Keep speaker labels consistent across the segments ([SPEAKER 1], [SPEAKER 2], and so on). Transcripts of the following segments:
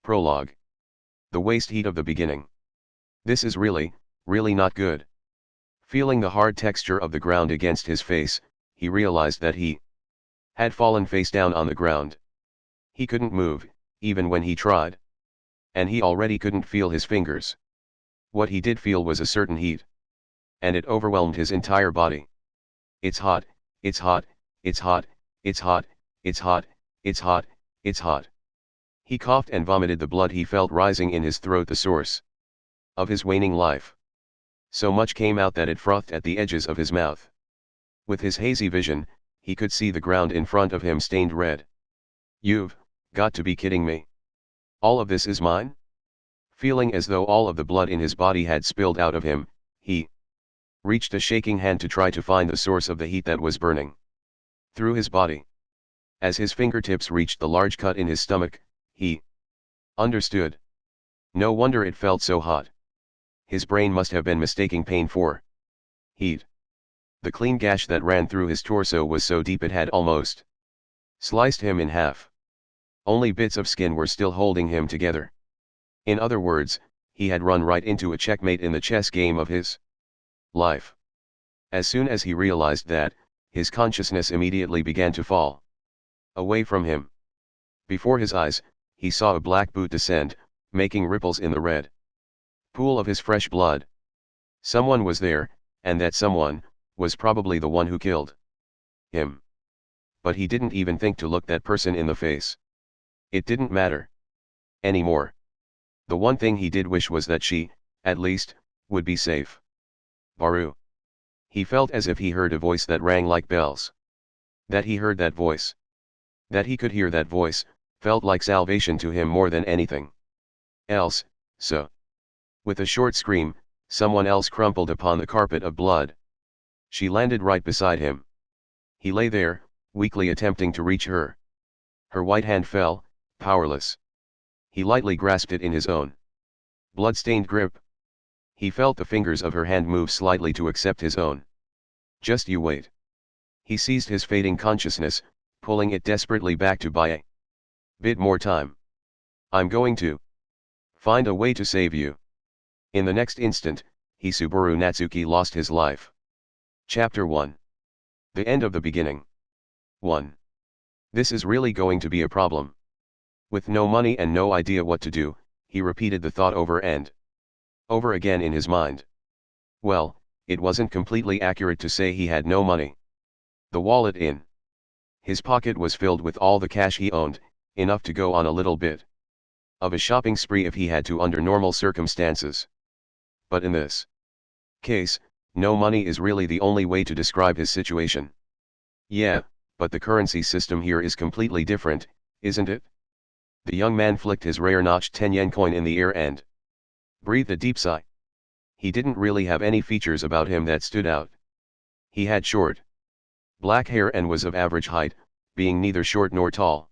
[SPEAKER 1] Prologue. The waste heat of the beginning. This is really not good. Feeling the hard texture of the ground against his face, he realized that he had fallen face down on the ground. He couldn't move, even when he tried. And he already couldn't feel his fingers. What he did feel was a certain heat. And it overwhelmed his entire body. It's hot, it's hot, it's hot, it's hot, it's hot, it's hot, it's hot. He coughed and vomited the blood he felt rising in his throat, the source of his waning life. So much came out that it frothed at the edges of his mouth. With his hazy vision, he could see the ground in front of him stained red. You've got to be kidding me. All of this is mine? Feeling as though all of the blood in his body had spilled out of him, he reached a shaking hand to try to find the source of the heat that was burning through his body. As his fingertips reached the large cut in his stomach, he understood. No wonder it felt so hot. His brain must have been mistaking pain for heat. The clean gash that ran through his torso was so deep it had almost sliced him in half. Only bits of skin were still holding him together. In other words, he had run right into a checkmate in the chess game of his life. As soon as he realized that, his consciousness immediately began to fall away from him. Before his eyes, he saw a black boot descend, making ripples in the red pool of his fresh blood. Someone was there, and that someone was probably the one who killed him. But he didn't even think to look that person in the face. It didn't matter anymore. The one thing he did wish was that she, at least, would be safe. Baru. He felt as if he heard a voice that rang like bells. That he heard that voice. That he could hear that voice, felt like salvation to him more than anything else. So, with a short scream, someone else crumpled upon the carpet of blood. She landed right beside him. He lay there, weakly attempting to reach her. Her white hand fell, powerless. He lightly grasped it in his own blood-stained grip. He felt the fingers of her hand move slightly to accept his own. Just you wait. He seized his fading consciousness, pulling it desperately back to buy a bit more time. I'm going to find a way to save you. In the next instant, Hisuburo Natsuki lost his life. Chapter 1. The end of the beginning. 1. This is really going to be a problem. With no money and no idea what to do, he repeated the thought over and over again in his mind. Well, it wasn't completely accurate to say he had no money. The wallet in his pocket was filled with all the cash he owned, enough to go on a little bit of a shopping spree if he had to under normal circumstances. But in this case, no money is really the only way to describe his situation. Yeah, but the currency system here is completely different, isn't it? The young man flicked his rare notched 10-yen coin in the air and breathed a deep sigh. He didn't really have any features about him that stood out. He had short black hair and was of average height, being neither short nor tall.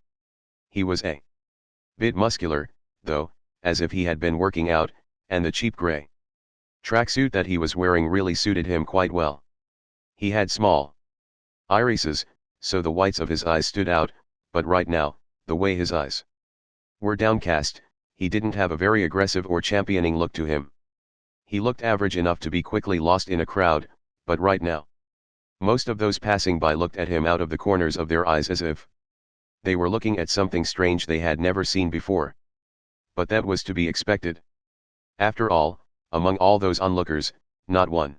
[SPEAKER 1] He was a bit muscular, though, as if he had been working out, and the cheap gray tracksuit that he was wearing really suited him quite well. He had small irises, so the whites of his eyes stood out, but right now, the way his eyes were downcast, he didn't have a very aggressive or championing look to him. He looked average enough to be quickly lost in a crowd, but right now, most of those passing by looked at him out of the corners of their eyes as if they were looking at something strange they had never seen before. But that was to be expected. After all, among all those onlookers, not one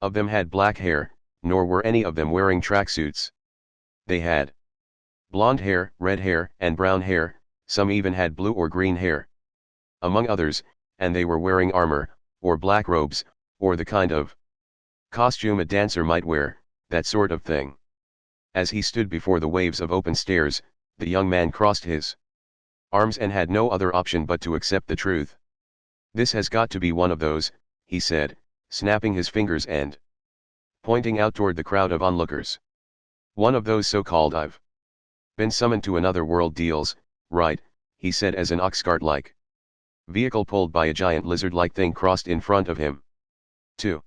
[SPEAKER 1] of them had black hair, nor were any of them wearing tracksuits. They had blonde hair, red hair, and brown hair, some even had blue or green hair, among others, and they were wearing armor, or black robes, or the kind of costume a dancer might wear, that sort of thing. As he stood before the waves of open stairs, the young man crossed his arms and had no other option but to accept the truth. This has got to be one of those, he said, snapping his fingers and pointing out toward the crowd of onlookers. One of those so-called I've been summoned to another world deals, right, he said as an ox-cart-like vehicle pulled by a giant lizard-like thing crossed in front of him. 2.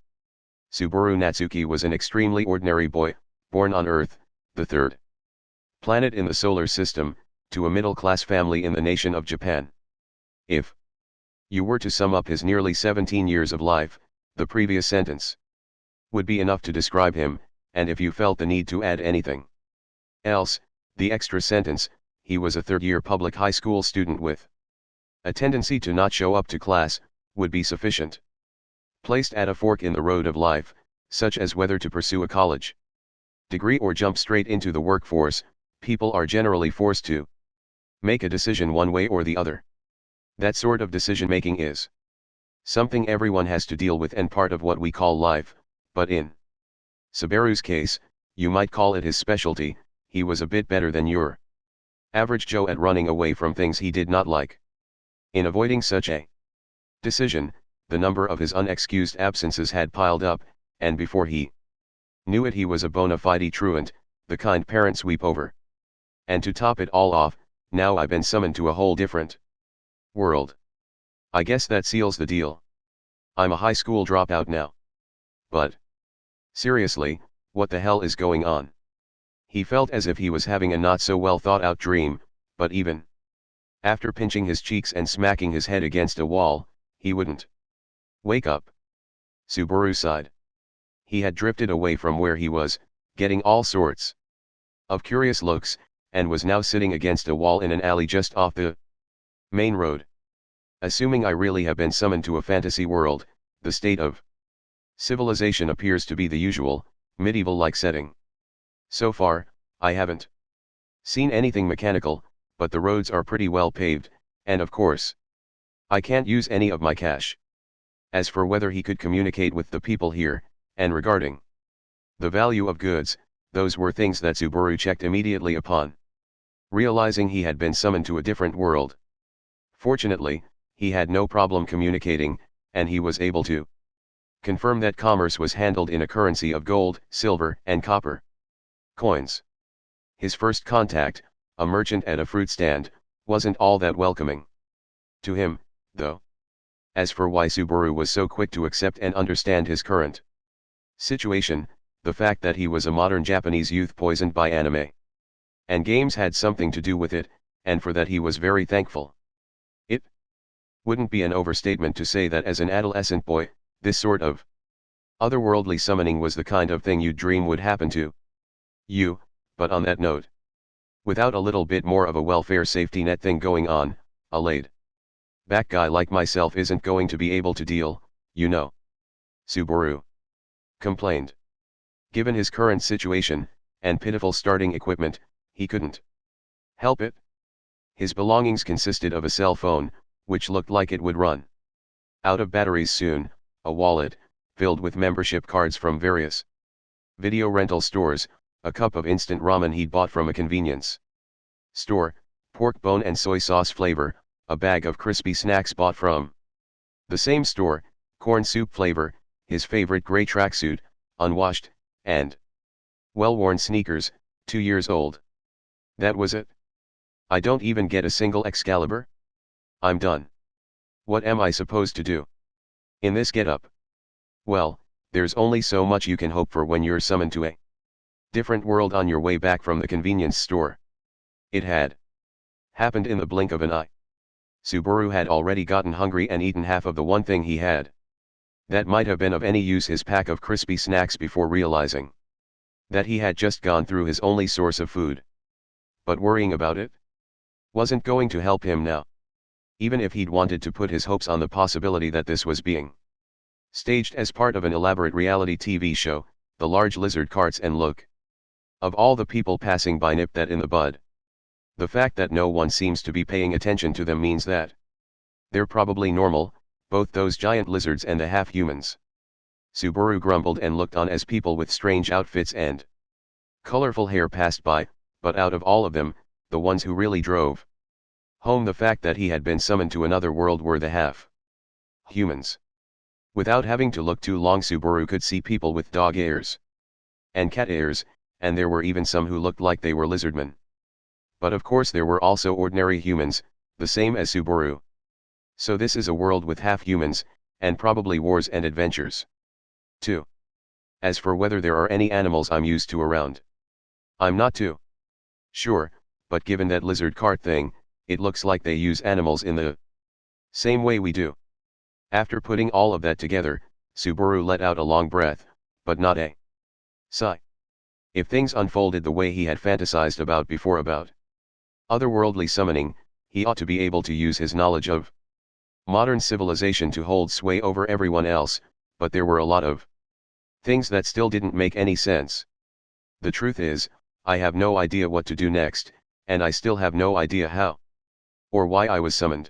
[SPEAKER 1] Subaru Natsuki was an extremely ordinary boy, born on Earth, the third planet in the solar system, to a middle-class family in the nation of Japan. If you were to sum up his nearly 17 years of life, the previous sentence would be enough to describe him, and if you felt the need to add anything else, the extra sentence, he was a third-year public high school student with a tendency to not show up to class, would be sufficient. Placed at a fork in the road of life, such as whether to pursue a college degree or jump straight into the workforce, people are generally forced to make a decision one way or the other. That sort of decision-making is something everyone has to deal with and part of what we call life, but in Subaru's case, you might call it his specialty. He was a bit better than your average Joe at running away from things he did not like. In avoiding such a decision, the number of his unexcused absences had piled up, and before he knew it he was a bona fide truant, the kind parents weep over. And to top it all off, now I've been summoned to a whole different world. I guess that seals the deal. I'm a high school dropout now. But seriously, what the hell is going on? He felt as if he was having a not so well thought out dream, but even after pinching his cheeks and smacking his head against a wall, he wouldn't wake up. Subaru sighed. He had drifted away from where he was, getting all sorts of curious looks, and was now sitting against a wall in an alley just off the main road. Assuming I really have been summoned to a fantasy world, the state of civilization appears to be the usual, medieval-like setting. So far, I haven't seen anything mechanical, but the roads are pretty well paved, and of course, I can't use any of my cash. As for whether he could communicate with the people here, and regarding the value of goods, those were things that Subaru checked immediately upon realizing he had been summoned to a different world. Fortunately, he had no problem communicating, and he was able to confirm that commerce was handled in a currency of gold, silver, and copper coins. His first contact, a merchant at a fruit stand, wasn't all that welcoming to him, though. As for why Subaru was so quick to accept and understand his current situation, the fact that he was a modern Japanese youth poisoned by anime and games had something to do with it, and for that he was very thankful. It wouldn't be an overstatement to say that as an adolescent boy, this sort of otherworldly summoning was the kind of thing you'd dream would happen to you, but on that note, without a little bit more of a welfare safety net thing going on, a laid-back guy like myself isn't going to be able to deal, you know. Subaru complained. Given his current situation, and pitiful starting equipment, he couldn't help it. His belongings consisted of a cell phone, which looked like it would run out of batteries soon, a wallet, filled with membership cards from various video rental stores, a cup of instant ramen he'd bought from a convenience store, pork bone and soy sauce flavor, a bag of crispy snacks bought from the same store, corn soup flavor, his favorite gray tracksuit, unwashed, and well-worn sneakers, 2 years old. That was it. I don't even get a single Excalibur? I'm done. What am I supposed to do in this getup? Well, there's only so much you can hope for when you're summoned to a different world on your way back from the convenience store. It had happened in the blink of an eye. Subaru had already gotten hungry and eaten half of the one thing he had that might have been of any use, his pack of crispy snacks, before realizing that he had just gone through his only source of food. But worrying about it wasn't going to help him now. Even if he'd wanted to put his hopes on the possibility that this was being staged as part of an elaborate reality TV show, the large lizard carts and look of all the people passing by nip that in the bud. The fact that no one seems to be paying attention to them means that they're probably normal, both those giant lizards and the half-humans. Subaru grumbled and looked on as people with strange outfits and colorful hair passed by, but out of all of them, the ones who really drove home the fact that he had been summoned to another world were the half-humans. Without having to look too long, Subaru could see people with dog ears and cat ears, and there were even some who looked like they were lizardmen. But of course there were also ordinary humans, the same as Subaru. So this is a world with half-humans, and probably wars and adventures. 2. As for whether there are any animals I'm used to around, I'm not too sure, but given that lizard cart thing, it looks like they use animals in the Same way we do. After putting all of that together, Subaru let out a long breath, but not a sigh. If things unfolded the way he had fantasized about before about otherworldly summoning, he ought to be able to use his knowledge of modern civilization to hold sway over everyone else, but there were a lot of things that still didn't make any sense. The truth is, I have no idea what to do next, and I still have no idea how or why I was summoned.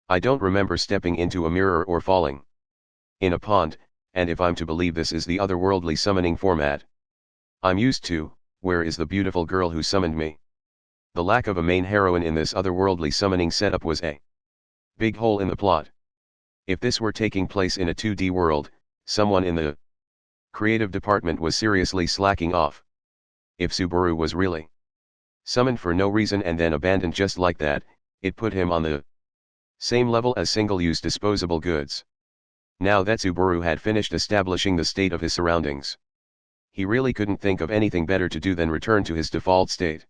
[SPEAKER 1] I don't remember stepping into a mirror or falling in a pond, and if I'm to believe this is the otherworldly summoning format I'm used to, where is the beautiful girl who summoned me? The lack of a main heroine in this otherworldly summoning setup was a big hole in the plot. If this were taking place in a 2D world, someone in the creative department was seriously slacking off. If Subaru was really summoned for no reason and then abandoned just like that, it put him on the same level as single-use disposable goods. Now that Subaru had finished establishing the state of his surroundings, he really couldn't think of anything better to do than return to his default state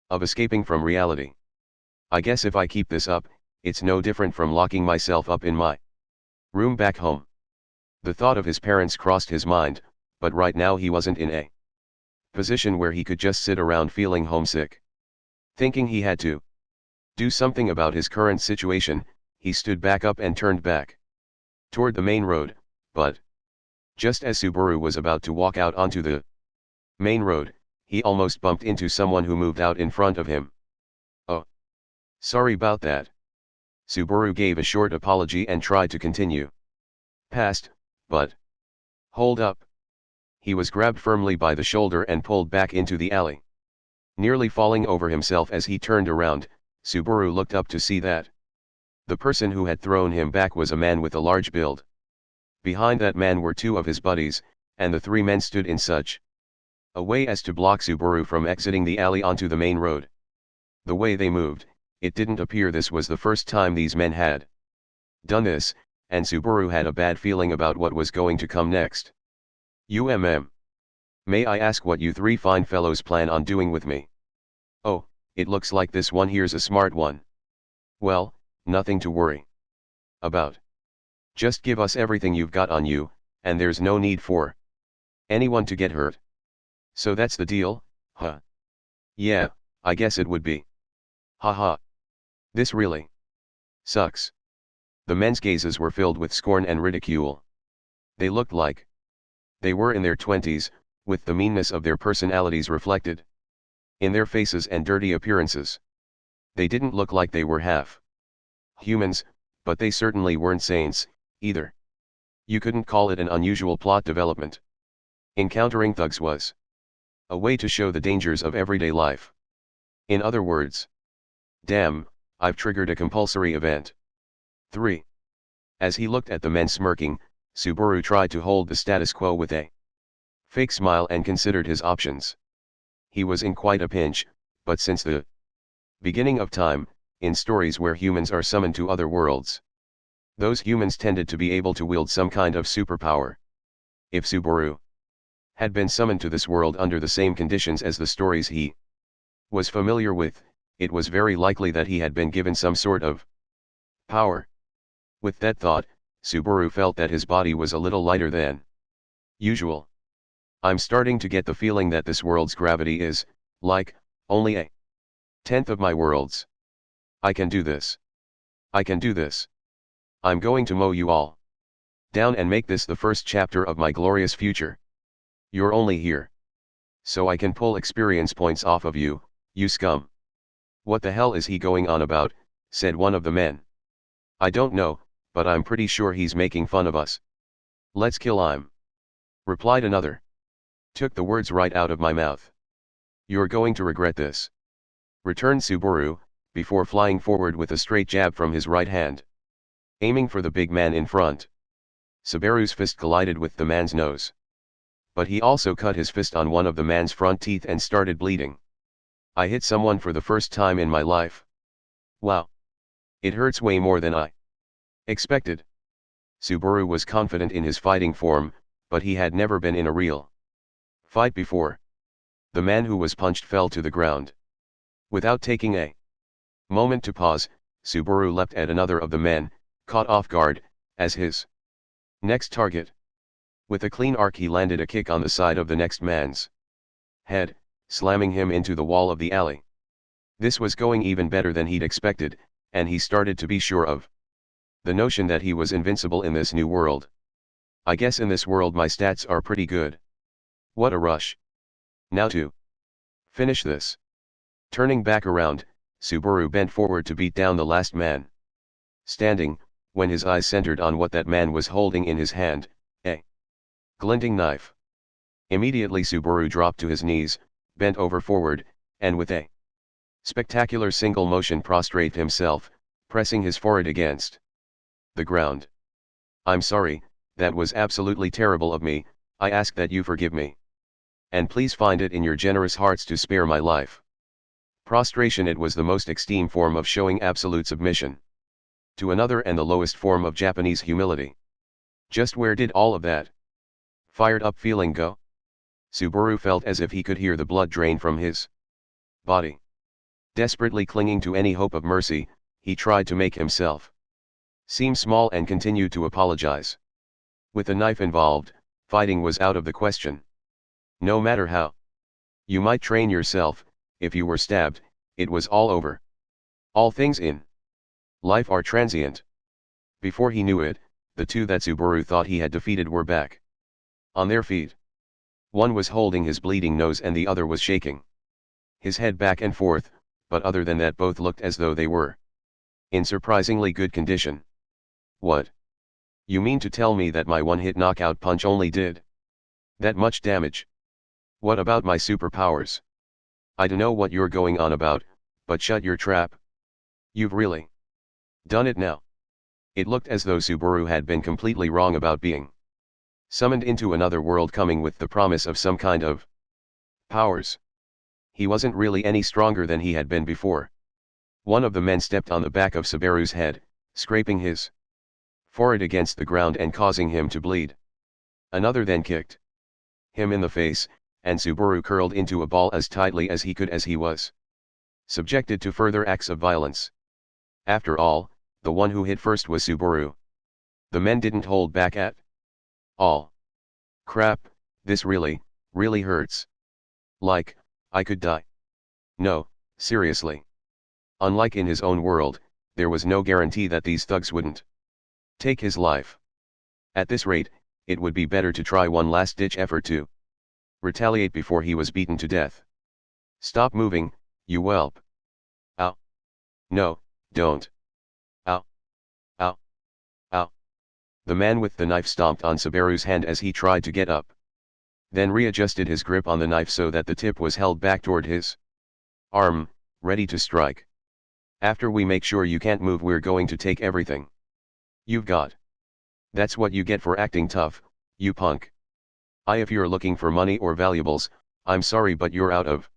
[SPEAKER 1] of escaping from reality. I guess if I keep this up, it's no different from locking myself up in my room back home. The thought of his parents crossed his mind, but right now he wasn't in a position where he could just sit around feeling homesick. Thinking he had to do something about his current situation, he stood back up and turned back toward the main road, but just as Subaru was about to walk out onto the main road, he almost bumped into someone who moved out in front of him. Oh, sorry about that. Subaru gave a short apology and tried to continue past, but hold up. He was grabbed firmly by the shoulder and pulled back into the alley. Nearly falling over himself as he turned around, Subaru looked up to see that the person who had thrown him back was a man with a large build. Behind that man were two of his buddies, and the three men stood in such a way as to block Subaru from exiting the alley onto the main road. The way they moved, it didn't appear this was the first time these men had done this, and Subaru had a bad feeling about what was going to come next. May I ask what you three fine fellows plan on doing with me? Oh, it looks like this one here's a smart one. Well, nothing to worry about. Just give us everything you've got on you, and there's no need for anyone to get hurt. So that's the deal, huh? Yeah, I guess it would be. Haha. This really sucks. The men's gazes were filled with scorn and ridicule. They looked like they were in their 20s, with the meanness of their personalities reflected in their faces and dirty appearances. They didn't look like they were half humans, but they certainly weren't saints, either. You couldn't call it an unusual plot development. Encountering thugs was a way to show the dangers of everyday life. In other words, damn, I've triggered a compulsory event. 3. As he looked at the men smirking, Subaru tried to hold the status quo with a fake smile and considered his options. He was in quite a pinch, but since the beginning of time, in stories where humans are summoned to other worlds, those humans tended to be able to wield some kind of superpower. If Subaru had been summoned to this world under the same conditions as the stories he was familiar with, it was very likely that he had been given some sort of power. With that thought, Subaru felt that his body was a little lighter than usual. I'm starting to get the feeling that this world's gravity is, like, only a tenth of my world's. I can do this. I can do this. I'm going to mow you all down and make this the first chapter of my glorious future. You're only here so I can pull experience points off of you, you scum. What the hell is he going on about, said one of the men. I don't know, but I'm pretty sure he's making fun of us. Let's kill him, replied another. Took the words right out of my mouth. You're going to regret this, returned Subaru, before flying forward with a straight jab from his right hand, aiming for the big man in front. Subaru's fist collided with the man's nose, but he also cut his fist on one of the man's front teeth and started bleeding. I hit someone for the first time in my life. Wow. It hurts way more than I expected. Subaru was confident in his fighting form, but he had never been in a real fight before. The man who was punched fell to the ground. Without taking a moment to pause, Subaru leapt at another of the men, caught off guard, as his next target. With a clean arc he landed a kick on the side of the next man's head, slamming him into the wall of the alley. This was going even better than he'd expected, and he started to be sure of the notion that he was invincible in this new world. I guess in this world my stats are pretty good. What a rush. Now to finish this. Turning back around, Subaru bent forward to beat down the last man standing, when his eyes centered on what that man was holding in his hand, a glinting knife. Immediately Subaru dropped to his knees, bent over forward, and with a spectacular single motion prostrated himself, pressing his forehead against the ground. I'm sorry, that was absolutely terrible of me, I ask that you forgive me. And please find it in your generous hearts to spare my life. Prostration. It was the most extreme form of showing absolute submission to another and the lowest form of Japanese humility. Just where did all of that fired up feeling go? Subaru felt as if he could hear the blood drain from his body. Desperately clinging to any hope of mercy, he tried to make himself seem small and continued to apologize. With a knife involved, fighting was out of the question. No matter how you might train yourself, if you were stabbed, it was all over. All things in life are transient. Before he knew it, the two that Subaru thought he had defeated were back on their feet. One was holding his bleeding nose and the other was shaking his head back and forth, but other than that both looked as though they were in surprisingly good condition. What? You mean to tell me that my one-hit knockout punch only did that much damage? What about my superpowers? I dunno what you're going on about, but shut your trap. You've really done it now. It looked as though Subaru had been completely wrong about being summoned into another world coming with the promise of some kind of powers. He wasn't really any stronger than he had been before. One of the men stepped on the back of Subaru's head, scraping his forehead against the ground and causing him to bleed. Another then kicked him in the face, and Subaru curled into a ball as tightly as he could as he was subjected to further acts of violence. After all, the one who hit first was Subaru. The men didn't hold back at all. Crap, this really hurts. Like, I could die. No, seriously. Unlike in his own world, there was no guarantee that these thugs wouldn't take his life. At this rate, it would be better to try one last-ditch effort to retaliate before he was beaten to death. Stop moving, you whelp. Ow. No, don't. Ow. Ow. Ow. The man with the knife stomped on Subaru's hand as he tried to get up. Then readjusted his grip on the knife so that the tip was held back toward his arm, ready to strike. After we make sure you can't move, we're going to take everything you've got. That's what you get for acting tough, you punk. If you're looking for money or valuables, I'm sorry but you're out of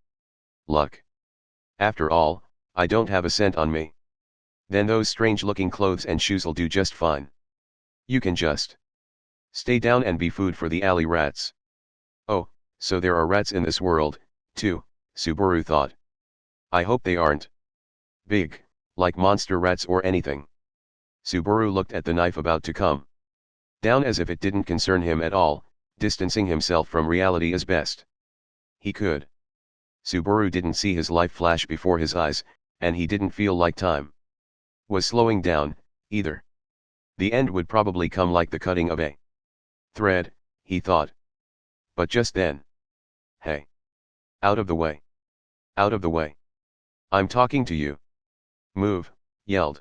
[SPEAKER 1] luck. After all, I don't have a cent on me. Then those strange-looking clothes and shoes'll do just fine. You can just stay down and be food for the alley rats. Oh, so there are rats in this world, too, Subaru thought. I hope they aren't big, like monster rats or anything. Subaru looked at the knife about to come down as if it didn't concern him at all, distancing himself from reality as best he could. Subaru didn't see his life flash before his eyes, and he didn't feel like time was slowing down, either. The end would probably come like the cutting of a thread, he thought. But just then. Hey! Out of the way! Out of the way! I'm talking to you! Move, yelled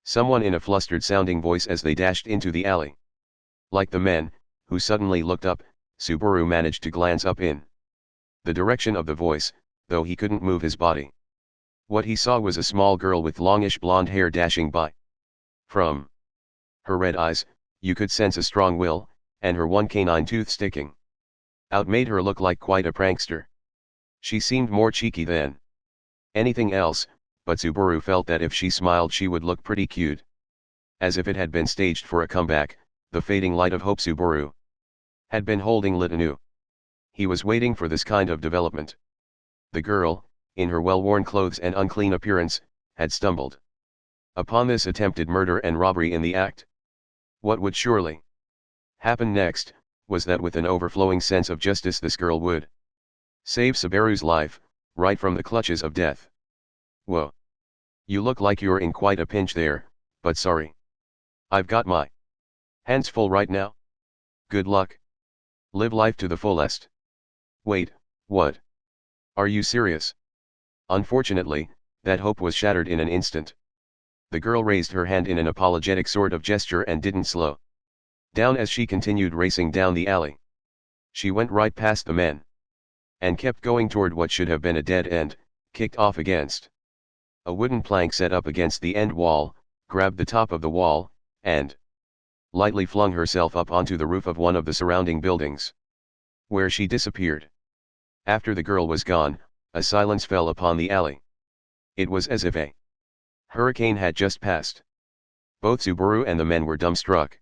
[SPEAKER 1] someone in a flustered-sounding voice as they dashed into the alley. Like the men, who suddenly looked up, Subaru managed to glance up in the direction of the voice, though he couldn't move his body. What he saw was a small girl with longish blonde hair dashing by. From her red eyes, you could sense a strong will, and her one canine tooth sticking out made her look like quite a prankster. She seemed more cheeky than anything else, but Subaru felt that if she smiled she would look pretty cute. As if it had been staged for a comeback, the fading light of hope Subaru had been holding lit anew. He was waiting for this kind of development. The girl, in her well-worn clothes and unclean appearance, had stumbled Upon this attempted murder and robbery in the act. What would surely happen next, was that with an overflowing sense of justice this girl would save Subaru's life, right from the clutches of death. Whoa. You look like you're in quite a pinch there, but sorry. I've got my hands full right now. Good luck. Live life to the fullest. Wait, what? Are you serious? Unfortunately, that hope was shattered in an instant. The girl raised her hand in an apologetic sort of gesture and didn't slow down as she continued racing down the alley. She went right past the men and kept going toward what should have been a dead end, kicked off against a wooden plank set up against the end wall, grabbed the top of the wall, and lightly flung herself up onto the roof of one of the surrounding buildings, where she disappeared. After the girl was gone, a silence fell upon the alley. It was as if a hurricane had just passed. Both Subaru and the men were dumbstruck.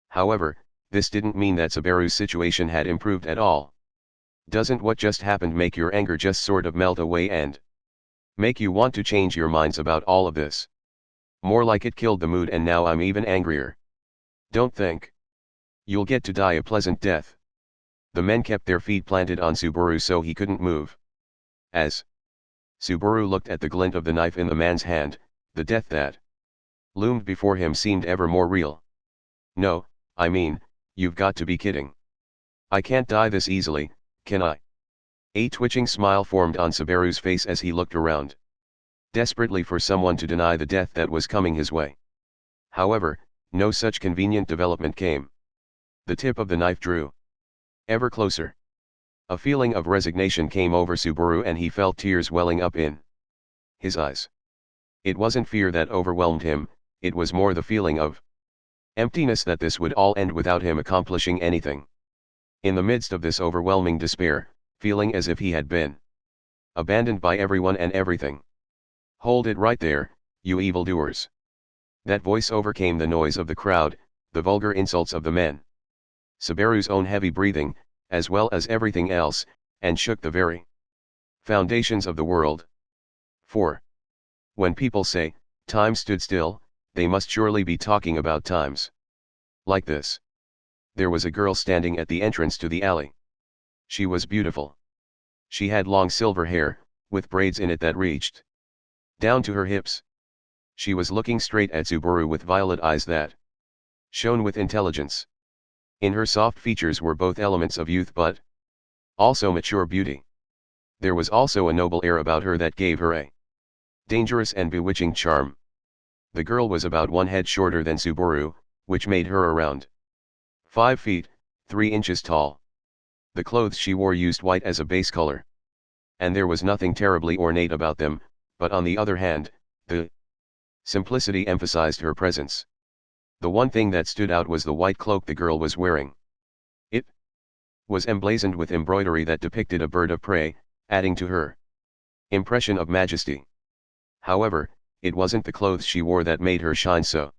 [SPEAKER 1] However, this didn't mean that Subaru's situation had improved at all. Doesn't what just happened make your anger just sort of melt away and make you want to change your minds about all of this? More like it killed the mood, and now I'm even angrier. Don't think you'll get to die a pleasant death. The men kept their feet planted on Subaru so he couldn't move. As Subaru looked at the glint of the knife in the man's hand, the death that loomed before him seemed ever more real. No, I mean, you've got to be kidding. I can't die this easily, can I? A twitching smile formed on Subaru's face as he looked around, desperately for someone to deny the death that was coming his way. However, no such convenient development came. The tip of the knife drew ever closer. A feeling of resignation came over Subaru and he felt tears welling up in his eyes. It wasn't fear that overwhelmed him, it was more the feeling of emptiness that this would all end without him accomplishing anything. In the midst of this overwhelming despair, feeling as if he had been abandoned by everyone and everything. Hold it right there, you evildoers. That voice overcame the noise of the crowd, the vulgar insults of the men, Subaru's own heavy breathing, as well as everything else, and shook the very foundations of the world. For when people say, time stood still, they must surely be talking about times like this. There was a girl standing at the entrance to the alley. She was beautiful. She had long silver hair, with braids in it that reached down to her hips. She was looking straight at Subaru with violet eyes that shone with intelligence. In her soft features were both elements of youth but also mature beauty. There was also a noble air about her that gave her a dangerous and bewitching charm. The girl was about 1 head shorter than Subaru, which made her around 5 feet, 3 inches tall. The clothes she wore used white as a base color, and there was nothing terribly ornate about them, but on the other hand, the simplicity emphasized her presence. The one thing that stood out was the white cloak the girl was wearing. It was emblazoned with embroidery that depicted a bird of prey, adding to her impression of majesty. However, it wasn't the clothes she wore that made her shine so.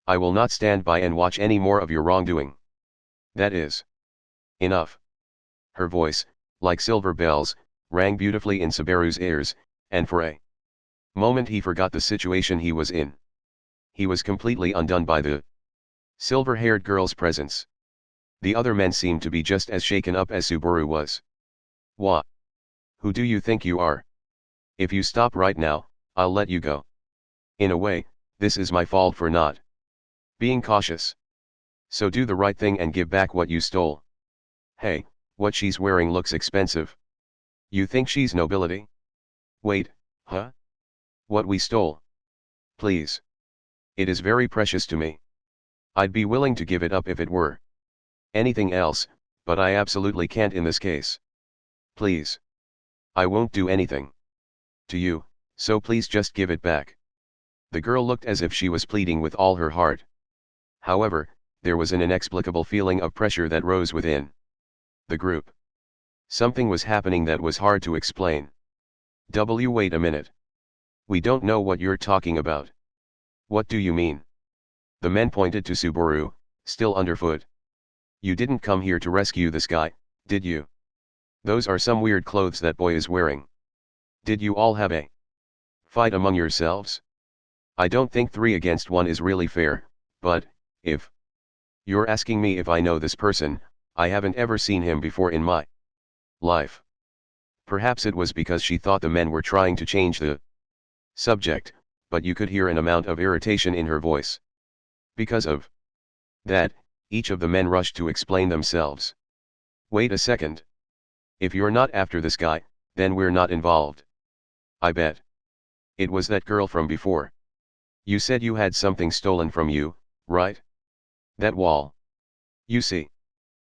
[SPEAKER 1] I will not stand by and watch any more of your wrongdoing. That is enough. Her voice, like silver bells, rang beautifully in Subaru's ears, and for a moment he forgot the situation he was in. He was completely undone by the silver-haired girl's presence. The other men seemed to be just as shaken up as Subaru was. What? Who do you think you are? If you stop right now, I'll let you go. In a way, this is my fault for not being cautious. So do the right thing and give back what you stole. Hey, what she's wearing looks expensive. You think she's nobility? Wait, huh? What we stole? Please. It is very precious to me. I'd be willing to give it up if it were anything else, but I absolutely can't in this case. Please. I won't do anything to you, so please just give it back. The girl looked as if she was pleading with all her heart. However, there was an inexplicable feeling of pressure that rose within the group. Something was happening that was hard to explain. Wait a minute. We don't know what you're talking about. What do you mean? The men pointed to Subaru, still underfoot. You didn't come here to rescue this guy, did you? Those are some weird clothes that boy is wearing. Did you all have a fight among yourselves? I don't think 3 against 1 is really fair, but, if you're asking me if I know this person, I haven't ever seen him before in my life. Perhaps it was because she thought the men were trying to change the subject, but you could hear an amount of irritation in her voice. Because of that, each of the men rushed to explain themselves. Wait a second. If you're not after this guy, then we're not involved. I bet. It was that girl from before. You said you had something stolen from you, right? That wall. You see.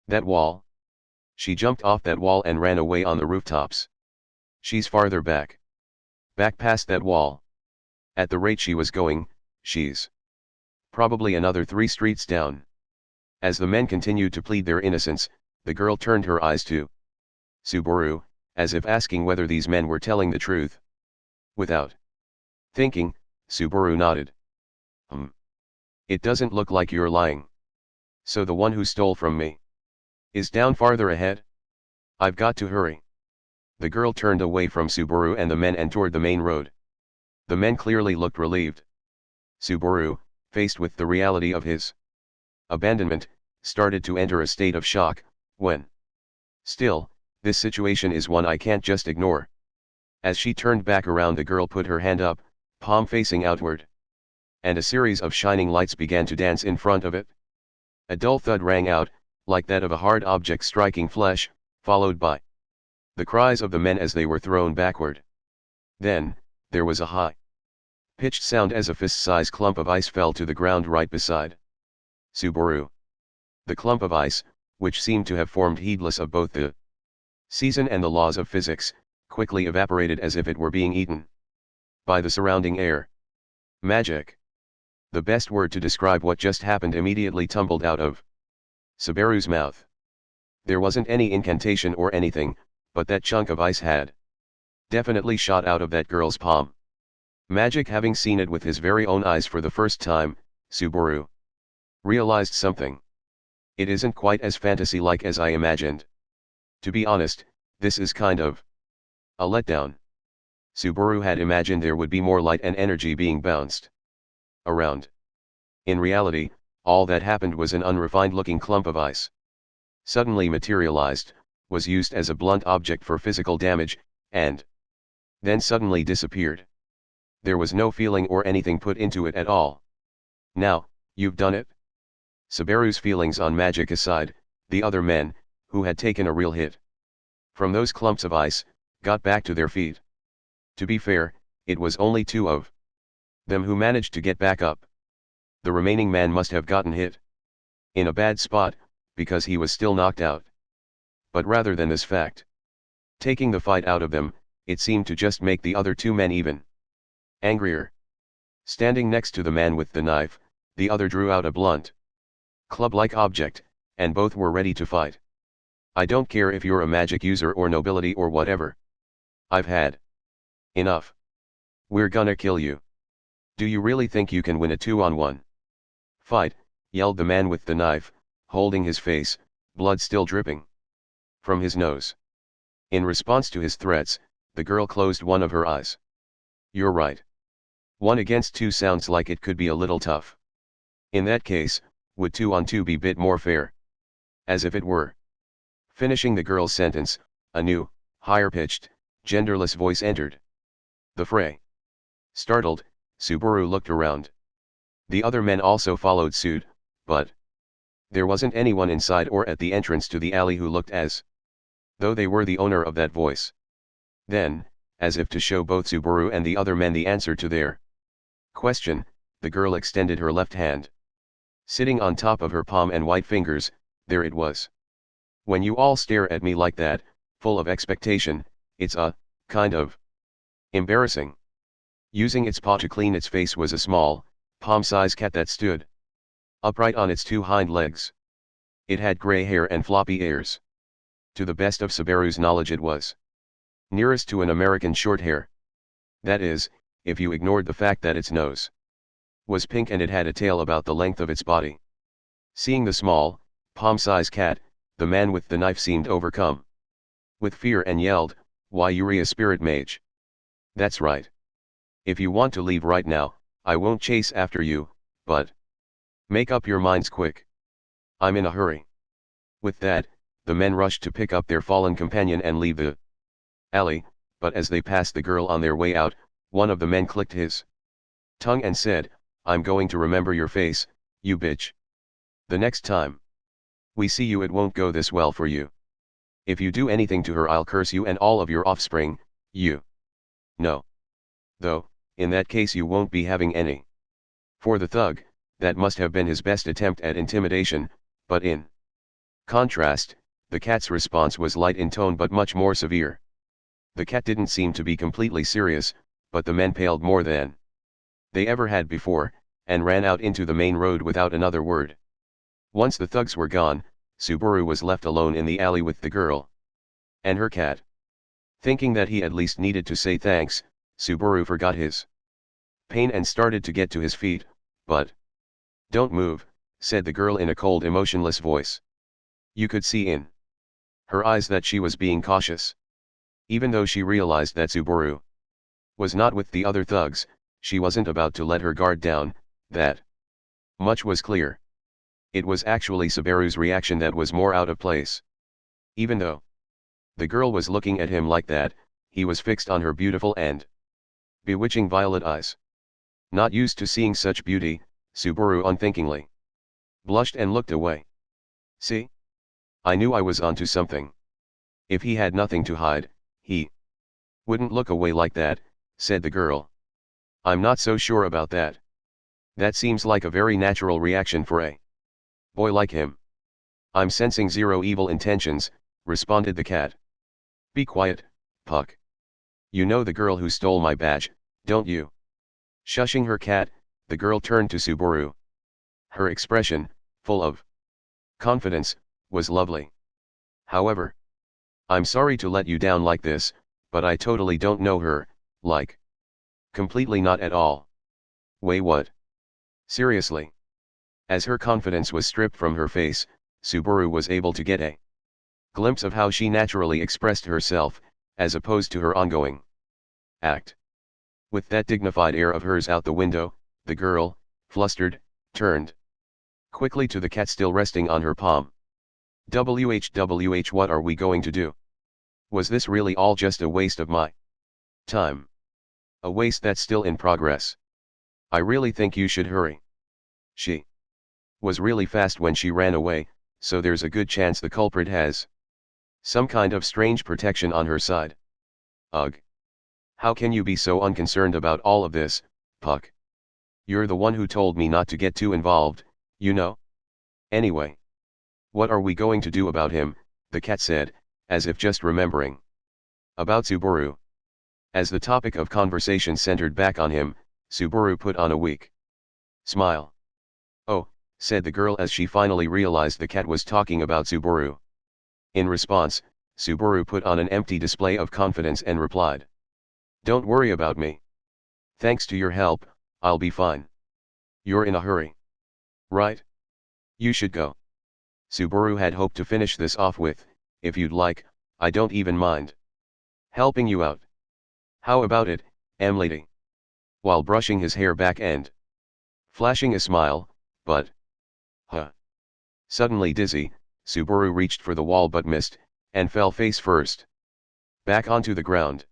[SPEAKER 1] That wall. She jumped off that wall and ran away on the rooftops. She's farther back. Back past that wall. At the rate she was going, she's probably another 3 streets down. As the men continued to plead their innocence, the girl turned her eyes to Subaru, as if asking whether these men were telling the truth. Without thinking, Subaru nodded. It doesn't look like you're lying. So the one who stole from me is down farther ahead? I've got to hurry. The girl turned away from Subaru and the men and toward the main road. The men clearly looked relieved. Subaru, faced with the reality of his abandonment, started to enter a state of shock, when still, this situation is one I can't just ignore. As she turned back around, the girl put her hand up, palm facing outward. And a series of shining lights began to dance in front of it. A dull thud rang out, like that of a hard object striking flesh, followed by the cries of the men as they were thrown backward. Then, there was a high-pitched sound as a fist-sized clump of ice fell to the ground right beside Subaru. The clump of ice, which seemed to have formed heedless of both the season and the laws of physics, quickly evaporated as if it were being eaten by the surrounding air. Magic. The best word to describe what just happened immediately tumbled out of Subaru's mouth. There wasn't any incantation or anything, but that chunk of ice had definitely shot out of that girl's palm. Magic. Having seen it with his very own eyes for the first time, Subaru realized something. It isn't quite as fantasy-like as I imagined. To be honest, this is kind of a letdown. Subaru had imagined there would be more light and energy being bounced around. In reality, all that happened was an unrefined-looking clump of ice suddenly materialized, was used as a blunt object for physical damage, and then suddenly disappeared. There was no feeling or anything put into it at all. Now, you've done it? Subaru's feelings on magic aside, the other men, who had taken a real hit from those clumps of ice, got back to their feet. To be fair, it was only 2 of them who managed to get back up. The remaining man must have gotten hit in a bad spot, because he was still knocked out. But rather than this fact taking the fight out of them, it seemed to just make the other 2 men even angrier. Standing next to the man with the knife, the other drew out a blunt, club-like object, and both were ready to fight. I don't care if you're a magic user or nobility or whatever. I've had enough. We're gonna kill you. Do you really think you can win a 2-on-1 fight? Yelled the man with the knife, holding his face, blood still dripping from his nose. In response to his threats, the girl closed one of her eyes. You're right. 1 against 2 sounds like it could be a little tough. In that case, would 2-on-2 be bit more fair? As if it were finishing the girl's sentence, a new, higher-pitched, genderless voice entered the fray. Startled, Subaru looked around. The other men also followed suit, but there wasn't anyone inside or at the entrance to the alley who looked as though they were the owner of that voice. Then, as if to show both Subaru and the other men the answer to their question, the girl extended her left hand. Sitting on top of her palm and white fingers, there it was. When you all stare at me like that, full of expectation, it's kind of embarrassing. Using its paw to clean its face was a small, palm-sized cat that stood upright on its 2 hind legs. It had gray hair and floppy ears. To the best of Subaru's knowledge, it was nearest to an American Shorthair. That is, if you ignored the fact that its nose was pink and it had a tail about the length of its body. Seeing the small, palm-sized cat, the man with the knife seemed overcome with fear and yelled, "Why, Urea Spirit Mage! That's right. If you want to leave right now, I won't chase after you, but make up your minds quick. I'm in a hurry. With that, the men rushed to pick up their fallen companion and leave the alley, but as they passed the girl on their way out, one of the men clicked his tongue and said, I'm going to remember your face, you bitch. The next time we see you it won't go this well for you. If you do anything to her I'll curse you and all of your offspring, you know. Though, in that case you won't be having any. For the thug, that must have been his best attempt at intimidation, but in contrast, the cat's response was light in tone but much more severe. The cat didn't seem to be completely serious, but the men paled more than they ever had before, and ran out into the main road without another word. Once the thugs were gone, Subaru was left alone in the alley with the girl and her cat. Thinking that he at least needed to say thanks, Subaru forgot his pain and started to get to his feet, but don't move, said the girl in a cold emotionless voice. You could see in her eyes that she was being cautious. Even though she realized that Subaru was not with the other thugs, she wasn't about to let her guard down, that much was clear. It was actually Subaru's reaction that was more out of place. Even though the girl was looking at him like that, he was fixed on her beautiful and bewitching violet eyes. Not used to seeing such beauty, Subaru unthinkingly blushed and looked away. See? I knew I was onto something. If he had nothing to hide, he wouldn't look away like that, said the girl. I'm not so sure about that. That seems like a very natural reaction for a boy like him. I'm sensing zero evil intentions, responded the cat. Be quiet, Puck. You know the girl who stole my badge, don't you? Shushing her cat, the girl turned to Subaru. Her expression, full of confidence, was lovely. However, I'm sorry to let you down like this, but I totally don't know her, like. Completely not at all. Wait, what? Seriously? As her confidence was stripped from her face, Subaru was able to get a glimpse of how she naturally expressed herself, as opposed to her ongoing act. With that dignified air of hers out the window, the girl, flustered, turned quickly to the cat still resting on her palm. WHWH, what are we going to do? Was this really all just a waste of my time? A waste that's still in progress. I really think you should hurry. She was really fast when she ran away, so there's a good chance the culprit has some kind of strange protection on her side. Ugh. How can you be so unconcerned about all of this, Puck? You're the one who told me not to get too involved, you know? Anyway. What are we going to do about him, the cat said, as if just remembering about Subaru. As the topic of conversation centered back on him, Subaru put on a weak smile. Oh, said the girl as she finally realized the cat was talking about Subaru. In response, Subaru put on an empty display of confidence and replied. Don't worry about me. Thanks to your help, I'll be fine. You're in a hurry. Right? You should go. Subaru had hoped to finish this off with, if you'd like, I don't even mind helping you out. How about it, lady? While brushing his hair back and flashing a smile, but suddenly dizzy, Subaru reached for the wall but missed, and fell face first back onto the ground.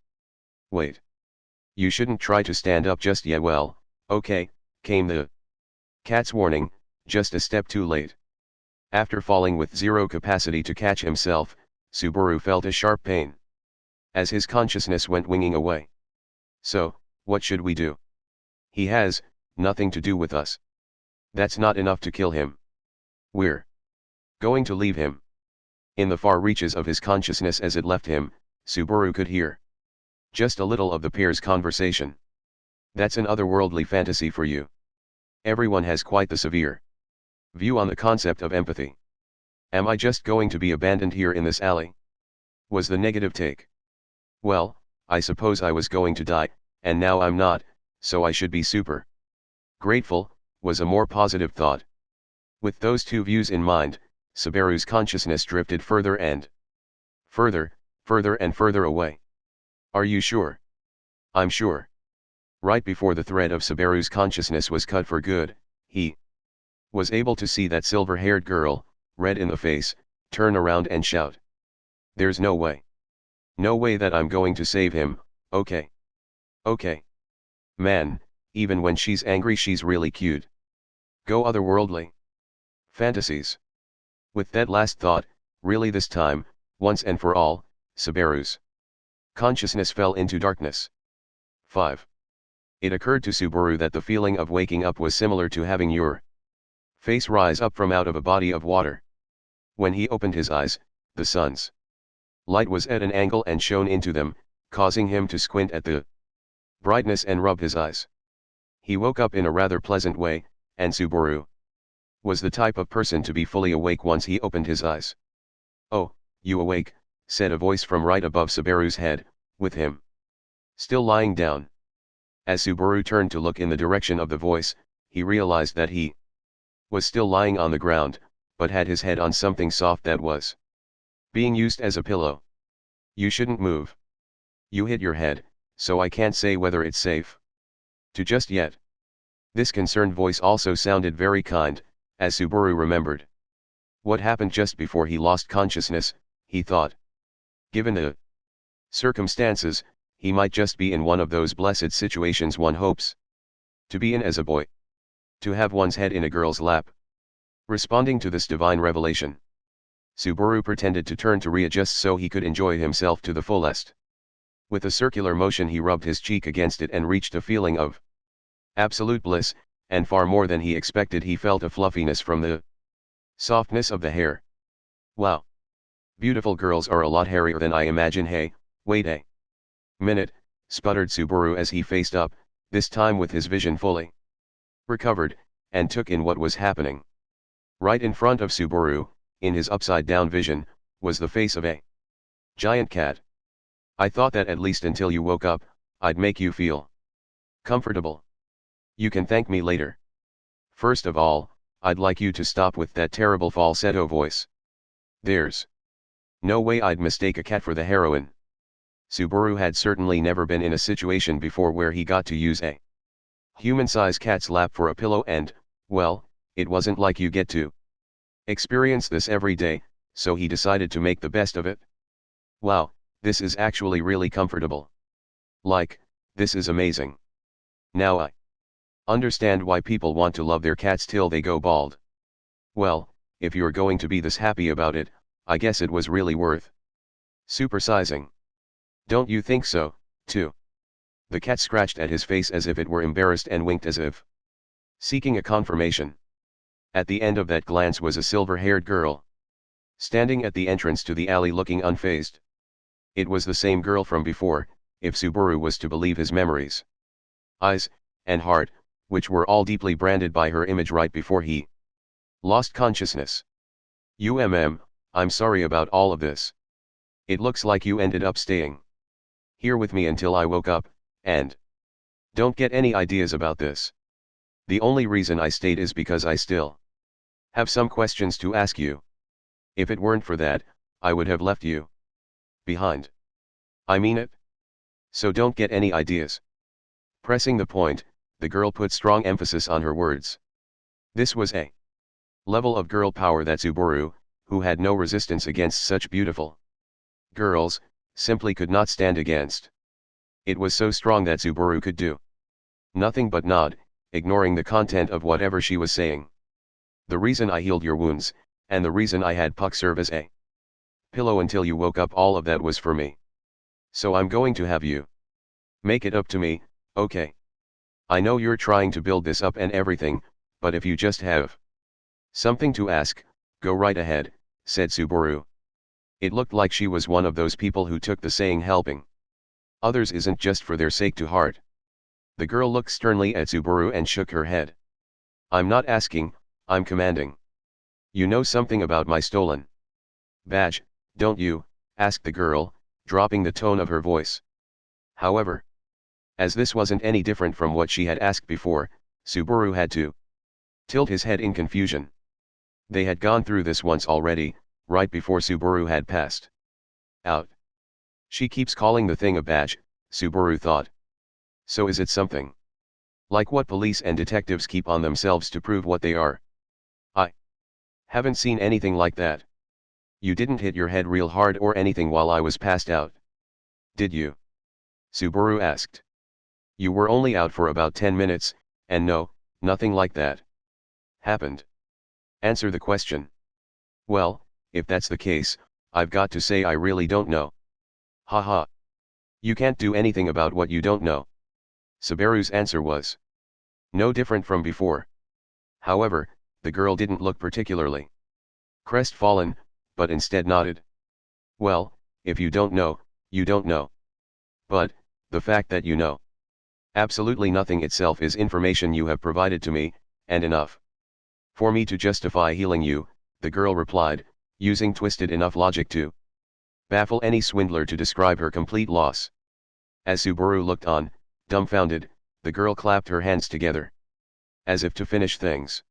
[SPEAKER 1] Wait. You shouldn't try to stand up just yet. Well, okay, came the cat's warning, just a step too late. After falling with zero capacity to catch himself, Subaru felt a sharp pain as his consciousness went winging away. So, what should we do? He has nothing to do with us. That's not enough to kill him. We're going to leave him. In the far reaches of his consciousness as it left him, Subaru could hear just a little of the pair's conversation. That's an otherworldly fantasy for you. Everyone has quite the severe view on the concept of empathy. Am I just going to be abandoned here in this alley? Was the negative take. Well, I suppose I was going to die, and now I'm not, so I should be super grateful, was a more positive thought. With those two views in mind, Subaru's consciousness drifted further and further and further away. Are you sure? I'm sure. Right before the thread of Subaru's consciousness was cut for good, he was able to see that silver-haired girl, red in the face, turn around and shout. "There's no way. No way that I'm going to save him, okay? Okay. Man, even when she's angry she's really cute. Go otherworldly. Fantasies." With that last thought, really this time, once and for all, Subaru's consciousness fell into darkness. 5. It occurred to Subaru that the feeling of waking up was similar to having your face rise up from out of a body of water. When he opened his eyes, the sun's light was at an angle and shone into them, causing him to squint at the brightness and rub his eyes. He woke up in a rather pleasant way, and Subaru was the type of person to be fully awake once he opened his eyes. "Oh, you awake," said a voice from right above Subaru's head, with him still lying down. As Subaru turned to look in the direction of the voice, he realized that he was still lying on the ground, but had his head on something soft that was being used as a pillow. "You shouldn't move. You hit your head, so I can't say whether it's safe to just yet." This concerned voice also sounded very kind, as Subaru remembered what happened just before he lost consciousness. He thought, given the circumstances, he might just be in one of those blessed situations one hopes to be in as a boy. To have one's head in a girl's lap. Responding to this divine revelation, Subaru pretended to turn to readjust so he could enjoy himself to the fullest. With a circular motion he rubbed his cheek against it and reached a feeling of absolute bliss, and far more than he expected. He felt a fluffiness from the softness of the hair. "Wow. Beautiful girls are a lot hairier than I imagine. Hey, wait a minute," sputtered Subaru as he faced up, this time with his vision fully recovered, and took in what was happening. Right in front of Subaru, in his upside-down vision, was the face of a giant cat. "I thought that at least until you woke up, I'd make you feel comfortable. You can thank me later. First of all, I'd like you to stop with that terrible falsetto voice. There's no way I'd mistake a cat for the heroine." Subaru had certainly never been in a situation before where he got to use a human-sized cat's lap for a pillow and, well, it wasn't like you get to experience this every day, so he decided to make the best of it. "Wow, this is actually really comfortable. Like, this is amazing. Now I understand why people want to love their cats till they go bald. Well, if you're going to be this happy about it, I guess it was really worth supersizing. Don't you think so, too?" The cat scratched at his face as if it were embarrassed and winked as if seeking a confirmation. At the end of that glance was a silver-haired girl, standing at the entrance to the alley looking unfazed. It was the same girl from before, if Subaru was to believe his memories. Eyes, and heart, which were all deeply branded by her image right before he lost consciousness. I'm sorry about all of this. It looks like you ended up staying here with me until I woke up, and don't get any ideas about this. The only reason I stayed is because I still have some questions to ask you. If it weren't for that, I would have left you behind. I mean it. So don't get any ideas." Pressing the point, the girl put strong emphasis on her words. This was a level of girl power that Subaru, who had no resistance against such beautiful girls, simply could not stand against. It was so strong that Subaru could do nothing but nod, ignoring the content of whatever she was saying. "The reason I healed your wounds, and the reason I had Puck serve as a pillow until you woke up, all of that was for me. So I'm going to have you make it up to me, okay? I know you're trying to build this up and everything, but if you just have something to ask, go right ahead," said Subaru. It looked like she was one of those people who took the saying helping others isn't just for their sake to heart. The girl looked sternly at Subaru and shook her head. "I'm not asking, I'm commanding. You know something about my stolen badge, don't you?" asked the girl, dropping the tone of her voice. However, as this wasn't any different from what she had asked before, Subaru had to tilt his head in confusion. They had gone through this once already, right before Subaru had passed out. She keeps calling the thing a badge, Subaru thought. So is it something like what police and detectives keep on themselves to prove what they are? I haven't seen anything like that. You didn't hit your head real hard or anything while I was passed out, did you? Subaru asked. You were only out for about 10 minutes, and no, nothing like that happened. Answer the question. Well, if that's the case, I've got to say I really don't know. Haha. You can't do anything about what you don't know. Subaru's answer was no different from before. However, the girl didn't look particularly crestfallen, but instead nodded. Well, if you don't know, you don't know. But, the fact that you know absolutely nothing itself is information you have provided to me, and enough for me to justify healing you, the girl replied, using twisted enough logic to baffle any swindler to describe her complete loss. As Subaru looked on, dumbfounded, the girl clapped her hands together, as if to finish things.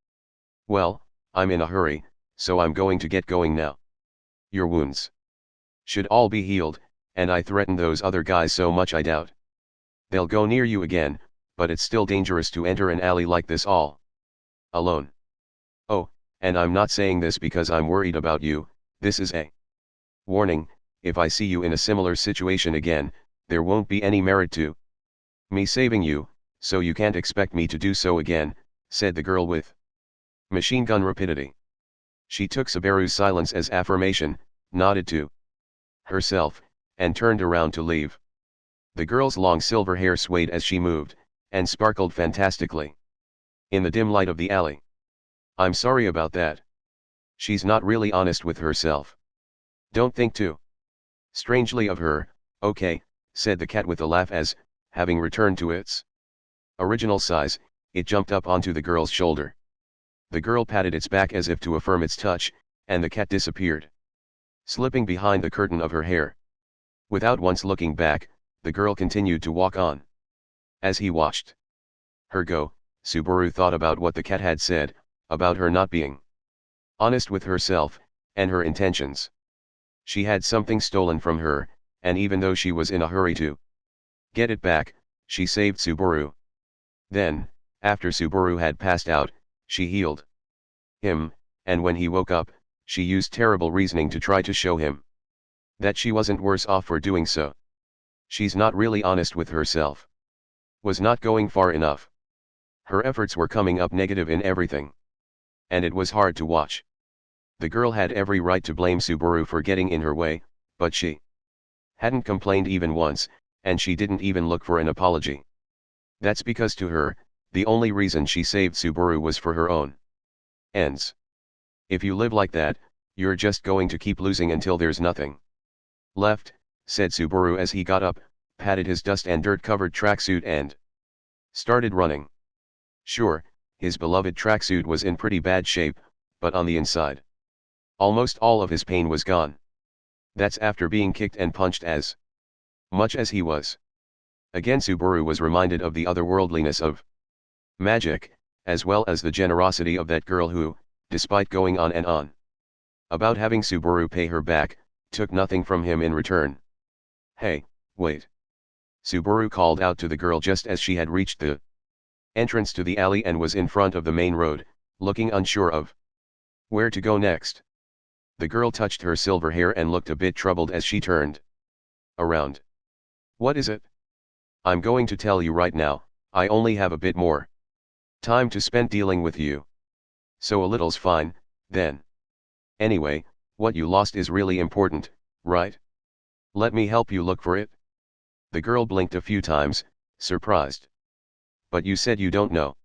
[SPEAKER 1] Well, I'm in a hurry, so I'm going to get going now. Your wounds should all be healed, and I threaten those other guys so much I doubt they'll go near you again, but it's still dangerous to enter an alley like this all alone. Oh, and I'm not saying this because I'm worried about you, this is a warning. If I see you in a similar situation again, there won't be any merit to me saving you, so you can't expect me to do so again, said the girl with machine gun rapidity. She took Subaru's silence as affirmation, nodded to herself, and turned around to leave. The girl's long silver hair swayed as she moved, and sparkled fantastically in the dim light of the alley. I'm sorry about that. She's not really honest with herself. Don't think too strangely of her. Okay, said the cat with a laugh as, having returned to its original size, it jumped up onto the girl's shoulder. The girl patted its back as if to affirm its touch, and the cat disappeared, slipping behind the curtain of her hair. Without once looking back, the girl continued to walk on. As he watched her go, Subaru thought about what the cat had said, about her not being honest with herself, and her intentions. She had something stolen from her, and even though she was in a hurry to get it back, she saved Subaru. Then, after Subaru had passed out, she healed him, and when he woke up, she used terrible reasoning to try to show him that she wasn't worse off for doing so. She's not really honest with herself. Was not going far enough. Her efforts were coming up negative in everything. And it was hard to watch. The girl had every right to blame Subaru for getting in her way, but she hadn't complained even once, and she didn't even look for an apology. That's because to her, the only reason she saved Subaru was for her own ends. If you live like that, you're just going to keep losing until there's nothing left, said Subaru as he got up, patted his dust and dirt covered tracksuit and started running. Sure, his beloved tracksuit was in pretty bad shape, but on the inside, almost all of his pain was gone. That's after being kicked and punched as much as he was. Again Subaru was reminded of the otherworldliness of magic, as well as the generosity of that girl who, despite going on and on about having Subaru pay her back, took nothing from him in return. Hey, wait. Subaru called out to the girl just as she had reached the entrance to the alley and was in front of the main road, looking unsure of where to go next. The girl touched her silver hair and looked a bit troubled as she turned around. What is it? I'm going to tell you right now, I only have a bit more time to spend dealing with you. So a little's fine, then. Anyway, what you lost is really important, right? Let me help you look for it. The girl blinked a few times, surprised. But you said you don't know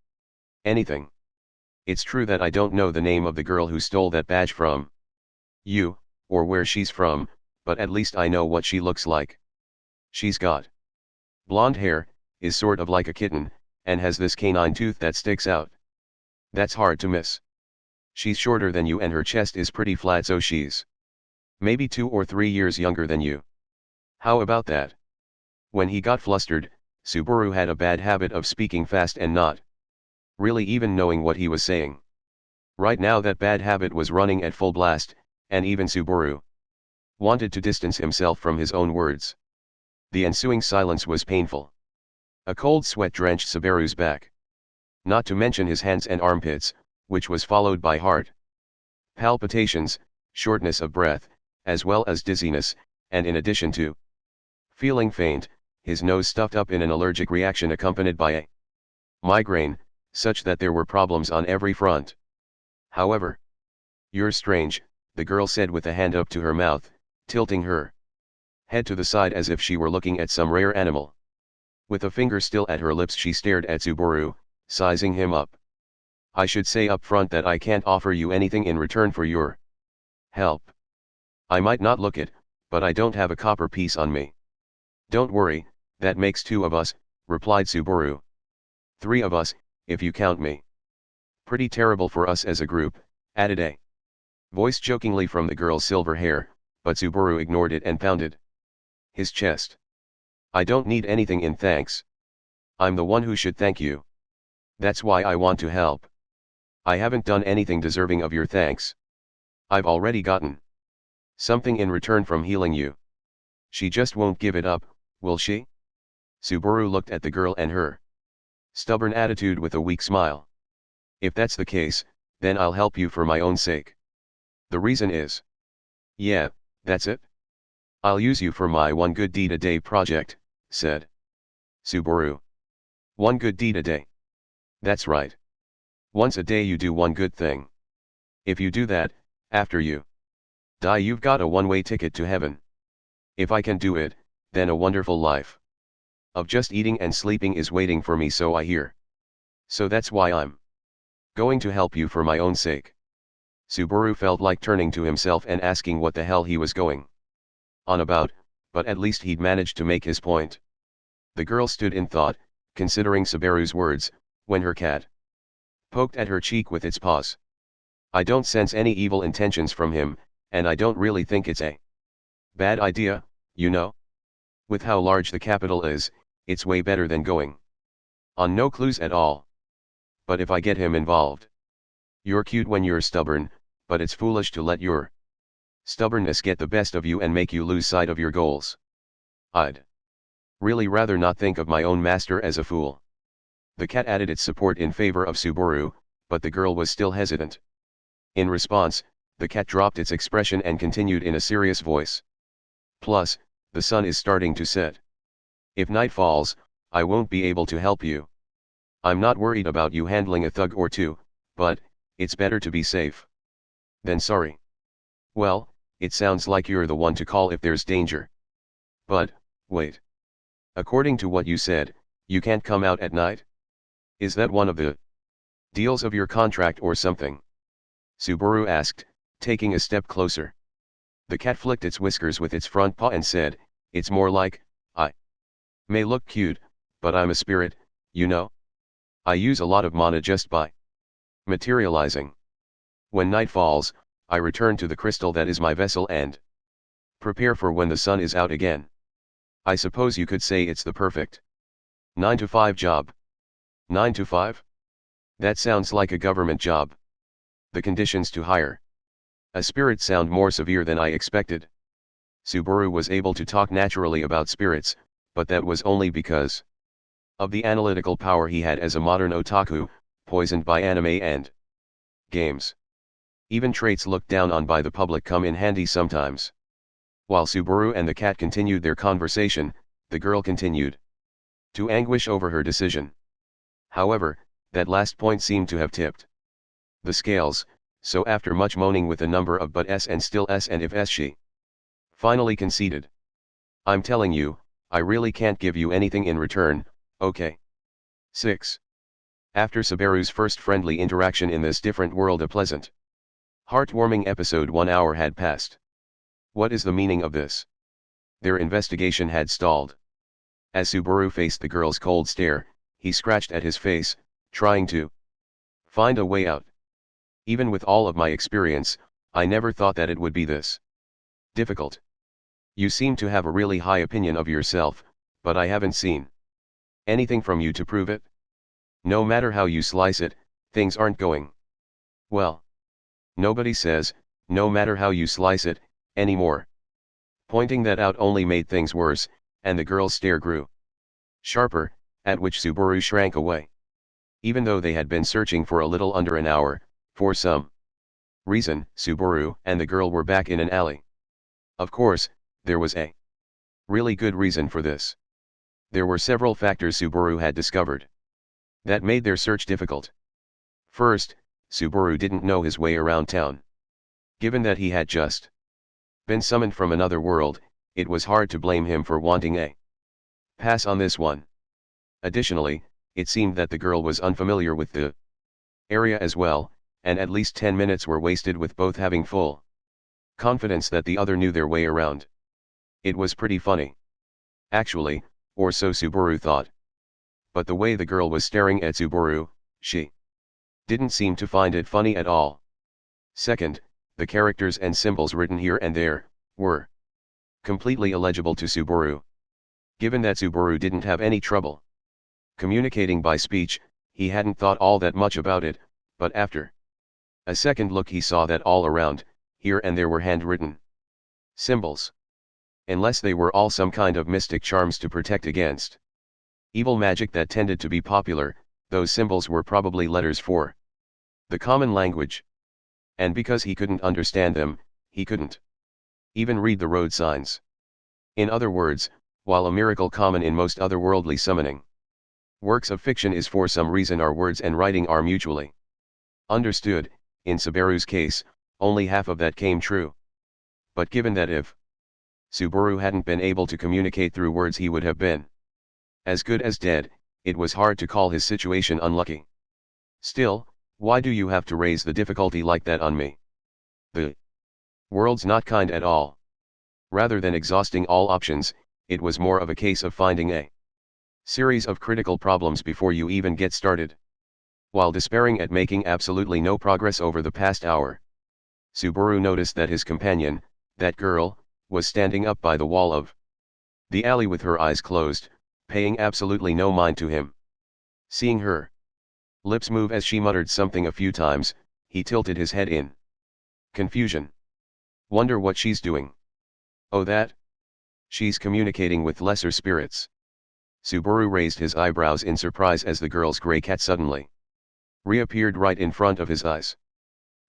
[SPEAKER 1] anything. It's true that I don't know the name of the girl who stole that badge from you, or where she's from, but at least I know what she looks like. She's got blonde hair, is sort of like a kitten, and has this canine tooth that sticks out. That's hard to miss. She's shorter than you and her chest is pretty flat, so she's maybe 2 or 3 years younger than you. How about that? When he got flustered, Subaru had a bad habit of speaking fast and not really even knowing what he was saying. Right now that bad habit was running at full blast, and even Subaru wanted to distance himself from his own words. The ensuing silence was painful. A cold sweat drenched Subaru's back. Not to mention his hands and armpits, which was followed by heart palpitations, shortness of breath, as well as dizziness, and in addition to feeling faint, his nose stuffed up in an allergic reaction accompanied by a migraine, such that there were problems on every front. However, "You're strange," the girl said with a hand up to her mouth, tilting her head to the side as if she were looking at some rare animal. With a finger still at her lips she stared at Subaru, sizing him up. "I should say up front that I can't offer you anything in return for your help. I might not look it, but I don't have a copper piece on me." "Don't worry, that makes two of us," replied Subaru. "Three of us, if you count me." "Pretty terrible for us as a group," added a voice jokingly from the girl's silver hair, but Subaru ignored it and pounded his chest. "I don't need anything in thanks. I'm the one who should thank you. That's why I want to help. I haven't done anything deserving of your thanks. I've already gotten something in return from healing you." "She just won't give it up, will she?" Subaru looked at the girl and her stubborn attitude with a weak smile. "If that's the case, then I'll help you for my own sake. The reason is..." "Yeah, that's it. I'll use you for my one good deed a day project," said Subaru. "One good deed a day?" "That's right. Once a day you do one good thing. If you do that, after you die you've got a one-way ticket to heaven. If I can do it, then a wonderful life of just eating and sleeping is waiting for me, so I hear. So that's why I'm going to help you for my own sake." Subaru felt like turning to himself and asking what the hell he was going on about, but at least he'd managed to make his point. The girl stood in thought, considering Subaru's words, when her cat poked at her cheek with its paws. "I don't sense any evil intentions from him, and I don't really think it's a bad idea, you know? With how large the capital is, it's way better than going on no clues at all. But if I get him involved..." "You're cute when you're stubborn, but it's foolish to let your stubbornness get the best of you and make you lose sight of your goals. I'd really rather not think of my own master as a fool." The cat added its support in favor of Subaru, but the girl was still hesitant. In response, the cat dropped its expression and continued in a serious voice. "Plus, the sun is starting to set. If night falls, I won't be able to help you. I'm not worried about you handling a thug or two, but it's better to be safe than sorry." "Well, it sounds like you're the one to call if there's danger. But, wait. According to what you said, you can't come out at night? Is that one of the deals of your contract or something?" Subaru asked, taking a step closer. The cat flicked its whiskers with its front paw and said, "It's more like, I may look cute, but I'm a spirit, you know? I use a lot of mana just by materializing. When night falls, I return to the crystal that is my vessel and prepare for when the sun is out again. I suppose you could say it's the perfect 9-to-5 job." 9 to 5? That sounds like a government job. The conditions to hire a spirit sound more severe than I expected. Subaru was able to talk naturally about spirits, but that was only because of the analytical power he had as a modern otaku, poisoned by anime and games. Even traits looked down on by the public come in handy sometimes. While Subaru and the cat continued their conversation, the girl continued to anguish over her decision. However, that last point seemed to have tipped the scales, so after much moaning with a number of but s and still s and if s, she finally conceded. "I'm telling you, I really can't give you anything in return, okay?" 6. After Subaru's first friendly interaction in this different world, a pleasant, heartwarming episode, 1 hour had passed. What is the meaning of this? Their investigation had stalled. As Subaru faced the girl's cold stare, he scratched at his face, trying to find a way out. "Even with all of my experience, I never thought that it would be this difficult. You seem to have a really high opinion of yourself, but I haven't seen anything from you to prove it. No matter how you slice it, things aren't going well. Nobody says, no matter how you slice it, anymore." Pointing that out only made things worse, and the girl's stare grew sharper, at which Subaru shrank away. Even though they had been searching for a little under an hour, for some reason, Subaru and the girl were back in an alley. Of course, there was a really good reason for this. There were several factors Subaru had discovered that made their search difficult. First, Subaru didn't know his way around town. Given that he had just been summoned from another world, it was hard to blame him for wanting a pass on this one. Additionally, it seemed that the girl was unfamiliar with the area as well, and at least 10 minutes were wasted with both having full confidence that the other knew their way around. It was pretty funny. Actually, or so Subaru thought. But the way the girl was staring at Subaru, she didn't seem to find it funny at all. Second, the characters and symbols written here and there were completely illegible to Subaru. Given that Subaru didn't have any trouble communicating by speech, he hadn't thought all that much about it, but after a second look he saw that all around, here and there were handwritten symbols. Unless they were all some kind of mystic charms to protect against evil magic that tended to be popular, those symbols were probably letters for the common language. And because he couldn't understand them, he couldn't even read the road signs. In other words, while a miracle common in most otherworldly summoning works of fiction is for some reason our words and writing are mutually understood, in Subaru's case, only half of that came true. But given that if Subaru hadn't been able to communicate through words he would have been as good as dead, it was hard to call his situation unlucky. Still, why do you have to raise the difficulty like that on me? The world's not kind at all. Rather than exhausting all options, it was more of a case of finding a series of critical problems before you even get started. While despairing at making absolutely no progress over the past hour, Subaru noticed that his companion, that girl, was standing up by the wall of the alley with her eyes closed, paying absolutely no mind to him. Seeing her lips move as she muttered something a few times, he tilted his head in confusion. Wonder what she's doing. Oh, that? She's communicating with lesser spirits. Subaru raised his eyebrows in surprise as the girl's gray cat suddenly reappeared right in front of his eyes.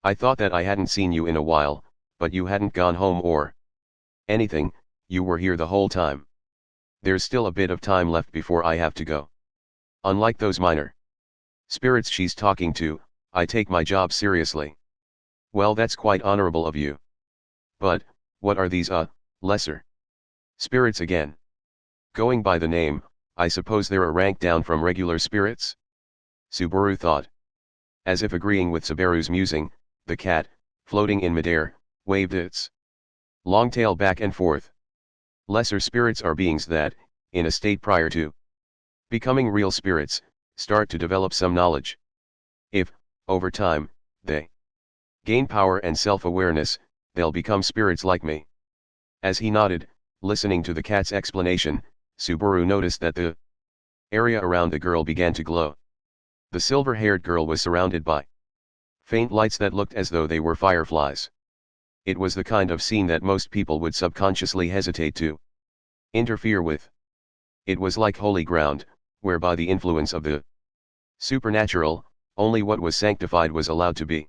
[SPEAKER 1] I thought that I hadn't seen you in a while, but you hadn't gone home or anything, you were here the whole time. There's still a bit of time left before I have to go. Unlike those minor spirits she's talking to, I take my job seriously. Well, that's quite honorable of you. But, what are these, lesser spirits again? Going by the name, I suppose they're a rank down from regular spirits? Subaru thought. As if agreeing with Subaru's musing, the cat, floating in midair, waved its long tail back and forth. Lesser spirits are beings that, in a state prior to becoming real spirits, start to develop some knowledge. If, over time, they gain power and self-awareness, they'll become spirits like me. As he nodded, listening to the cat's explanation, Subaru noticed that the area around the girl began to glow. The silver-haired girl was surrounded by faint lights that looked as though they were fireflies. It was the kind of scene that most people would subconsciously hesitate to interfere with. It was like holy ground, where by the influence of the supernatural, only what was sanctified was allowed to be.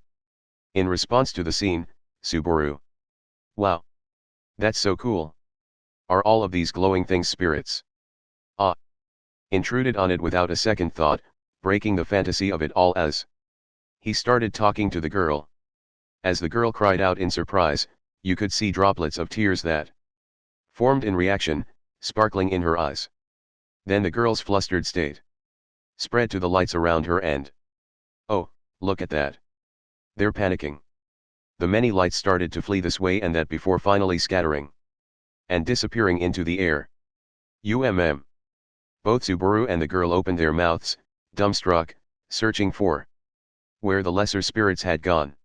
[SPEAKER 1] In response to the scene, Subaru. Wow! That's so cool. Are all of these glowing things spirits? Ah! Intruded on it without a second thought, breaking the fantasy of it all as he started talking to the girl. As the girl cried out in surprise, you could see droplets of tears that formed in reaction, sparkling in her eyes. Then the girl's flustered state spread to the lights around her and, oh, look at that. They're panicking. The many lights started to flee this way and that before finally scattering and disappearing into the air. Both Subaru and the girl opened their mouths, dumbstruck, searching for where the lesser spirits had gone.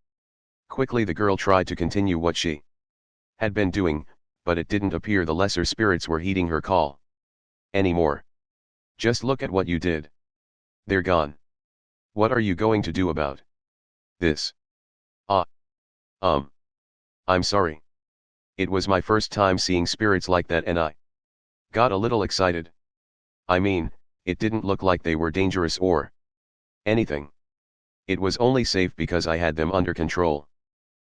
[SPEAKER 1] Quickly the girl tried to continue what she had been doing, but it didn't appear the lesser spirits were heeding her call anymore. Just look at what you did. They're gone. What are you going to do about this? I'm sorry. It was my first time seeing spirits like that and I got a little excited. I mean, It didn't look like they were dangerous or anything. It was only safe because I had them under control.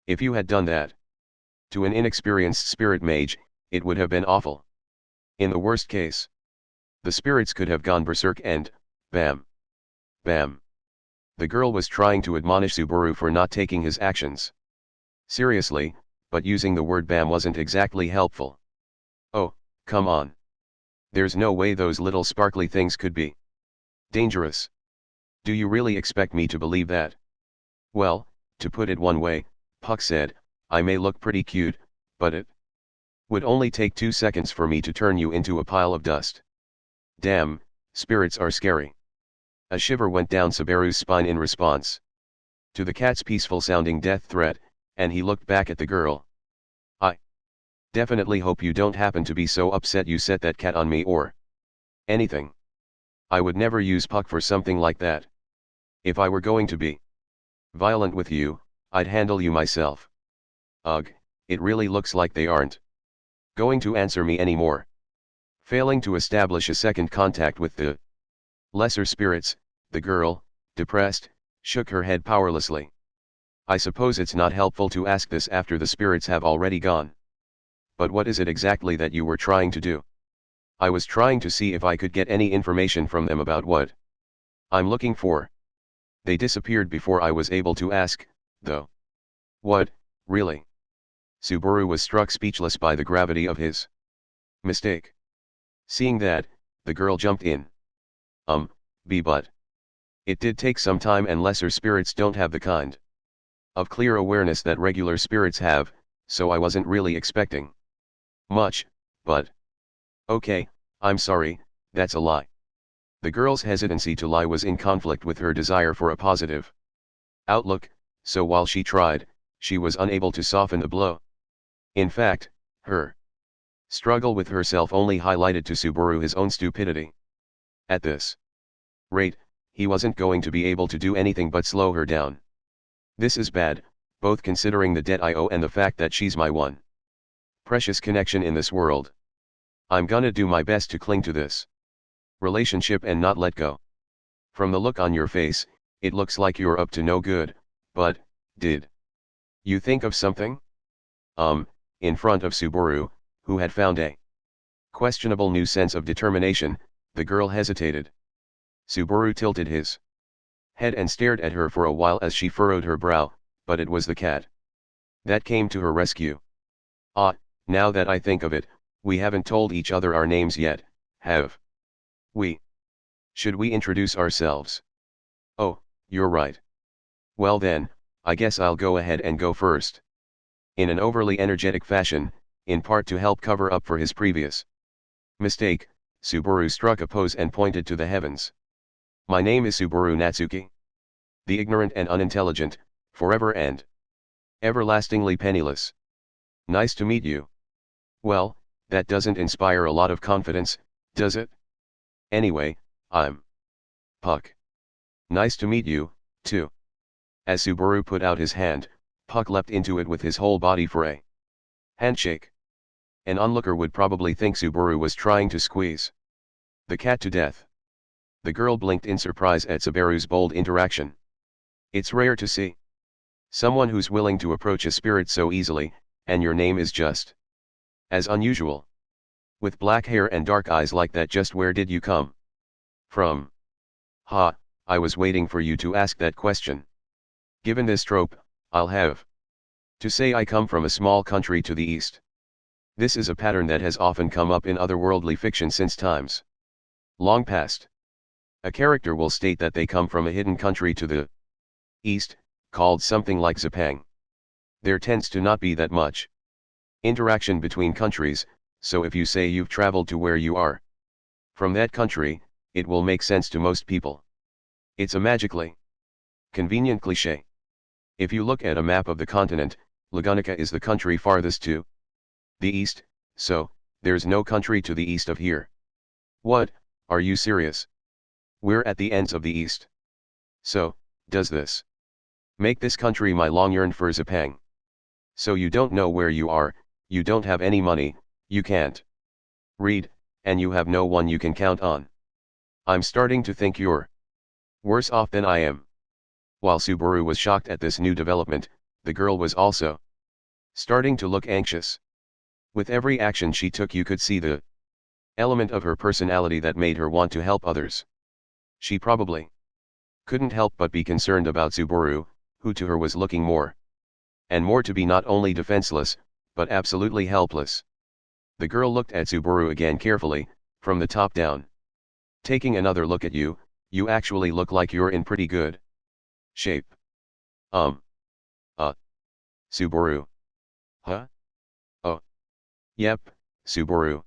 [SPEAKER 1] If you had done that to an inexperienced spirit mage, it would have been awful. In the worst case, the spirits could have gone berserk and, bam, bam. The girl was trying to admonish Subaru for not taking his actions seriously, but using the word bam wasn't exactly helpful. Oh, come on. There's no way those little sparkly things could be dangerous. Do you really expect me to believe that? Well, to put it one way, Puck said, I may look pretty cute, but it would only take 2 seconds for me to turn you into a pile of dust. Damn, spirits are scary. A shiver went down Subaru's spine in response to the cat's peaceful-sounding death threat, and he looked back at the girl. I definitely hope you don't happen to be so upset you set that cat on me or anything. I would never use Puck for something like that. If I were going to be violent with you, I'd handle you myself. Ugh, it really looks like they aren't going to answer me anymore. Failing to establish a second contact with the lesser spirits, the girl, depressed, shook her head powerlessly. I suppose it's not helpful to ask this after the spirits have already gone. But what is it exactly that you were trying to do? I was trying to see if I could get any information from them about what I'm looking for. They disappeared before I was able to ask, though. What, really? Subaru was struck speechless by the gravity of his mistake. Seeing that, the girl jumped in. But it did take some time, and lesser spirits don't have the kind of clear awareness that regular spirits have, so I wasn't really expecting much, but okay, I'm sorry, that's a lie. The girl's hesitancy to lie was in conflict with her desire for a positive outlook, so while she tried, she was unable to soften the blow. In fact, her struggle with herself only highlighted to Subaru his own stupidity. At this rate, he wasn't going to be able to do anything but slow her down. This is bad, both considering the debt I owe and the fact that she's my one precious connection in this world. I'm gonna do my best to cling to this relationship and not let go. From the look on your face, it looks like you're up to no good, but did you think of something? In front of Subaru, who had found a questionable new sense of determination, the girl hesitated. Subaru tilted his head and stared at her for a while as she furrowed her brow, but it was the cat that came to her rescue. Ah, now that I think of it, we haven't told each other our names yet, have we? Should we introduce ourselves? Oh, you're right. Well then, I guess I'll go ahead and go first. In an overly energetic fashion, in part to help cover up for his previous mistake, Subaru struck a pose and pointed to the heavens. My name is Subaru Natsuki. The ignorant and unintelligent, forever and everlastingly penniless. Nice to meet you. Well, that doesn't inspire a lot of confidence, does it? Anyway, I'm Puck. Nice to meet you, too. As Subaru put out his hand, Puck leapt into it with his whole body for a handshake. An onlooker would probably think Subaru was trying to squeeze the cat to death. The girl blinked in surprise at Subaru's bold interaction. It's rare to see someone who's willing to approach a spirit so easily, and your name is just as unusual. With black hair and dark eyes like that, just where did you come from? Ha, I was waiting for you to ask that question. Given this trope, I'll have to say I come from a small country to the east. This is a pattern that has often come up in otherworldly fiction since times long past. A character will state that they come from a hidden country to the east, called something like Zapang. There tends to not be that much interaction between countries, so if you say you've traveled to where you are from that country, it will make sense to most people. It's a magically convenient cliché. If you look at a map of the continent, Lagunica is the country farthest to the east, so there's no country to the east of here. What, are you serious? We're at the ends of the east. So, does this make this country my long yearned for Zapang? So you don't know where you are, you don't have any money, you can't read, and you have no one you can count on. I'm starting to think you're worse off than I am. While Subaru was shocked at this new development, the girl was also starting to look anxious. With every action she took you could see the element of her personality that made her want to help others. She probably couldn't help but be concerned about Subaru, who to her was looking more and more to be not only defenseless, but absolutely helpless. The girl looked at Subaru again carefully, from the top down. Taking another look at you, you actually look like you're in pretty good shape. Uh. Subaru. Huh? Oh. Yep, Subaru.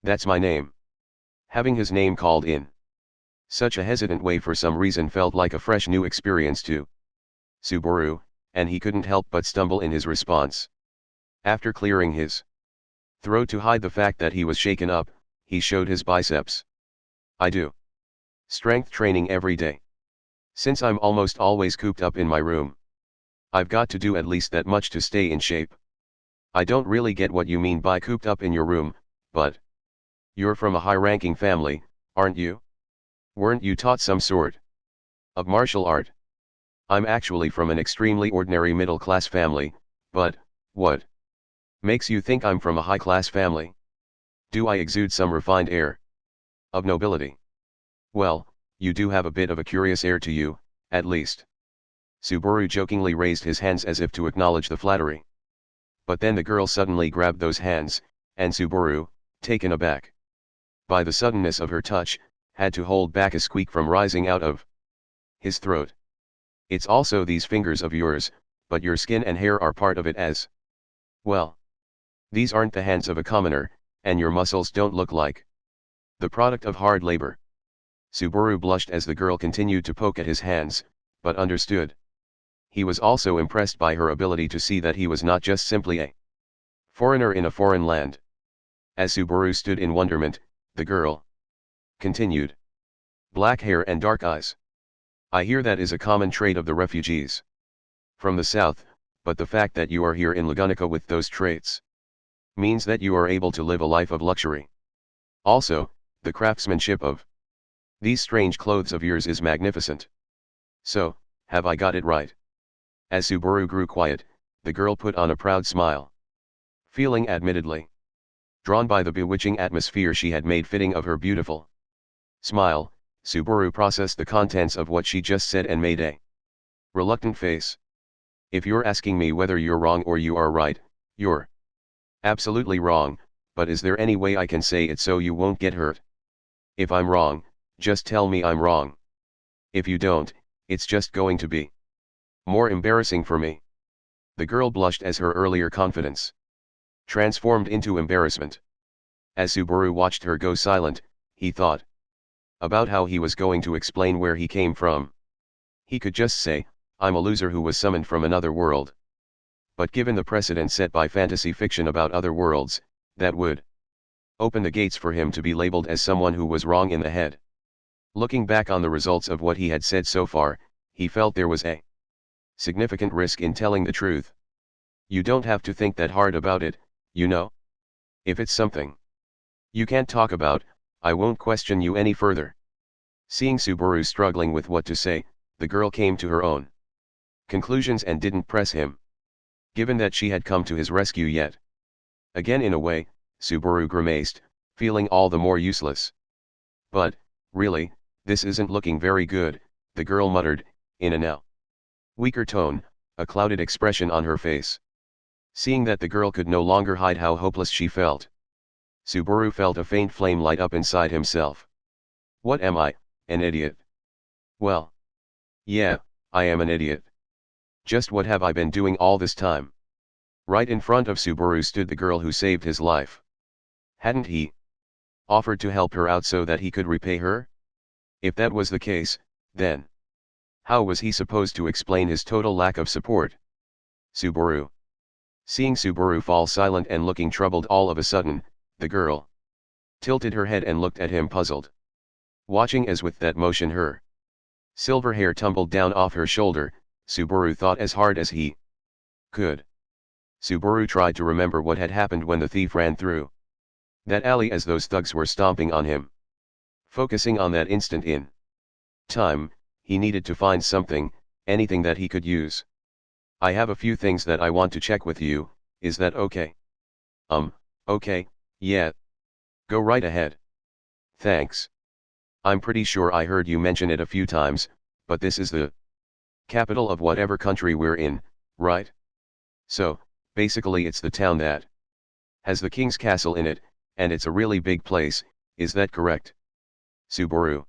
[SPEAKER 1] That's my name. Having his name called in such a hesitant way for some reason felt like a fresh new experience to Subaru, and he couldn't help but stumble in his response. After clearing his throat to hide the fact that he was shaken up, he showed his biceps. I do strength training every day. Since I'm almost always cooped up in my room, I've got to do at least that much to stay in shape. I don't really get what you mean by cooped up in your room, but you're from a high-ranking family, aren't you? Weren't you taught some sort of martial art? I'm actually from an extremely ordinary middle-class family, but what makes you think I'm from a high-class family? Do I exude some refined air of nobility? Well, you do have a bit of a curious air to you, at least. Subaru jokingly raised his hands as if to acknowledge the flattery. But then the girl suddenly grabbed those hands, and Subaru, taken aback by the suddenness of her touch, had to hold back a squeak from rising out of his throat. It's also these fingers of yours, but your skin and hair are part of it as well. These aren't the hands of a commoner, and your muscles don't look like the product of hard labor. Subaru blushed as the girl continued to poke at his hands, but understood. He was also impressed by her ability to see that he was not just simply a foreigner in a foreign land. As Subaru stood in wonderment, the girl continued. Black hair and dark eyes. I hear that is a common trait of the refugees from the south, but the fact that you are here in Lagunico with those traits means that you are able to live a life of luxury. Also, the craftsmanship of these strange clothes of yours is magnificent. So, have I got it right? As Subaru grew quiet, the girl put on a proud smile. Feeling admittedly drawn by the bewitching atmosphere she had made fitting of her beautiful smile, Subaru processed the contents of what she just said and made a reluctant face. If you're asking me whether you're wrong or you are right, you're absolutely wrong, but is there any way I can say it so you won't get hurt? If I'm wrong, just tell me I'm wrong. If you don't, it's just going to be more embarrassing for me. The girl blushed as her earlier confidence transformed into embarrassment. As Subaru watched her go silent, he thought about how he was going to explain where he came from. He could just say, I'm a loser who was summoned from another world. But given the precedent set by fantasy fiction about other worlds, that would open the gates for him to be labeled as someone who was wrong in the head. Looking back on the results of what he had said so far, he felt there was a significant risk in telling the truth. You don't have to think that hard about it, you know? If it's something you can't talk about, I won't question you any further. Seeing Subaru struggling with what to say, the girl came to her own conclusions and didn't press him. Given that she had come to his rescue yet again in a way, Subaru grimaced, feeling all the more useless. But, really, this isn't looking very good, the girl muttered, in a now weaker tone, a clouded expression on her face. Seeing that the girl could no longer hide how hopeless she felt, Subaru felt a faint flame light up inside himself. What am I, an idiot? Well, yeah, I am an idiot. Just what have I been doing all this time? Right in front of Subaru stood the girl who saved his life. Hadn't he offered to help her out so that he could repay her? If that was the case, then how was he supposed to explain his total lack of support? Subaru. Seeing Subaru fall silent and looking troubled all of a sudden, the girl tilted her head and looked at him puzzled. Watching as with that motion her silver hair tumbled down off her shoulder, Subaru thought as hard as he could. Subaru tried to remember what had happened when the thief ran through that alley as those thugs were stomping on him. Focusing on that instant in time, he needed to find something, anything that he could use. I have a few things that I want to check with you, is that okay? Okay, yeah. Go right ahead. Thanks. I'm pretty sure I heard you mention it a few times, but this is the capital of whatever country we're in, right? So, basically it's the town that has the king's castle in it, and it's a really big place, is that correct? Subaru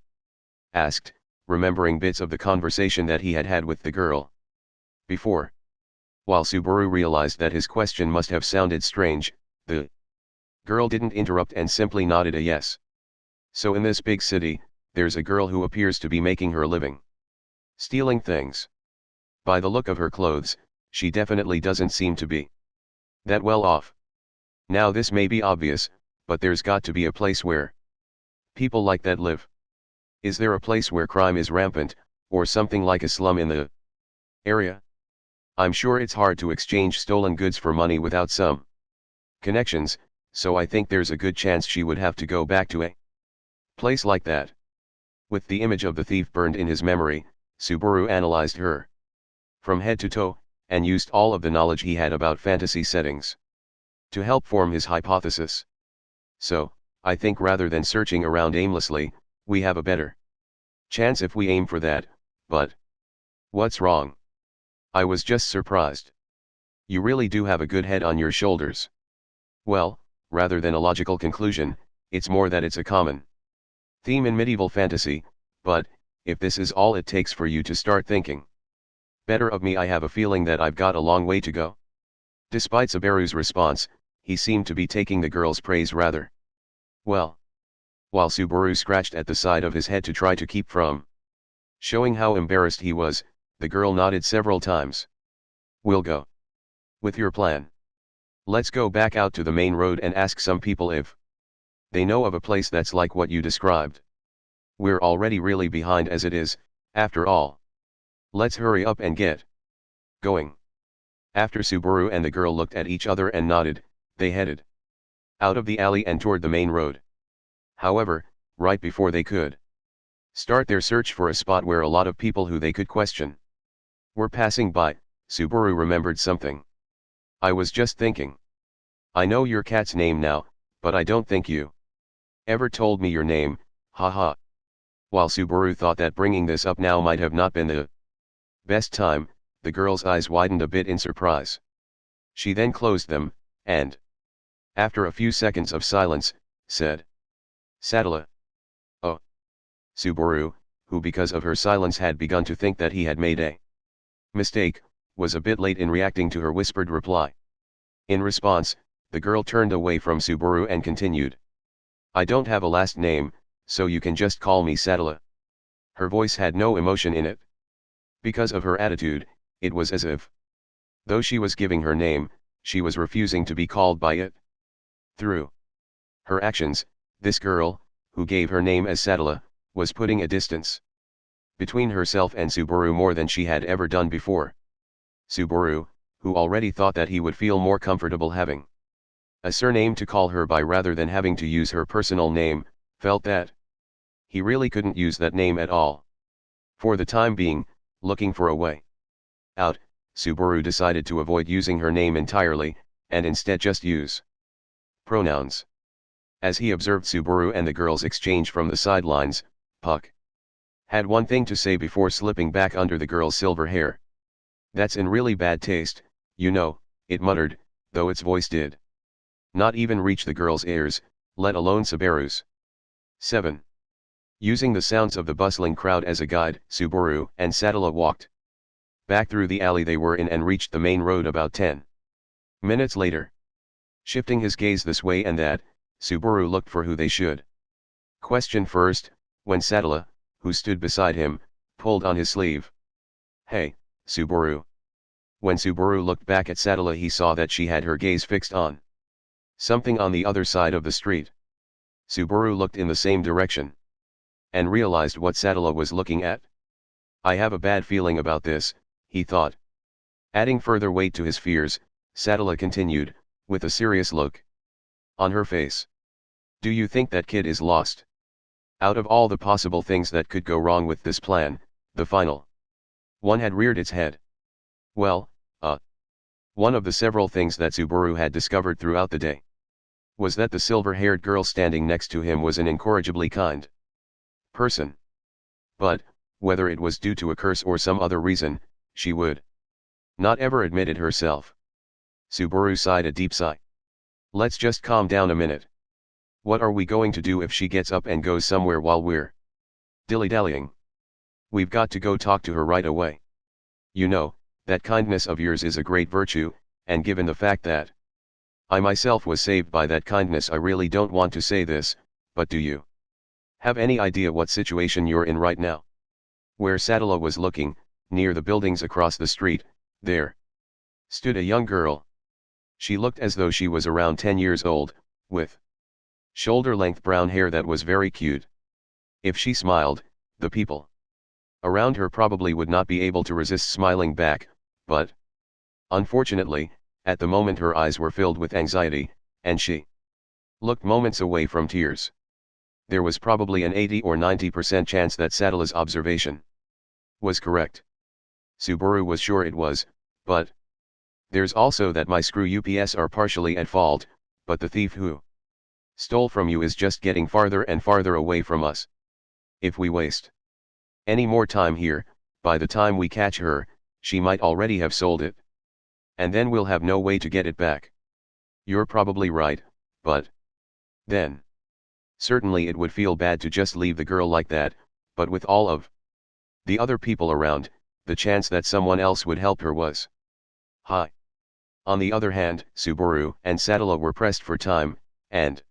[SPEAKER 1] asked, remembering bits of the conversation that he had had with the girl before. While Subaru realized that his question must have sounded strange, the girl didn't interrupt and simply nodded a yes. So in this big city, there's a girl who appears to be making her living stealing things. By the look of her clothes, she definitely doesn't seem to be that well off. Now this may be obvious, but there's got to be a place where people like that live. Is there a place where crime is rampant, or something like a slum in the area? I'm sure it's hard to exchange stolen goods for money without some connections, so I think there's a good chance she would have to go back to a place like that. With the image of the thief burned in his memory, Subaru analyzed her from head to toe, and used all of the knowledge he had about fantasy settings to help form his hypothesis. So, I think rather than searching around aimlessly, we have a better chance if we aim for that, but what's wrong? I was just surprised. You really do have a good head on your shoulders. Well, rather than a logical conclusion, it's more that it's a common theme in medieval fantasy, but, if this is all it takes for you to start thinking better of me, I have a feeling that I've got a long way to go. Despite Subaru's response, he seemed to be taking the girl's praise rather well. While Subaru scratched at the side of his head to try to keep from showing how embarrassed he was, the girl nodded several times. We'll go with your plan. Let's go back out to the main road and ask some people if they know of a place that's like what you described. We're already really behind as it is, after all. Let's hurry up and get going. After Subaru and the girl looked at each other and nodded, they headed out of the alley and toward the main road. However, right before they could start their search for a spot where a lot of people who they could question were passing by, Subaru remembered something. I was just thinking. I know your cat's name now, but I don't think you ever told me your name, haha. While Subaru thought that bringing this up now might have not been the best time, the girl's eyes widened a bit in surprise. She then closed them, and, after a few seconds of silence, said, Sadala. Oh. Subaru, who because of her silence had begun to think that he had made a mistake, was a bit late in reacting to her whispered reply. In response, the girl turned away from Subaru and continued. I don't have a last name, so you can just call me Sadala. Her voice had no emotion in it. Because of her attitude, it was as if, though she was giving her name, she was refusing to be called by it. Through her actions, this girl, who gave her name as Sadala, was putting a distance between herself and Subaru more than she had ever done before. Subaru, who already thought that he would feel more comfortable having a surname to call her by rather than having to use her personal name, felt that he really couldn't use that name at all. For the time being, looking for a way out, Subaru decided to avoid using her name entirely, and instead just use pronouns. As he observed Subaru and the girl's exchange from the sidelines, Puck had one thing to say before slipping back under the girl's silver hair. That's in really bad taste, you know, it muttered, though its voice did not even reach the girl's ears, let alone Subaru's. 7. Using the sounds of the bustling crowd as a guide, Subaru and Sadala walked back through the alley they were in and reached the main road about 10 minutes later. Shifting his gaze this way and that, Subaru looked for who they should question first, when Sadala, who stood beside him, pulled on his sleeve. Hey, Subaru. When Subaru looked back at Sadala, he saw that she had her gaze fixed on something on the other side of the street. Subaru looked in the same direction and realized what Sadala was looking at. I have a bad feeling about this, he thought. Adding further weight to his fears, Sadala continued, with a serious look on her face. Do you think that kid is lost? Out of all the possible things that could go wrong with this plan, the final one had reared its head. Well, one of the several things that Subaru had discovered throughout the day was that the silver-haired girl standing next to him was an incorrigibly kind person. But, whether it was due to a curse or some other reason, she would not ever admit it herself. Subaru sighed a deep sigh. Let's just calm down a minute. What are we going to do if she gets up and goes somewhere while we're dilly-dallying? We've got to go talk to her right away. You know, that kindness of yours is a great virtue, and given the fact that I myself was saved by that kindness, I really don't want to say this, but do you have any idea what situation you're in right now? Where Sadala was looking, near the buildings across the street, there stood a young girl. She looked as though she was around 10 years old, with shoulder-length brown hair that was very cute. If she smiled, the people around her probably would not be able to resist smiling back, but unfortunately, at the moment her eyes were filled with anxiety, and she looked moments away from tears. There was probably an 80 or 90% chance that Sadala's observation was correct. Subaru was sure it was, but there's also that my screw UPS are partially at fault, but the thief who stole from you is just getting farther and farther away from us. If we waste any more time here, by the time we catch her, she might already have sold it. And then we'll have no way to get it back. You're probably right, but then certainly it would feel bad to just leave the girl like that, but with all of the other people around, the chance that someone else would help her was high. On the other hand, Subaru and Sadala were pressed for time, and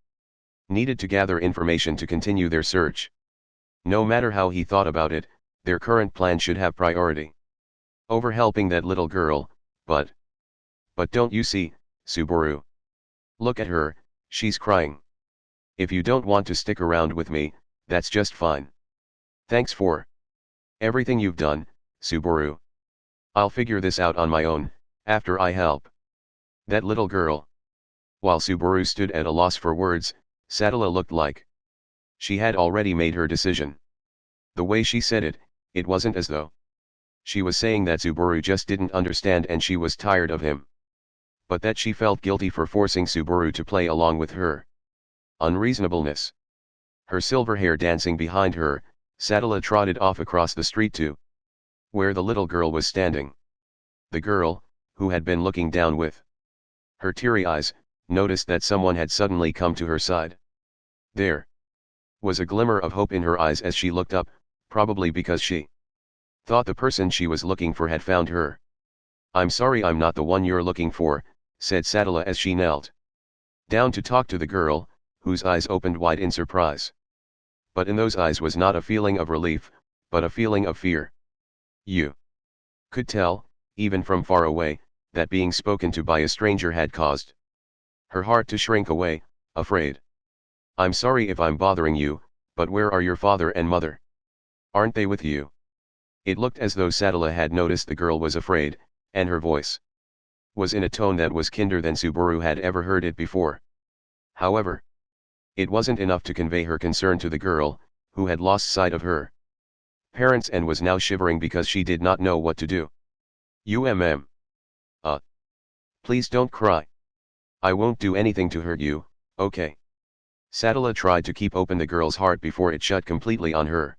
[SPEAKER 1] needed to gather information to continue their search. No matter how he thought about it, their current plan should have priority over helping that little girl, but don't you see, Subaru? Look at her, she's crying. If you don't want to stick around with me, that's just fine. Thanks for everything you've done, Subaru. I'll figure this out on my own, after I help that little girl. While Subaru stood at a loss for words, Sadala looked like she had already made her decision. The way she said it, it wasn't as though she was saying that Subaru just didn't understand and she was tired of him, but that she felt guilty for forcing Subaru to play along with her unreasonableness. Her silver hair dancing behind her, Sadala trotted off across the street to where the little girl was standing. The girl, who had been looking down with her teary eyes, noticed that someone had suddenly come to her side. There was a glimmer of hope in her eyes as she looked up, probably because she thought the person she was looking for had found her. I'm sorry, I'm not the one you're looking for, said Sadala as she knelt down to talk to the girl, whose eyes opened wide in surprise. But in those eyes was not a feeling of relief, but a feeling of fear. You could tell, even from far away, that being spoken to by a stranger had caused her heart to shrink away, afraid. I'm sorry if I'm bothering you, but where are your father and mother? Aren't they with you? It looked as though Sadala had noticed the girl was afraid, and her voice was in a tone that was kinder than Subaru had ever heard it before. However, it wasn't enough to convey her concern to the girl, who had lost sight of her parents and was now shivering because she did not know what to do. Please don't cry. I won't do anything to hurt you, okay? Sadala tried to keep open the girl's heart before it shut completely on her.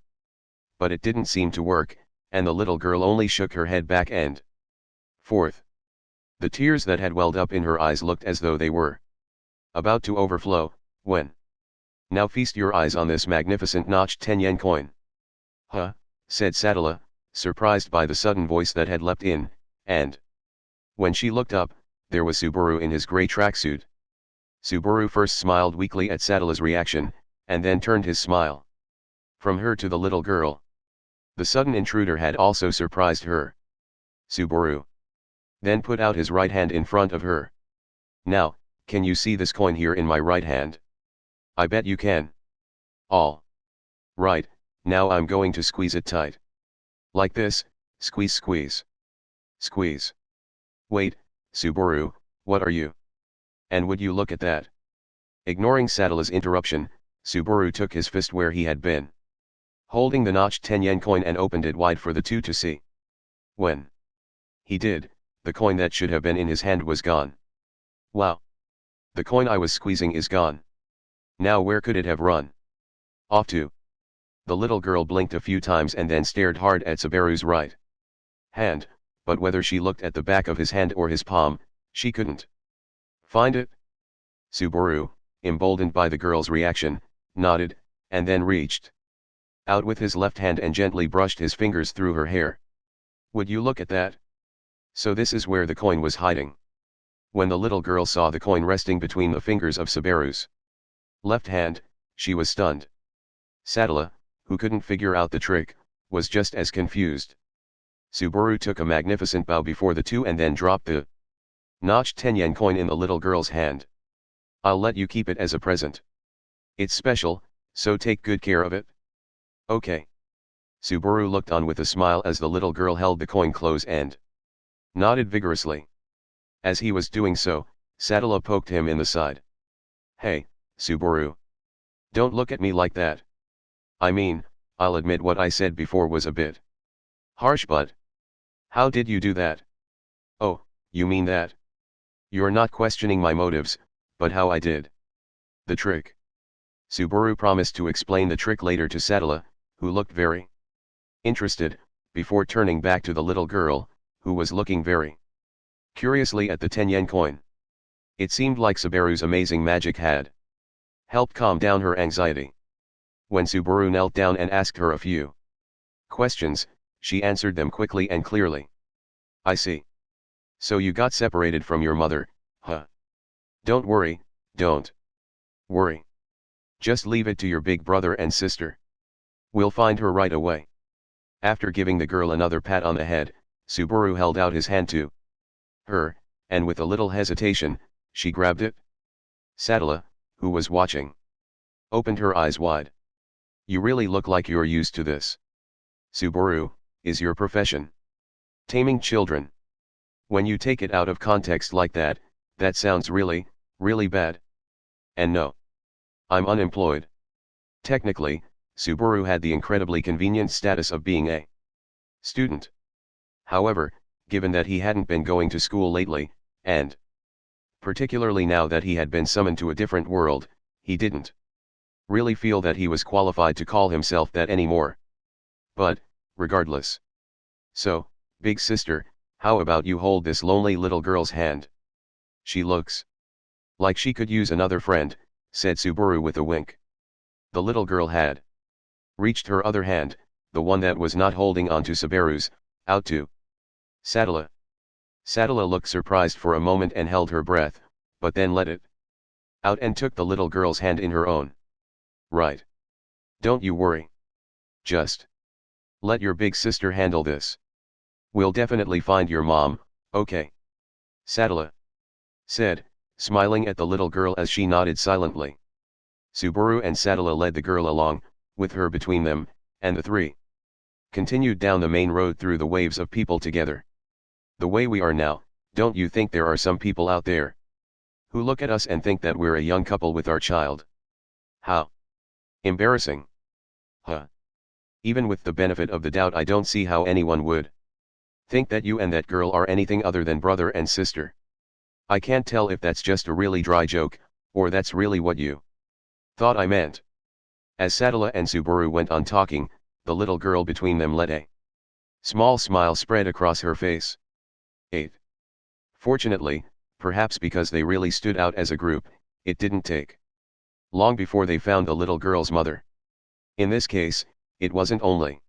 [SPEAKER 1] But it didn't seem to work, and the little girl only shook her head back and forth. The tears that had welled up in her eyes looked as though they were about to overflow, when now feast your eyes on this magnificent notched 10-yen coin. Huh, said Sadala, surprised by the sudden voice that had leapt in, and when she looked up, there was Subaru in his grey tracksuit. Subaru first smiled weakly at Sadala's reaction, and then turned his smile from her to the little girl. The sudden intruder had also surprised her. Subaru then put out his right hand in front of her. Now, can you see this coin here in my right hand? I bet you can. All right, now I'm going to squeeze it tight. Like this, squeeze squeeze. Squeeze. Wait, Subaru, what are you? And would you look at that? Ignoring Sadala's interruption, Subaru took his fist where he had been holding the notched 10 yen coin and opened it wide for the two to see. When he did, the coin that should have been in his hand was gone. Wow! The coin I was squeezing is gone. Now where could it have run off to? The little girl blinked a few times and then stared hard at Subaru's right hand, but whether she looked at the back of his hand or his palm, she couldn't find it. Subaru, emboldened by the girl's reaction, nodded, and then reached out with his left hand and gently brushed his fingers through her hair. Would you look at that? So this is where the coin was hiding. When the little girl saw the coin resting between the fingers of Subaru's left hand, she was stunned. Sadala, who couldn't figure out the trick, was just as confused. Subaru took a magnificent bow before the two and then dropped the notched 10 yen coin in the little girl's hand. I'll let you keep it as a present. It's special, so take good care of it. Okay. Subaru looked on with a smile as the little girl held the coin close and nodded vigorously. As he was doing so, Sadala poked him in the side. Hey, Subaru. Don't look at me like that. I mean, I'll admit what I said before was a bit harsh, but how did you do that? Oh, you mean that? You're not questioning my motives, but how I did the trick. Subaru promised to explain the trick later to Sadala, who looked very interested, before turning back to the little girl, who was looking very curiously at the 10 yen coin. It seemed like Subaru's amazing magic had helped calm down her anxiety. When Subaru knelt down and asked her a few questions, she answered them quickly and clearly. I see. So you got separated from your mother, huh? Don't worry, don't worry. Just leave it to your big brother and sister. We'll find her right away. After giving the girl another pat on the head, Subaru held out his hand to her, and with a little hesitation, she grabbed it. Sadala, who was watching, opened her eyes wide. You really look like you're used to this. Subaru, is your profession taming children? When you take it out of context like that, that sounds really, really bad. And no. I'm unemployed. Technically, Subaru had the incredibly convenient status of being a student. However, given that he hadn't been going to school lately, and particularly now that he had been summoned to a different world, he didn't really feel that he was qualified to call himself that anymore. But, regardless. So, big sister, how about you hold this lonely little girl's hand? She looks like she could use another friend, said Subaru with a wink. The little girl had reached her other hand, the one that was not holding on to Subaru's, out to Sadala. Sadala looked surprised for a moment and held her breath, but then let it out and took the little girl's hand in her own. Right. Don't you worry. Just let your big sister handle this. We'll definitely find your mom, okay? Sadala said, smiling at the little girl as she nodded silently. Subaru and Sadala led the girl along, with her between them, and the three continued down the main road through the waves of people together. The way we are now, don't you think there are some people out there who look at us and think that we're a young couple with our child? How embarrassing. Huh. Even with the benefit of the doubt, I don't see how anyone would think that you and that girl are anything other than brother and sister. I can't tell if that's just a really dry joke, or that's really what you thought I meant. As Sadala and Subaru went on talking, the little girl between them let a small smile spread across her face. 8. Fortunately, perhaps because they really stood out as a group, it didn't take long before they found the little girl's mother. In this case, it wasn't only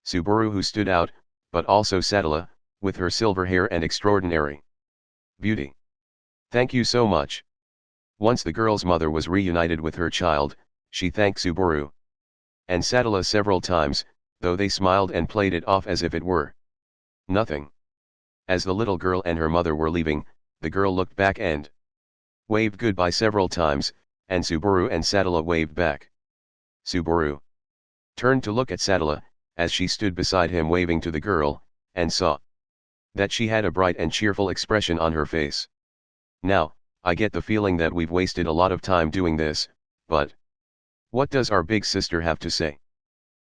[SPEAKER 1] Subaru who stood out, but also Sadala, with her silver hair and extraordinary beauty. Thank you so much. Once the girl's mother was reunited with her child, she thanked Subaru and Sadala several times, though they smiled and played it off as if it were nothing. As the little girl and her mother were leaving, the girl looked back and waved goodbye several times, and Subaru and Sadala waved back. Subaru turned to look at Sadala, as she stood beside him waving to the girl, and saw that she had a bright and cheerful expression on her face. Now, I get the feeling that we've wasted a lot of time doing this, but What does our big sister have to say?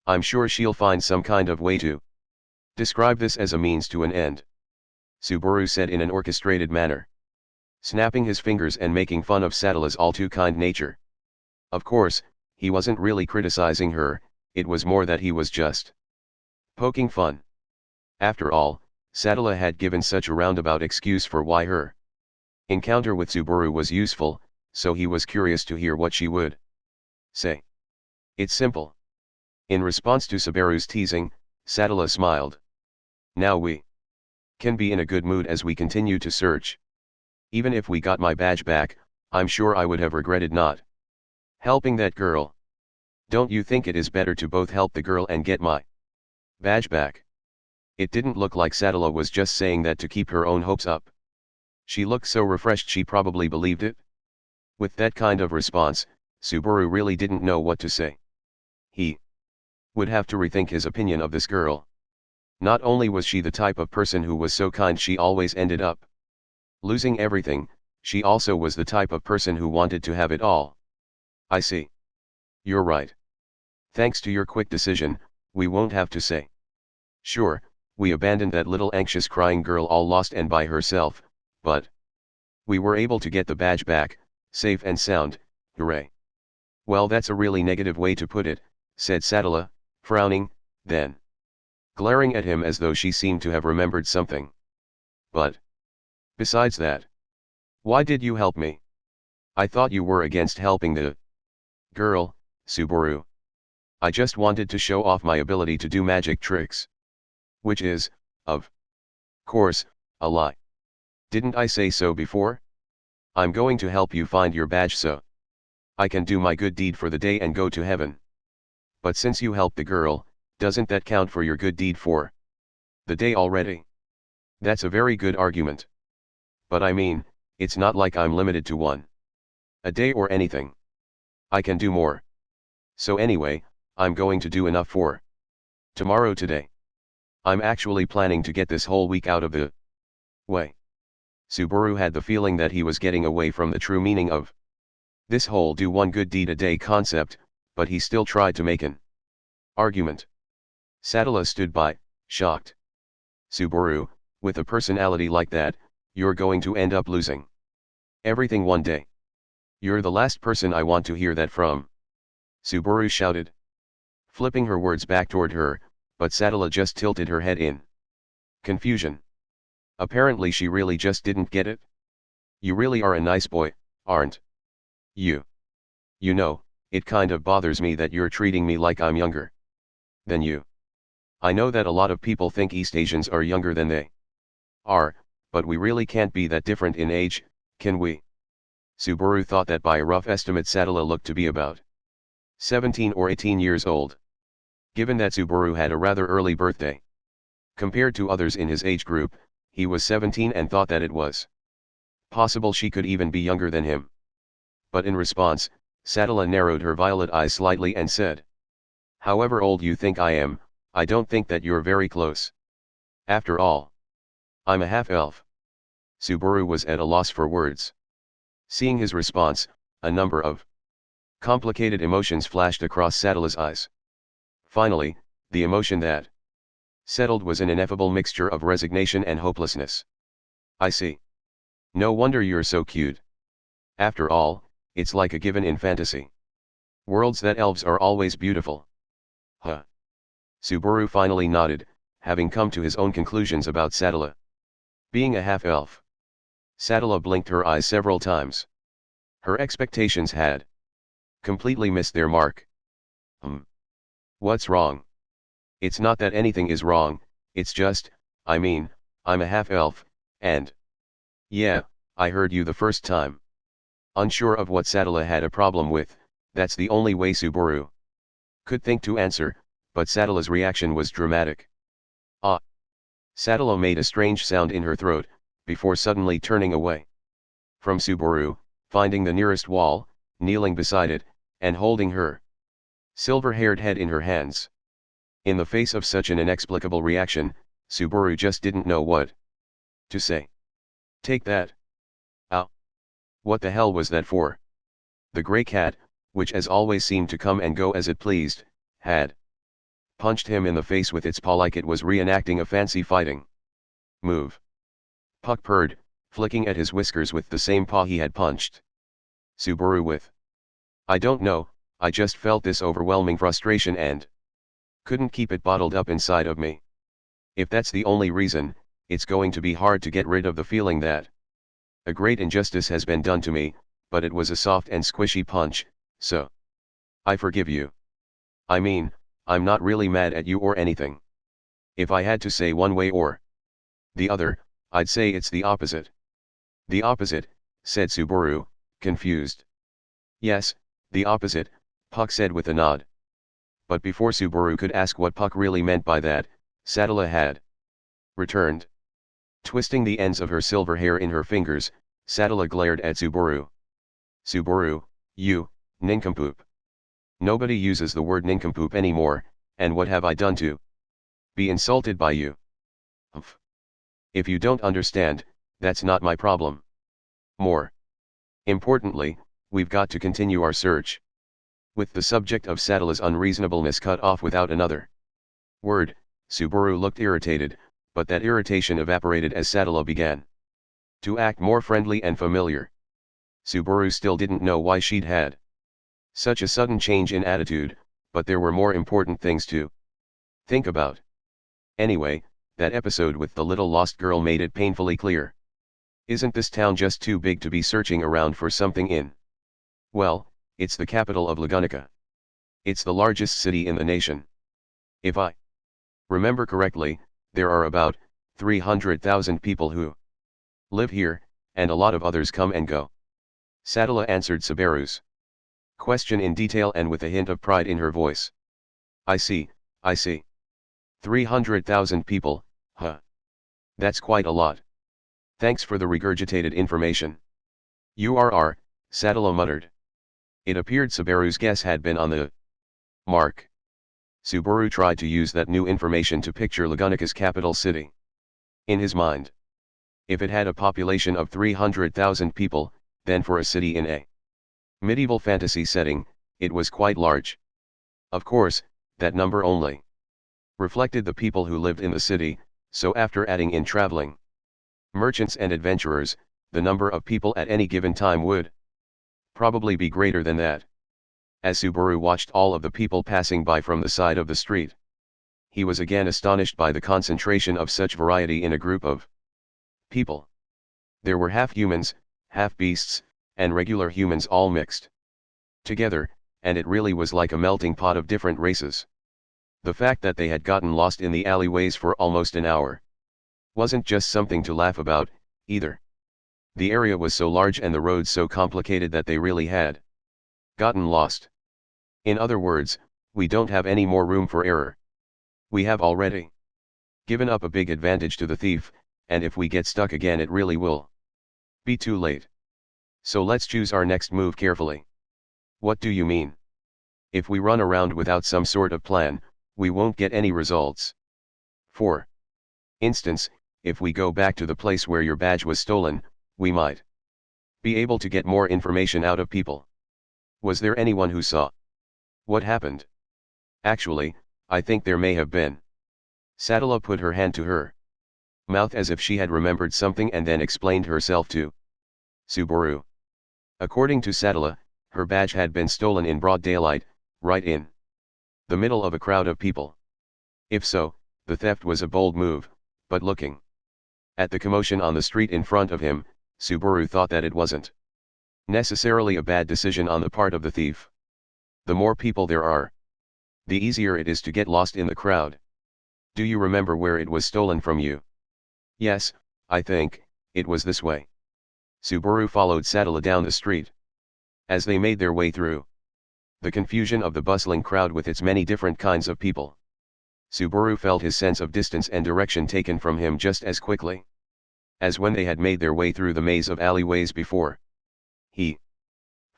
[SPEAKER 1] I'm sure she'll find some kind of way to describe this as a means to an end, Subaru said in an orchestrated manner, snapping his fingers and making fun of Sattala's all-too-kind nature. Of course, he wasn't really criticizing her, it was more that he was just poking fun. After all, Sattala had given such a roundabout excuse for why her encounter with Subaru was useful, so he was curious to hear what she would say. It's simple. In response to Subaru's teasing, Sattala smiled. Now we can be in a good mood as we continue to search. Even if we got my badge back, I'm sure I would have regretted not helping that girl. Don't you think it is better to both help the girl and get my badge back? It didn't look like Sattala was just saying that to keep her own hopes up. She looked so refreshed she probably believed it. With that kind of response, Subaru really didn't know what to say. He would have to rethink his opinion of this girl. Not only was she the type of person who was so kind she always ended up losing everything, she also was the type of person who wanted to have it all. I see. You're right. Thanks to your quick decision, we won't have to say. Sure, we abandoned that little anxious crying girl all lost and by herself, but we were able to get the badge back, safe and sound, hooray. Well, that's a really negative way to put it, said Sattala, frowning, then glaring at him as though she seemed to have remembered something. But besides that, why did you help me? I thought you were against helping the girl, Subaru. I just wanted to show off my ability to do magic tricks. Which is, of course, a lie. Didn't I say so before? I'm going to help you find your badge so I can do my good deed for the day and go to heaven. But since you helped the girl, doesn't that count for your good deed for the day already? That's a very good argument. But I mean, it's not like I'm limited to one a day or anything. I can do more. So anyway, I'm going to do enough for tomorrow today. I'm actually planning to get this whole week out of the way. Subaru had the feeling that he was getting away from the true meaning of this whole do one good deed a day concept, but he still tried to make an argument. Sattala stood by, shocked. Subaru, with a personality like that, you're going to end up losing everything one day. You're the last person I want to hear that from, Subaru shouted, flipping her words back toward her, but Sattala just tilted her head in confusion. Apparently she really just didn't get it. You really are a nice boy, aren't you? You know, it kind of bothers me that you're treating me like I'm younger than you. I know that a lot of people think East Asians are younger than they are, but we really can't be that different in age, can we? Subaru thought that by a rough estimate Sattala looked to be about 17 or 18 years old. Given that Subaru had a rather early birthday compared to others in his age group, he was 17 and thought that it was possible she could even be younger than him. But in response, Sattala narrowed her violet eyes slightly and said, however old you think I am, I don't think that you're very close. After all, I'm a half-elf. Subaru was at a loss for words. Seeing his response, a number of complicated emotions flashed across Sattala's eyes. Finally, the emotion that settled was an ineffable mixture of resignation and hopelessness. I see. No wonder you're so cute. After all, it's like a given in fantasy worlds that elves are always beautiful. Huh. Subaru finally nodded, having come to his own conclusions about Sattala being a half-elf. Sattala blinked her eyes several times. Her expectations had completely missed their mark. What's wrong? It's not that anything is wrong, it's just, I mean, I'm a half-elf, and yeah, I heard you the first time. Unsure of what Sattala had a problem with, that's the only way Subaru could think to answer, but Sattala's reaction was dramatic. Ah! Sattala made a strange sound in her throat, before suddenly turning away from Subaru, finding the nearest wall, kneeling beside it, and holding her silver-haired head in her hands. In the face of such an inexplicable reaction, Subaru just didn't know what to say. Take that. Ow! What the hell was that for? The gray cat, which as always seemed to come and go as it pleased, had punched him in the face with its paw like it was reenacting a fancy fighting move. Puck purred, flicking at his whiskers with the same paw he had punched Subaru with. I don't know, I just felt this overwhelming frustration and couldn't keep it bottled up inside of me. If that's the only reason, it's going to be hard to get rid of the feeling that a great injustice has been done to me, but it was a soft and squishy punch, so I forgive you. I mean, I'm not really mad at you or anything. If I had to say one way or the other, I'd say it's the opposite. The opposite, said Subaru, confused. Yes, the opposite, Puck said with a nod. But before Subaru could ask what Puck really meant by that, Satala had returned. Twisting the ends of her silver hair in her fingers, Satala glared at Subaru. Subaru, you, nincompoop. Nobody uses the word nincompoop anymore, and what have I done to be insulted by you? Humph. If you don't understand, that's not my problem. More importantly, we've got to continue our search. With the subject of Satala's unreasonableness cut off without another word, Subaru looked irritated, but that irritation evaporated as Satala began to act more friendly and familiar. Subaru still didn't know why she'd had such a sudden change in attitude, but there were more important things to think about. Anyway, that episode with the little lost girl made it painfully clear. Isn't this town just too big to be searching around for something in? Well, it's the capital of Lagunica. It's the largest city in the nation. If I remember correctly, there are about 300,000 people who live here, and a lot of others come and go. Satala answered Subaru's question in detail and with a hint of pride in her voice. I see, I see. 300,000 people, huh? That's quite a lot. Thanks for the regurgitated information. URR, Satala muttered. It appeared Subaru's guess had been on the mark. Subaru tried to use that new information to picture Lagunica's capital city in his mind. If it had a population of 300,000 people, then for a city in a medieval fantasy setting, it was quite large. Of course, that number only reflected the people who lived in the city, so after adding in traveling merchants and adventurers, the number of people at any given time would probably be greater than that. As Subaru watched all of the people passing by from the side of the street, he was again astonished by the concentration of such variety in a group of people. There were half humans, half beasts, and regular humans all mixed together, and it really was like a melting pot of different races. The fact that they had gotten lost in the alleyways for almost an hour wasn't just something to laugh about, either. The area was so large and the roads so complicated that they really had gotten lost. In other words, we don't have any more room for error. We have already given up a big advantage to the thief, and if we get stuck again it really will be too late. So let's choose our next move carefully. What do you mean? If we run around without some sort of plan, we won't get any results. For instance, if we go back to the place where your badge was stolen, we might be able to get more information out of people. Was there anyone who saw what happened? Actually, I think there may have been. Satala put her hand to her mouth as if she had remembered something and then explained herself to Subaru. According to Satala, her badge had been stolen in broad daylight, right in the middle of a crowd of people. If so, the theft was a bold move, but looking at the commotion on the street in front of him, Subaru thought that it wasn't necessarily a bad decision on the part of the thief. The more people there are, the easier it is to get lost in the crowd. Do you remember where it was stolen from you? Yes, I think it was this way. Subaru followed Satala down the street. As they made their way through the confusion of the bustling crowd with its many different kinds of people, Subaru felt his sense of distance and direction taken from him just as quickly as when they had made their way through the maze of alleyways before. He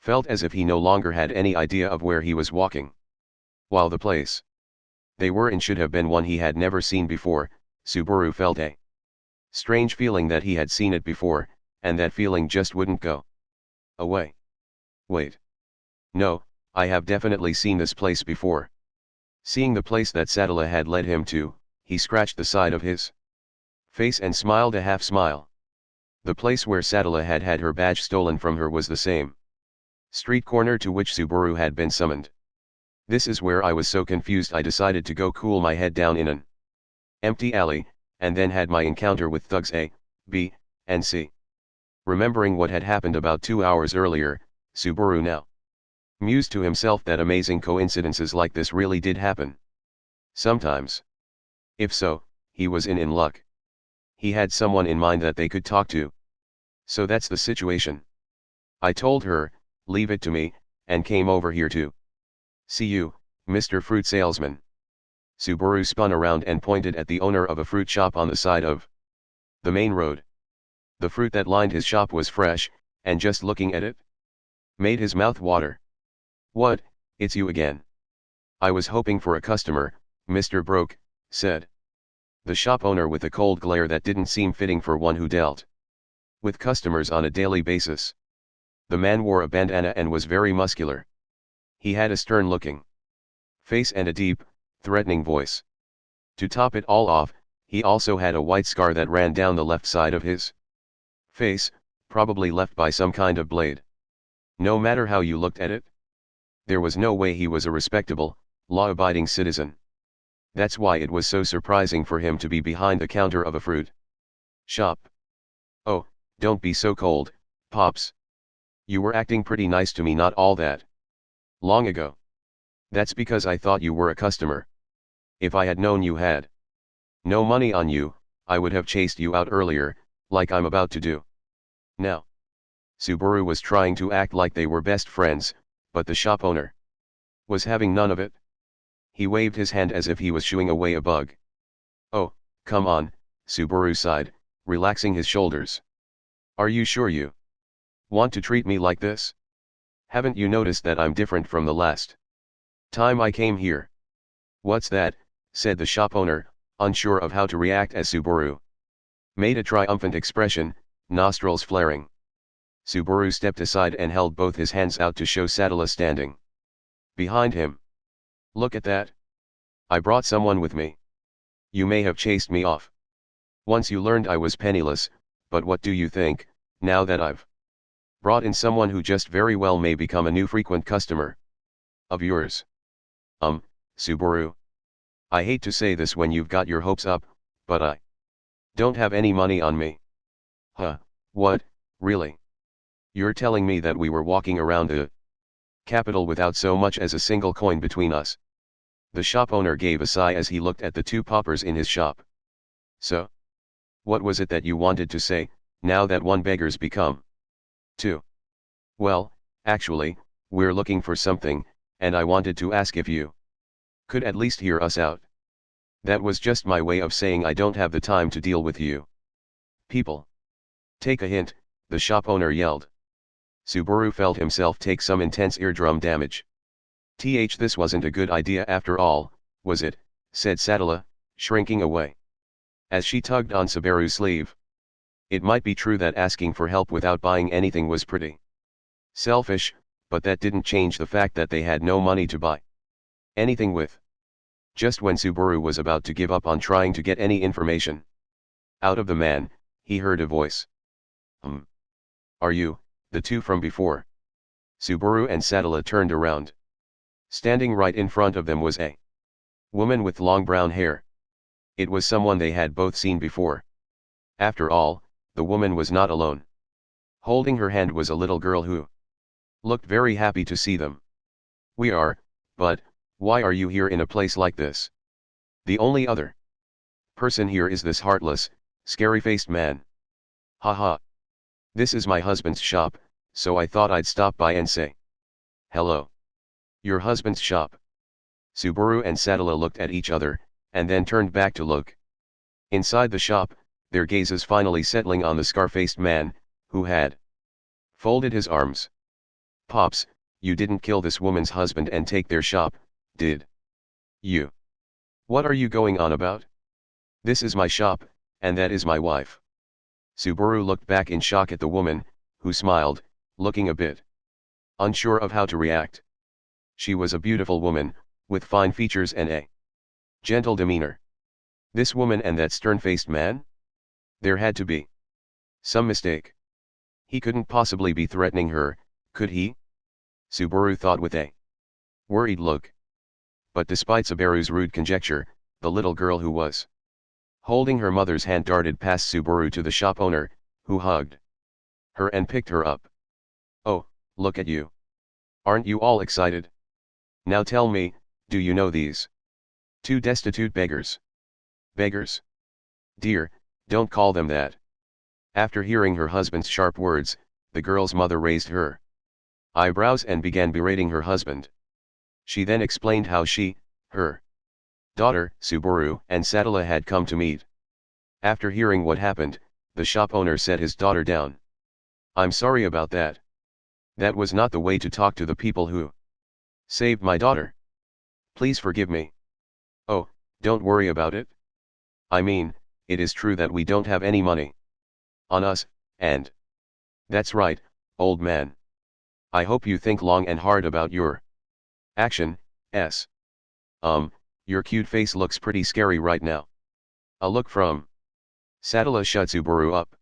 [SPEAKER 1] felt as if he no longer had any idea of where he was walking. While the place they were in should have been one he had never seen before, Subaru felt a strange feeling that he had seen it before, and that feeling just wouldn't go away. Wait. No, I have definitely seen this place before. Seeing the place that Sadala had led him to, he scratched the side of his face and smiled a half smile. The place where Sadala had had her badge stolen from her was the same street corner to which Subaru had been summoned. This is where I was so confused I decided to go cool my head down in an empty alley, and then had my encounter with thugs A, B, and C. Remembering what had happened about 2 hours earlier, Subaru now mused to himself that amazing coincidences like this really did happen. Sometimes. If so, he was in luck. He had someone in mind that they could talk to. So that's the situation. I told her, leave it to me, and came over here to see you, Mr. Fruit Salesman. Subaru spun around and pointed at the owner of a fruit shop on the side of the main road. The fruit that lined his shop was fresh, and just looking at it made his mouth water. What, it's you again. I was hoping for a customer, Mr. Broke, said the shop owner with a cold glare that didn't seem fitting for one who dealt with customers on a daily basis. The man wore a bandana and was very muscular. He had a stern-looking face and a deep, threatening voice. To top it all off, he also had a white scar that ran down the left side of his face, probably left by some kind of blade. No matter how you looked at it, there was no way he was a respectable, law-abiding citizen. That's why it was so surprising for him to be behind the counter of a fruit shop. Oh, don't be so cold, Pops. You were acting pretty nice to me not all that long ago. That's because I thought you were a customer. If I had known you had no money on you, I would have chased you out earlier, like I'm about to do now. Subaru was trying to act like they were best friends, but the shop owner was having none of it. He waved his hand as if he was shooing away a bug. Oh, come on, Subaru sighed, relaxing his shoulders. Are you sure you want to treat me like this? Haven't you noticed that I'm different from the last time I came here? What's that? Said the shop owner, unsure of how to react as Subaru made a triumphant expression, nostrils flaring. Subaru stepped aside and held both his hands out to show Sadala standing behind him. Look at that. I brought someone with me. You may have chased me off once you learned I was penniless, but what do you think, now that I've brought in someone who just very well may become a new frequent customer of yours? Subaru. I hate to say this when you've got your hopes up, but I don't have any money on me. Huh, what, really? You're telling me that we were walking around the capital without so much as a single coin between us? The shop owner gave a sigh as he looked at the two paupers in his shop. So? What was it that you wanted to say, now that one beggar's become two? Well, actually, we're looking for something, and I wanted to ask if you could at least hear us out. That was just my way of saying I don't have the time to deal with you people. Take a hint, the shop owner yelled. Subaru felt himself take some intense eardrum damage. This wasn't a good idea after all, was it? Said Sadala, shrinking away as she tugged on Subaru's sleeve. It might be true that asking for help without buying anything was pretty selfish, but that didn't change the fact that they had no money to buy anything with. Just when Subaru was about to give up on trying to get any information out of the man, he heard a voice. Are you, the two from before? Subaru and Sadala turned around. Standing right in front of them was a woman with long brown hair. It was someone they had both seen before. After all, the woman was not alone. Holding her hand was a little girl who looked very happy to see them. We are, but why are you here in a place like this? The only other person here is this heartless, scary-faced man. Haha. This is my husband's shop, so I thought I'd stop by and say hello. Your husband's shop? Subaru and Sadala looked at each other, and then turned back to look inside the shop, their gazes finally settling on the scar-faced man, who had folded his arms. Pops, you didn't kill this woman's husband and take their shop, did you? What are you going on about? This is my shop, and that is my wife. Subaru looked back in shock at the woman, who smiled, looking a bit unsure of how to react. She was a beautiful woman, with fine features and a gentle demeanor. This woman and that stern-faced man? There had to be some mistake. He couldn't possibly be threatening her, could he? Subaru thought with a worried look. But despite Subaru's rude conjecture, the little girl who was holding her mother's hand darted past Subaru to the shop owner, who hugged her and picked her up. "Oh, look at you. Aren't you all excited? Now tell me, do you know these two destitute beggars?" "Beggars? Dear, don't call them that." After hearing her husband's sharp words, the girl's mother raised her eyebrows and began berating her husband. She then explained how she, her daughter, Subaru, and Sadala had come to meet. After hearing what happened, the shop owner set his daughter down. "I'm sorry about that. That was not the way to talk to the people who saved my daughter. Please forgive me." "Oh, don't worry about it. I mean, it is true that we don't have any money on us, and..." "That's right, old man. I hope you think long and hard about your action, s. Your cute face looks pretty scary right now." A look from Sadala shut Subaru up.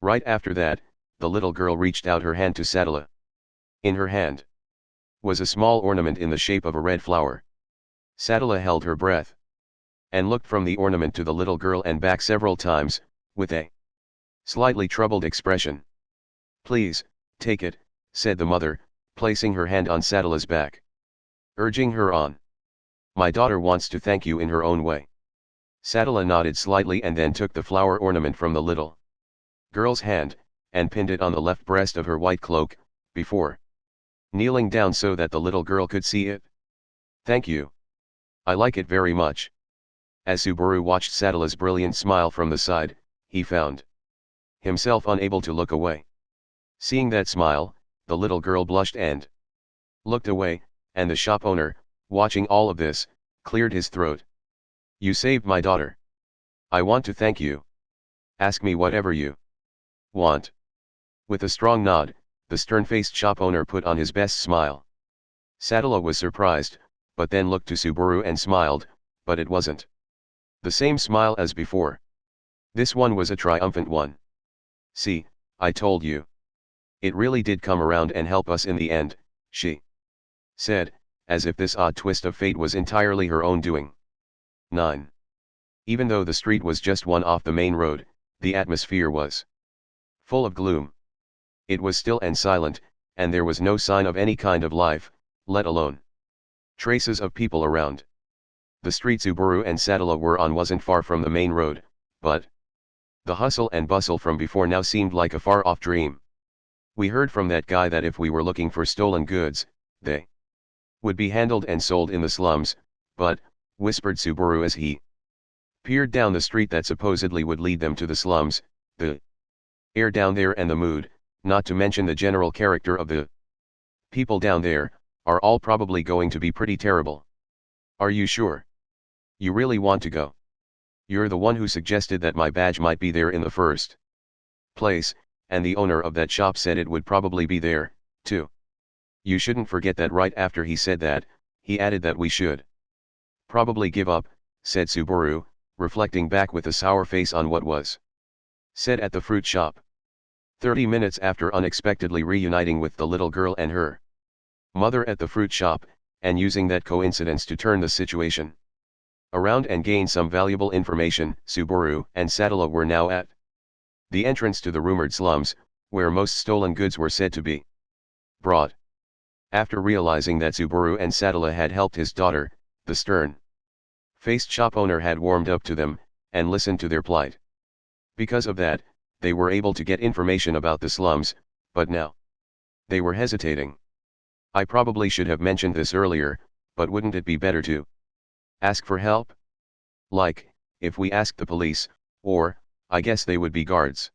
[SPEAKER 1] Right after that, the little girl reached out her hand to Sadala. In her hand was a small ornament in the shape of a red flower. Sadala held her breath and looked from the ornament to the little girl and back several times, with a slightly troubled expression. "Please, take it," said the mother, placing her hand on Sadala's back, urging her on. "My daughter wants to thank you in her own way." Sadala nodded slightly and then took the flower ornament from the little girl's hand, and pinned it on the left breast of her white cloak, before kneeling down so that the little girl could see it. "Thank you. I like it very much." As Subaru watched Sadala's brilliant smile from the side, he found himself unable to look away. Seeing that smile, the little girl blushed and looked away, and the shop owner, watching all of this, cleared his throat. "You saved my daughter. I want to thank you. Ask me whatever you want." With a strong nod, the stern-faced shop owner put on his best smile. Sadala was surprised, but then looked to Subaru and smiled, but it wasn't the same smile as before. This one was a triumphant one. "See, I told you. It really did come around and help us in the end," she said, as if this odd twist of fate was entirely her own doing. 9. Even though the street was just one off the main road, the atmosphere was full of gloom. It was still and silent, and there was no sign of any kind of life, let alone traces of people around. The street Subaru and Sadala were on wasn't far from the main road, but the hustle and bustle from before now seemed like a far-off dream. "We heard from that guy that if we were looking for stolen goods, they would be handled and sold in the slums, but," whispered Subaru as he peered down the street that supposedly would lead them to the slums, "the air down there and the mood, not to mention the general character of the people down there, are all probably going to be pretty terrible." "Are you sure? You really want to go? You're the one who suggested that my badge might be there in the first place, and the owner of that shop said it would probably be there, too." "You shouldn't forget that." Right after he said that, he added that we should probably give up, said Subaru, reflecting back with a sour face on what was said at the fruit shop. 30 minutes after unexpectedly reuniting with the little girl and her mother at the fruit shop, and using that coincidence to turn the situation around and gain some valuable information, Subaru and Sadala were now at the entrance to the rumored slums, where most stolen goods were said to be brought. After realizing that Subaru and Sadala had helped his daughter, the stern-faced shop owner had warmed up to them, and listened to their plight. Because of that, they were able to get information about the slums, but now they were hesitating. "I probably should have mentioned this earlier, but wouldn't it be better to ask for help? Like, if we asked the police, or, I guess they would be guards."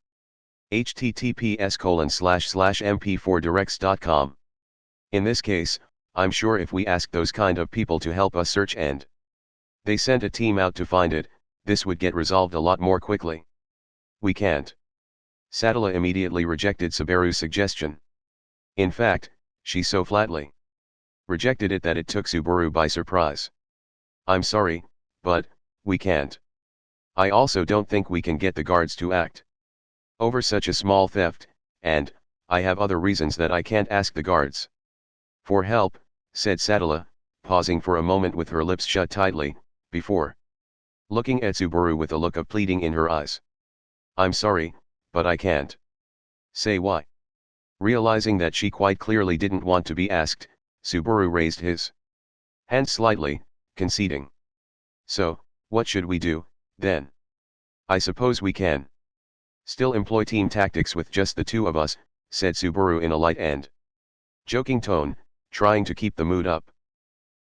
[SPEAKER 1] https://mp4directs.com. "In this case, I'm sure if we asked those kind of people to help us search and they sent a team out to find it, this would get resolved a lot more quickly." "We can't." Sadala immediately rejected Subaru's suggestion. In fact, she so flatly rejected it that it took Subaru by surprise. I'm sorry, but, we can't. I also don't think we can get the guards to act over such a small theft, and, I have other reasons that I can't ask the guards for help, said Sadala, pausing for a moment with her lips shut tightly, before looking at Subaru with a look of pleading in her eyes. I'm sorry, but I can't. Say why. Realizing that she quite clearly didn't want to be asked, Subaru raised his hand slightly, conceding. So, what should we do, then? I suppose we can still employ team tactics with just the two of us, said Subaru in a light and joking tone, trying to keep the mood up.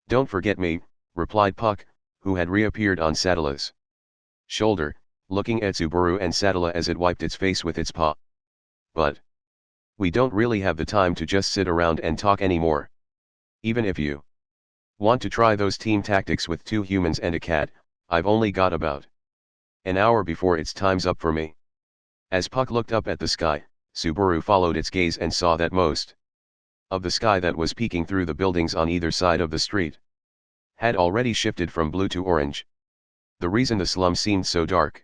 [SPEAKER 1] Don't forget me, replied Puck, who had reappeared on Sadala's shoulder, looking at Subaru and Sadala as it wiped its face with its paw. But we don't really have the time to just sit around and talk anymore. Even if you want to try those team tactics with 2 humans and a cat, I've only got about an hour before it's time's up for me. As Puck looked up at the sky, Subaru followed its gaze and saw that most of the sky that was peeking through the buildings on either side of the street had already shifted from blue to orange. The reason the slum seemed so dark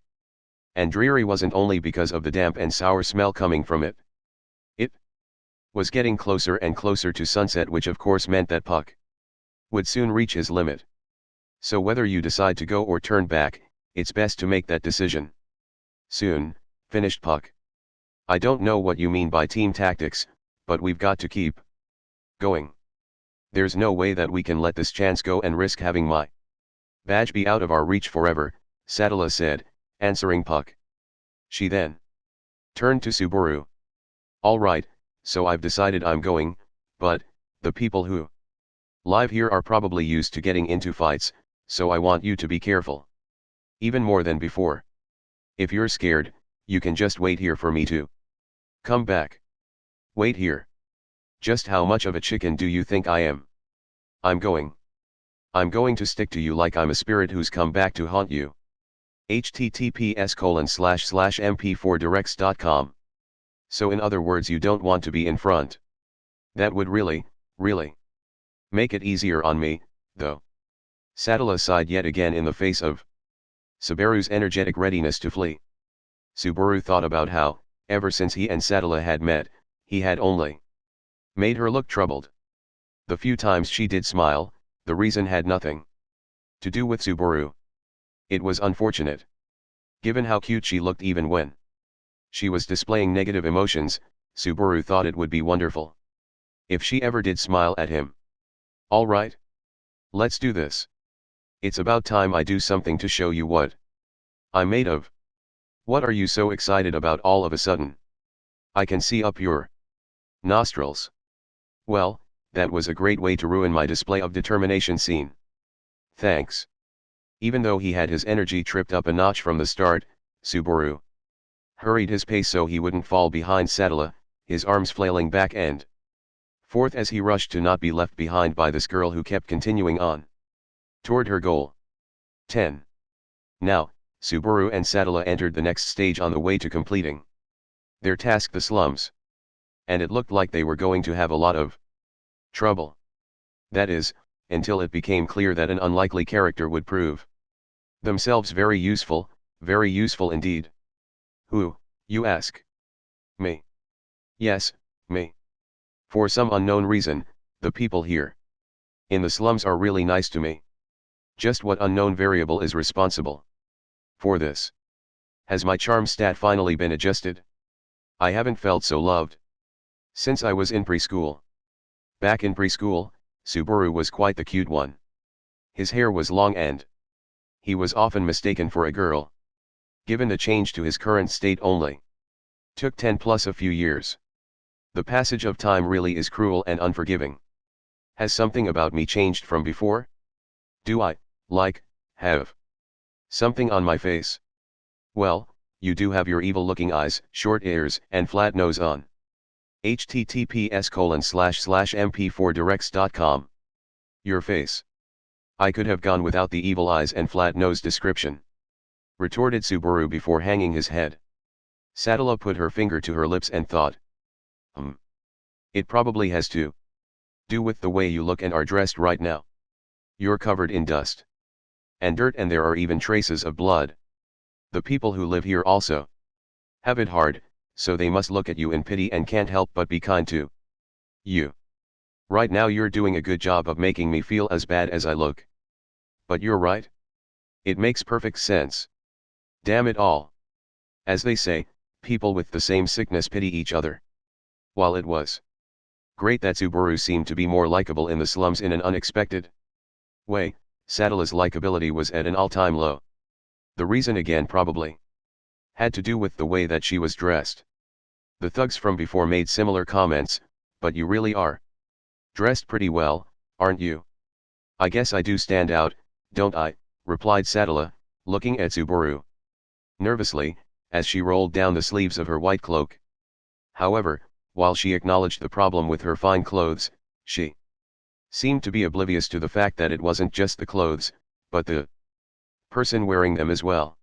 [SPEAKER 1] and dreary wasn't only because of the damp and sour smell coming from it. It was getting closer and closer to sunset, which of course meant that Puck would soon reach his limit. So whether you decide to go or turn back, it's best to make that decision soon, finished Puck. I don't know what you mean by team tactics, but we've got to keep going. There's no way that we can let this chance go and risk having my badge be out of our reach forever, Sadala said, answering Puck. She then turned to Subaru. All right, so I've decided I'm going, but the people who live here are probably used to getting into fights, so I want you to be careful. Even more than before. If you're scared, you can just wait here for me to come back. Wait here. Just how much of a chicken do you think I am? I'm going to stick to you like I'm a spirit who's come back to haunt you. https://mp4directs.com. So in other words, you don't want to be in front. That would really make it easier on me, though. Sadala sighed yet again in the face of Subaru's energetic readiness to flee. Subaru thought about how, ever since he and Sadala had met, he had only made her look troubled. The few times she did smile, the reason had nothing to do with Subaru. It was unfortunate. Given how cute she looked even when she was displaying negative emotions, Subaru thought it would be wonderful if she ever did smile at him. All right. Let's do this. It's about time I do something to show you what I'm made of. What are you so excited about all of a sudden? I can see up your nostrils. Well, that was a great way to ruin my display of determination scene. Thanks. Even though he had his energy tripped up a notch from the start, Subaru hurried his pace so he wouldn't fall behind Sadala, his arms flailing back and forth as he rushed to not be left behind by this girl who kept continuing on toward her goal. 10. Now, Subaru and Sadala entered the next stage on the way to completing their task, the slums. And it looked like they were going to have a lot of trouble. That is, until it became clear that an unlikely character would prove themselves very useful indeed. Who, you ask? Me. Yes, me. For some unknown reason, the people here in the slums are really nice to me. Just what unknown variable is responsible for this? Has my charm stat finally been adjusted? I haven't felt so loved since I was in preschool. Back in preschool, Subaru was quite the cute one. His hair was long and he was often mistaken for a girl. Given the change to his current state only took 10 plus a few years. The passage of time really is cruel and unforgiving. Has something about me changed from before? Do I, have something on my face? Well, you do have your evil-looking eyes, short ears, and flat nose on. https://mp4directs.com. Your face. I could have gone without the evil eyes and flat nose description, retorted Subaru before hanging his head. Sadala put her finger to her lips and thought. It probably has too. Do with the way you look and are dressed right now. You're covered in dust and dirt, and there are even traces of blood. The people who live here also have it hard, so they must look at you in pity and can't help but be kind to you. Right now you're doing a good job of making me feel as bad as I look. But you're right. It makes perfect sense. Damn it all. As they say, people with the same sickness pity each other. While it was great that Subaru seemed to be more likable in the slums in an unexpected way, Sattala's likability was at an all-time low. The reason again probably had to do with the way that she was dressed. The thugs from before made similar comments, but you really are dressed pretty well, aren't you? I guess I do stand out, don't I, replied Sattala, looking at Subaru nervously, as she rolled down the sleeves of her white cloak. However, while she acknowledged the problem with her fine clothes, she seemed to be oblivious to the fact that it wasn't just the clothes, but the person wearing them as well.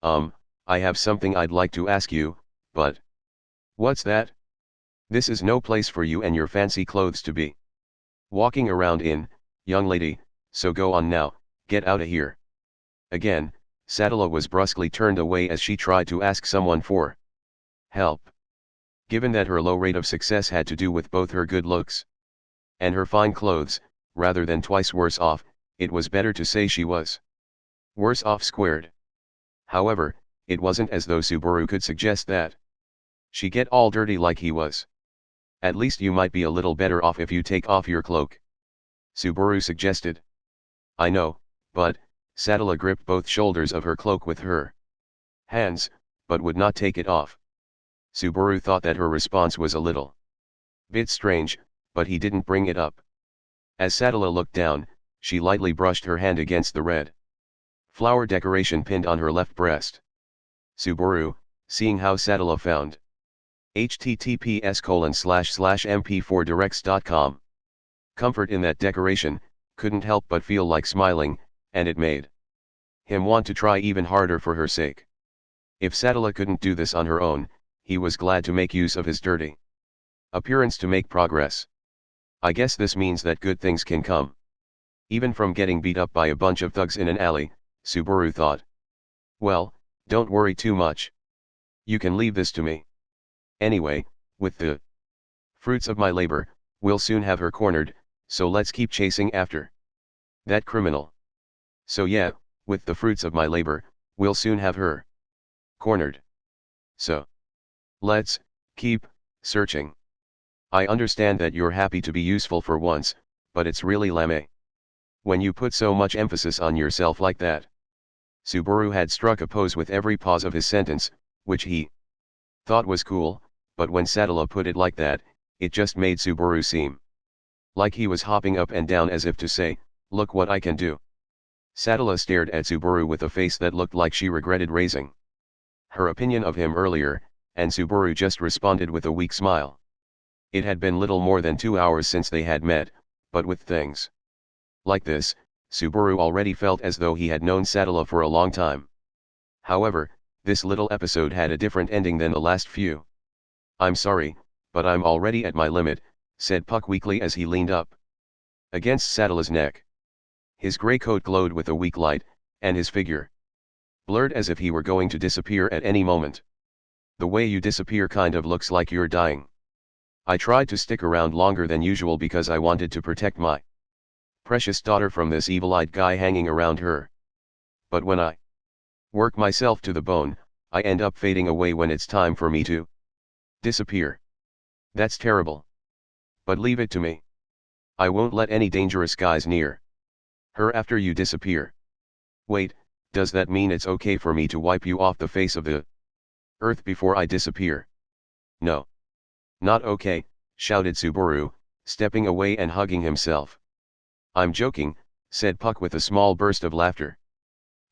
[SPEAKER 1] I have something I'd like to ask you, but what's that? This is no place for you and your fancy clothes to be walking around in, young lady, so go on now, get out of here. Again, Sattala was brusquely turned away as she tried to ask someone for help. Given that her low rate of success had to do with both her good looks and her fine clothes, rather than twice worse off, it was better to say she was worse off squared. However, it wasn't as though Subaru could suggest that she get all dirty like he was. At least you might be a little better off if you take off your cloak, Subaru suggested. I know, but, Sattala gripped both shoulders of her cloak with her hands, but would not take it off. Subaru thought that her response was a little bit strange, but he didn't bring it up. As Sattala looked down, she lightly brushed her hand against the red flower decoration pinned on her left breast. Subaru, seeing how Sattala found https://mp4directs.com comfort in that decoration, couldn't help but feel like smiling, and it made him want to try even harder for her sake. If Sattala couldn't do this on her own, he was glad to make use of his dirty appearance to make progress. I guess this means that good things can come even from getting beat up by a bunch of thugs in an alley, Subaru thought. Well, don't worry too much. You can leave this to me. Anyway, with the fruits of my labor, we'll soon have her cornered, so let's keep chasing after that criminal. So yeah, with the fruits of my labor, we'll soon have her cornered. So let's keep searching. I understand that you're happy to be useful for once, but it's really lame when you put so much emphasis on yourself like that. Subaru had struck a pose with every pause of his sentence, which he thought was cool, but when Sattala put it like that, it just made Subaru seem like he was hopping up and down as if to say, look what I can do. Sattala stared at Subaru with a face that looked like she regretted raising her opinion of him earlier, and Subaru just responded with a weak smile. It had been little more than 2 hours since they had met, but with things like this, Subaru already felt as though he had known Sattala for a long time. However, this little episode had a different ending than the last few. I'm sorry, but I'm already at my limit, said Puck weakly as he leaned up against Sattala's neck. His grey coat glowed with a weak light, and his figure blurred as if he were going to disappear at any moment. The way you disappear kind of looks like you're dying. I tried to stick around longer than usual because I wanted to protect my precious daughter from this evil-eyed guy hanging around her. But when I work myself to the bone, I end up fading away when it's time for me to disappear. That's terrible. But leave it to me. I won't let any dangerous guys near her after you disappear. Wait, does that mean it's okay for me to wipe you off the face of the earth before I disappear? No. Not okay, shouted Subaru, stepping away and hugging himself. I'm joking, said Puck with a small burst of laughter.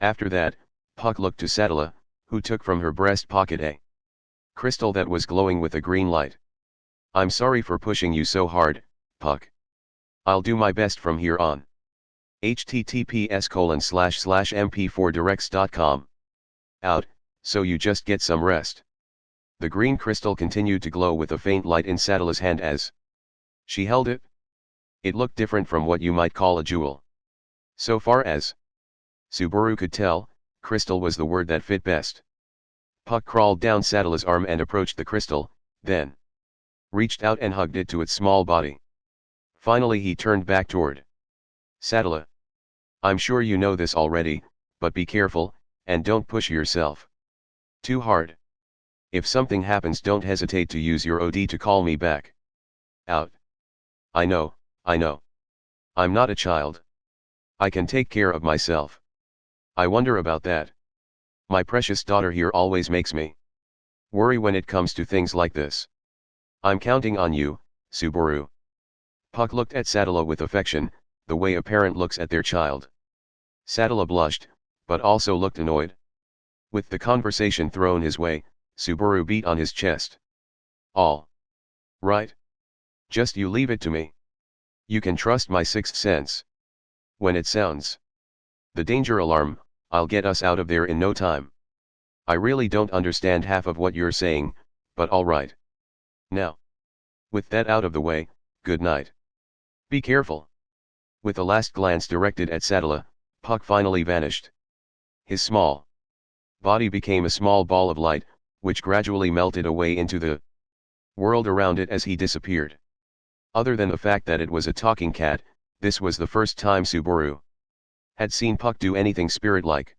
[SPEAKER 1] After that, Puck looked to Sattala, who took from her breast pocket a crystal that was glowing with a green light. I'm sorry for pushing you so hard, Puck. I'll do my best from here on. https://mp4directs.com Out, so you just get some rest. The green crystal continued to glow with a faint light in Sattala's hand as she held it. It looked different from what you might call a jewel. So far as Subaru could tell, crystal was the word that fit best. Puck crawled down Sattala's arm and approached the crystal, then reached out and hugged it to its small body. Finally he turned back toward Sattala. I'm sure you know this already, but be careful, and don't push yourself too hard. If something happens, don't hesitate to use your OD to call me back. Out. I know, I know. I'm not a child. I can take care of myself. I wonder about that. My precious daughter here always makes me worry when it comes to things like this. I'm counting on you, Subaru. Puck looked at Sattala with affection, the way a parent looks at their child. Sattala blushed, but also looked annoyed. With the conversation thrown his way, Subaru beat on his chest. All right. Just you leave it to me. You can trust my sixth sense. When it sounds the danger alarm, I'll get us out of there in no time. I really don't understand half of what you're saying, but all right. Now, with that out of the way, good night. Be careful. With a last glance directed at Sattala, Puck finally vanished. His small body became a small ball of light, which gradually melted away into the world around it as he disappeared. Other than the fact that it was a talking cat, this was the first time Subaru had seen Puck do anything spirit-like.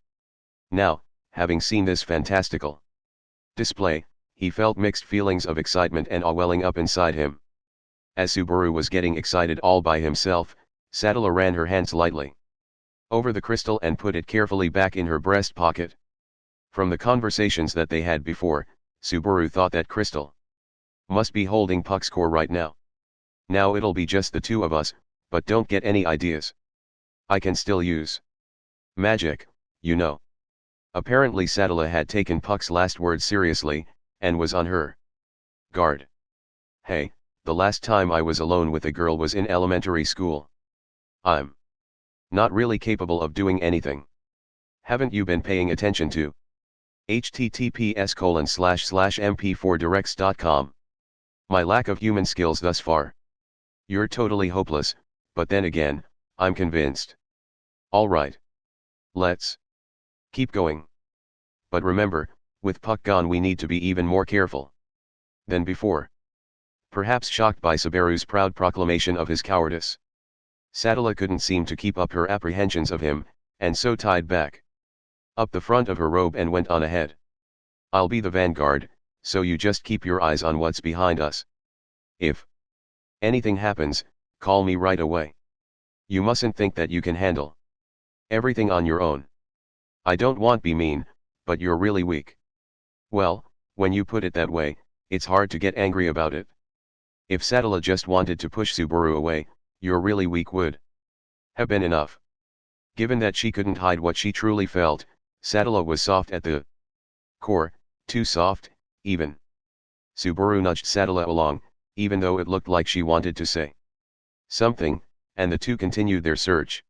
[SPEAKER 1] Now, having seen this fantastical display, he felt mixed feelings of excitement and awe welling up inside him. As Subaru was getting excited all by himself, Sattala ran her hands lightly over the crystal and put it carefully back in her breast pocket. From the conversations that they had before, Subaru thought that crystal must be holding Puck's core right now. Now it'll be just the two of us, but don't get any ideas. I can still use magic, you know. Apparently Sattala had taken Puck's last words seriously, and was on her guard. Hey, the last time I was alone with a girl was in elementary school. I'm not really capable of doing anything. Haven't you been paying attention to https://mp4directs.com? My lack of human skills thus far. You're totally hopeless, but then again, I'm convinced. Alright. Let's keep going. But remember, with Puck gone we need to be even more careful than before. Perhaps shocked by Subaru's proud proclamation of his cowardice, Sattala couldn't seem to keep up her apprehensions of him, and so tied back up the front of her robe and went on ahead. I'll be the vanguard, so you just keep your eyes on what's behind us. If anything happens, call me right away. You mustn't think that you can handle everything on your own. I don't want to be mean, but you're really weak. Well, when you put it that way, it's hard to get angry about it. If Sattala just wanted to push Subaru away, you're really weak would have been enough. Given that she couldn't hide what she truly felt, Sattala was soft at the core, too soft, even. Subaru nudged Sattala along, even though it looked like she wanted to say something, and the two continued their search.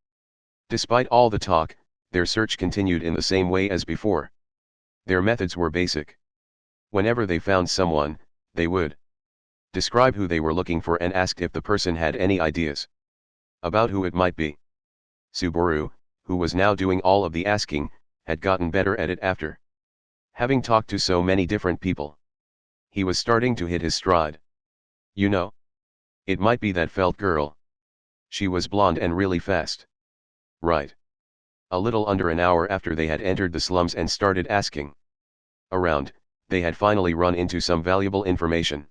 [SPEAKER 1] Despite all the talk, their search continued in the same way as before. Their methods were basic. Whenever they found someone, they would describe who they were looking for and asked if the person had any ideas about who it might be. Subaru, who was now doing all of the asking, had gotten better at it after having talked to so many different people. He was starting to hit his stride. You know, it might be that felt girl. She was blonde and really fast. Right. A little under an hour after they had entered the slums and started asking around, they had finally run into some valuable information.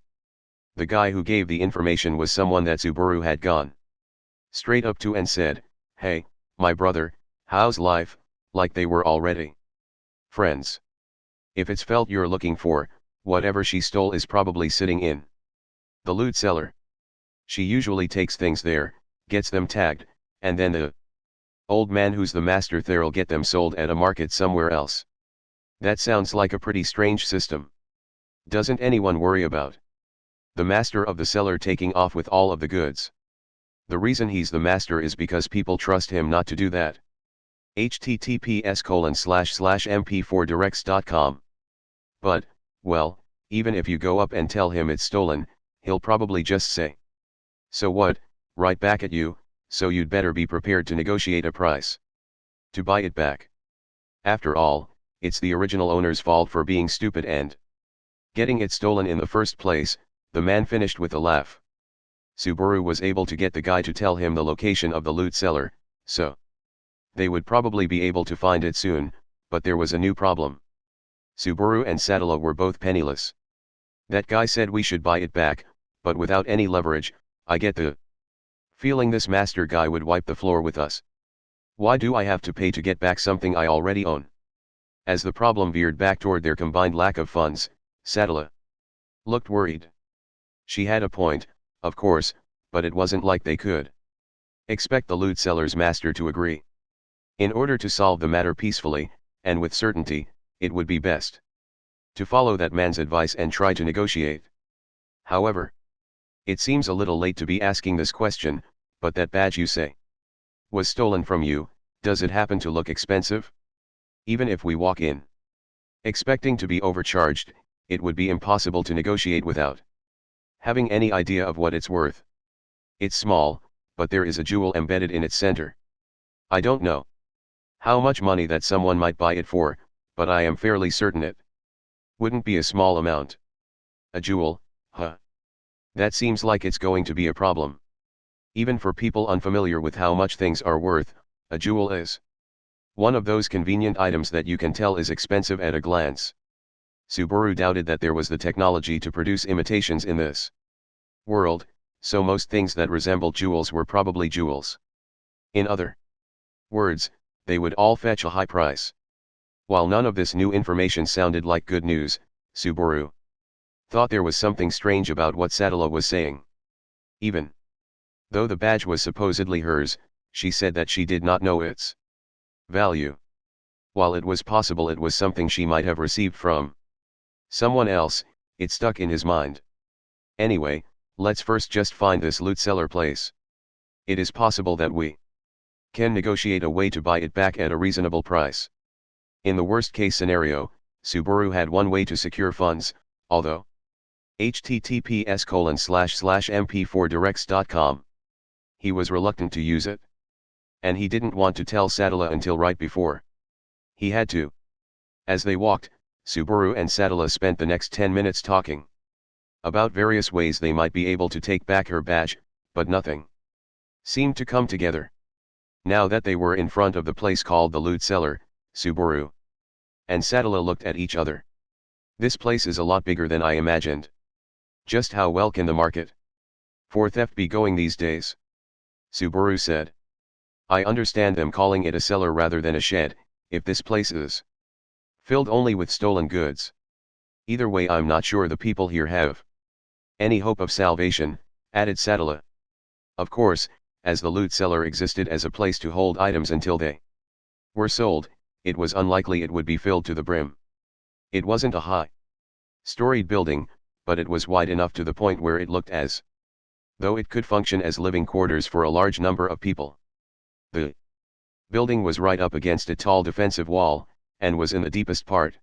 [SPEAKER 1] The guy who gave the information was someone that Subaru had gone straight up to and said, "Hey, my brother, how's life?" like they were already friends. If it's felt you're looking for, whatever she stole is probably sitting in the loot cellar. She usually takes things there, gets them tagged, and then the old man who's the master there'll get them sold at a market somewhere else. That sounds like a pretty strange system. Doesn't anyone worry about the master of the cellar taking off with all of the goods? The reason he's the master is because people trust him not to do that. https://mp4directs.com. But, well, even if you go up and tell him it's stolen, he'll probably just say, "So what, right back at you, so you'd better be prepared to negotiate a price to buy it back. After all, it's the original owner's fault for being stupid and getting it stolen in the first place, the man finished with a laugh. Subaru was able to get the guy to tell him the location of the loot cellar, so they would probably be able to find it soon, but there was a new problem. Subaru and Sadala were both penniless. That guy said we should buy it back, but without any leverage. I get the feeling this master guy would wipe the floor with us. Why do I have to pay to get back something I already own? As the problem veered back toward their combined lack of funds, Sadala looked worried. She had a point, of course, but it wasn't like they could expect the loot seller's master to agree. In order to solve the matter peacefully, and with certainty, it would be best to follow that man's advice and try to negotiate. However, it seems a little late to be asking this question, but that badge you say was stolen from you, does it happen to look expensive? Even if we walk in expecting to be overcharged, it would be impossible to negotiate without having any idea of what it's worth. It's small, but there is a jewel embedded in its center. I don't know how much money that someone might buy it for, but I am fairly certain it wouldn't be a small amount. A jewel, huh? That seems like it's going to be a problem. Even for people unfamiliar with how much things are worth, a jewel is one of those convenient items that you can tell is expensive at a glance. Subaru doubted that there was the technology to produce imitations in this world, so most things that resembled jewels were probably jewels. In other words, they would all fetch a high price. While none of this new information sounded like good news, Subaru thought there was something strange about what Sadala was saying. Even though the badge was supposedly hers, she said that she did not know its value. While it was possible it was something she might have received from someone else, it stuck in his mind. Anyway, let's first just find this loot cellar place. It is possible that we can negotiate a way to buy it back at a reasonable price. In the worst case scenario, Subaru had one way to secure funds, although https://mp4directs.com. He was reluctant to use it. And he didn't want to tell Sadala until right before he had to. As they walked, Subaru and Sadala spent the next 10 minutes talking about various ways they might be able to take back her badge, but nothing seemed to come together. Now that they were in front of the place called the loot cellar, Subaru and Sadala looked at each other. This place is a lot bigger than I imagined. Just how well can the market for theft be going these days? Subaru said. I understand them calling it a cellar rather than a shed, if this place is filled only with stolen goods. Either way, I'm not sure the people here have any hope of salvation, added Sadala. Of course, as the loot cellar existed as a place to hold items until they were sold, it was unlikely it would be filled to the brim. It wasn't a high-storied building, but it was wide enough to the point where it looked as though it could function as living quarters for a large number of people. The building was right up against a tall defensive wall, and was in the deepest part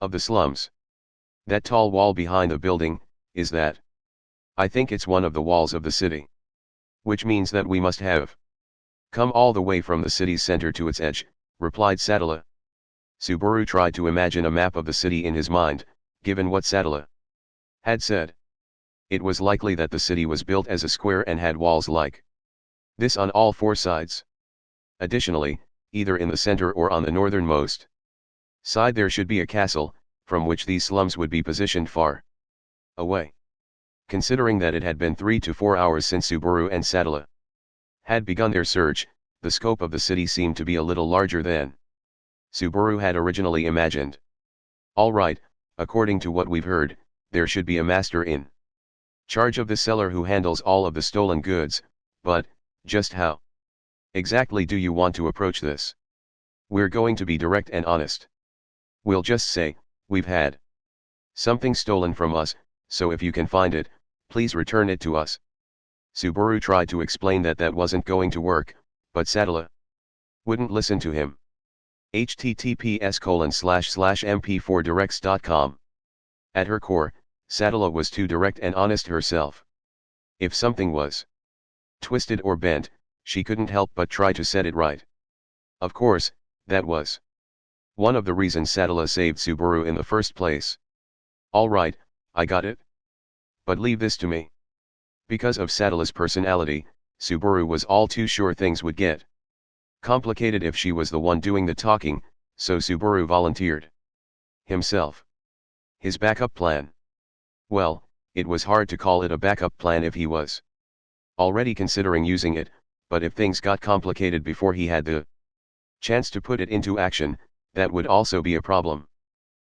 [SPEAKER 1] of the slums. That tall wall behind the building, is that? I think it's one of the walls of the city. Which means that we must have come all the way from the city's center to its edge, replied Sadala. Subaru tried to imagine a map of the city in his mind, given what Sadala had said. It was likely that the city was built as a square and had walls like this on all four sides. Additionally, either in the center or on the northernmost side there should be a castle, from which these slums would be positioned far away. Considering that it had been 3 to 4 hours since Subaru and Sadala had begun their search, the scope of the city seemed to be a little larger than Subaru had originally imagined. All right, according to what we've heard, there should be a master in charge of the cellar who handles all of the stolen goods, but just how exactly do you want to approach this? We're going to be direct and honest. We'll just say, we've had something stolen from us, so if you can find it, please return it to us. Subaru tried to explain that that wasn't going to work, but Sadala wouldn't listen to him. https://mp4directs.com. At her core, Sadala was too direct and honest herself. If something was twisted or bent, she couldn't help but try to set it right. Of course, that was one of the reasons Sadala saved Subaru in the first place. All right, I got it. But leave this to me. Because of Sadala's personality, Subaru was all too sure things would get complicated if she was the one doing the talking, so Subaru volunteered himself. His backup plan. Well, it was hard to call it a backup plan if he was already considering using it, but if things got complicated before he had the chance to put it into action, that would also be a problem.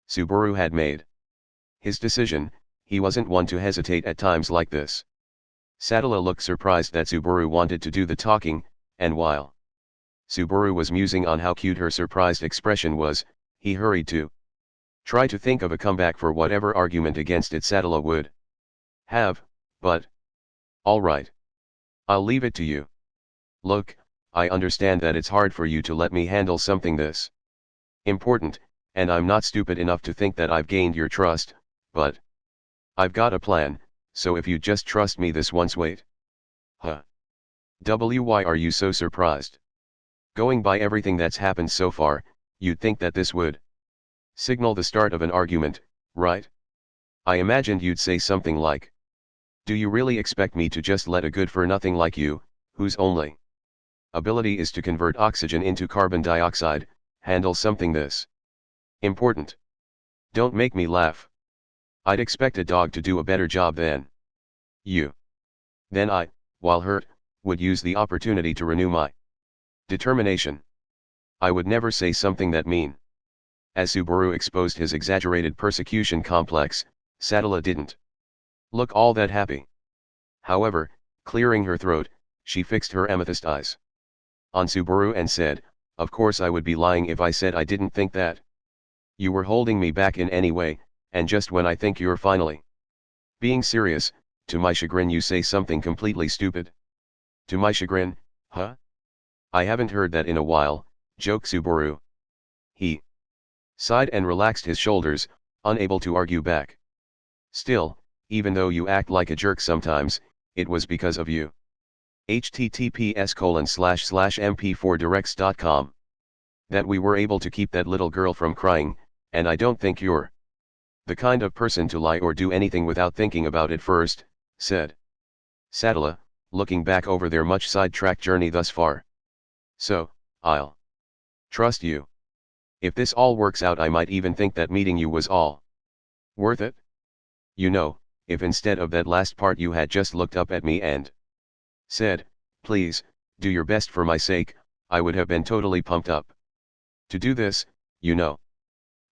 [SPEAKER 1] Subaru had made his decision. He wasn't one to hesitate at times like this. Sadala looked surprised that Subaru wanted to do the talking, and while Subaru was musing on how cute her surprised expression was, he hurried to try to think of a comeback for whatever argument against it Sadala would have, but all right. I'll leave it to you. Look, I understand that it's hard for you to let me handle something this important, and I'm not stupid enough to think that I've gained your trust, but I've got a plan, so if you just trust me this once wait. Huh. Why are you so surprised? Going by everything that's happened so far, you'd think that this would signal the start of an argument, right? I imagined you'd say something like, do you really expect me to just let a good-for-nothing like you, whose only ability is to convert oxygen into carbon dioxide, handle something this important? Don't make me laugh. I'd expect a dog to do a better job than you. Then I, while hurt, would use the opportunity to renew my determination. I would never say something that mean. As Subaru exposed his exaggerated persecution complex, Sadala didn't look all that happy. However, clearing her throat, she fixed her amethyst eyes on Subaru and said, of course I would be lying if I said I didn't think that you were holding me back in any way, and just when I think you're finally being serious, to my chagrin you say something completely stupid. To my chagrin, huh? I haven't heard that in a while, joked Subaru. He sighed and relaxed his shoulders, unable to argue back. Still, even though you act like a jerk sometimes, it was because of you. https://mp4directs.com. That we were able to keep that little girl from crying, and I don't think you're the kind of person to lie or do anything without thinking about it first, said Sadala, looking back over their much sidetracked journey thus far. So, I'll trust you. If this all works out I might even think that meeting you was all worth it. You know, if instead of that last part you had just looked up at me and said, please, do your best for my sake, I would have been totally pumped up. To do this, you know.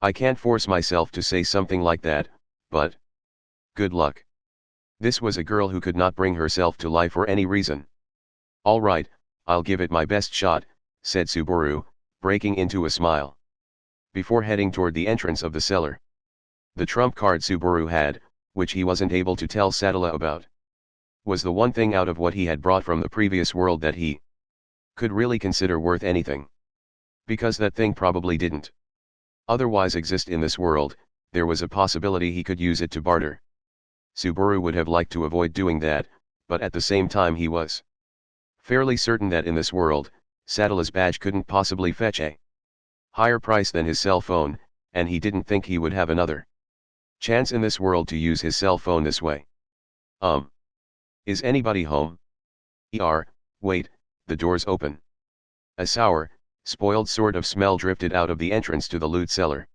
[SPEAKER 1] I can't force myself to say something like that, but good luck. This was a girl who could not bring herself to lie for any reason. All right, I'll give it my best shot, said Subaru, breaking into a smile. Before heading toward the entrance of the cellar. The trump card Subaru had, which he wasn't able to tell Sadala about, was the one thing out of what he had brought from the previous world that he could really consider worth anything. Because that thing probably didn't otherwise exist in this world, there was a possibility he could use it to barter. Subaru would have liked to avoid doing that, but at the same time he was fairly certain that in this world, Sadala's badge couldn't possibly fetch a higher price than his cell phone, and he didn't think he would have another chance in this world to use his cell phone this way. Is anybody home? Wait, the door's open. A sour, spoiled sort of smell drifted out of the entrance to the loot cellar.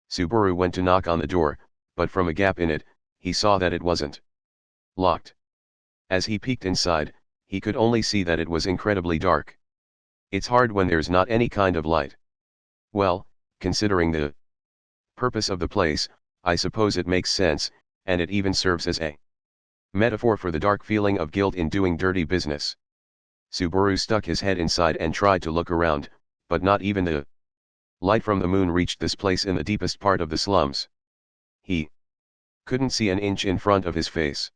[SPEAKER 1] Subaru went to knock on the door, but from a gap in it, he saw that it wasn't locked. As he peeked inside, he could only see that it was incredibly dark. It's hard when there's not any kind of light. Well, considering the purpose of the place, I suppose it makes sense, and it even serves as a metaphor for the dark feeling of guilt in doing dirty business. Subaru stuck his head inside and tried to look around, but not even the light from the moon reached this place in the deepest part of the slums. He couldn't see an inch in front of his face.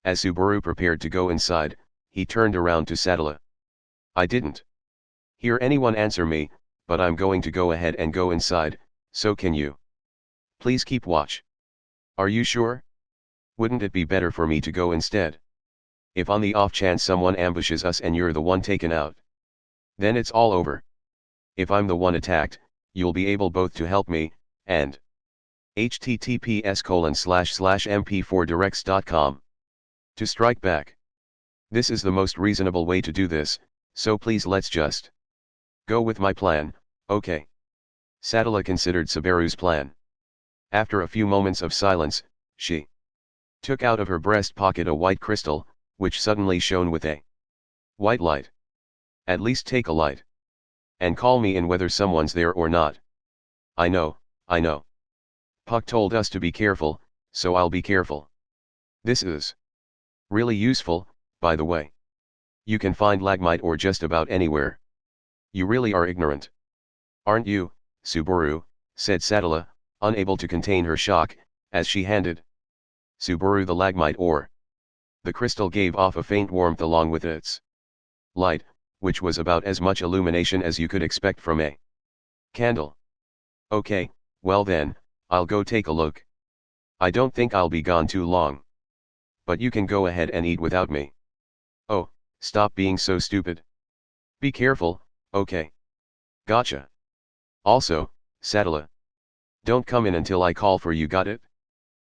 [SPEAKER 1] As Subaru prepared to go inside, he turned around to Sadala. I didn't hear anyone answer me, but I'm going to go ahead and go inside, so can you please keep watch? Are you sure? Wouldn't it be better for me to go instead? If on the off chance someone ambushes us and you're the one taken out, then it's all over. If I'm the one attacked, you'll be able both to help me, and https://mp4directs.com to strike back. This is the most reasonable way to do this, so please let's just go with my plan, okay? Satella considered Subaru's plan. After a few moments of silence, she took out of her breast pocket a white crystal, which suddenly shone with a white light. At least take a light. And call me in whether someone's there or not. I know. Puck told us to be careful, so I'll be careful. This is really useful, by the way. You can find lagmite or just about anywhere. You really are ignorant. Aren't you, Subaru, said Satella, unable to contain her shock, as she handed Subaru the lagmite ore. The crystal gave off a faint warmth along with its light, which was about as much illumination as you could expect from a candle. Okay, well then, I'll go take a look. I don't think I'll be gone too long. But you can go ahead and eat without me. Oh, stop being so stupid. Be careful, okay? Gotcha. Also, Satella, don't come in until I call for you, got it?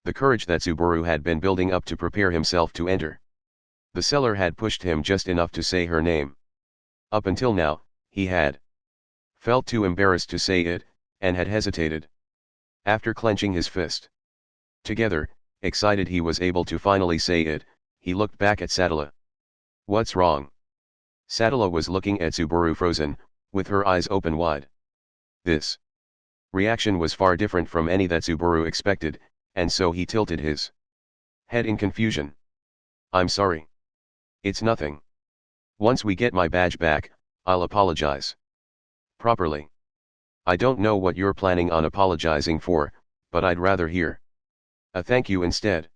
[SPEAKER 1] The courage that Subaru had been building up to prepare himself to enter the cellar had pushed him just enough to say her name. Up until now, he had felt too embarrassed to say it, and had hesitated. After clenching his fist together, excited he was able to finally say it, he looked back at Satella. What's wrong? Satella was looking at Subaru frozen, with her eyes open wide. This reaction was far different from any that Subaru expected, and so he tilted his head in confusion. I'm sorry. It's nothing. Once we get my badge back, I'll apologize properly. I don't know what you're planning on apologizing for, but I'd rather hear a thank you instead.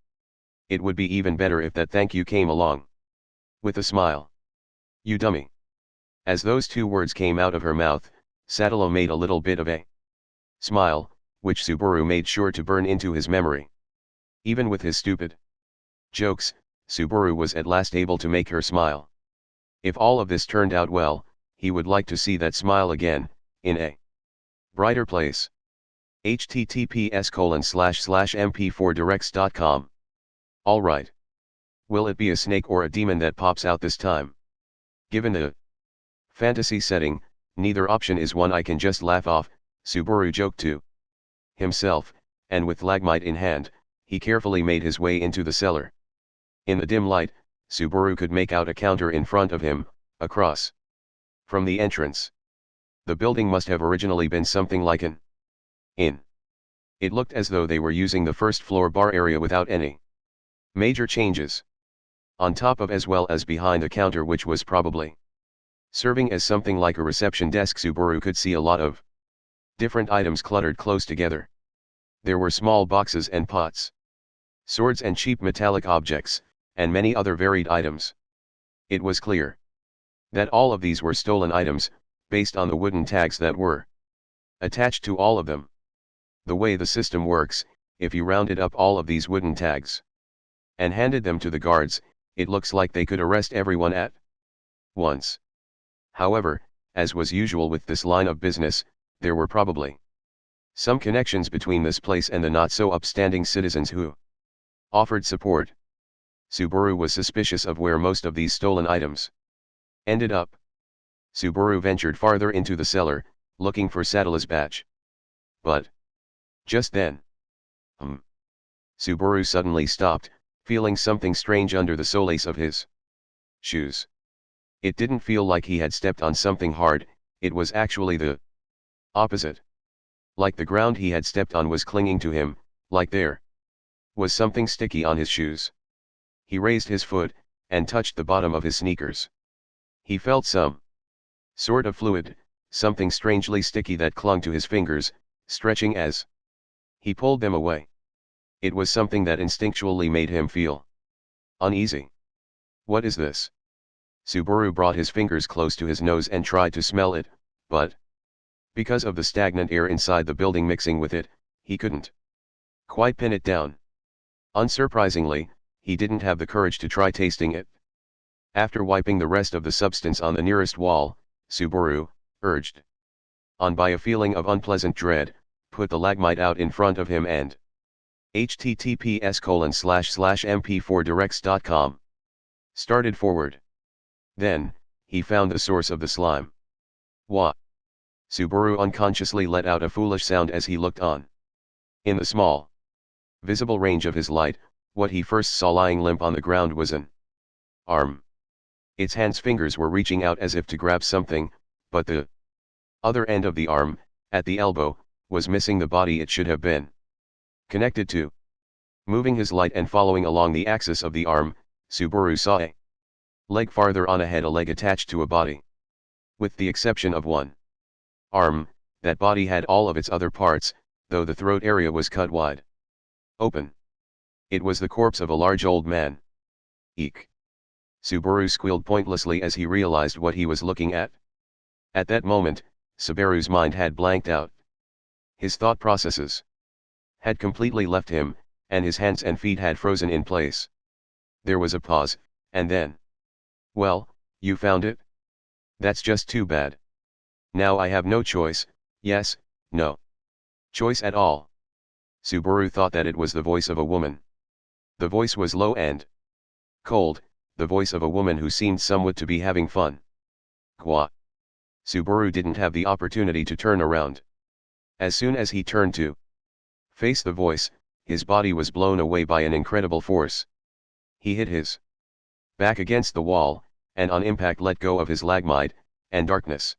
[SPEAKER 1] It would be even better if that thank you came along with a smile. You dummy. As those two words came out of her mouth, Satella made a little bit of a smile, which Subaru made sure to burn into his memory. Even with his stupid jokes, Subaru was at last able to make her smile. If all of this turned out well, he would like to see that smile again, in a brighter place. https://mp4directs.com. Alright. Will it be a snake or a demon that pops out this time? Given the fantasy setting, neither option is one I can just laugh off, Subaru joked to himself, and with lagmite in hand, he carefully made his way into the cellar. In the dim light, Subaru could make out a counter in front of him, across from the entrance. The building must have originally been something like an inn. It looked as though they were using the first floor bar area without any major changes. On top of as well as behind the counter, which was probably serving as something like a reception desk, Subaru could see a lot of different items cluttered close together. There were small boxes and pots, swords and cheap metallic objects, and many other varied items. It was clear that all of these were stolen items, based on the wooden tags that were attached to all of them. The way the system works, if you rounded up all of these wooden tags and handed them to the guards, it looks like they could arrest everyone at once. However, as was usual with this line of business, there were probably some connections between this place and the not-so-upstanding citizens who offered support. Subaru was suspicious of where most of these stolen items ended up. Subaru ventured farther into the cellar, looking for Satella's badge. But just then, Subaru suddenly stopped, feeling something strange under the soles of his shoes. It didn't feel like he had stepped on something hard, it was actually the opposite. Like the ground he had stepped on was clinging to him, like there was something sticky on his shoes. He raised his foot, and touched the bottom of his sneakers. He felt some sort of fluid, something strangely sticky that clung to his fingers, stretching as he pulled them away. It was something that instinctually made him feel uneasy. What is this? Subaru brought his fingers close to his nose and tried to smell it, but because of the stagnant air inside the building mixing with it, he couldn't quite pin it down. Unsurprisingly, he didn't have the courage to try tasting it. After wiping the rest of the substance on the nearest wall, Subaru, urged on by a feeling of unpleasant dread, put the lagmite out in front of him and https://mp4directs.com started forward. Then, he found the source of the slime. Wah! Subaru unconsciously let out a foolish sound as he looked on. In the small, visible range of his light, what he first saw lying limp on the ground was an arm. Its hand's fingers were reaching out as if to grab something, but the other end of the arm, at the elbow, was missing the body it should have been connected to. Moving his light and following along the axis of the arm, Subaru saw a leg farther on ahead, a leg attached to a body. With the exception of one arm, that body had all of its other parts, though the throat area was cut wide open. It was the corpse of a large old man. Eek! Subaru squealed pointlessly as he realized what he was looking at. At that moment, Subaru's mind had blanked out. His thought processes had completely left him, and his hands and feet had frozen in place. There was a pause, and then, "Well, you found it? That's just too bad. Now I have no choice, yes, no choice at all." Subaru thought that it was the voice of a woman. The voice was low and cold, the voice of a woman who seemed somewhat to be having fun. Qua. Subaru didn't have the opportunity to turn around. As soon as he turned to face the voice, his body was blown away by an incredible force. He hit his back against the wall, and on impact let go of his lagmite, and darkness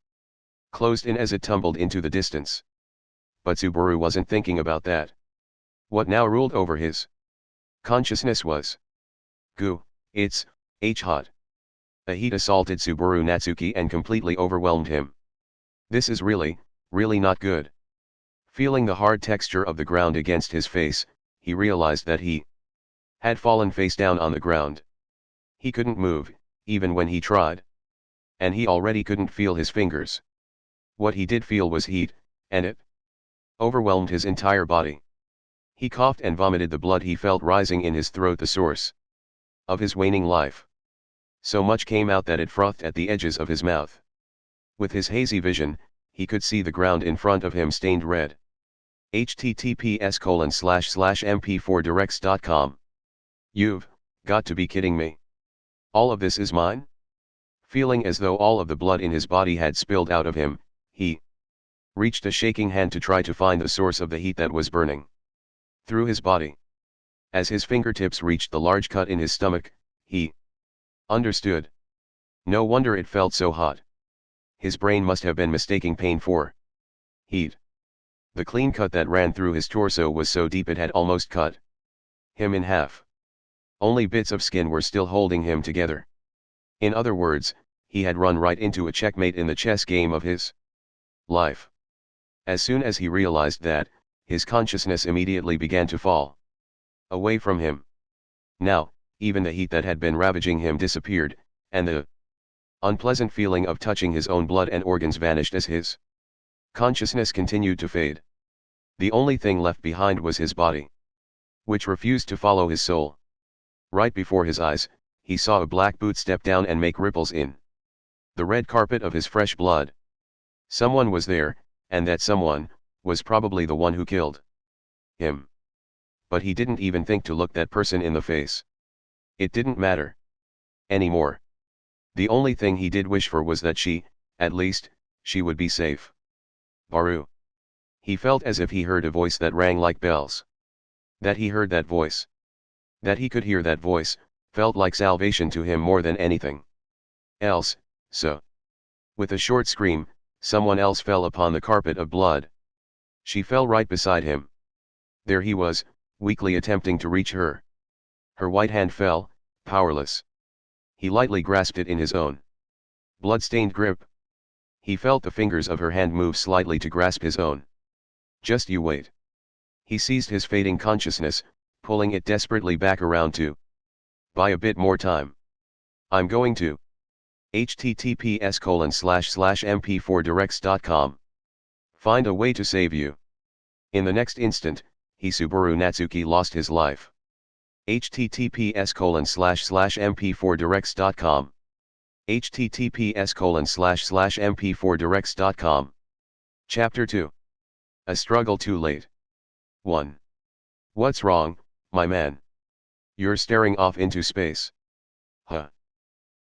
[SPEAKER 1] closed in as it tumbled into the distance. But Subaru wasn't thinking about that. What now ruled over his consciousness was goo, it's hot. A heat assaulted Subaru Natsuki and completely overwhelmed him. This is really not good. Feeling the hard texture of the ground against his face, he realized that he had fallen face down on the ground. He couldn't move, even when he tried. And he already couldn't feel his fingers. What he did feel was heat, and it overwhelmed his entire body. He coughed and vomited the blood he felt rising in his throat, the source of his waning life. So much came out that it frothed at the edges of his mouth. With his hazy vision, he could see the ground in front of him stained red. https://mp4directs.com. You've got to be kidding me. All of this is mine? Feeling as though all of the blood in his body had spilled out of him, he reached a shaking hand to try to find the source of the heat that was burning through his body. As his fingertips reached the large cut in his stomach, he understood. No wonder it felt so hot. His brain must have been mistaking pain for heat. The clean cut that ran through his torso was so deep it had almost cut him in half. Only bits of skin were still holding him together. In other words, he had run right into a checkmate in the chess game of his life. As soon as he realized that, his consciousness immediately began to fall away from him. Now, even the heat that had been ravaging him disappeared, and the unpleasant feeling of touching his own blood and organs vanished as his consciousness continued to fade. The only thing left behind was his body, which refused to follow his soul. Right before his eyes, he saw a black boot step down and make ripples in the red carpet of his fresh blood. Someone was there, and that someone was probably the one who killed him. But he didn't even think to look that person in the face. It didn't matter anymore. The only thing he did wish for was that at least, she would be safe. Baru. He felt as if he heard a voice that rang like bells. That he heard that voice. That he could hear that voice, felt like salvation to him more than anything else, so. With a short scream, someone else fell upon the carpet of blood. She fell right beside him. There he was, weakly attempting to reach her. Her white hand fell, powerless. He lightly grasped it in his own blood-stained grip. He felt the fingers of her hand move slightly to grasp his own. Just you wait. He seized his fading consciousness, pulling it desperately back around to buy a bit more time. I'm going to https://mp4directs.com. Find a way to save you. In the next instant, Subaru Natsuki lost his life. https://mp4directs.com. https://mp4directs.com. Chapter 2. A Struggle Too Late. 1. What's wrong, my man? You're staring off into space. Huh.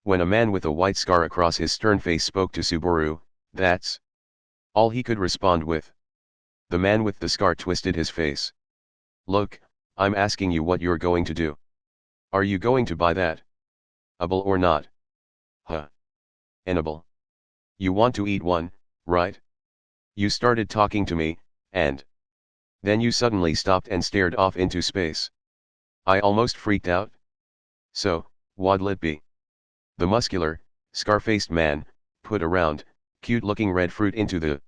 [SPEAKER 1] When a man with a white scar across his stern face spoke to Subaru, that's all he could respond with. The man with the scar twisted his face. Look, I'm asking you what you're going to do. Are you going to buy that? Able or not? Huh. Enable. You want to eat one, right? You started talking to me, and then you suddenly stopped and stared off into space. I almost freaked out. So, what'll it be? The muscular, scar-faced man put a round, cute-looking red fruit into the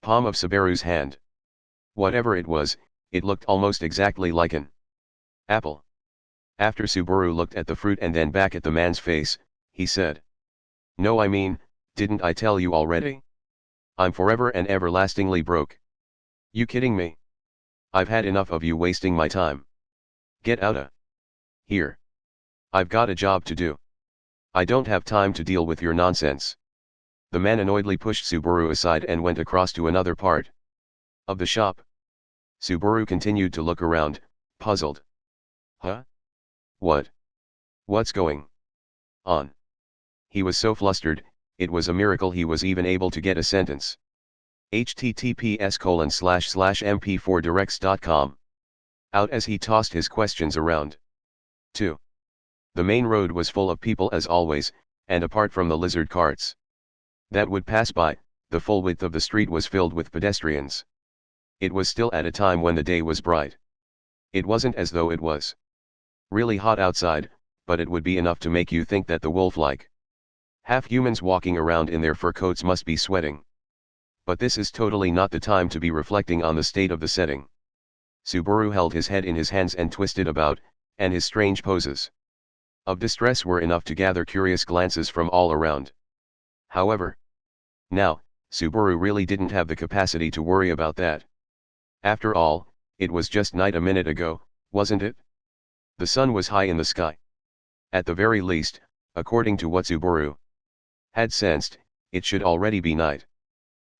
[SPEAKER 1] palm of Subaru's hand. Whatever it was, it looked almost exactly like an apple. After Subaru looked at the fruit and then back at the man's face, he said, "No, I mean, didn't I tell you already? I'm forever and everlastingly broke. You kidding me? I've had enough of you wasting my time. Get outta here. I've got a job to do. I don't have time to deal with your nonsense." The man annoyedly pushed Subaru aside and went across to another part of the shop. Subaru continued to look around, puzzled. Huh? What's going on? He was so flustered, it was a miracle he was even able to get a sentence. https://mp4directs.com. Out as he tossed his questions around. 2. The main road was full of people as always, and apart from the lizard carts that would pass by, the full width of the street was filled with pedestrians. It was still at a time when the day was bright. It wasn't as though it was really hot outside, but it would be enough to make you think that the wolf-like half-humans walking around in their fur coats must be sweating. But this is totally not the time to be reflecting on the state of the setting. Subaru held his head in his hands and twisted about, and his strange poses of distress were enough to gather curious glances from all around. However, now, Subaru really didn't have the capacity to worry about that. After all, it was just night a minute ago, wasn't it? The sun was high in the sky. At the very least, according to what Subaru had sensed, it should already be night.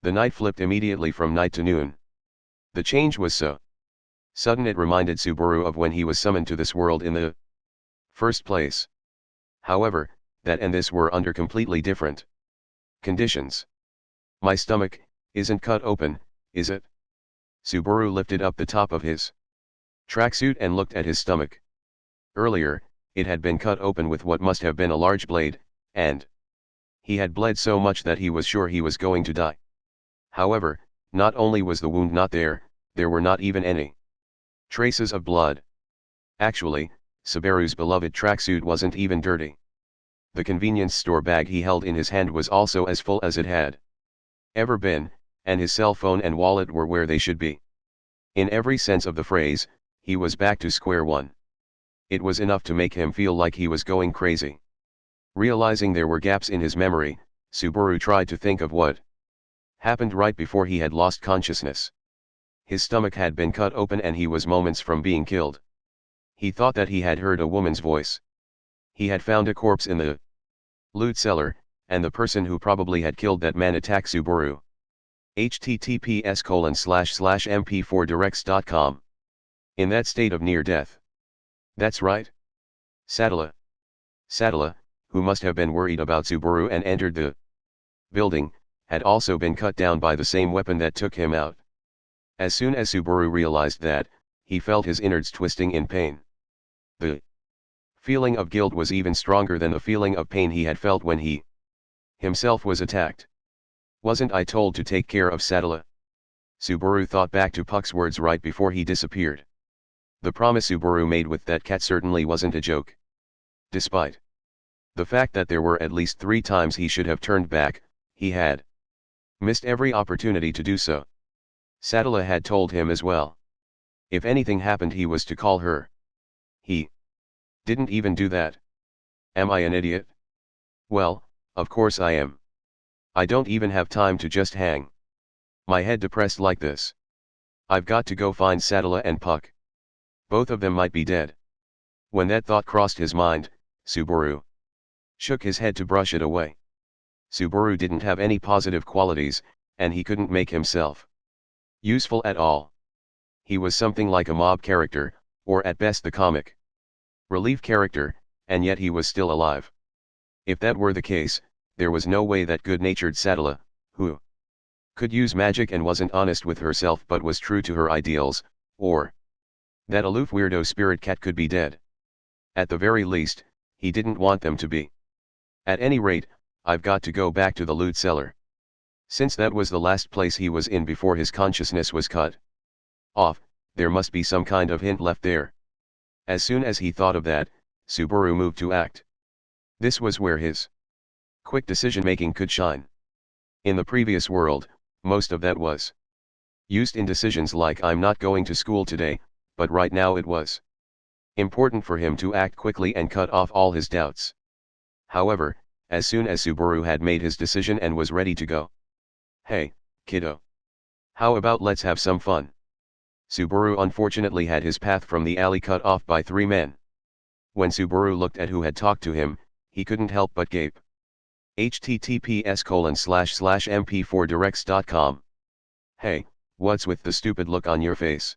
[SPEAKER 1] The night flipped immediately from night to noon. The change was so sudden it reminded Subaru of when he was summoned to this world in the first place. However, that and this were under completely different conditions. My stomach isn't cut open, is it? Subaru lifted up the top of his tracksuit and looked at his stomach. Earlier, it had been cut open with what must have been a large blade, and he had bled so much that he was sure he was going to die. However, not only was the wound not there, there were not even any traces of blood. Actually, Subaru's beloved tracksuit wasn't even dirty. The convenience store bag he held in his hand was also as full as it had ever been, and his cell phone and wallet were where they should be. In every sense of the phrase, he was back to square one. It was enough to make him feel like he was going crazy. Realizing there were gaps in his memory, Subaru tried to think of what happened right before he had lost consciousness. His stomach had been cut open and he was moments from being killed. He thought that he had heard a woman's voice. He had found a corpse in the loot cellar, and the person who probably had killed that man attacked Subaru. https://mp4directs.com. In that state of near death. That's right. Sadala, who must have been worried about Subaru and entered the building, had also been cut down by the same weapon that took him out. As soon as Subaru realized that, he felt his innards twisting in pain. The feeling of guilt was even stronger than the feeling of pain he had felt when he himself was attacked. Wasn't I told to take care of Sadala? Subaru thought back to Puck's words right before he disappeared. The promise Subaru made with that cat certainly wasn't a joke. Despite the fact that there were at least 3 times he should have turned back, he had missed every opportunity to do so. Sadala had told him as well. If anything happened he was to call her. He didn't even do that. Am I an idiot? Well, of course I am. I don't even have time to just hang my head depressed like this. I've got to go find Sadala and Puck. Both of them might be dead. When that thought crossed his mind, Subaru shook his head to brush it away. Subaru didn't have any positive qualities, and he couldn't make himself useful at all. He was something like a mob character, or at best the comic relief character, and yet he was still alive. If that were the case, there was no way that good-natured Sadala, who could use magic and wasn't honest with herself but was true to her ideals, or that aloof weirdo spirit cat could be dead. At the very least, he didn't want them to be. At any rate, I've got to go back to the loot cellar. Since that was the last place he was in before his consciousness was cut off, there must be some kind of hint left there. As soon as he thought of that, Subaru moved to act. This was where his quick decision-making could shine. In the previous world, most of that was used in decisions like I'm not going to school today, but right now it was important for him to act quickly and cut off all his doubts. However, as soon as Subaru had made his decision and was ready to go, "Hey, kiddo. How about let's have some fun?" Subaru unfortunately had his path from the alley cut off by 3 men. When Subaru looked at who had talked to him, he couldn't help but gape. https://mp4directs.com. Hey, what's with the stupid look on your face?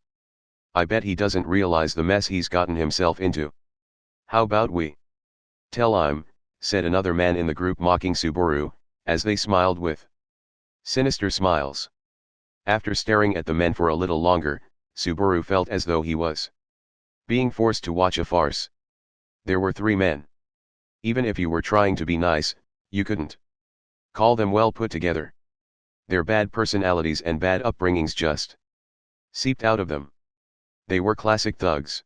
[SPEAKER 1] I bet he doesn't realize the mess he's gotten himself into. How about we tell him, said another man in the group mocking Subaru, as they smiled with sinister smiles. After staring at the men for a little longer, Subaru felt as though he was being forced to watch a farce. There were 3 men. Even if you were trying to be nice, you couldn't call them well put together. Their bad personalities and bad upbringings just seeped out of them. They were classic thugs.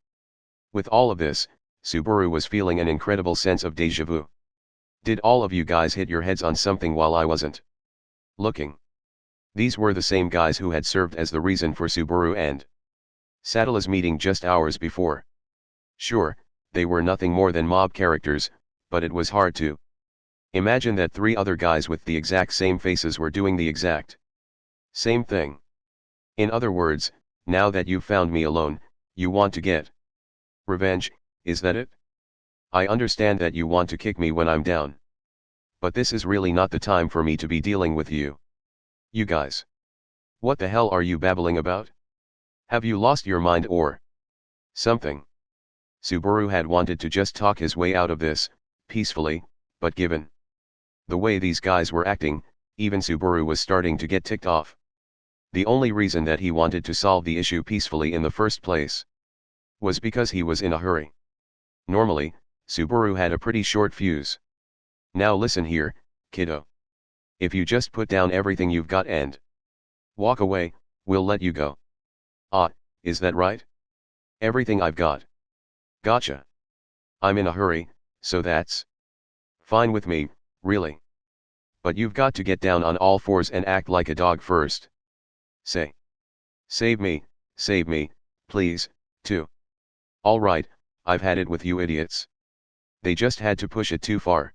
[SPEAKER 1] With all of this, Subaru was feeling an incredible sense of déjà vu. Did all of you guys hit your heads on something while I wasn't looking? These were the same guys who had served as the reason for Subaru and Sadala's meeting just hours before. Sure, they were nothing more than mob characters, but it was hard to imagine that 3 other guys with the exact same faces were doing the exact same thing. In other words, now that you've found me alone, you want to get revenge, is that it? I understand that you want to kick me when I'm down. But this is really not the time for me to be dealing with you. You guys. What the hell are you babbling about? Have you lost your mind or something? Subaru had wanted to just talk his way out of this, peacefully, but given the way these guys were acting, even Subaru was starting to get ticked off. The only reason that he wanted to solve the issue peacefully in the first place was because he was in a hurry. Normally, Subaru had a pretty short fuse. Now listen here, kiddo. If you just put down everything you've got and walk away, we'll let you go. Ah, is that right? Everything I've got. Gotcha. I'm in a hurry, so that's fine with me, really. But you've got to get down on all fours and act like a dog first. Say. Save me, please, too. Alright, I've had it with you idiots. They just had to push it too far.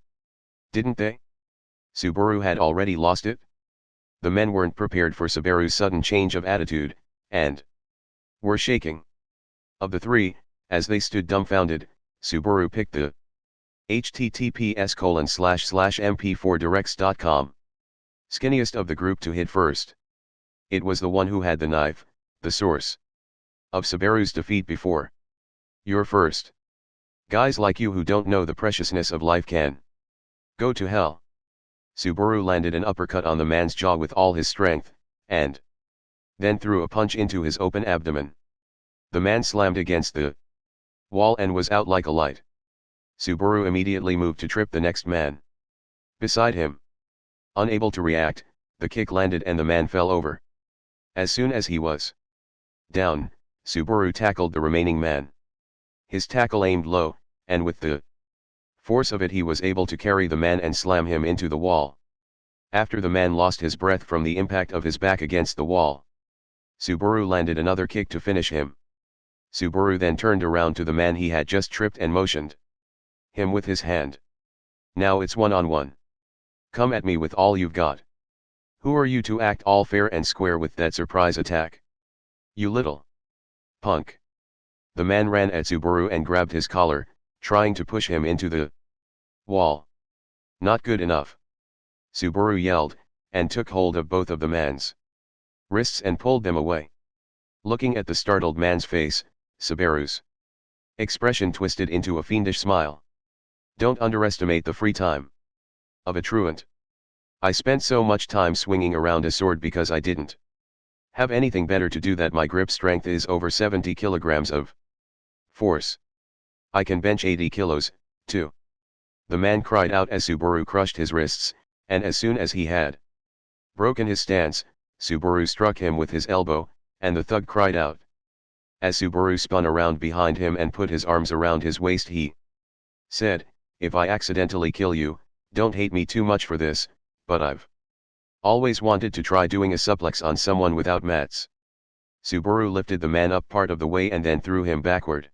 [SPEAKER 1] Didn't they? Subaru had already lost it. The men weren't prepared for Subaru's sudden change of attitude, and were shaking. Of the 3, as they stood dumbfounded, Subaru picked the https://mp4directs.com skinniest of the group to hit first. It was the one who had the knife, the source of Subaru's defeat before. You're first. Guys like you who don't know the preciousness of life can go to hell. Subaru landed an uppercut on the man's jaw with all his strength, and then threw a punch into his open abdomen. The man slammed against the wall and was out like a light. Subaru immediately moved to trip the next man beside him. Unable to react, the kick landed and the man fell over. As soon as he was down, Subaru tackled the remaining man. His tackle aimed low, and with the force of it he was able to carry the man and slam him into the wall. After the man lost his breath from the impact of his back against the wall, Subaru landed another kick to finish him. Subaru then turned around to the man he had just tripped and motioned him with his hand. Now it's one-on-one. Come at me with all you've got. Who are you to act all fair and square with that surprise attack? You little punk. The man ran at Subaru and grabbed his collar, trying to push him into the wall. Not good enough. Subaru yelled, and took hold of both of the man's wrists and pulled them away. Looking at the startled man's face, Subaru's expression twisted into a fiendish smile. Don't underestimate the free time of a truant. I spent so much time swinging around a sword because I didn't have anything better to do that my grip strength is over 70 kilograms of force. I can bench 80 kilos, too. The man cried out as Subaru crushed his wrists, and as soon as he had broken his stance, Subaru struck him with his elbow, and the thug cried out. As Subaru spun around behind him and put his arms around his waist, he said, "If I accidentally kill you, don't hate me too much for this, but I've always wanted to try doing a suplex on someone without mats." Subaru lifted the man up part of the way and then threw him backward.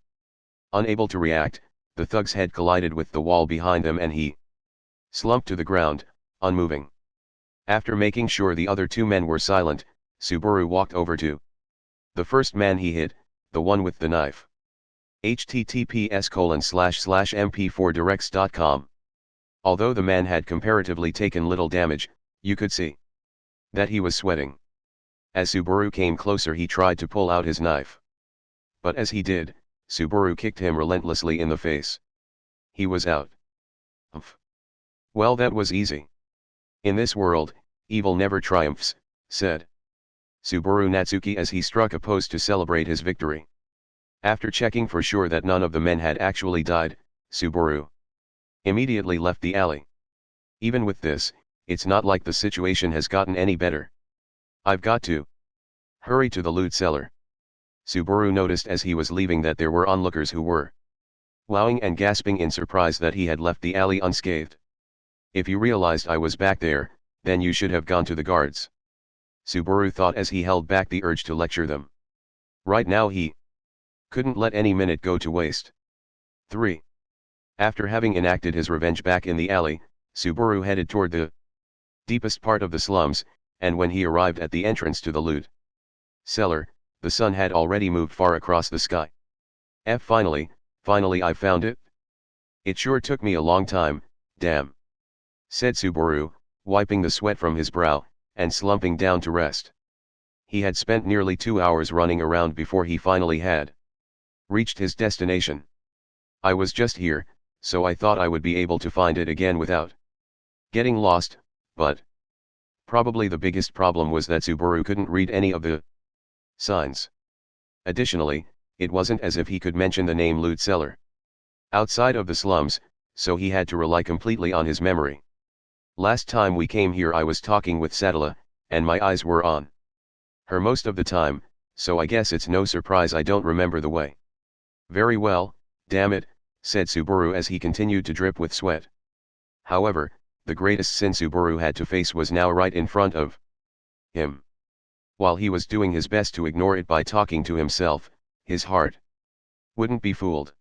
[SPEAKER 1] Unable to react, the thug's head collided with the wall behind them and he slumped to the ground, unmoving. After making sure the other two men were silent, Subaru walked over to the first man he hit, the one with the knife. https://mp4directs.com. Although the man had comparatively taken little damage, you could see that he was sweating. As Subaru came closer, he tried to pull out his knife. But as he did, Subaru kicked him relentlessly in the face. He was out. Umph. Well, that was easy. In this world, evil never triumphs, said Subaru Natsuki as he struck a pose to celebrate his victory. After checking for sure that none of the men had actually died, Subaru immediately left the alley. Even with this, it's not like the situation has gotten any better. I've got to hurry to the loot cellar. Subaru noticed as he was leaving that there were onlookers who were wowing and gasping in surprise that he had left the alley unscathed. If you realized I was back there, then you should have gone to the guards, Subaru thought as he held back the urge to lecture them. Right now he couldn't let any minute go to waste. 3. After having enacted his revenge back in the alley, Subaru headed toward the deepest part of the slums, and when he arrived at the entrance to the loot cellar, the sun had already moved far across the sky. Finally I found it. It sure took me a long time, damn, said Subaru, wiping the sweat from his brow, and slumping down to rest. He had spent nearly 2 hours running around before he finally had reached his destination. I was just here, so I thought I would be able to find it again without getting lost, but probably the biggest problem was that Subaru couldn't read any of the signs. Additionally, it wasn't as if he could mention the name loot cellar outside of the slums, so he had to rely completely on his memory. Last time we came here I was talking with Sadala, and my eyes were on her most of the time, so I guess it's no surprise I don't remember the way. Very well, damn it, said Subaru as he continued to drip with sweat. However, the greatest sin Subaru had to face was now right in front of him. While he was doing his best to ignore it by talking to himself, his heart wouldn't be fooled.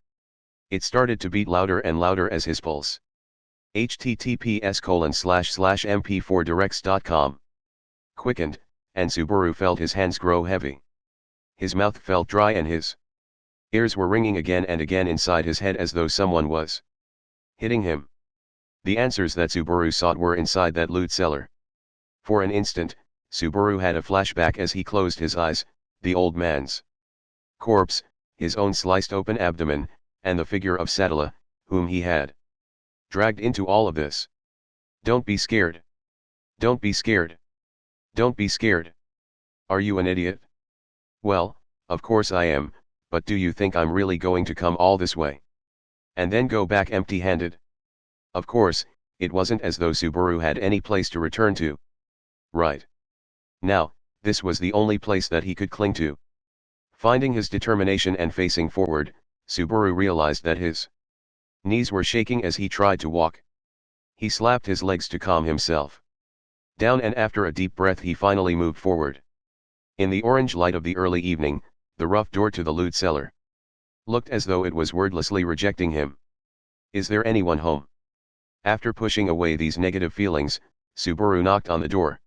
[SPEAKER 1] It started to beat louder and louder as his pulse https://mp4directs.com quickened, and Subaru felt his hands grow heavy. His mouth felt dry and his ears were ringing again and again inside his head as though someone was hitting him. The answers that Subaru sought were inside that loot cellar. For an instant, Subaru had a flashback as he closed his eyes, the old man's corpse, his own sliced open abdomen, and the figure of Sadala, whom he had dragged into all of this. Don't be scared. Don't be scared. Don't be scared. Are you an idiot? Well, of course I am, but do you think I'm really going to come all this way and then go back empty-handed? Of course, it wasn't as though Subaru had any place to return to. Right now, this was the only place that he could cling to. Finding his determination and facing forward, Subaru realized that his knees were shaking as he tried to walk. He slapped his legs to calm himself down, and after a deep breath he finally moved forward. In the orange light of the early evening, the rough door to the loot cellar looked as though it was wordlessly rejecting him. Is there anyone home? After pushing away these negative feelings, Subaru knocked on the door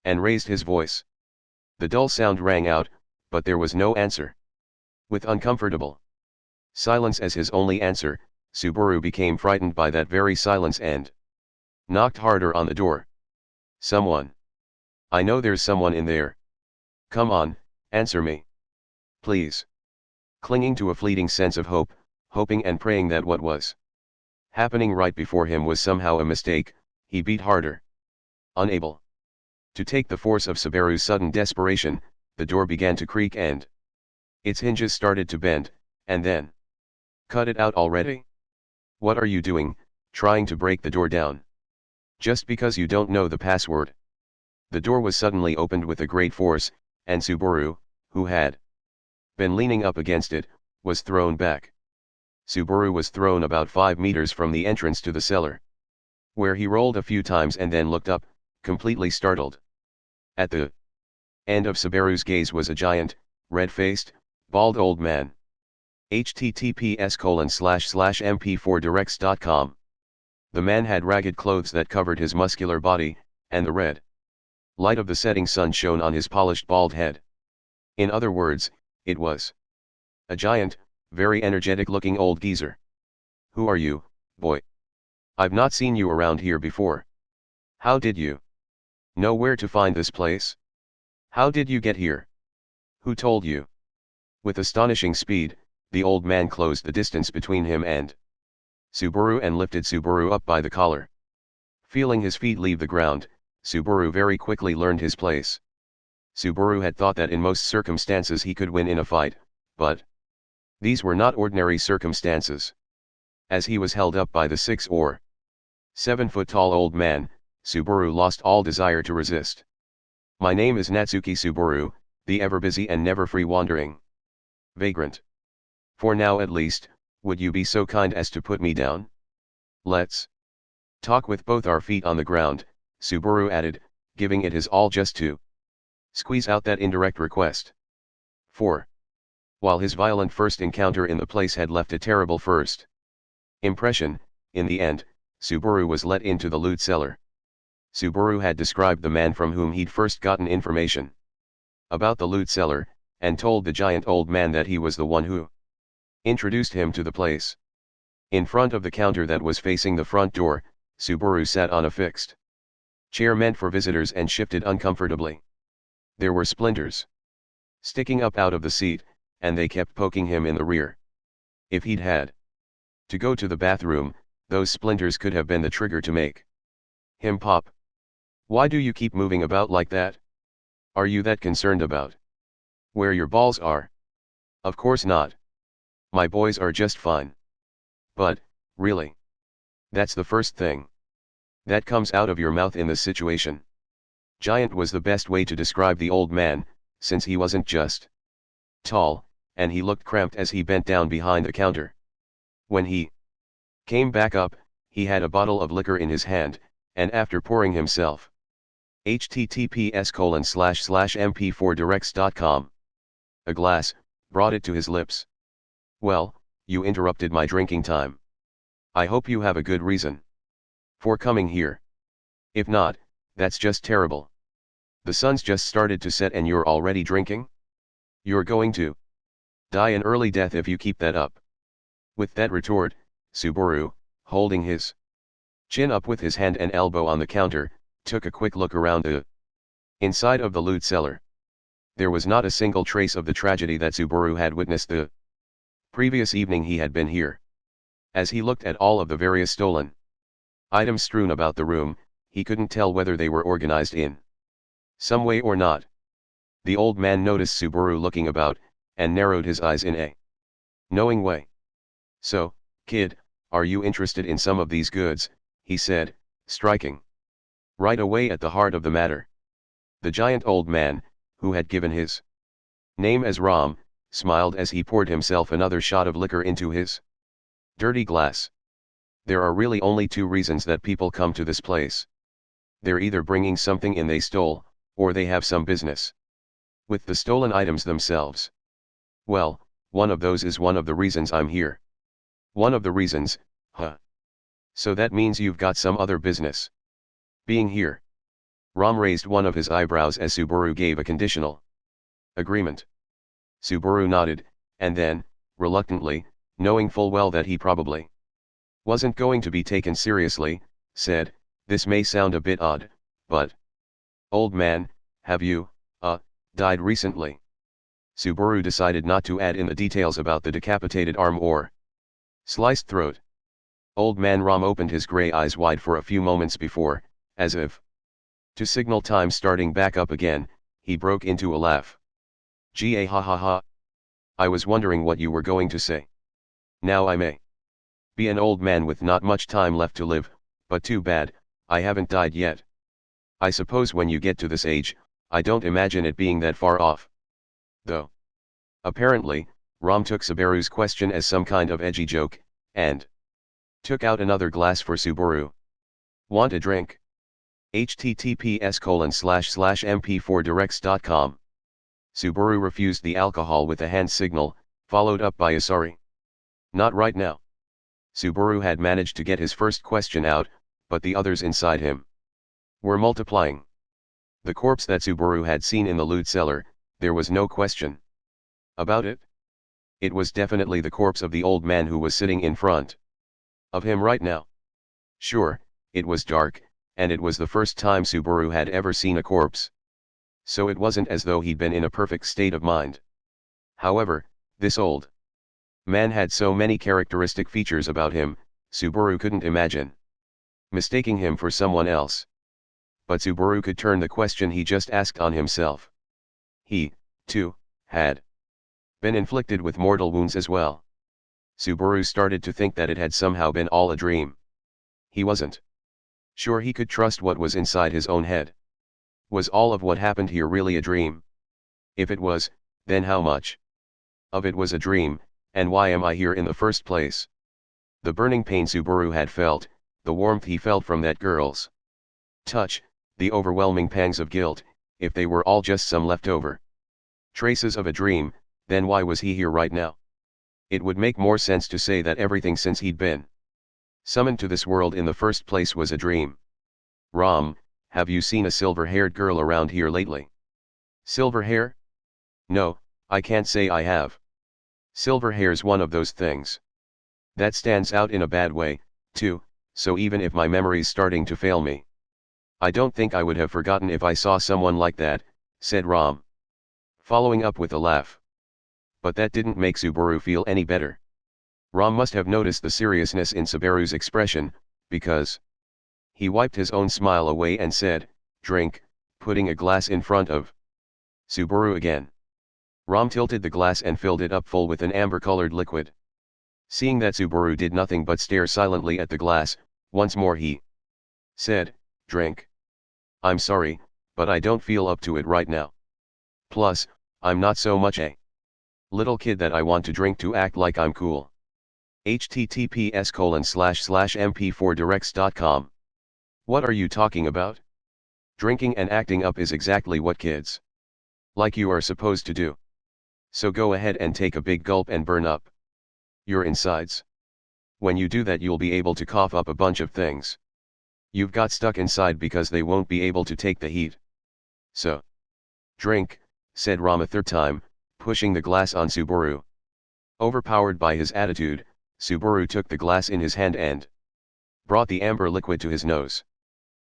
[SPEAKER 1] and raised his voice. The dull sound rang out, but there was no answer. With uncomfortable silence as his only answer, Subaru became frightened by that very silence and Knocked harder on the door. Someone. I know there's someone in there. Come on, answer me. Please. Clinging to a fleeting sense of hope, hoping and praying that what was happening right before him was somehow a mistake, he beat harder. Unable to take the force of Subaru's sudden desperation, the door began to creak and its hinges started to bend, and then... Cut it out already? What are you doing, trying to break the door down? Just because you don't know the password. The door was suddenly opened with a great force, and Subaru, who had been leaning up against it, was thrown back. Subaru was thrown about 5 meters from the entrance to the cellar, where he rolled a few times and then looked up, completely startled. At the end of Subaru's gaze was a giant, red-faced, bald old man. https://mp4directs.com. The man had ragged clothes that covered his muscular body, and the red light of the setting sun shone on his polished bald head. In other words, it was a giant, very energetic-looking old geezer. Who are you, boy? I've not seen you around here before. How did you know where to find this place? How did you get here? Who told you? With astonishing speed, the old man closed the distance between him and Subaru and lifted Subaru up by the collar. Feeling his feet leave the ground, Subaru very quickly learned his place. Subaru had thought that in most circumstances he could win in a fight, but these were not ordinary circumstances. As he was held up by the 6 or 7 foot tall old man, Subaru lost all desire to resist. My name is Natsuki Subaru, the ever-busy and never-free wandering vagrant. For now at least, would you be so kind as to put me down? Let's talk with both our feet on the ground, Subaru added, giving it his all just to squeeze out that indirect request. 4. While his violent first encounter in the place had left a terrible first impression, in the end, Subaru was let into the loot cellar. Subaru had described the man from whom he'd first gotten information about the loot cellar, and told the giant old man that he was the one who introduced him to the place. In front of the counter that was facing the front door, Subaru sat on a fixed chair meant for visitors and shifted uncomfortably. There were splinters sticking up out of the seat, and they kept poking him in the rear. If he'd had to go to the bathroom, those splinters could have been the trigger to make him pop. Why do you keep moving about like that? Are you that concerned about where your balls are? Of course not. My boys are just fine. But, really, that's the first thing that comes out of your mouth in this situation. Giant was the best way to describe the old man, since he wasn't just tall, and he looked cramped as he bent down behind the counter. When he came back up, he had a bottle of liquor in his hand, and after pouring himself https://mp4directs.com a glass, brought it to his lips. Well, you interrupted my drinking time. I hope you have a good reason for coming here. If not, that's just terrible. The sun's just started to set and you're already drinking? You're going to die an early death if you keep that up. With that retort, Subaru, holding his chin up with his hand and elbow on the counter, took a quick look around the inside of the loot cellar. There was not a single trace of the tragedy that Subaru had witnessed the previous evening he had been here. As he looked at all of the various stolen items strewn about the room, he couldn't tell whether they were organized in some way or not. The old man noticed Subaru looking about, and narrowed his eyes in a knowing way. So, kid, are you interested in some of these goods? He said, striking right away at the heart of the matter. The giant old man, who had given his name as Ram, smiled as he poured himself another shot of liquor into his dirty glass. There are really only 2 reasons that people come to this place. They're either bringing something in they stole, or they have some business with the stolen items themselves. Well, one of those is one of the reasons I'm here. One of the reasons, huh? So that means you've got some other business being here. Ram raised one of his eyebrows as Subaru gave a conditional agreement. Subaru nodded, and then, reluctantly, knowing full well that he probably wasn't going to be taken seriously, said, This may sound a bit odd, but... Old man, have you, died recently? Subaru decided not to add in the details about the decapitated arm or sliced throat. Old man Ram opened his grey eyes wide for a few moments before, as if to signal time starting back up again, he broke into a laugh. Gee, ha ha ha. I was wondering what you were going to say. Now I may be an old man with not much time left to live, but too bad, I haven't died yet. I suppose when you get to this age, I don't imagine it being that far off. Though. Apparently, Ram took Subaru's question as some kind of edgy joke, and took out another glass for Subaru. Want a drink? https://mp4directs.com. Subaru refused the alcohol with a hand signal, followed up by a sorry. Not right now. Subaru had managed to get his first question out, but the others inside him were multiplying. The corpse that Subaru had seen in the loot cellar, there was no question about it. It was definitely the corpse of the old man who was sitting in front of him right now. Sure, it was dark, and it was the first time Subaru had ever seen a corpse. So it wasn't as though he'd been in a perfect state of mind. However, this old man had so many characteristic features about him, Subaru couldn't imagine mistaking him for someone else. But Subaru could turn the question he just asked on himself. He, too, had been inflicted with mortal wounds as well. Subaru started to think that it had somehow been all a dream. He wasn't sure he could trust what was inside his own head. Was all of what happened here really a dream? If it was, then how much of it was a dream, and why am I here in the first place? The burning pain Subaru had felt, the warmth he felt from that girl's touch, the overwhelming pangs of guilt, if they were all just some leftover traces of a dream, then why was he here right now? It would make more sense to say that everything since he'd been summoned to this world in the first place was a dream. Ram, have you seen a silver-haired girl around here lately? Silver hair? No, I can't say I have. Silver hair's one of those things that stands out in a bad way, too, so even if my memory's starting to fail me, I don't think I would have forgotten if I saw someone like that, said Ram, following up with a laugh. But that didn't make Subaru feel any better. Ram must have noticed the seriousness in Subaru's expression, because he wiped his own smile away and said, "Drink," putting a glass in front of Subaru again. Ram tilted the glass and filled it up full with an amber-colored liquid. Seeing that Subaru did nothing but stare silently at the glass, once more he said, "Drink." "I'm sorry, but I don't feel up to it right now. Plus, I'm not so much a little kid that I want to drink to act like I'm cool." https://mp4directs.com. What are you talking about? Drinking and acting up is exactly what kids like you are supposed to do. So go ahead and take a big gulp and burn up your insides. When you do that, you'll be able to cough up a bunch of things you've got stuck inside because they won't be able to take the heat. So, drink, said Ram a third time, pushing the glass on Subaru. Overpowered by his attitude, Subaru took the glass in his hand and brought the amber liquid to his nose.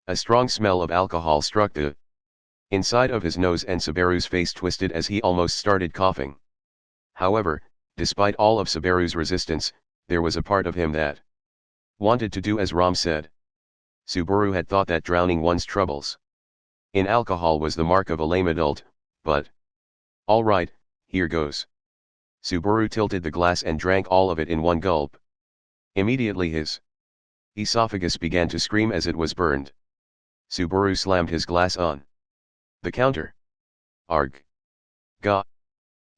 [SPEAKER 1] A strong smell of alcohol struck the inside of his nose and Subaru's face twisted as he almost started coughing. However, despite all of Subaru's resistance, there was a part of him that wanted to do as Ram said. Subaru had thought that drowning one's troubles in alcohol was the mark of a lame adult, but all right, here goes. Subaru tilted the glass and drank all of it in one gulp. Immediately his esophagus began to scream as it was burned. Subaru slammed his glass on the counter. Arg. Gah.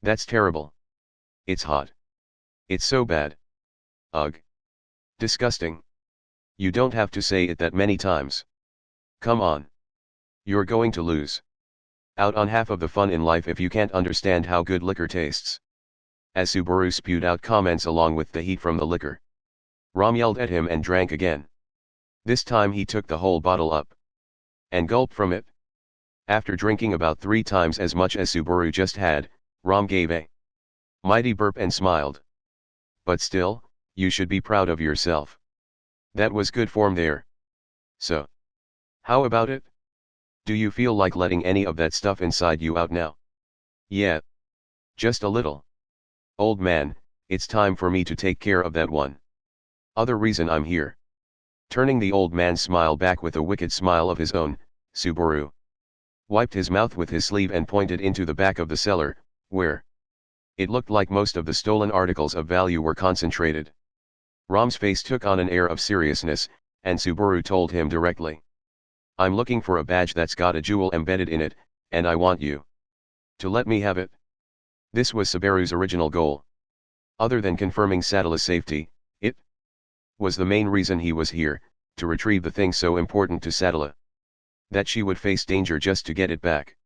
[SPEAKER 1] That's terrible. It's hot. It's so bad. Ugh. Disgusting. You don't have to say it that many times. Come on. You're going to lose out on half of the fun in life if you can't understand how good liquor tastes. As Subaru spewed out comments along with the heat from the liquor, Ram yelled at him and drank again. This time he took the whole bottle up and gulped from it. After drinking about 3 times as much as Subaru just had, Ram gave a mighty burp and smiled. But still, you should be proud of yourself. That was good form there. So, How about it? Do you feel like letting any of that stuff inside you out now? Yeah. Just a little. Old man, it's time for me to take care of that one. Other reason I'm here. Turning the old man's smile back with a wicked smile of his own, Subaru wiped his mouth with his sleeve and pointed into the back of the cellar, where it looked like most of the stolen articles of value were concentrated. Ram's face took on an air of seriousness, and Subaru told him directly. I'm looking for a badge that's got a jewel embedded in it, and I want you to let me have it. This was Subaru's original goal. Other than confirming Sattla's safety, it was the main reason he was here, to retrieve the thing so important to Sattla that she would face danger just to get it back.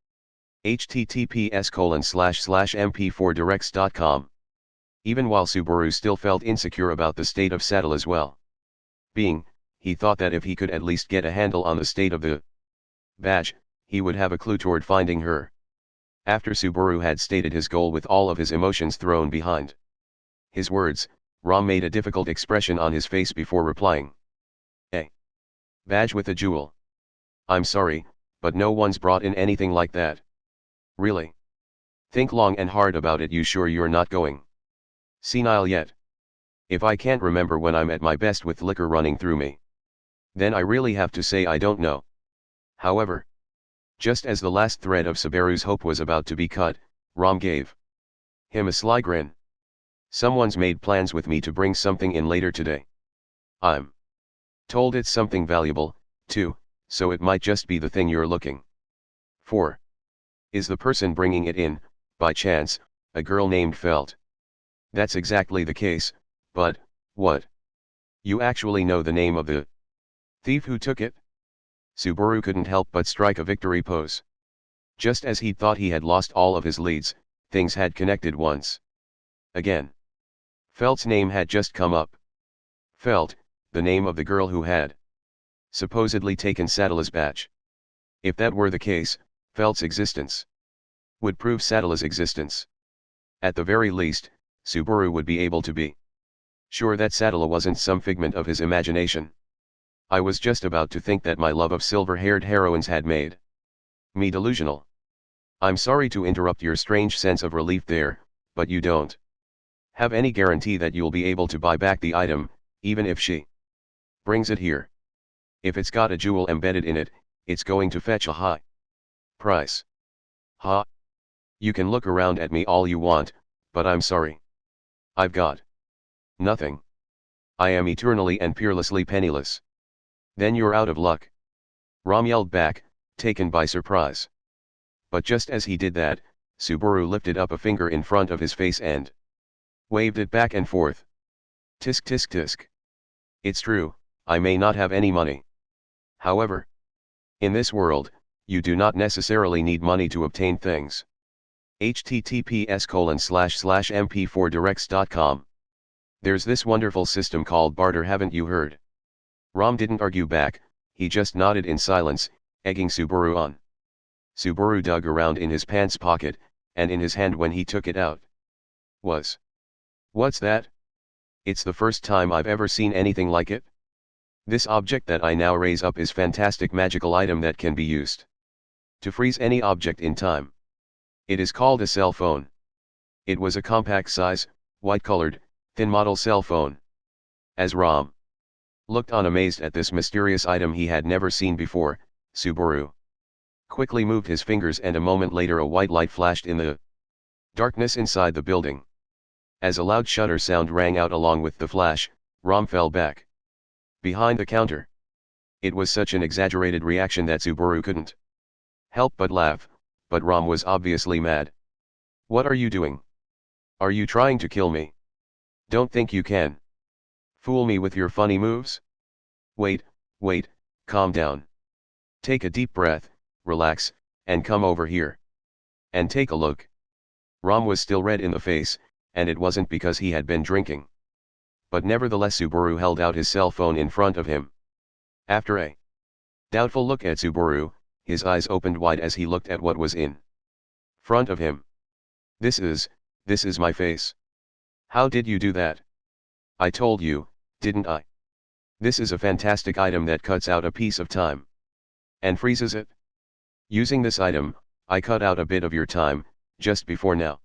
[SPEAKER 1] https://mp4directs.com. Even while Subaru still felt insecure about the state of Sattla's well-being, he thought that if he could at least get a handle on the state of the badge, he would have a clue toward finding her. After Subaru had stated his goal with all of his emotions thrown behind his words, Ram made a difficult expression on his face before replying. A badge with a jewel. I'm sorry, but no one's brought in anything like that. Really? Think long and hard about it. You sure you're not going senile yet? If I can't remember when I'm at my best with liquor running through me, then I really have to say I don't know. However, just as the last thread of Subaru's hope was about to be cut, Ram gave him a sly grin. Someone's made plans with me to bring something in later today. I'm told it's something valuable, too, so it might just be the thing you're looking for. Is the person bringing it in, by chance, a girl named Felt? That's exactly the case, but, what? You actually know the name of the thief who took it? Subaru couldn't help but strike a victory pose. Just as he'd thought he had lost all of his leads, things had connected once again. Felt's name had just come up. Felt, the name of the girl who had supposedly taken Sattla's badge. If that were the case, Felt's existence would prove Sattla's existence. At the very least, Subaru would be able to be sure that Sattla wasn't some figment of his imagination. I was just about to think that my love of silver-haired heroines had made me delusional. I'm sorry to interrupt your strange sense of relief there, but you don't have any guarantee that you'll be able to buy back the item, even if she brings it here. If it's got a jewel embedded in it, it's going to fetch a high price. Ha! You can look around at me all you want, but I'm sorry. I've got nothing. I am eternally and peerlessly penniless. Then you're out of luck. Ram yelled back, taken by surprise. But just as he did that, Subaru lifted up a finger in front of his face and waved it back and forth. Tisk tisk tisk. It's true, I may not have any money. However, in this world, you do not necessarily need money to obtain things. https://mp4directs.com. There's this wonderful system called barter, haven't you heard? Ram didn't argue back, he just nodded in silence, egging Subaru on. Subaru dug around in his pants pocket, and in his hand when he took it out was. What's that? It's the first time I've ever seen anything like it. This object that I now raise up is fantastic magical item that can be used to freeze any object in time. It is called a cell phone. It was a compact size, white-colored, thin model cell phone. As Ram looked on amazed at this mysterious item he had never seen before, Subaru quickly moved his fingers and a moment later a white light flashed in the darkness inside the building. As a loud shutter sound rang out along with the flash, Ram fell back behind the counter. It was such an exaggerated reaction that Subaru couldn't help but laugh, but Ram was obviously mad. What are you doing? Are you trying to kill me? Don't think you can fool me with your funny moves? Wait, calm down. Take a deep breath, relax, and come over here. And take a look. Ram was still red in the face, and it wasn't because he had been drinking. But nevertheless Subaru held out his cell phone in front of him. After a doubtful look at Subaru, his eyes opened wide as he looked at what was in front of him. This is my face. How did you do that? I told you, didn't I? This is a fantastic item that cuts out a piece of time. and freezes it. Using this item, I cut out a bit of your time, just before now,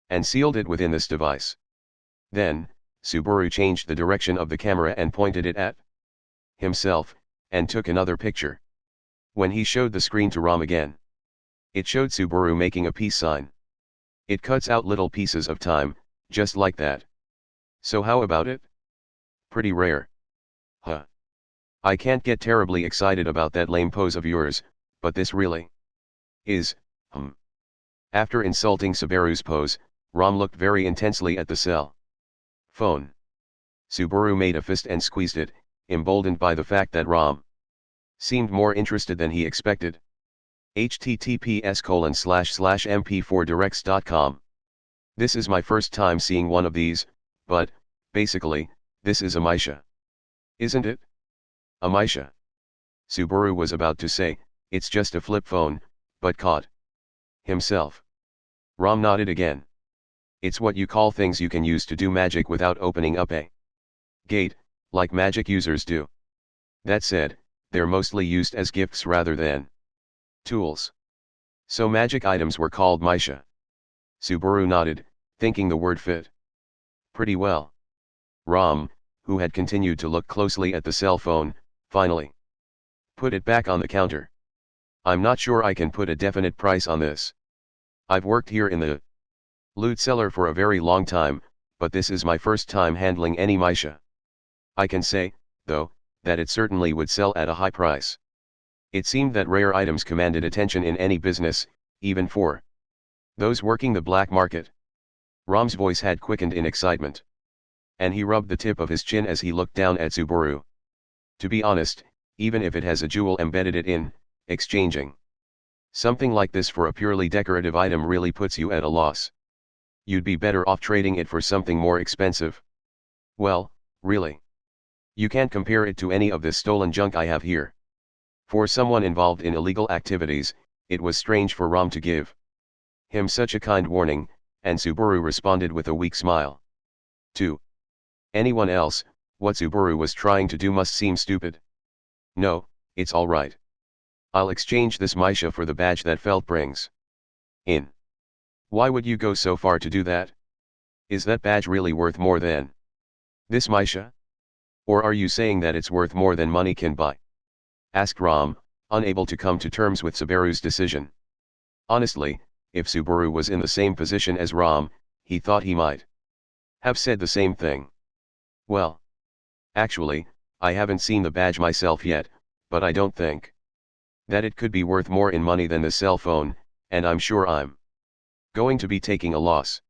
[SPEAKER 1] and sealed it within this device. Then, Subaru changed the direction of the camera and pointed it at himself, and took another picture. When he showed the screen to Ram again, it showed Subaru making a peace sign. It cuts out little pieces of time, just like that. So how about it? Pretty rare. Huh. I can't get terribly excited about that lame pose of yours, but this really is, After insulting Subaru's pose, Ram looked very intensely at the cell phone. Subaru made a fist and squeezed it, emboldened by the fact that Ram seemed more interested than he expected. https://mp4directs.com. This is my first time seeing one of these, but, basically, this is a Misha. Isn't it? A Misha. Subaru was about to say, it's just a flip phone, but caught himself. Ram nodded again. It's what you call things you can use to do magic without opening up a gate, like magic users do. That said, they're mostly used as gifts rather than tools. So magic items were called Misha. Subaru nodded, thinking the word fit pretty well. Ram, who had continued to look closely at the cell phone, finally put it back on the counter. I'm not sure I can put a definite price on this. I've worked here in the loot cellar for a very long time, but this is my first time handling any Misha. I can say, though, that it certainly would sell at a high price. It seemed that rare items commanded attention in any business, even for those working the black market. Ram's voice had quickened in excitement, and he rubbed the tip of his chin as he looked down at Subaru. To be honest, even if it has a jewel embedded in, exchanging something like this for a purely decorative item really puts you at a loss. You'd be better off trading it for something more expensive. Well, really. You can't compare it to any of this stolen junk I have here. For someone involved in illegal activities, it was strange for Ram to give him such a kind warning, and Subaru responded with a weak smile. To anyone else, what Subaru was trying to do must seem stupid. No, it's all right. I'll exchange this Misha for the badge that Felt brings in. Why would you go so far to do that? Is that badge really worth more than this Misha? Or are you saying that it's worth more than money can buy? Asked Ram, unable to come to terms with Subaru's decision. Honestly, if Subaru was in the same position as Ram, he thought he might have said the same thing. Well, actually, I haven't seen the badge myself yet, but I don't think that it could be worth more in money than the cell phone, and I'm sure I'm going to be taking a loss.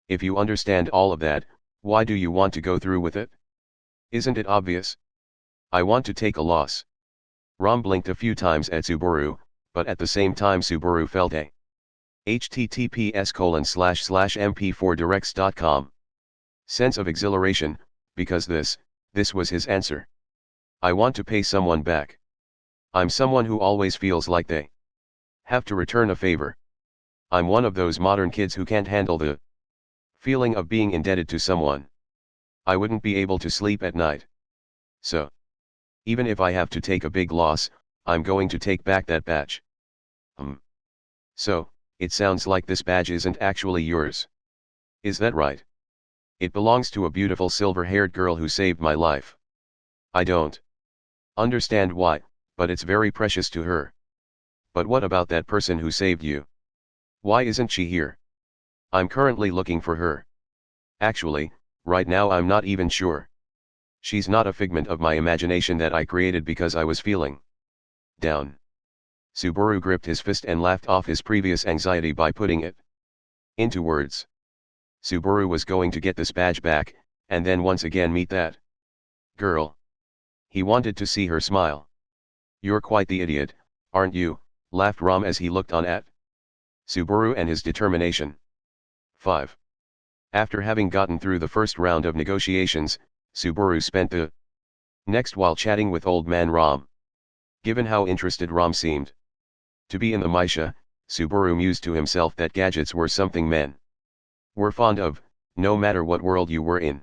[SPEAKER 1] If you understand all of that, why do you want to go through with it? Isn't it obvious? I want to take a loss. Ram blinked a few times at Subaru, but at the same time Subaru felt a https://mp4directs.com sense of exhilaration, because this was his answer. I want to pay someone back. I'm someone who always feels like they have to return a favor. I'm one of those modern kids who can't handle the feeling of being indebted to someone. I wouldn't be able to sleep at night. So, even if I have to take a big loss, I'm going to take back that badge. So, it sounds like this badge isn't actually yours. Is that right? It belongs to a beautiful silver-haired girl who saved my life. I don't understand why, but it's very precious to her. But what about that person who saved you? Why isn't she here? I'm currently looking for her. Actually, right now I'm not even sure. She's not a figment of my imagination that I created because I was feeling down. Subaru gripped his fist and laughed off his previous anxiety by putting it into words. Subaru was going to get this badge back, and then once again meet that girl. He wanted to see her smile. You're quite the idiot, aren't you? Laughed Ram as he looked on at Subaru and his determination. 5. After having gotten through the first round of negotiations, Subaru spent the next while chatting with old man Ram. Given how interested Ram seemed to be in the Misha, Subaru mused to himself that gadgets were something men were fond of, no matter what world you were in.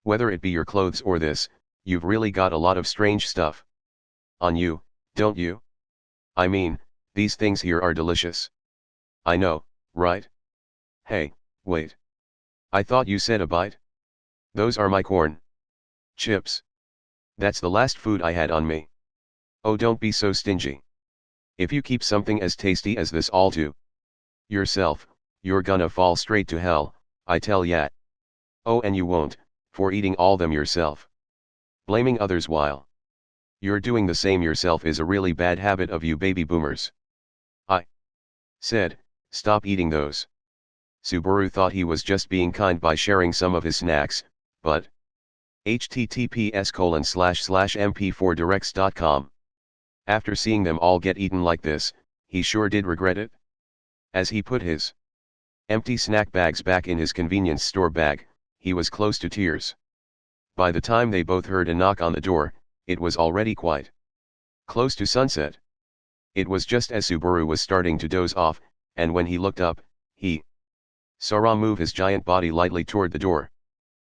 [SPEAKER 1] Whether it be your clothes or this, you've really got a lot of strange stuff on you, don't you? I mean, these things here are delicious. I know, right? Hey, wait. I thought you said a bite? Those are my corn chips. That's the last food I had on me. Oh, don't be so stingy. If you keep something as tasty as this all to yourself, you're gonna fall straight to hell, I tell ya. Oh, and you won't, for eating all them yourself. Blaming others while you're doing the same yourself is a really bad habit of you baby boomers. I said, stop eating those. Subaru thought he was just being kind by sharing some of his snacks, but https://mp4directs.com. After seeing them all get eaten like this, he sure did regret it. As he put his empty snack bags back in his convenience store bag, he was close to tears. By the time they both heard a knock on the door, it was already quite close to sunset. It was just as Subaru was starting to doze off, and when he looked up, he saw Ram move his giant body lightly toward the door.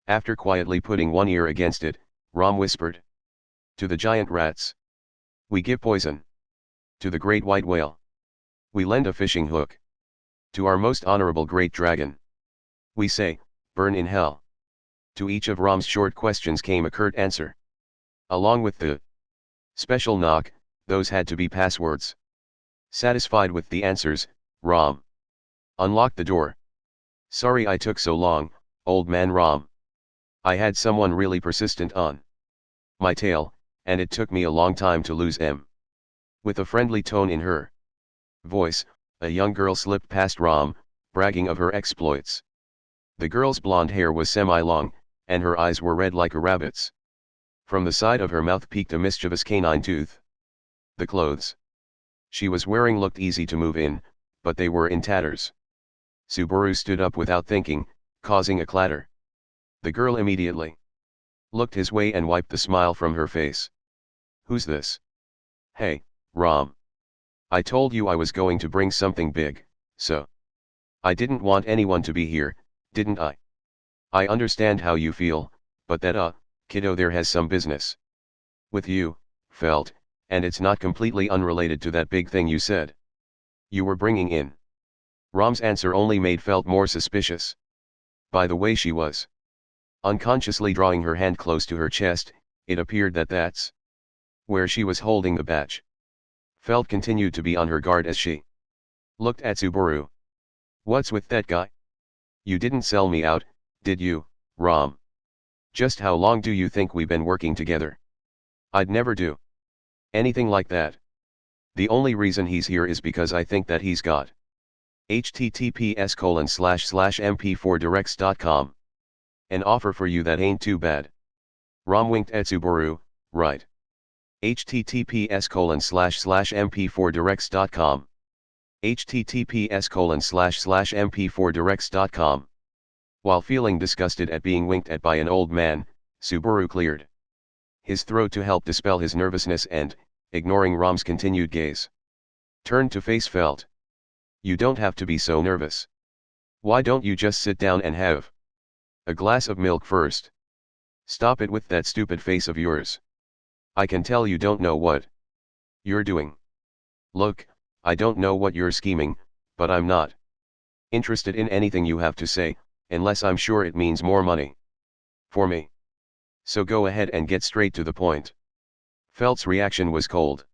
[SPEAKER 1] After quietly putting one ear against it, Ram whispered to the giant rats, "We give poison to the great white whale. We lend a fishing hook to our most honorable great dragon. We say, burn in hell." To each of Ram's short questions came a curt answer. Along with the special knock, those had to be passwords. Satisfied with the answers, Ram unlocked the door. "Sorry I took so long, old man Ram. I had someone really persistent on my tail, and it took me a long time to lose him." With a friendly tone in her voice, a young girl slipped past Ram, bragging of her exploits. The girl's blonde hair was semi-long, and her eyes were red like a rabbit's. From the side of her mouth peeked a mischievous canine tooth. The clothes she was wearing looked easy to move in, but they were in tatters. Subaru stood up without thinking, causing a clatter. The girl immediately looked his way and wiped the smile from her face. "Who's this?" "Hey, Ram. I told you I was going to bring something big, so I didn't want anyone to be here, didn't I? I understand how you feel, but that kiddo there has some business with you, Felt, and it's not completely unrelated to that big thing you said you were bringing in." Ram's answer only made Felt more suspicious. By the way she was unconsciously drawing her hand close to her chest, it appeared that that's where she was holding the badge. Felt continued to be on her guard as she looked at Subaru. "What's with that guy? You didn't sell me out, did you, Ram? Just how long do you think we've been working together? I'd never do anything like that. The only reason he's here is because I think that he's got https://mp4directs.com. An offer for you that ain't too bad." Ram winked at Subaru, "Right. https://mp4directs.com. https://mp4directs.com. While feeling disgusted at being winked at by an old man, Subaru cleared his throat to help dispel his nervousness and, ignoring Ram's continued gaze, turned to face Felt. "You don't have to be so nervous. Why don't you just sit down and have a glass of milk first? Stop it with that stupid face of yours. I can tell you don't know what you're doing. Look, I don't know what you're scheming, but I'm not interested in anything you have to say, unless I'm sure it means more money for me. So go ahead and get straight to the point." Felt's reaction was cold.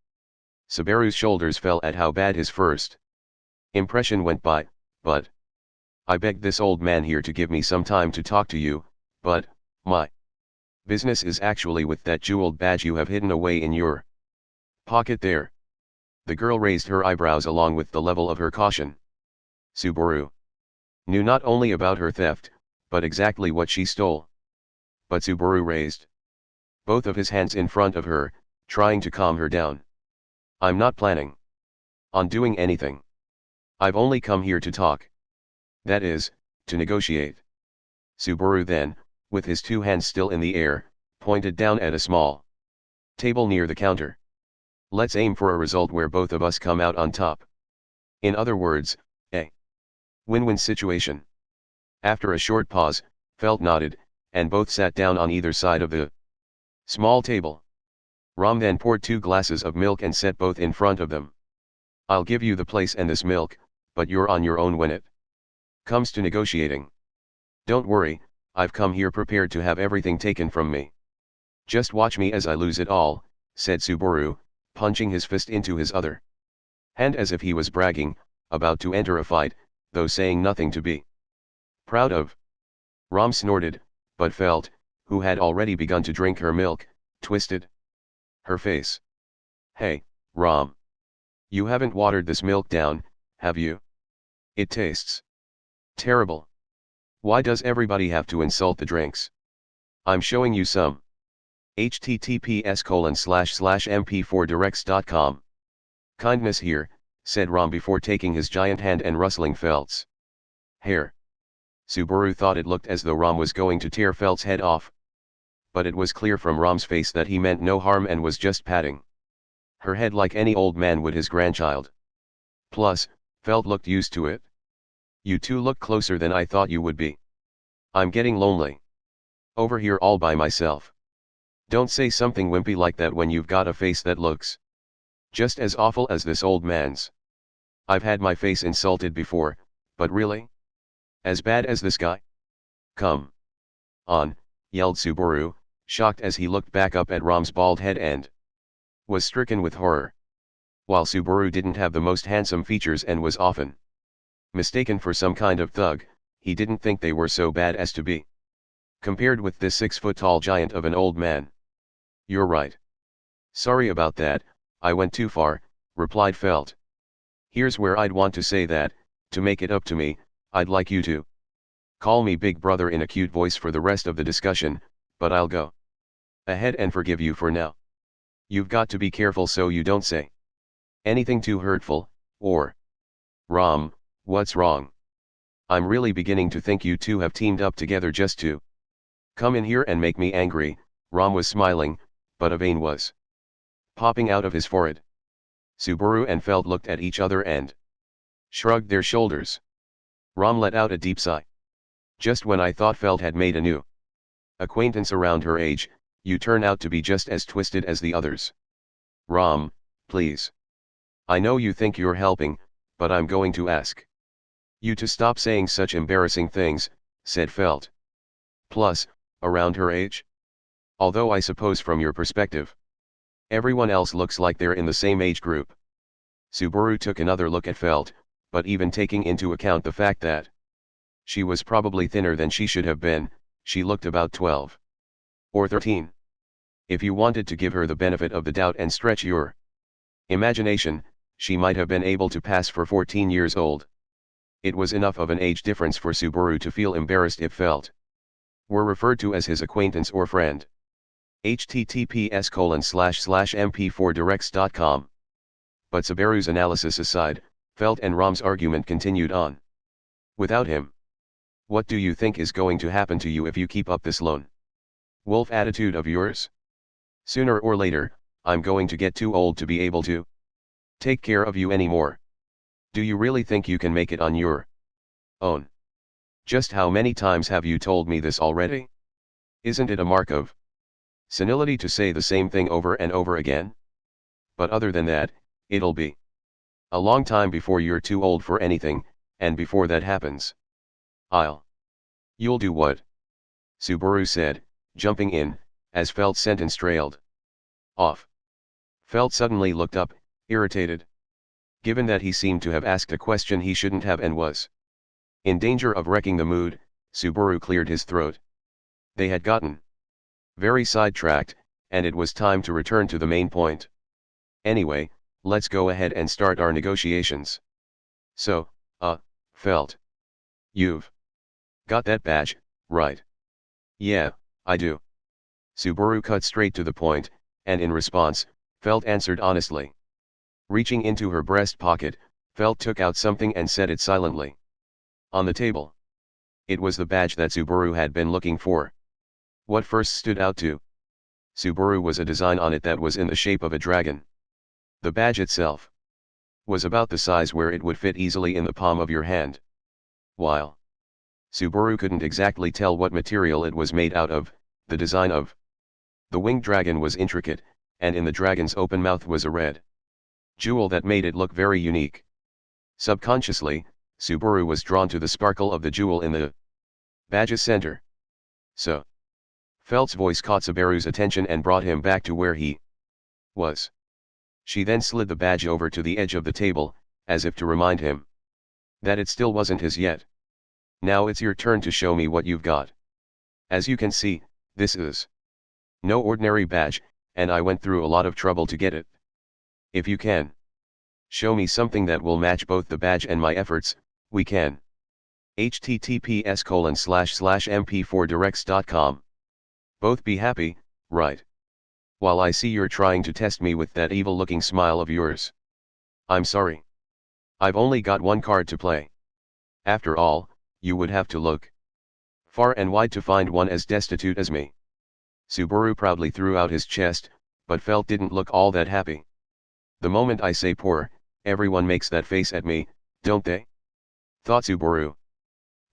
[SPEAKER 1] Subaru's shoulders fell at how bad his first impression went by, "But I begged this old man here to give me some time to talk to you, but my business is actually with that jeweled badge you have hidden away in your pocket there." The girl raised her eyebrows along with the level of her caution. Subaru knew not only about her theft, but exactly what she stole. But Subaru raised both of his hands in front of her, trying to calm her down. "I'm not planning on doing anything. I've only come here to talk. That is, to negotiate." Subaru then, with his two hands still in the air, pointed down at a small table near the counter. "Let's aim for a result where both of us come out on top. In other words, a win-win situation." After a short pause, Felt nodded, and both sat down on either side of the small table. Ram then poured 2 glasses of milk and set both in front of them. I'll give you the place and this milk, but you're on your own when it comes to negotiating. Don't worry, I've come here prepared to have everything taken from me. Just watch me as I lose it all, said Subaru, punching his fist into his other hand as if he was bragging, about to enter a fight, though saying nothing to be proud of. Ram snorted, but felt, who had already begun to drink her milk, twisted her face. Hey, Ram. You haven't watered this milk down, have you? It tastes terrible. Why does everybody have to insult the drinks? I'm showing you some. https://mp4directs.com. Kindness here, said Ram before taking his giant hand and rustling Felt's hair. Subaru thought it looked as though Ram was going to tear Felt's head off. But it was clear from Ram's face that he meant no harm and was just patting her head like any old man would his grandchild. Plus, Felt looked used to it. You two look closer than I thought you would be. I'm getting lonely over here all by myself. Don't say something wimpy like that when you've got a face that looks just as awful as this old man's. I've had my face insulted before, but really? As bad as this guy? Come on, yelled Subaru, shocked as he looked back up at Ram's bald head and was stricken with horror. While Subaru didn't have the most handsome features and was often mistaken for some kind of thug, he didn't think they were so bad as to be compared with this 6-foot-tall giant of an old man. You're right. Sorry about that, I went too far, replied Felt. Here's where I'd want to say that, to make it up to me, I'd like you to call me Big Brother in a cute voice for the rest of the discussion, but I'll go ahead and forgive you for now. You've got to be careful so you don't say anything too hurtful, or... Ram, what's wrong? I'm really beginning to think you two have teamed up together just to come in here and make me angry. Ram was smiling, but a vein was popping out of his forehead. Subaru and Felt looked at each other and shrugged their shoulders. Ram let out a deep sigh. Just when I thought Felt had made a new acquaintance around her age, you turn out to be just as twisted as the others. Ram, please. I know you think you're helping, but I'm going to ask you to stop saying such embarrassing things, said Felt. Plus, around her age? Although I suppose from your perspective, everyone else looks like they're in the same age group. Subaru took another look at Felt, but even taking into account the fact that she was probably thinner than she should have been, she looked about 12 or 13. If you wanted to give her the benefit of the doubt and stretch your imagination, she might have been able to pass for 14 years old. It was enough of an age difference for Subaru to feel embarrassed if Felt were referred to as his acquaintance or friend. https://mp4directs.com. But Subaru's analysis aside, Felt and Ram's argument continued on. Without him, what do you think is going to happen to you if you keep up this lone wolf attitude of yours? Sooner or later, I'm going to get too old to be able to take care of you anymore. Do you really think you can make it on your own? Just how many times have you told me this already? Isn't it a mark of senility to say the same thing over and over again? But other than that, it'll be a long time before you're too old for anything, and before that happens, You'll do what? Subaru said, jumping in, as Felt's sentence trailed off. Felt suddenly looked up, irritated. Given that he seemed to have asked a question he shouldn't have and was in danger of wrecking the mood, Subaru cleared his throat. They had gotten very sidetracked, and it was time to return to the main point. Anyway, let's go ahead and start our negotiations. So, Felt. You've got that badge, right? Yeah, I do. Subaru cut straight to the point, and in response, Felt answered honestly. Reaching into her breast pocket, Felt took out something and set it silently on the table. It was the badge that Subaru had been looking for. What first stood out to Subaru was a design on it that was in the shape of a dragon. The badge itself was about the size where it would fit easily in the palm of your hand. While Subaru couldn't exactly tell what material it was made out of, the design of the winged dragon was intricate, and in the dragon's open mouth was a red jewel that made it look very unique. Subconsciously, Subaru was drawn to the sparkle of the jewel in the badge's center. So, Felt's voice caught Subaru's attention and brought him back to where he was. She then slid the badge over to the edge of the table, as if to remind him that it still wasn't his yet. Now it's your turn to show me what you've got. As you can see, this is no ordinary badge, and I went through a lot of trouble to get it. If you can show me something that will match both the badge and my efforts, we can. https://mp4directs.com. Both be happy, right? While I see you're trying to test me with that evil-looking smile of yours. I'm sorry. I've only got one card to play. After all, you would have to look far and wide to find one as destitute as me. Subaru proudly threw out his chest, but Felt didn't look all that happy. The moment I say poor, everyone makes that face at me, don't they? Thought Subaru.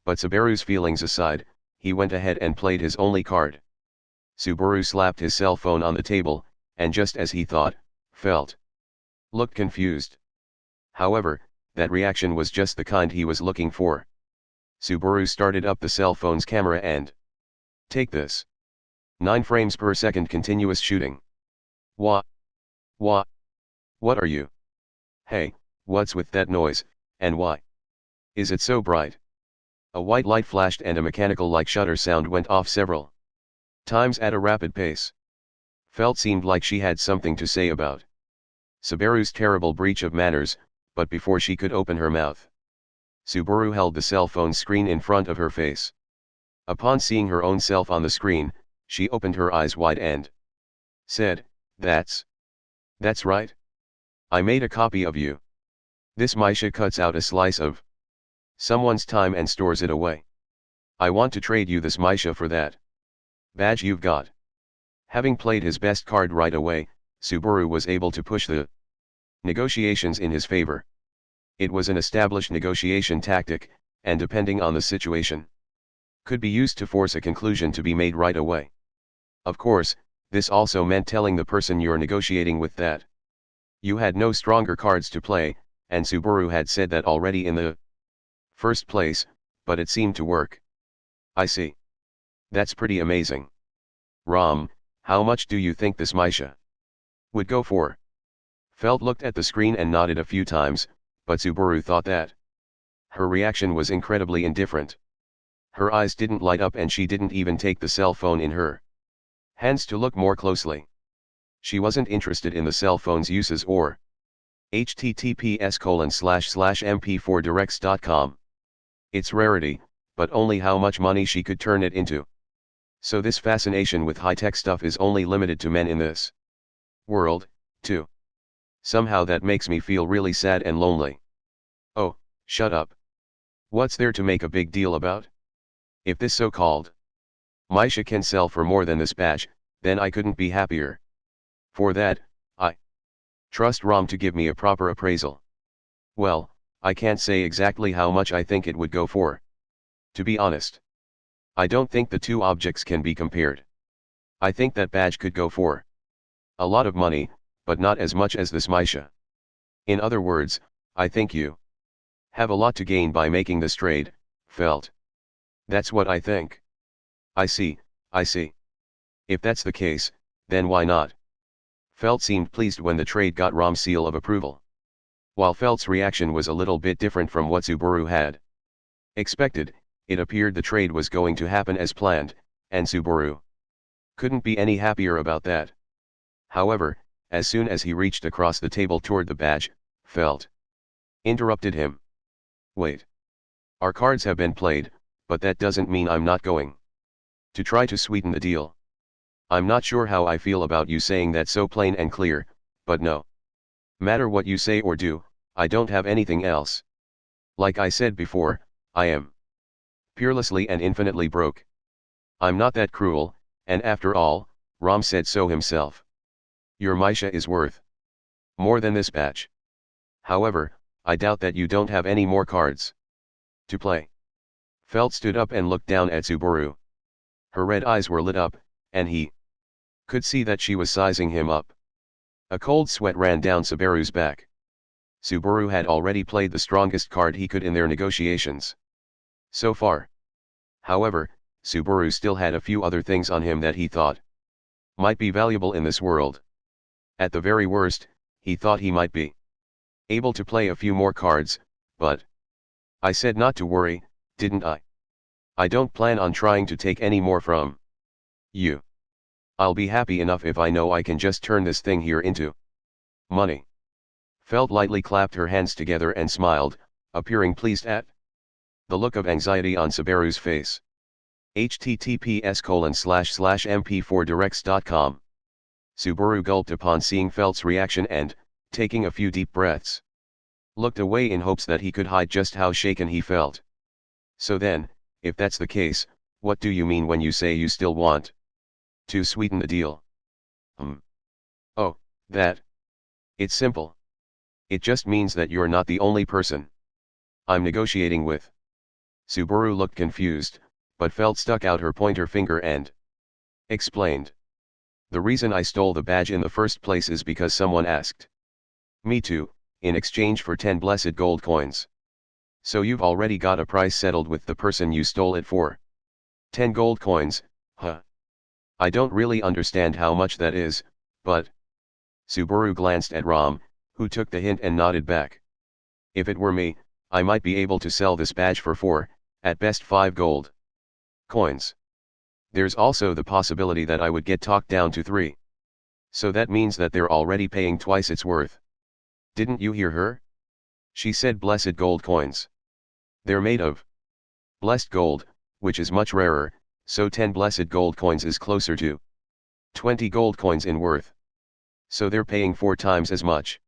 [SPEAKER 1] But Subaru's feelings aside, he went ahead and played his only card. Subaru slapped his cell phone on the table, and just as he thought, Felt looked confused. However, that reaction was just the kind he was looking for. Subaru started up the cell phone's camera and take this. 9 frames per second continuous shooting. What? What are you? Hey, what's with that noise, and why is it so bright? A white light flashed and a mechanical-like shutter sound went off several times at a rapid pace. Felt seemed like she had something to say about Subaru's terrible breach of manners, but before she could open her mouth, Subaru held the cell phone screen in front of her face. Upon seeing her own self on the screen, she opened her eyes wide and said, That's right. I made a copy of you. This Misha cuts out a slice of someone's time and stores it away. I want to trade you this Misha for that badge you've got. Having played his best card right away, Subaru was able to push the negotiations in his favor. It was an established negotiation tactic, and depending on the situation, could be used to force a conclusion to be made right away. Of course, this also meant telling the person you're negotiating with that you had no stronger cards to play, and Subaru had said that already in the first place, but it seemed to work. I see. That's pretty amazing. Ram, how much do you think this Misha would go for? Felt looked at the screen and nodded a few times, but Subaru thought that her reaction was incredibly indifferent. Her eyes didn't light up and she didn't even take the cell phone in her hands to look more closely. She wasn't interested in the cell phone's uses or https://mp4directs.com. Its rarity, but only how much money she could turn it into. So this fascination with high-tech stuff is only limited to men in this world, too. Somehow that makes me feel really sad and lonely. Oh, shut up. What's there to make a big deal about? If this so-called Misha can sell for more than this badge, then I couldn't be happier. For that, I trust Ram to give me a proper appraisal. Well, I can't say exactly how much I think it would go for. To be honest, I don't think the two objects can be compared. I think that badge could go for a lot of money, but not as much as this Misha. In other words, I think you have a lot to gain by making this trade, Felt. That's what I think. I see. If that's the case, then why not? Felt seemed pleased when the trade got Ram's seal of approval. While Felt's reaction was a little bit different from what Subaru had expected, it appeared the trade was going to happen as planned, and Subaru couldn't be any happier about that. However, as soon as he reached across the table toward the badge, Felt interrupted him. Wait. Our cards have been played, but that doesn't mean I'm not going to try to sweeten the deal. I'm not sure how I feel about you saying that so plain and clear, but no matter what you say or do, I don't have anything else. Like I said before, I am peerlessly and infinitely broke. I'm not that cruel, and after all, Ram said so himself. Your Misha is worth more than this badge. However, I doubt that you don't have any more cards to play. Felt stood up and looked down at Subaru. Her red eyes were lit up, and he could see that she was sizing him up. A cold sweat ran down Subaru's back. Subaru had already played the strongest card he could in their negotiations. So far. However, Subaru still had a few other things on him that he thought might be valuable in this world. At the very worst, he thought he might be able to play a few more cards, but I said not to worry, didn't I? I don't plan on trying to take any more from you. I'll be happy enough if I know I can just turn this thing here into money. Felt lightly clapped her hands together and smiled, appearing pleased at the look of anxiety on Subaru's face. https://mp4directs.com. Subaru gulped upon seeing Felt's reaction and, taking a few deep breaths, looked away in hopes that he could hide just how shaken he felt. So then, if that's the case, what do you mean when you say you still want to sweeten the deal? Oh, that. It's simple. It just means that you're not the only person I'm negotiating with. Subaru looked confused, but Felt stuck out her pointer finger and explained. The reason I stole the badge in the first place is because someone asked me to, in exchange for 10 blessed gold coins. So you've already got a price settled with the person you stole it for. 10 gold coins, huh? I don't really understand how much that is, but... Subaru glanced at Ram, who took the hint and nodded back. If it were me, I might be able to sell this badge for 4, at best 5 gold coins. There's also the possibility that I would get talked down to 3. So that means that they're already paying twice its worth. Didn't you hear her? She said blessed gold coins. They're made of blessed gold, which is much rarer, so 10 blessed gold coins is closer to 20 gold coins in worth. So they're paying 4 times as much.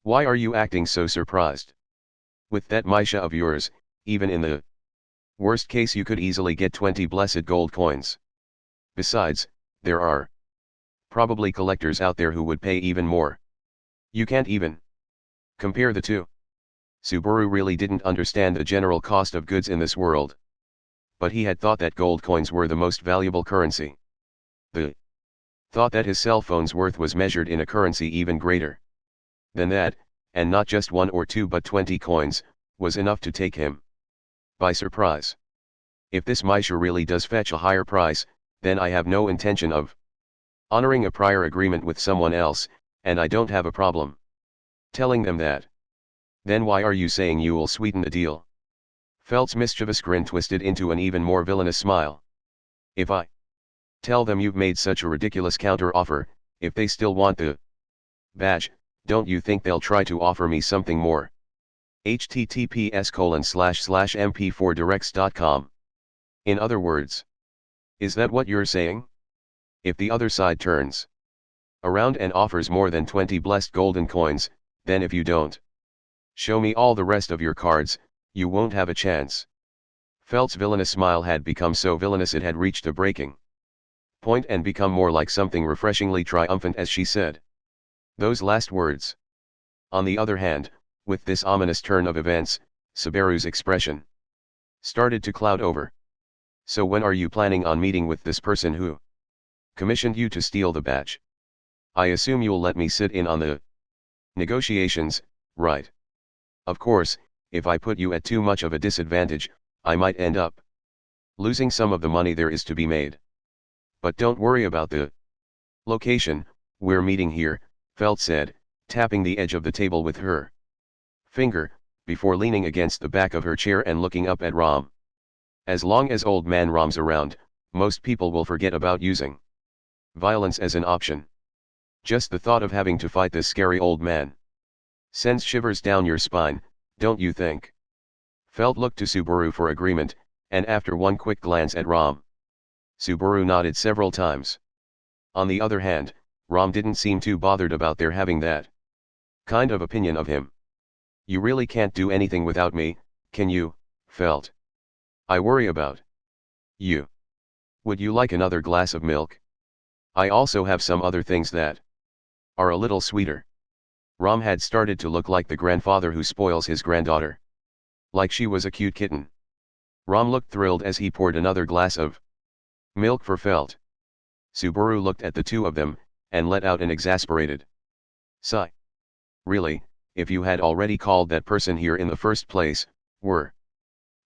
[SPEAKER 1] Why are you acting so surprised? With that Misha of yours, even in the worst case you could easily get 20 blessed gold coins. Besides, there are probably collectors out there who would pay even more. You can't even compare the two. Subaru really didn't understand the general cost of goods in this world. But he had thought that gold coins were the most valuable currency. The thought that his cell phone's worth was measured in a currency even greater than that, and not just 1 or 2 but 20 coins, was enough to take him by surprise. If this Misha really does fetch a higher price, then I have no intention of honoring a prior agreement with someone else, and I don't have a problem telling them that. Then why are you saying you will sweeten the deal? Felt's mischievous grin twisted into an even more villainous smile. If I tell them you've made such a ridiculous counter-offer, if they still want the badge, don't you think they'll try to offer me something more? https://mp4directs.com. In other words, is that what you're saying? If the other side turns around and offers more than 20 blessed golden coins, then if you don't show me all the rest of your cards, you won't have a chance. Felt's villainous smile had become so villainous it had reached a breaking point and become more like something refreshingly triumphant as she said those last words. On the other hand, with this ominous turn of events, Subaru's expression started to cloud over. So when are you planning on meeting with this person who commissioned you to steal the badge? I assume you'll let me sit in on the negotiations, right? Of course, if I put you at too much of a disadvantage, I might end up losing some of the money there is to be made. But don't worry about the location, we're meeting here, Felt said, tapping the edge of the table with her finger, before leaning against the back of her chair and looking up at Ram. As long as old man Ram's around, most people will forget about using violence as an option. Just the thought of having to fight this scary old man sends shivers down your spine, don't you think? Felt looked to Subaru for agreement, and after one quick glance at Ram, Subaru nodded several times. On the other hand, Ram didn't seem too bothered about their having that kind of opinion of him. You really can't do anything without me, can you, Felt? I worry about you. Would you like another glass of milk? I also have some other things that are a little sweeter. Ram had started to look like the grandfather who spoils his granddaughter like she was a cute kitten. Ram looked thrilled as he poured another glass of milk for Felt. Subaru looked at the two of them, and let out an exasperated sigh. Really, if you had already called that person here in the first place, were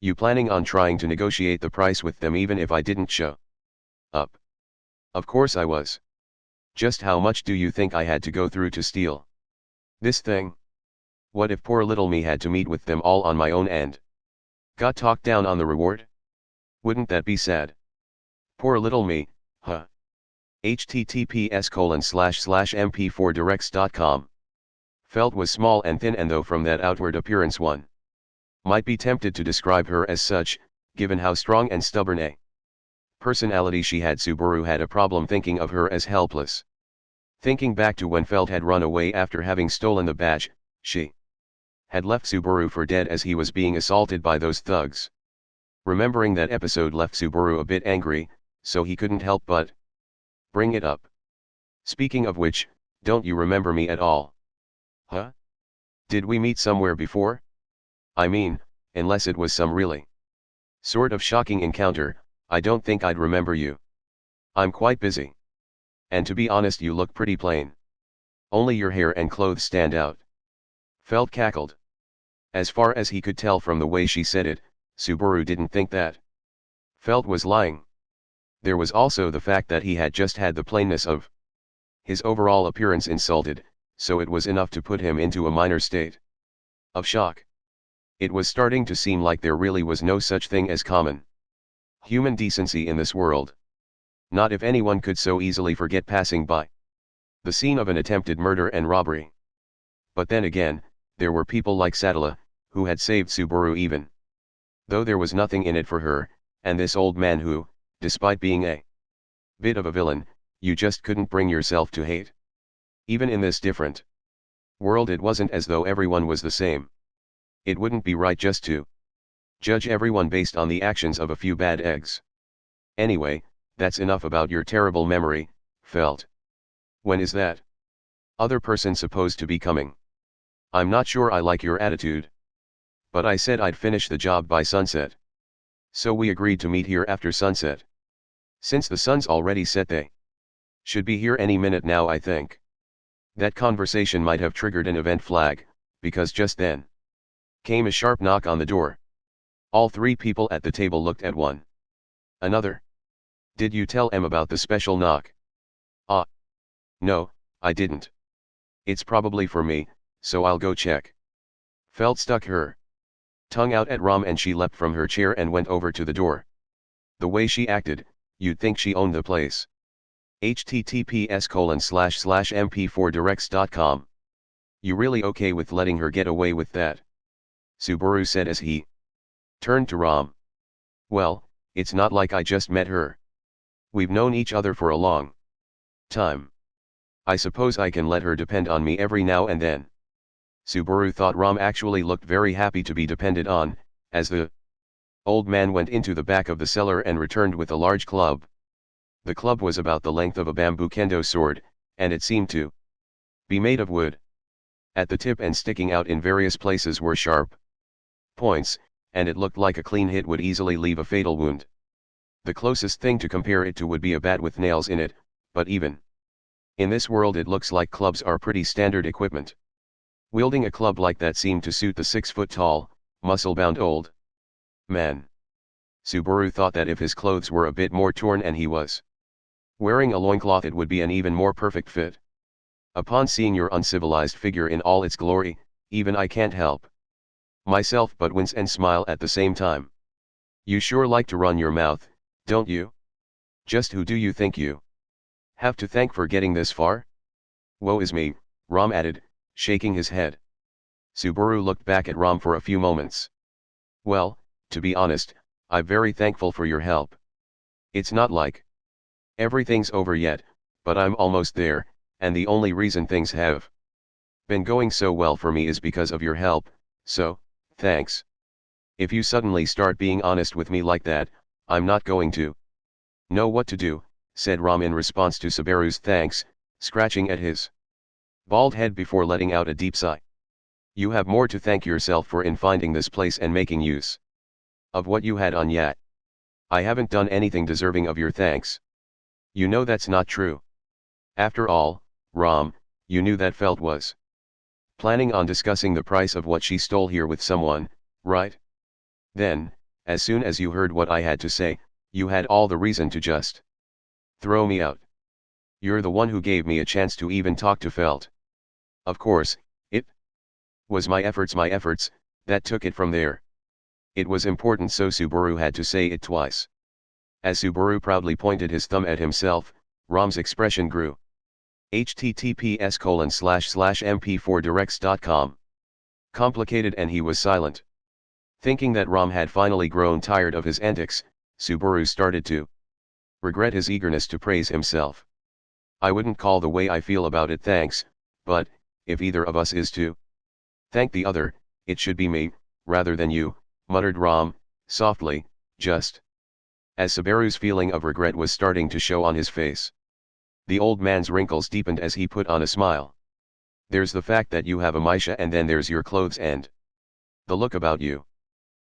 [SPEAKER 1] you planning on trying to negotiate the price with them even if I didn't show up? Of course I was. Just how much do you think I had to go through to steal this thing? What if poor little me had to meet with them all on my own and got talked down on the reward? Wouldn't that be sad? Poor little me, huh? https://mp4directs.com. Felt was small and thin, and though from that outward appearance one might be tempted to describe her as such, given how strong and stubborn a personality she had, Subaru had a problem thinking of her as helpless. Thinking back to when Felt had run away after having stolen the badge, she had left Subaru for dead as he was being assaulted by those thugs. Remembering that episode left Subaru a bit angry, so he couldn't help but bring it up. Speaking of which, don't you remember me at all? Huh? Did we meet somewhere before? I mean, unless it was some really sort of shocking encounter, I don't think I'd remember you. I'm quite busy. And to be honest, you look pretty plain. Only your hair and clothes stand out. Felt cackled. As far as he could tell from the way she said it, Subaru didn't think that Felt was lying. There was also the fact that he had just had the plainness of his overall appearance insulted, so it was enough to put him into a minor state of shock. It was starting to seem like there really was no such thing as common human decency in this world. Not if anyone could so easily forget passing by the scene of an attempted murder and robbery. But then again, there were people like Sadala, who had saved Subaru even though there was nothing in it for her, and this old man who, despite being a bit of a villain, you just couldn't bring yourself to hate. Even in this different world, it wasn't as though everyone was the same. It wouldn't be right just to judge everyone based on the actions of a few bad eggs. Anyway, that's enough about your terrible memory, Felt. When is that other person supposed to be coming? I'm not sure I like your attitude. But I said I'd finish the job by sunset. So we agreed to meet here after sunset. Since the sun's already set, they should be here any minute now, I think. That conversation might have triggered an event flag, because just then came a sharp knock on the door. All three people at the table looked at one another. Did you tell Em about the special knock? No, I didn't. It's probably for me, so I'll go check. Felt stuck her tongue out at Rom, and she leapt from her chair and went over to the door. The way she acted, you'd think she owned the place. https://mp4directs.com. You really okay with letting her get away with that? Subaru said as he turned to Rom. Well, it's not like I just met her. We've known each other for a long time. I suppose I can let her depend on me every now and then. Subaru thought Rom actually looked very happy to be depended on, as the old man went into the back of the cellar and returned with a large club. The club was about the length of a bamboo kendo sword, and it seemed to be made of wood. At the tip and sticking out in various places were sharp points, and it looked like a clean hit would easily leave a fatal wound. The closest thing to compare it to would be a bat with nails in it, but even in this world it looks like clubs are pretty standard equipment. Wielding a club like that seemed to suit the 6-foot-tall, muscle-bound old man. Subaru thought that if his clothes were a bit more torn and he was wearing a loincloth, it would be an even more perfect fit. Upon seeing your uncivilized figure in all its glory, even I can't help myself but wince and smile at the same time. You sure like to run your mouth, don't you? Just who do you think you have to thank for getting this far? Woe is me, Rom added, shaking his head. Subaru looked back at Rom for a few moments. Well, to be honest, I'm very thankful for your help. It's not like everything's over yet, but I'm almost there, and the only reason things have been going so well for me is because of your help, so, thanks. If you suddenly start being honest with me like that, I'm not going to know what to do, said Rom in response to Subaru's thanks, scratching at his bald head before letting out a deep sigh. You have more to thank yourself for in finding this place and making use of what you had on yet. I haven't done anything deserving of your thanks. You know that's not true. After all, Rom, you knew that Felt was Planning on discussing the price of what she stole here with someone, right? Then, as soon as you heard what I had to say, you had all the reason to just throw me out. You're the one who gave me a chance to even talk to Felt. Of course, it was my efforts, that took it from there. It was important, so Subaru had to say it twice. As Subaru proudly pointed his thumb at himself, Ram's expression grew. https://mp4directs.com. Complicated, and he was silent. Thinking that Ram had finally grown tired of his antics, Subaru started to regret his eagerness to praise himself. I wouldn't call the way I feel about it thanks, but, if either of us is to thank the other, it should be me, rather than you, muttered Ram, softly, just as Subaru's feeling of regret was starting to show on his face. The old man's wrinkles deepened as he put on a smile. There's the fact that you have a Misha, and then there's your clothes and the look about you.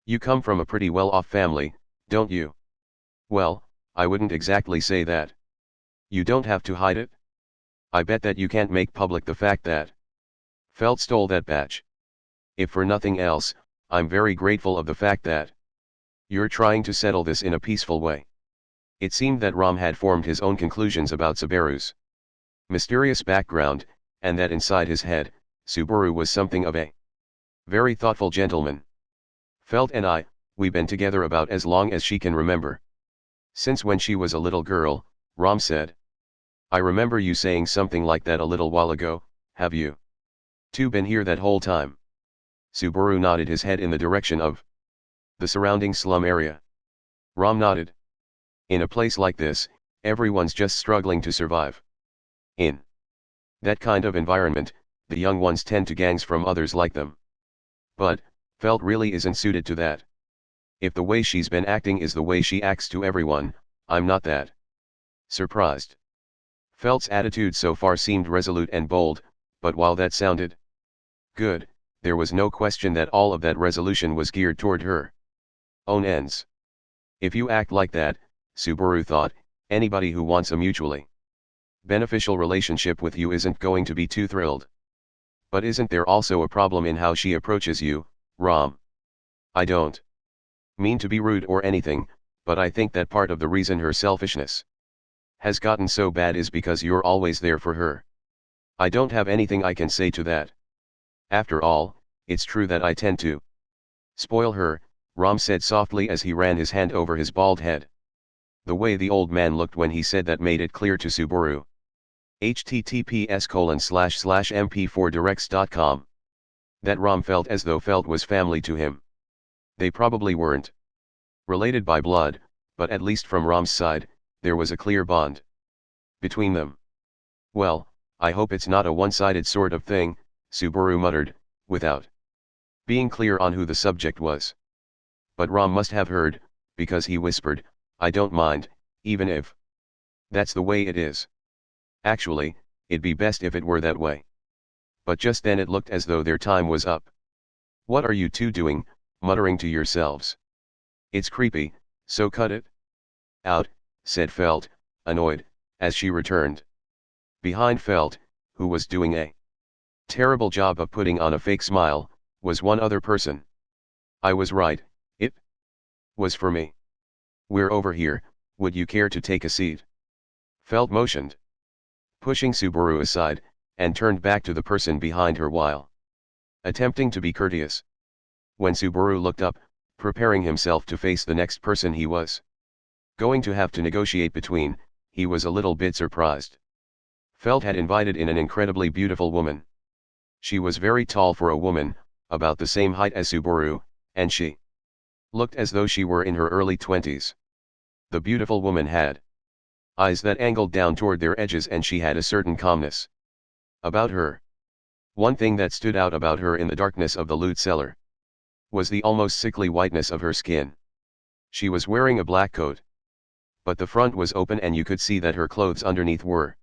[SPEAKER 1] You come from a pretty well-off family, don't you? Well, I wouldn't exactly say that. You don't have to hide it. I bet that you can't make public the fact that Felt stole that batch. If for nothing else, I'm very grateful of the fact that you're trying to settle this in a peaceful way. It seemed that Ram had formed his own conclusions about Subaru's mysterious background, and that inside his head, Subaru was something of a very thoughtful gentleman. Felt and we've been together about as long as she can remember. Since when she was a little girl, Ram said. I remember you saying something like that a little while ago. Have you two been here that whole time? Subaru nodded his head in the direction of the surrounding slum area. Ram nodded. In a place like this, everyone's just struggling to survive. In that kind of environment, the young ones tend to gangs from others like them. But, Felt really isn't suited to that. If the way she's been acting is the way she acts to everyone, I'm not that surprised. Felt's attitude so far seemed resolute and bold, but while that sounded good, there was no question that all of that resolution was geared toward her own ends. If you act like that, Subaru thought, anybody who wants a mutually beneficial relationship with you isn't going to be too thrilled. But isn't there also a problem in how she approaches you, Ram? I don't mean to be rude or anything, but I think that part of the reason her selfishness has gotten so bad is because you're always there for her. I don't have anything I can say to that. After all, it's true that I tend to spoil her, Ram said softly as he ran his hand over his bald head. The way the old man looked when he said that made it clear to Subaru. https://mp4directs.com. That Ram felt as though Felt was family to him. They probably weren't related by blood, but at least from Ram's side, there was a clear bond between them. Well, I hope it's not a one-sided sort of thing, Subaru muttered, without being clear on who the subject was. But Ram must have heard, because he whispered, I don't mind, even if that's the way it is. Actually, it'd be best if it were that way. But just then it looked as though their time was up. What are you two doing, muttering to yourselves? It's creepy, so cut it out, said Felt, annoyed, as she returned. Behind Felt, who was doing a terrible job of putting on a fake smile, was one other person. I was right, it was for me. We're over here, would you care to take a seat? Felt motioned, pushing Subaru aside, and turned back to the person behind her while attempting to be courteous. When Subaru looked up, preparing himself to face the next person he was going to have to negotiate between, he was a little bit surprised. Felt had invited in an incredibly beautiful woman. She was very tall for a woman, about the same height as Subaru, and she looked as though she were in her early 20s. The beautiful woman had eyes that angled down toward their edges, and she had a certain calmness about her. One thing that stood out about her in the darkness of the loot cellar was the almost sickly whiteness of her skin. She was wearing a black coat, but the front was open and you could see that her clothes underneath were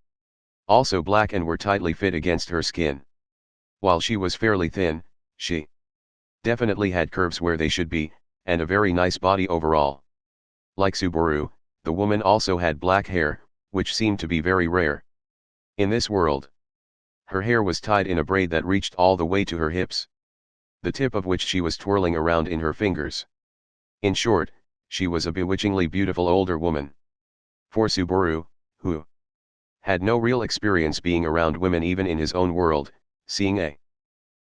[SPEAKER 1] also black and were tightly fit against her skin. While she was fairly thin, she definitely had curves where they should be, and a very nice body overall. Like Subaru, the woman also had black hair, which seemed to be very rare in this world. Her hair was tied in a braid that reached all the way to her hips, the tip of which she was twirling around in her fingers. In short, she was a bewitchingly beautiful older woman. For Subaru, who had no real experience being around women even in his own world, seeing a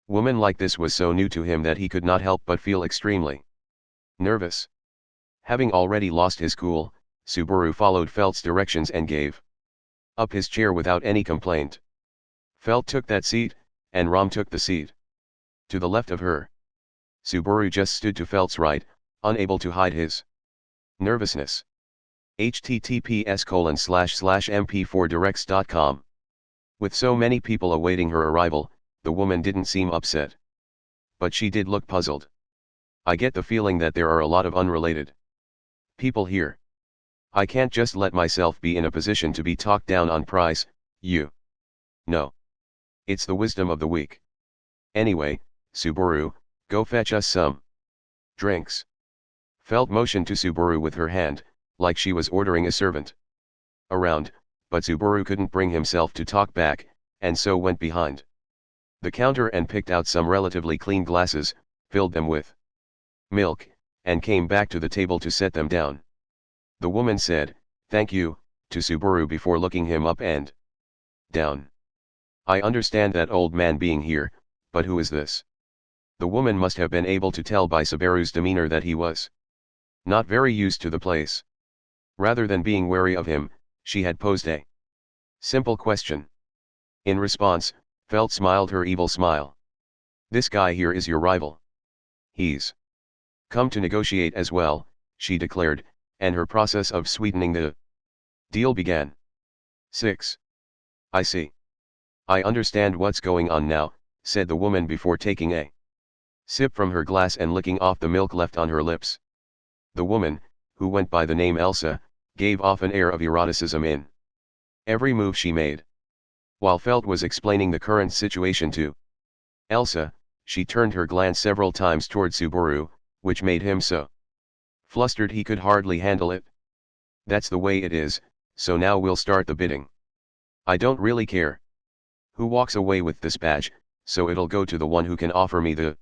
[SPEAKER 1] woman like this was so new to him that he could not help but feel extremely nervous. Having already lost his cool, Subaru followed Felt's directions and gave up his chair without any complaint. Felt took that seat, and Ram took the seat to the left of her. Subaru just stood to Felt's right, unable to hide his nervousness. https://mp4directs.com. With so many people awaiting her arrival, the woman didn't seem upset. But she did look puzzled. I get the feeling that there are a lot of unrelated people here. I can't just let myself be in a position to be talked down on price, you know. It's the wisdom of the weak. Anyway, Subaru, go fetch us some drinks. Felt motioned to Subaru with her hand, like she was ordering a servant around, but Subaru couldn't bring himself to talk back, and so went behind the counter and picked out some relatively clean glasses, filled them with milk, and came back to the table to set them down. The woman said, "Thank you," to Subaru before looking him up and down. I understand that old man being here, but who is this? The woman must have been able to tell by Subaru's demeanor that he was not very used to the place. Rather than being wary of him, she had posed a simple question. In response, Felt smiled her evil smile. "This guy here is your rival. He's come to negotiate as well," she declared, and her process of sweetening the deal began. 6. I see. I understand what's going on now, said the woman before taking a sip from her glass and licking off the milk left on her lips. The woman, who went by the name Elsa, gave off an air of eroticism in every move she made. While Felt was explaining the current situation to Elsa, she turned her glance several times toward Subaru, which made him so flustered he could hardly handle it. "That's the way it is, so now we'll start the bidding. I don't really care who walks away with this badge, so it'll go to the one who can offer me the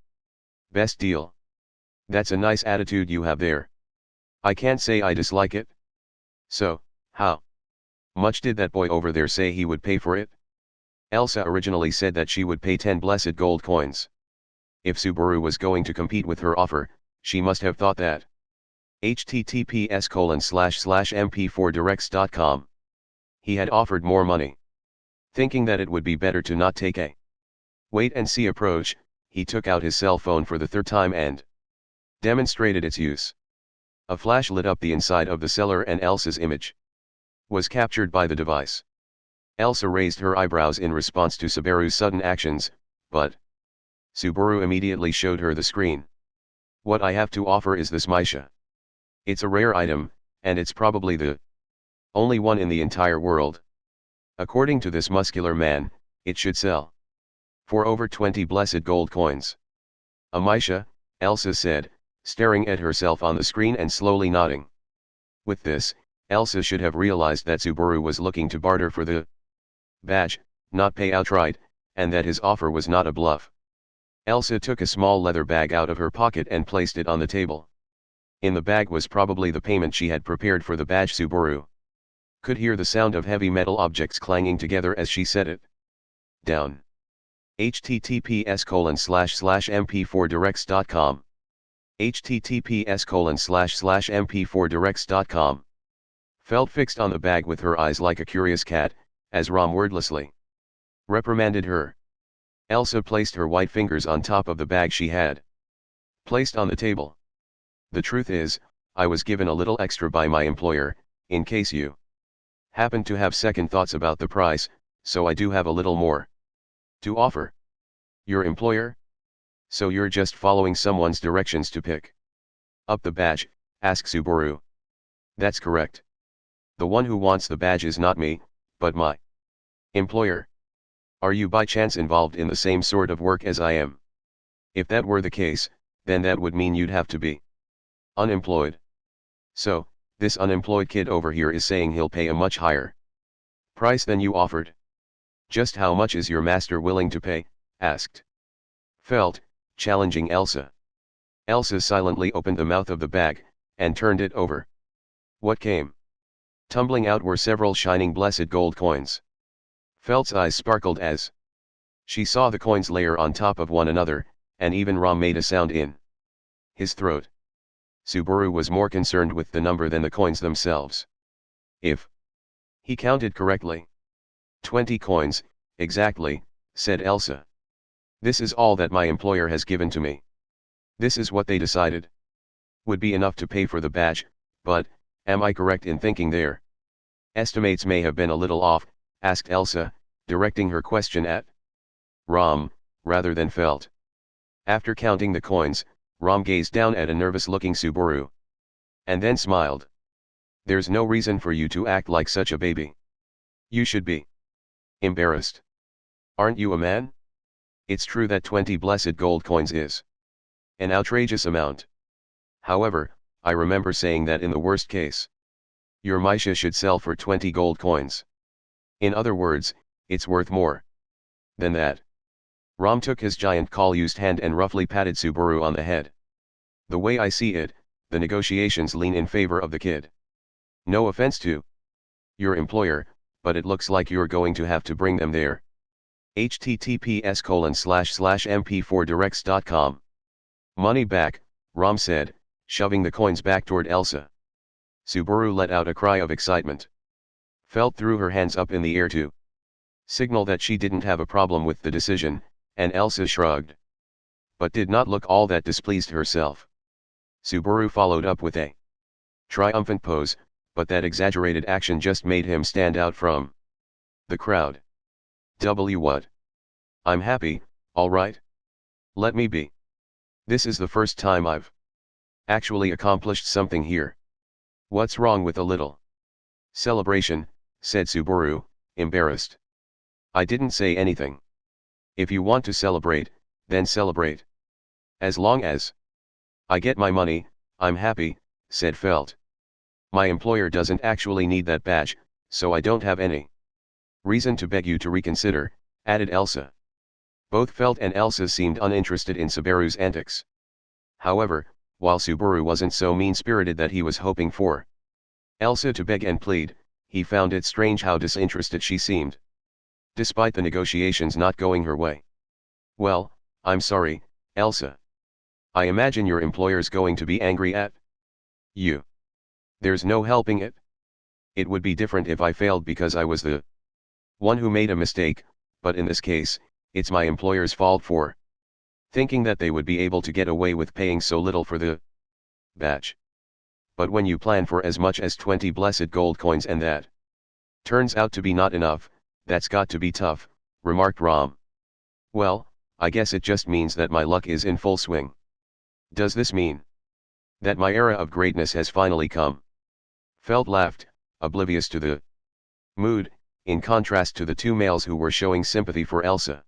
[SPEAKER 1] best deal." "That's a nice attitude you have there. I can't say I dislike it. So, how much did that boy over there say he would pay for it?" Elsa originally said that she would pay 10 blessed gold coins. If Subaru was going to compete with her offer, she must have thought that. https://mp4directs.com. He had offered more money. Thinking that it would be better to not take a wait-and-see approach, he took out his cell phone for the third time and demonstrated its use. A flash lit up the inside of the cellar and Elsa's image was captured by the device. Elsa raised her eyebrows in response to Subaru's sudden actions, but Subaru immediately showed her the screen. "What I have to offer is this Misha. It's a rare item, and it's probably the only one in the entire world. According to this muscular man, it should sell for over 20 blessed gold coins." "A Misha," Elsa said, staring at herself on the screen and slowly nodding. With this, Elsa should have realized that Subaru was looking to barter for the badge, not pay outright, and that his offer was not a bluff. Elsa took a small leather bag out of her pocket and placed it on the table. In the bag was probably the payment she had prepared for the badge. Subaru could hear the sound of heavy metal objects clanging together as she set it down. https://mp4directs.com. https://mp4directs.com. Felt fixed on the bag with her eyes like a curious cat, as Ram wordlessly reprimanded her. Elsa placed her white fingers on top of the bag she had placed on the table. "The truth is, I was given a little extra by my employer, in case you happen to have second thoughts about the price, so I do have a little more to offer." "Your employer? So you're just following someone's directions to pick up the badge?" asked Subaru. "That's correct. The one who wants the badge is not me, but my employer. Are you by chance involved in the same sort of work as I am? If that were the case, then that would mean you'd have to be unemployed. So, this unemployed kid over here is saying he'll pay a much higher price than you offered. Just how much is your master willing to pay? Asked Felt, challenging Elsa. Elsa silently opened the mouth of the bag, and turned it over. What came tumbling out were several shining blessed gold coins. Felt's eyes sparkled as she saw the coins layer on top of one another, and even Ram made a sound in his throat. Subaru was more concerned with the number than the coins themselves. If he counted correctly. 20 coins, exactly, said Elsa. This is all that my employer has given to me. This is what they decided would be enough to pay for the badge, but, am I correct in thinking their estimates may have been a little off? Asked Elsa, directing her question at Ram, rather than Felt. After counting the coins, Ram gazed down at a nervous-looking Subaru. And then smiled. There's no reason for you to act like such a baby. You should be embarrassed. Aren't you a man? It's true that 20 blessed gold coins is an outrageous amount. However, I remember saying that in the worst case, your Misha should sell for 20 gold coins. In other words, it's worth more than that. Ram took his giant call-used hand and roughly patted Subaru on the head. The way I see it, the negotiations lean in favor of the kid. No offense to your employer, but it looks like you're going to have to bring them there. https://mp4directs.com. Money back, Ram said, shoving the coins back toward Elsa. Subaru let out a cry of excitement. Felt threw her hands up in the air to signal that she didn't have a problem with the decision, and Elsa shrugged. But did not look all that displeased herself. Subaru followed up with a triumphant pose, but that exaggerated action just made him stand out from the crowd. What? I'm happy, alright? Let me be. This is the first time I've actually accomplished something here. What's wrong with a little celebration? Said Subaru, embarrassed. I didn't say anything. If you want to celebrate, then celebrate. As long as I get my money, I'm happy, said Felt. My employer doesn't actually need that badge, so I don't have any reason to beg you to reconsider, added Elsa. Both Felt and Elsa seemed uninterested in Subaru's antics. However, while Subaru wasn't so mean-spirited that he was hoping for Elsa to beg and plead, he found it strange how disinterested she seemed, despite the negotiations not going her way. Well, I'm sorry, Elsa. I imagine your employer's going to be angry at you. There's no helping it. It would be different if I failed because I was the one who made a mistake, but in this case, it's my employer's fault for thinking that they would be able to get away with paying so little for the badge. But when you plan for as much as 20 blessed gold coins and that turns out to be not enough, that's got to be tough, remarked Ram. Well, I guess it just means that my luck is in full swing. Does this mean that my era of greatness has finally come? Felt laughed, oblivious to the mood, in contrast to the two males who were showing sympathy for Elsa.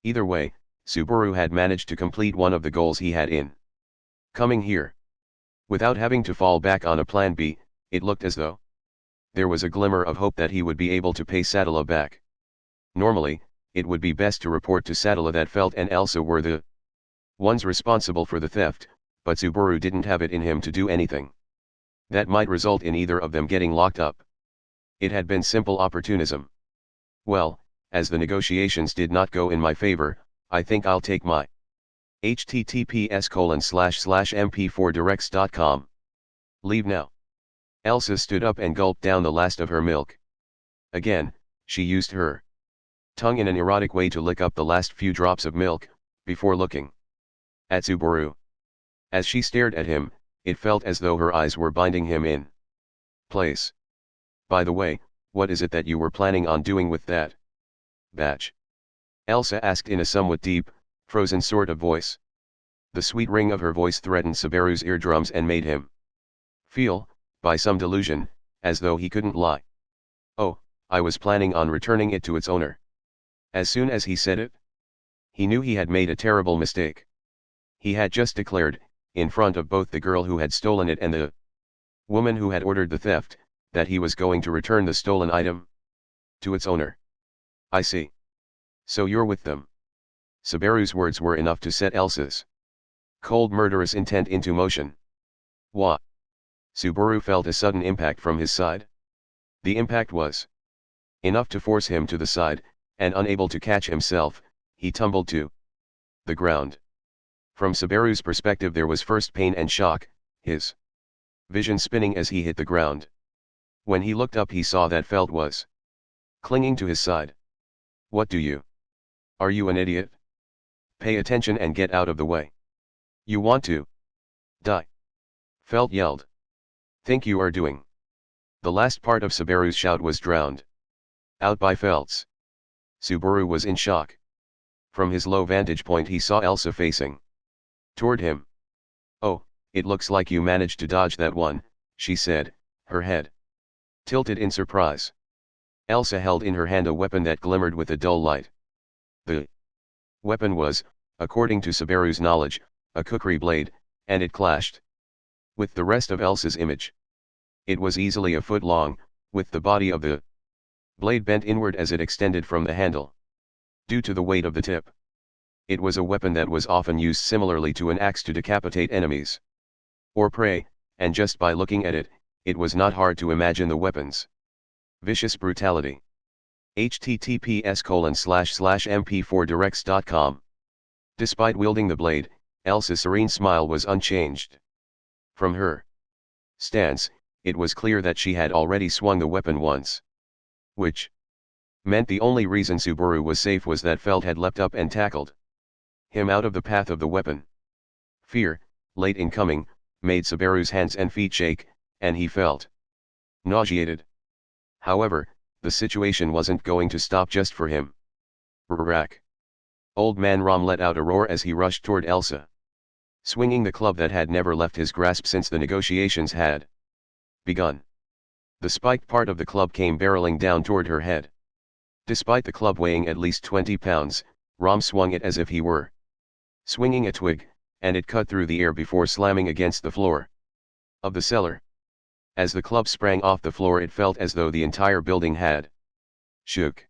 [SPEAKER 1] Either way, Subaru had managed to complete one of the goals he had in coming here. Without having to fall back on a plan B, it looked as though there was a glimmer of hope that he would be able to pay Sadala back. Normally, it would be best to report to Sadala that Felt and Elsa were the ones responsible for the theft, but Subaru didn't have it in him to do anything that might result in either of them getting locked up. It had been simple opportunism. Well, as the negotiations did not go in my favor, I think I'll take my https://mp4directs.com. Leave now. Elsa stood up and gulped down the last of her milk. Again, she used her tongue in an erotic way to lick up the last few drops of milk, before looking at Subaru. As she stared at him, it felt as though her eyes were binding him in place. By the way, what is it that you were planning on doing with that badge? Elsa asked in a somewhat deep, frozen sort of voice. The sweet ring of her voice threatened Subaru's eardrums and made him feel, by some delusion, as though he couldn't lie. Oh, I was planning on returning it to its owner. As soon as he said it, he knew he had made a terrible mistake. He had just declared, in front of both the girl who had stolen it and the woman who had ordered the theft, that he was going to return the stolen item to its owner. I see. So you're with them. Subaru's words were enough to set Elsa's cold murderous intent into motion. What? Subaru felt a sudden impact from his side. The impact was enough to force him to the side, and unable to catch himself, he tumbled to the ground. From Subaru's perspective there was first pain and shock, his vision spinning as he hit the ground. When he looked up he saw that Felt was clinging to his side. What do you? Are you an idiot? Pay attention and get out of the way. You want to die? Felt yelled. Think you are doing? The last part of Subaru's shout was drowned out by Felt's. Subaru was in shock. From his low vantage point he saw Elsa facing toward him. Oh, it looks like you managed to dodge that one, she said, her head tilted in surprise. Elsa held in her hand a weapon that glimmered with a dull light. The weapon was, according to Subaru's knowledge, a kukri blade, and it clashed with the rest of Elsa's image. It was easily a foot long, with the body of the blade bent inward as it extended from the handle. Due to the weight of the tip, it was a weapon that was often used similarly to an axe to decapitate enemies or prey, and just by looking at it, it was not hard to imagine the weapon's vicious brutality. https://mp4directs.com. Despite wielding the blade, Elsa's serene smile was unchanged. From her stance, it was clear that she had already swung the weapon once. Which meant the only reason Subaru was safe was that Felt had leapt up and tackled him out of the path of the weapon. Fear, late in coming, made Subaru's hands and feet shake, and he felt nauseated. However, the situation wasn't going to stop just for him. Rack! Old man Ram let out a roar as he rushed toward Elsa, swinging the club that had never left his grasp since the negotiations had begun. The spiked part of the club came barreling down toward her head. Despite the club weighing at least 20 pounds, Ram swung it as if he were swinging a twig, and it cut through the air before slamming against the floor of the cellar. As the club sprang off the floor it felt as though the entire building had shook.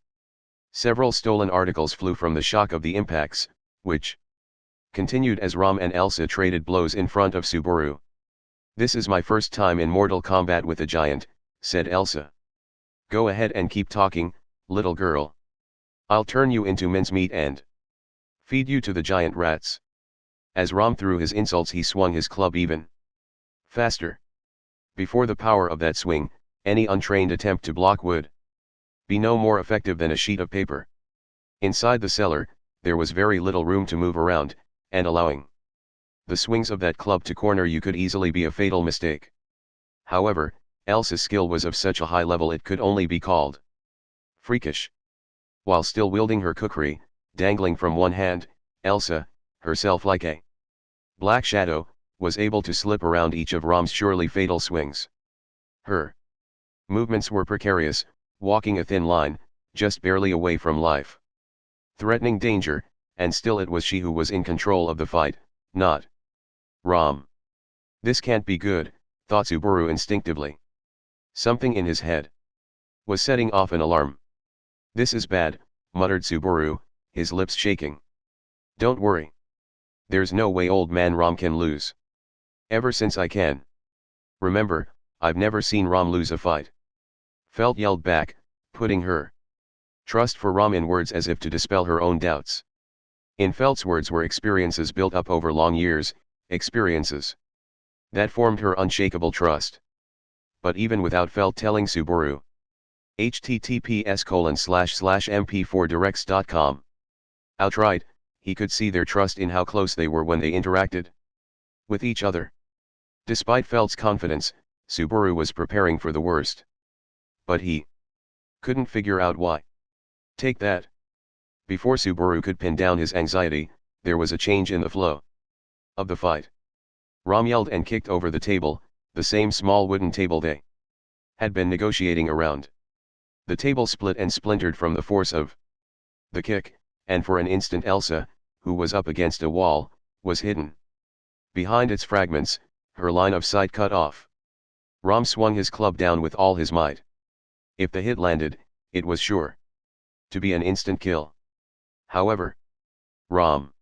[SPEAKER 1] Several stolen articles flew from the shock of the impacts, which continued as Ram and Elsa traded blows in front of Subaru. This is my first time in mortal combat with a giant, said Elsa. Go ahead and keep talking, little girl. I'll turn you into mincemeat and feed you to the giant rats. As Ram threw his insults he swung his club even faster. Before the power of that swing, any untrained attempt to block would be no more effective than a sheet of paper. Inside the cellar, there was very little room to move around, and allowing the swings of that club to corner you could easily be a fatal mistake. However, Elsa's skill was of such a high level it could only be called freakish. While still wielding her kukri, dangling from one hand, Elsa, herself like a black shadow, was able to slip around each of Ram's surely fatal swings. Her movements were precarious, walking a thin line, just barely away from life threatening danger, and still it was she who was in control of the fight, not Ram. This can't be good, thought Subaru instinctively. Something in his head was setting off an alarm. This is bad, muttered Subaru, his lips shaking. Don't worry. There's no way old man Ram can lose. Ever since I can remember, I've never seen Ram lose a fight. Felt yelled back, putting her trust for Ram in words as if to dispel her own doubts. In Felt's words were experiences built up over long years, experiences that formed her unshakable trust. But even without Felt telling Subaru, https://mp4directs.com. outright, he could see their trust in how close they were when they interacted with each other. Despite Felt's confidence, Subaru was preparing for the worst. But he couldn't figure out why. Take that. Before Subaru could pin down his anxiety, there was a change in the flow of the fight. Ram yelled and kicked over the table, the same small wooden table they had been negotiating around. The table split and splintered from the force of the kick, and for an instant Elsa, who was up against a wall, was hidden behind its fragments, her line of sight cut off. Ram swung his club down with all his might. If the hit landed, it was sure to be an instant kill. However, Rom.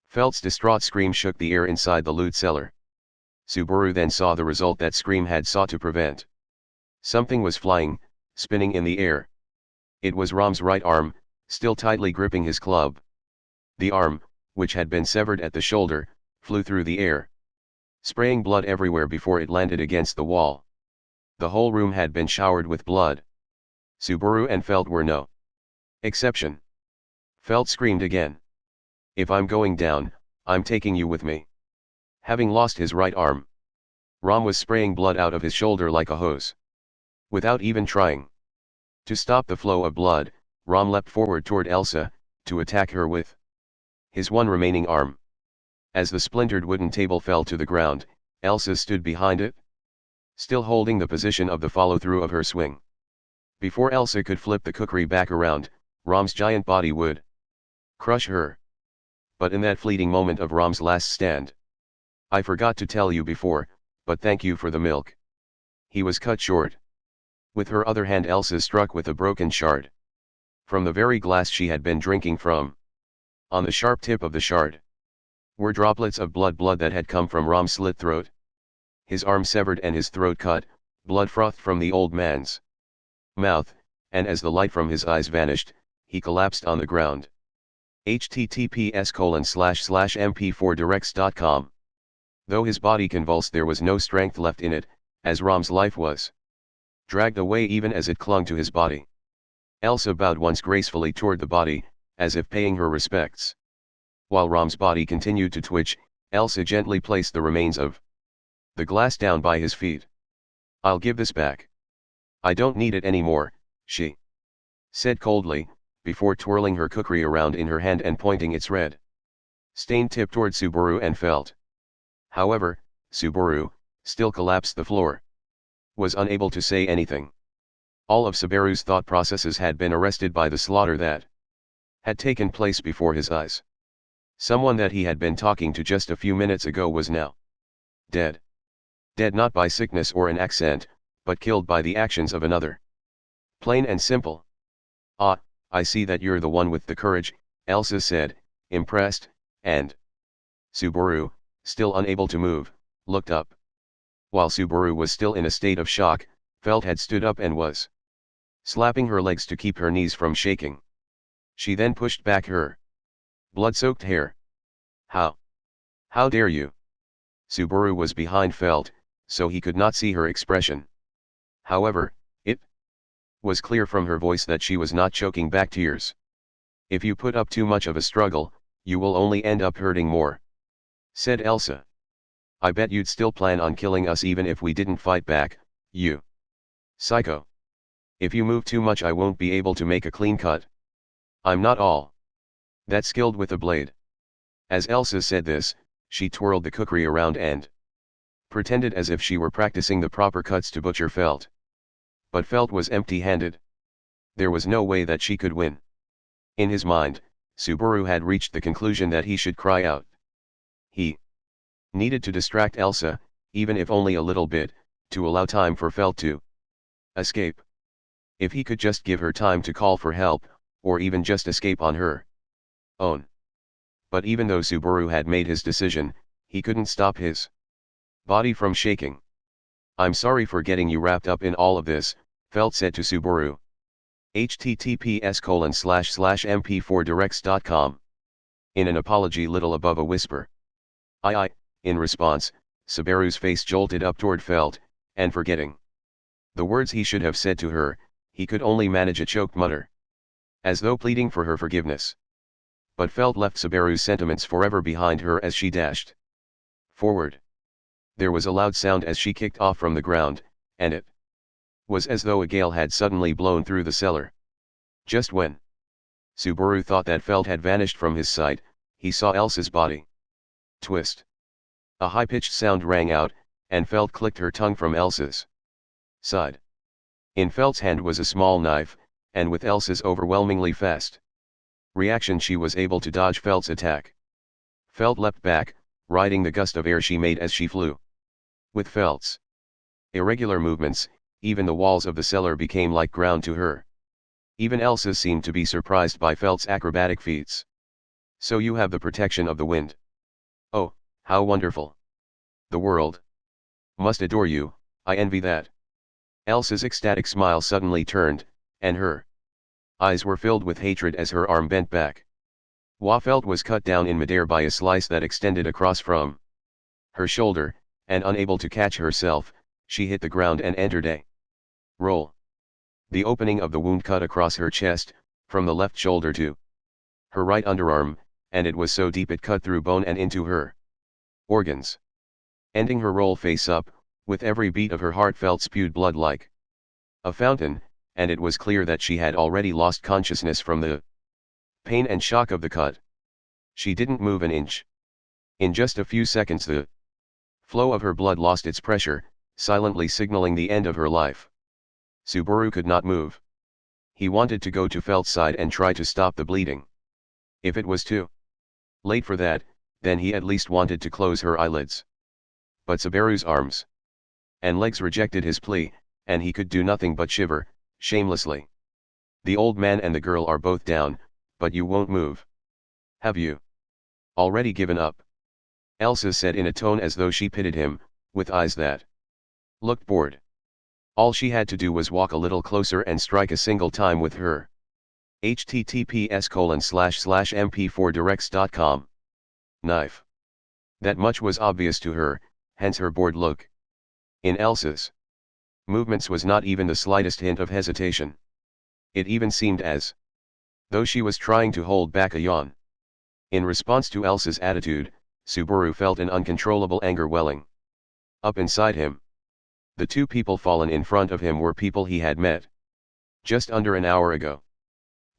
[SPEAKER 1] Felt's distraught scream shook the air inside the loot cellar. Subaru then saw the result that Scream had sought to prevent. Something was flying, spinning in the air. It was Rom's right arm, still tightly gripping his club. The arm, which had been severed at the shoulder, flew through the air, spraying blood everywhere before it landed against the wall. The whole room had been showered with blood. Subaru and Felt were no exception. Felt screamed again. "If I'm going down, I'm taking you with me." Having lost his right arm, Rom was spraying blood out of his shoulder like a hose. Without even trying to stop the flow of blood, Rom leapt forward toward Elsa, to attack her with his one remaining arm. As the splintered wooden table fell to the ground, Elsa stood behind it, still holding the position of the follow-through of her swing. Before Elsa could flip the cookery back around, Rom's giant body would crush her. But in that fleeting moment of Rom's last stand, "I forgot to tell you before, but thank you for the milk," he was cut short. With her other hand Elsa struck with a broken shard from the very glass she had been drinking from. On the sharp tip of the shard were droplets of blood that had come from Rom's slit throat. His arm severed and his throat cut, blood frothed from the old man's mouth, and as the light from his eyes vanished, he collapsed on the ground. https://mp4directs.com. Though his body convulsed, there was no strength left in it, as Rom's life was dragged away even as it clung to his body. Elsa bowed once gracefully toward the body, as if paying her respects. While Rom's body continued to twitch, Elsa gently placed the remains of the glass down by his feet. "I'll give this back. I don't need it anymore," she said coldly, before twirling her cookery around in her hand and pointing its red stained tip toward Subaru and Felt. However, Subaru, still collapsed the floor, was unable to say anything. All of Subaru's thought processes had been arrested by the slaughter that had taken place before his eyes. Someone that he had been talking to just a few minutes ago was now dead. Dead not by sickness or an accident, but killed by the actions of another. Plain and simple. "Ah, I see that you're the one with the courage," Elsa said, impressed, and Subaru, still unable to move, looked up. While Subaru was still in a state of shock, Felt had stood up and was slapping her legs to keep her knees from shaking. She then pushed back her blood-soaked hair. How dare you?" Subaru was behind Felt, so he could not see her expression. However, it was clear from her voice that she was not choking back tears. "If you put up too much of a struggle, you will only end up hurting more," said Elsa. "I bet you'd still plan on killing us even if we didn't fight back, you psycho. If you move too much I won't be able to make a clean cut. I'm not all that skilled with a blade." As Elsa said this, she twirled the cookery around and pretended as if she were practicing the proper cuts to butcher Felt. But Felt was empty-handed. There was no way that she could win. In his mind, Subaru had reached the conclusion that he should cry out. He needed to distract Elsa, even if only a little bit, to allow time for Felt to escape. If he could just give her time to call for help, or even just escape on her own. But even though Subaru had made his decision, he couldn't stop his body from shaking. "I'm sorry for getting you wrapped up in all of this," Felt said to Subaru. https://mp4directs.com. In an apology little above a whisper. "I." In response, Subaru's face jolted up toward Felt, and forgetting the words he should have said to her, he could only manage a choked mutter, as though pleading for her forgiveness. But Felt left Subaru's sentiments forever behind her as she dashed forward. There was a loud sound as she kicked off from the ground, and it was as though a gale had suddenly blown through the cellar. Just when Subaru thought that Felt had vanished from his sight, he saw Elsa's body twist. A high-pitched sound rang out, and Felt clicked her tongue from Elsa's side. In Felt's hand was a small knife, and with Elsa's overwhelmingly fast reaction she was able to dodge Felt's attack. Felt leapt back, riding the gust of air she made as she flew. With Felt's irregular movements, even the walls of the cellar became like ground to her. Even Elsa seemed to be surprised by Felt's acrobatic feats. So you have the protection of the wind. Oh, how wonderful. The world must adore you, I envy that. Elsa's ecstatic smile suddenly turned, and her eyes were filled with hatred as her arm bent back. Felt was cut down in midair by a slice that extended across from her shoulder, and unable to catch herself, she hit the ground and entered a roll. The opening of the wound cut across her chest, from the left shoulder to her right underarm, and it was so deep it cut through bone and into her organs. Ending her roll face up, with every beat of her heart Felt spewed blood like a fountain, and it was clear that she had already lost consciousness from the pain and shock of the cut. She didn't move an inch. In just a few seconds the flow of her blood lost its pressure, silently signaling the end of her life. Subaru could not move. He wanted to go to Felt's side and try to stop the bleeding. If it was too late for that, then he at least wanted to close her eyelids. But Subaru's arms and legs rejected his plea, and he could do nothing but shiver, shamelessly. The old man and the girl are both down, but you won't move. Have you already given up? Elsa said in a tone as though she pitied him, with eyes that looked bored. All she had to do was walk a little closer and strike a single time with her https://mp4directs.com knife. That much was obvious to her, hence her bored look. In Elsa's movements was not even the slightest hint of hesitation. It even seemed as though she was trying to hold back a yawn. In response to Elsa's attitude, Subaru felt an uncontrollable anger welling up inside him. The two people fallen in front of him were people he had met just under an hour ago.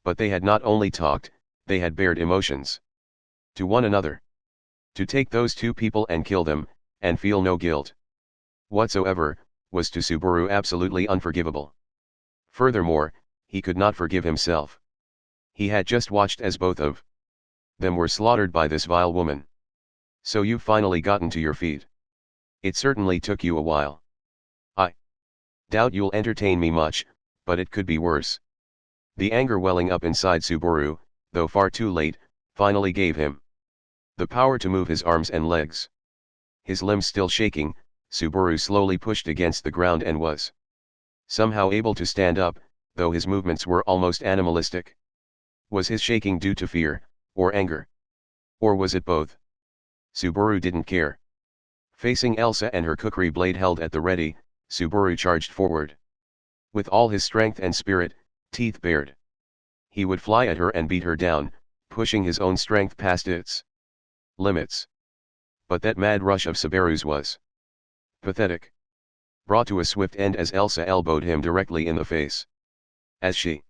[SPEAKER 1] But they had not only talked, they had bared emotions to one another. To take those two people and kill them, and feel no guilt whatsoever, was to Subaru absolutely unforgivable. Furthermore, he could not forgive himself. He had just watched as both of them were slaughtered by this vile woman. So you've finally gotten to your feet. It certainly took you a while. I doubt you'll entertain me much, but it could be worse. The anger welling up inside Subaru, though far too late, finally gave him the power to move his arms and legs. His limbs still shaking, Subaru slowly pushed against the ground and was somehow able to stand up, though his movements were almost animalistic. Was his shaking due to fear, or anger? Or was it both? Subaru didn't care. Facing Elsa and her kukri blade held at the ready, Subaru charged forward. With all his strength and spirit, teeth bared. He would fly at her and beat her down, pushing his own strength past its limits. But that mad rush of Subaru's was pathetic. Brought to a swift end as Elsa elbowed him directly in the face. As she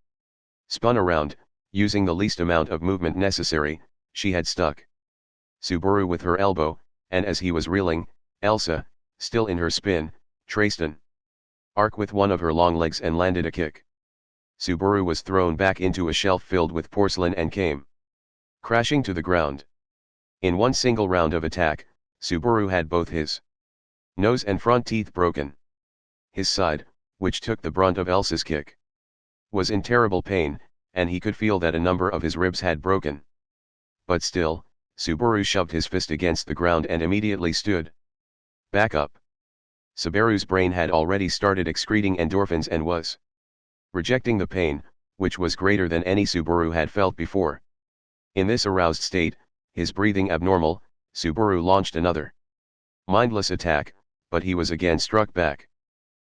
[SPEAKER 1] spun around, using the least amount of movement necessary, she had stuck Subaru with her elbow, and as he was reeling, Elsa, still in her spin, traced an arc with one of her long legs and landed a kick. Subaru was thrown back into a shelf filled with porcelain and came crashing to the ground. In one single round of attack, Subaru had both his nose and front teeth broken. His side, which took the brunt of Elsa's kick, was in terrible pain, and he could feel that a number of his ribs had broken. But still, Subaru shoved his fist against the ground and immediately stood back up. Subaru's brain had already started excreting endorphins and was rejecting the pain, which was greater than any Subaru had felt before. In this aroused state, his breathing abnormal, Subaru launched another mindless attack, but he was again struck back.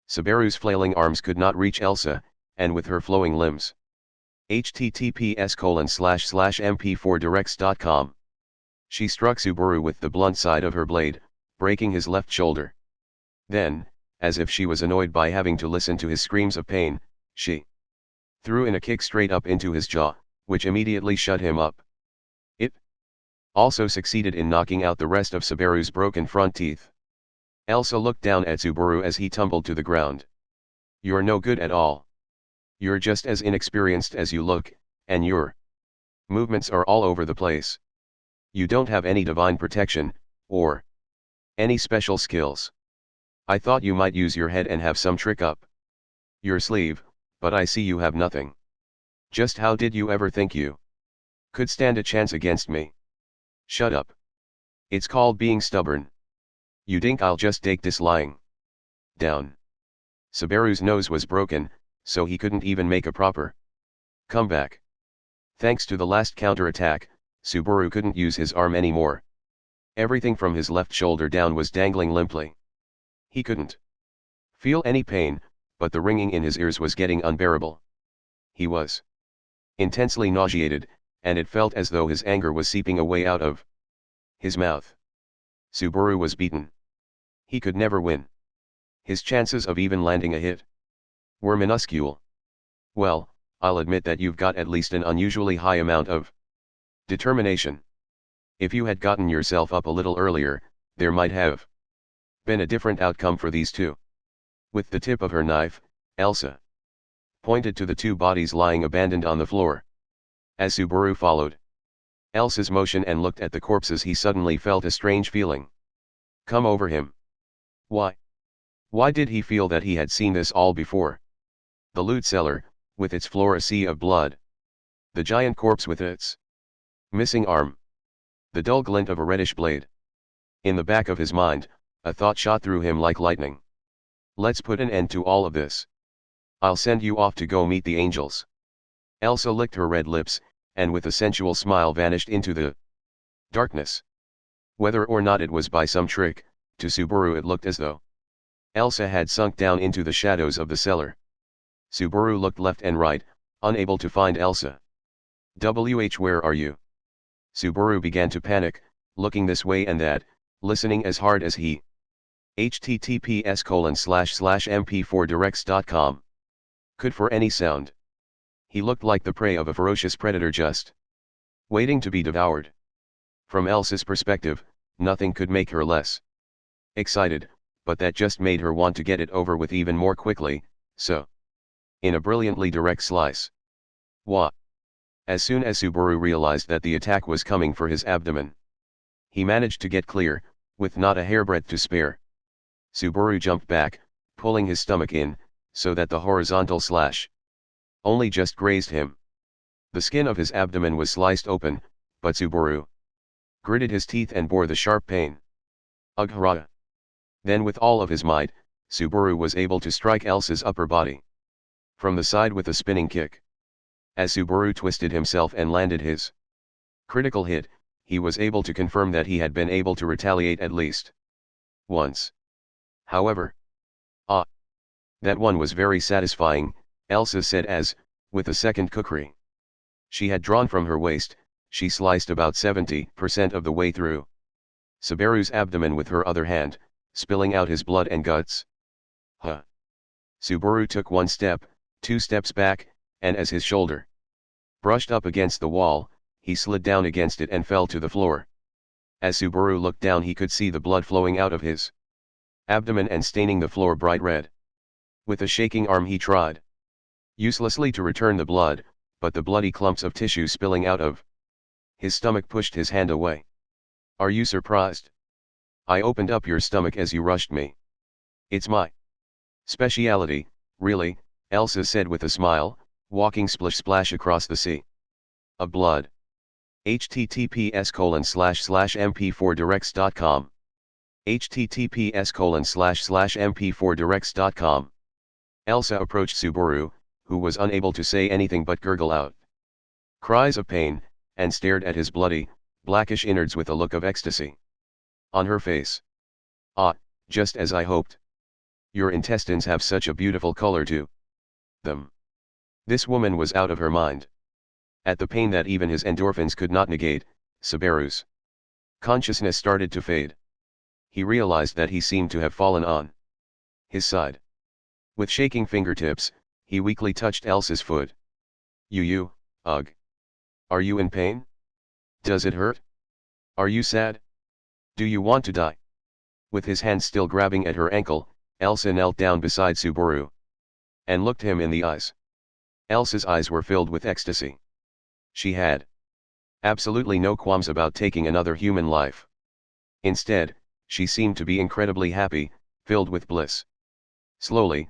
[SPEAKER 1] Subaru's flailing arms could not reach Elsa, and with her flowing limbs. https://mp4directs.com She struck Subaru with the blunt side of her blade, breaking his left shoulder. Then, as if she was annoyed by having to listen to his screams of pain, she threw in a kick straight up into his jaw, which immediately shut him up. It also succeeded in knocking out the rest of Subaru's broken front teeth. Elsa looked down at Subaru as he tumbled to the ground. You're no good at all. You're just as inexperienced as you look, and your movements are all over the place. You don't have any divine protection, or any special skills. I thought you might use your head and have some trick up your sleeve, but I see you have nothing. Just how did you ever think you could stand a chance against me? Shut up. It's called being stubborn. You think I'll just take this lying down? Subaru's nose was broken, so he couldn't even make a proper comeback. Thanks to the last counterattack, Subaru couldn't use his arm anymore. Everything from his left shoulder down was dangling limply. He couldn't feel any pain, but the ringing in his ears was getting unbearable. He was intensely nauseated, and it felt as though his anger was seeping away out of his mouth. Subaru was beaten. He could never win. His chances of even landing a hit were minuscule. Well, I'll admit that you've got at least an unusually high amount of determination. If you had gotten yourself up a little earlier, there might have been a different outcome for these two. With the tip of her knife, Elsa pointed to the two bodies lying abandoned on the floor. As Subaru followed Elsa's motion and looked at the corpses, he suddenly felt a strange feeling come over him. Why? Why did he feel that he had seen this all before? The loot cellar, with its floor a sea of blood. The giant corpse with its missing arm. The dull glint of a reddish blade. In the back of his mind, a thought shot through him like lightning. Let's put an end to all of this. I'll send you off to go meet the angels. Elsa licked her red lips, and with a sensual smile vanished into the darkness. Whether or not it was by some trick, to Subaru it looked as though Elsa had sunk down into the shadows of the cellar. Subaru looked left and right, unable to find Elsa. Where are you? Subaru began to panic, looking this way and that, listening as hard as he https://mp4directs.com could for any sound. He looked like the prey of a ferocious predator just waiting to be devoured. From Elsa's perspective, nothing could make her less excited, but that just made her want to get it over with even more quickly, so in a brilliantly direct slice. Wah! As soon as Subaru realized that the attack was coming for his abdomen, he managed to get clear, with not a hairbreadth to spare. Subaru jumped back, pulling his stomach in, so that the horizontal slash only just grazed him. The skin of his abdomen was sliced open, but Subaru gritted his teeth and bore the sharp pain. Ugh hurrah! Then with all of his might, Subaru was able to strike Elsa's upper body from the side with a spinning kick. As Subaru twisted himself and landed his critical hit, he was able to confirm that he had been able to retaliate at least once. However, that one was very satisfying, Elsa said as, with a second kukri she had drawn from her waist, she sliced about 70% of the way through Subaru's abdomen with her other hand, spilling out his blood and guts. Huh! Subaru took 1 step, 2 steps back, and as his shoulder brushed up against the wall, he slid down against it and fell to the floor. As Subaru looked down, he could see the blood flowing out of his abdomen and staining the floor bright red. With a shaking arm he tried uselessly to return the blood, but the bloody clumps of tissue spilling out of his stomach pushed his hand away. Are you surprised? I opened up your stomach as you rushed me. It's my speciality, really, Elsa said with a smile, walking splish-splash across the sea of blood. https://mp4directs.com https://mp4directs.com Elsa approached Subaru, who was unable to say anything but gurgle out cries of pain, and stared at his bloody, blackish innards with a look of ecstasy on her face. Just as I hoped. Your intestines have such a beautiful color to them. This woman was out of her mind. At the pain that even his endorphins could not negate, Subaru's consciousness started to fade. He realized that he seemed to have fallen on his side. With shaking fingertips, he weakly touched Elsa's foot. Ugh. Are you in pain? Does it hurt? Are you sad? Do you want to die? With his hand still grabbing at her ankle, Elsa knelt down beside Subaru and looked him in the eyes. Elsa's eyes were filled with ecstasy. She had absolutely no qualms about taking another human life. Instead, she seemed to be incredibly happy, filled with bliss. Slowly,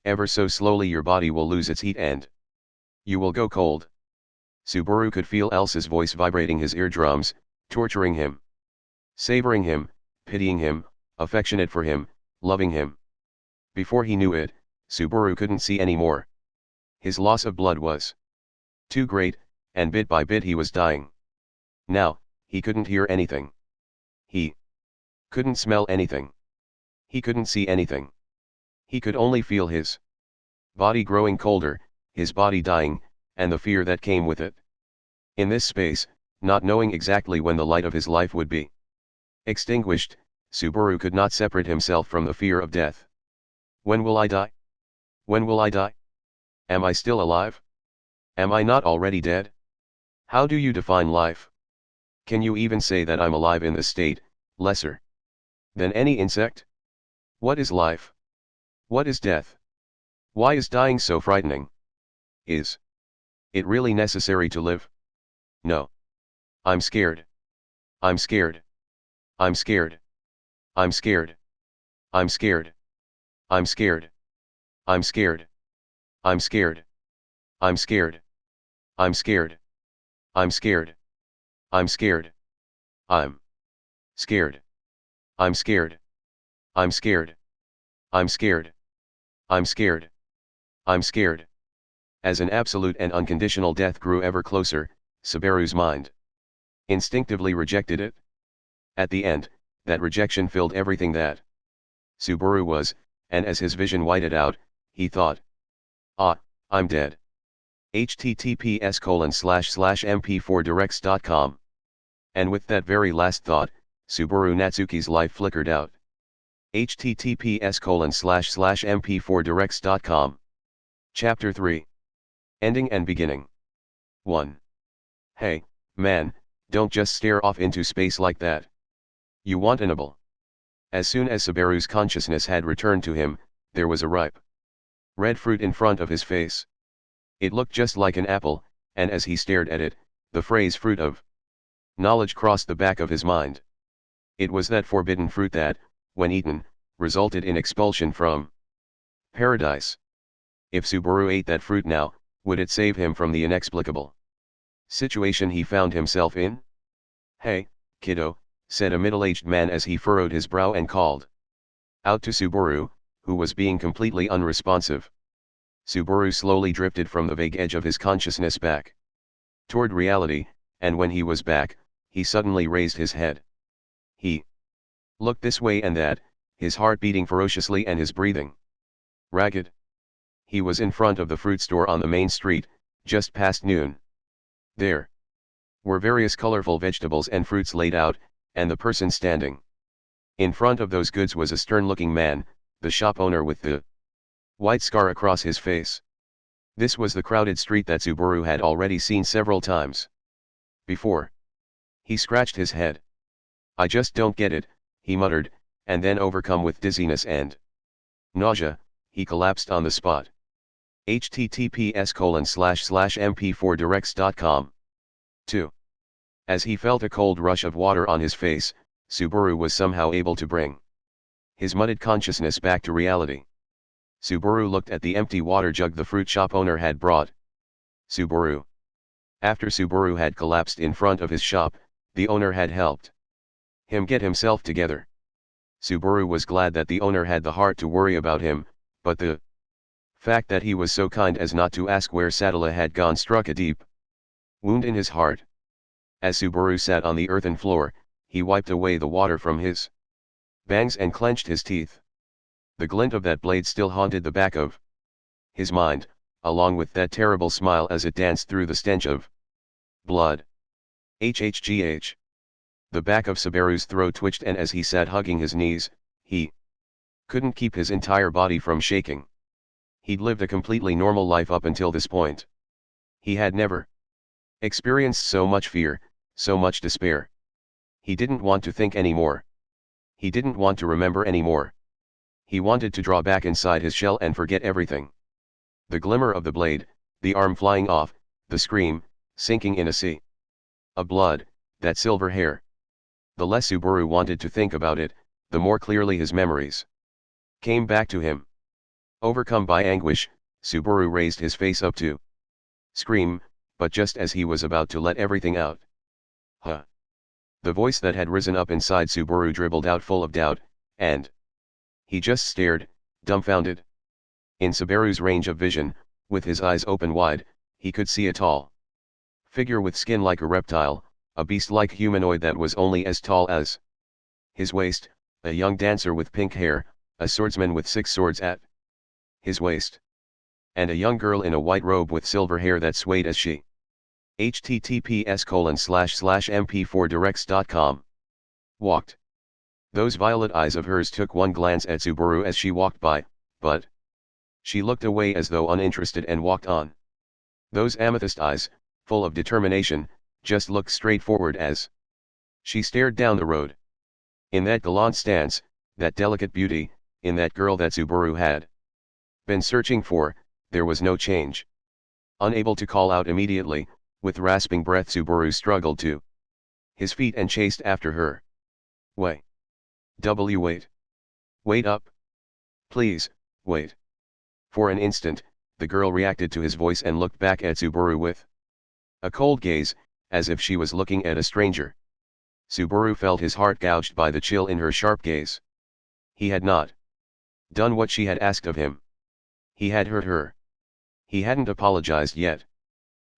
[SPEAKER 1] ever so slowly your body will lose its heat and You will go cold. Subaru could feel Elsa's voice vibrating his eardrums, torturing him. Savoring him, pitying him, affectionate for him, loving him. Before he knew it, Subaru couldn't see anymore. His loss of blood was too great, and bit by bit he was dying. Now, he couldn't hear anything. He couldn't smell anything. He couldn't see anything. He could only feel his body growing colder, his body dying, and the fear that came with it. In this space, not knowing exactly when the light of his life would be extinguished, Subaru could not separate himself from the fear of death. When will I die? When will I die? Am I still alive? Am I not already dead? How do you define life? Can you even say that I'm alive in this state, lesser than any insect? What is life? What is death? Why is dying so frightening? Is it really necessary to live? No. I'm scared. I'm scared. I'm scared. I'm scared. I'm scared. I'm scared. I'm scared. I'm scared. I'm scared. I'm scared. I'm scared. I'm scared. I'm scared. I'm scared. I'm scared. I'm scared. I'm scared. I'm scared. As an absolute and unconditional death grew ever closer, Subaru's mind instinctively rejected it. At the end, that rejection filled everything that Subaru was, and as his vision widened out, he thought, "Ah, I'm dead." https://mp4directs.com. And with that very last thought, Subaru Natsuki's life flickered out. https://mp4directs.com. Chapter 3. Ending and Beginning. 1. Hey, man, don't just stare off into space like that. You want an apple. As soon as Subaru's consciousness had returned to him, there was a ripe red fruit in front of his face. It looked just like an apple, and as he stared at it, the phrase fruit of knowledge crossed the back of his mind. It was that forbidden fruit that, when eaten, resulted in expulsion from paradise. If Subaru ate that fruit now, would it save him from the inexplicable situation he found himself in? "Hey, kiddo," said a middle-aged man as he furrowed his brow and called out to Subaru, who was being completely unresponsive. Subaru slowly drifted from the vague edge of his consciousness back toward reality, and when he was back, he suddenly raised his head. He looked this way and that, his heart beating ferociously and his breathing ragged. He was in front of the fruit store on the main street, just past noon. There were various colorful vegetables and fruits laid out, and the person standing in front of those goods was a stern-looking man, the shop owner with the white scar across his face. This was the crowded street that Subaru had already seen several times before. He scratched his head. "I just don't get it," he muttered, and then overcome with dizziness and nausea, he collapsed on the spot. https://mp4directs.com. 2. As he felt a cold rush of water on his face, Subaru was somehow able to bring his muddled consciousness back to reality. Subaru looked at the empty water jug the fruit shop owner had brought. Subaru. After Subaru had collapsed in front of his shop, the owner had helped him get himself together. Subaru was glad that the owner had the heart to worry about him, but the fact that he was so kind as not to ask where Sadala had gone struck a deep wound in his heart. As Subaru sat on the earthen floor, he wiped away the water from his bangs and clenched his teeth. The glint of that blade still haunted the back of his mind, along with that terrible smile as it danced through the stench of blood. HHGH. The back of Subaru's throat twitched, and as he sat hugging his knees, he couldn't keep his entire body from shaking. He'd lived a completely normal life up until this point. He had never experienced so much fear, so much despair. He didn't want to think anymore. He didn't want to remember anymore. He wanted to draw back inside his shell and forget everything. The glimmer of the blade, the arm flying off, the scream, sinking in a sea of blood, that silver hair. The less Subaru wanted to think about it, the more clearly his memories came back to him. Overcome by anguish, Subaru raised his face up to scream, but just as he was about to let everything out. Huh. The voice that had risen up inside Subaru dribbled out full of doubt, and he just stared, dumbfounded. In Subaru's range of vision, with his eyes open wide, he could see a tall figure with skin like a reptile, a beast-like humanoid that was only as tall as his waist, a young dancer with pink hair, a swordsman with 6 swords at his waist, and a young girl in a white robe with silver hair that swayed as she https://mp4directs.com walked. Those violet eyes of hers took one glance at Subaru as she walked by, but she looked away as though uninterested and walked on. Those amethyst eyes, full of determination, just looked straight forward as she stared down the road. In that gallant stance, that delicate beauty, in that girl that Subaru had been searching for, there was no change. Unable to call out immediately, with rasping breath Subaru struggled to his feet and chased after her. Wait. Wait. Wait up. Please, wait. For an instant, the girl reacted to his voice and looked back at Subaru with a cold gaze, as if she was looking at a stranger. Subaru felt his heart gouged by the chill in her sharp gaze. He had not done what she had asked of him. He had hurt her. He hadn't apologized yet.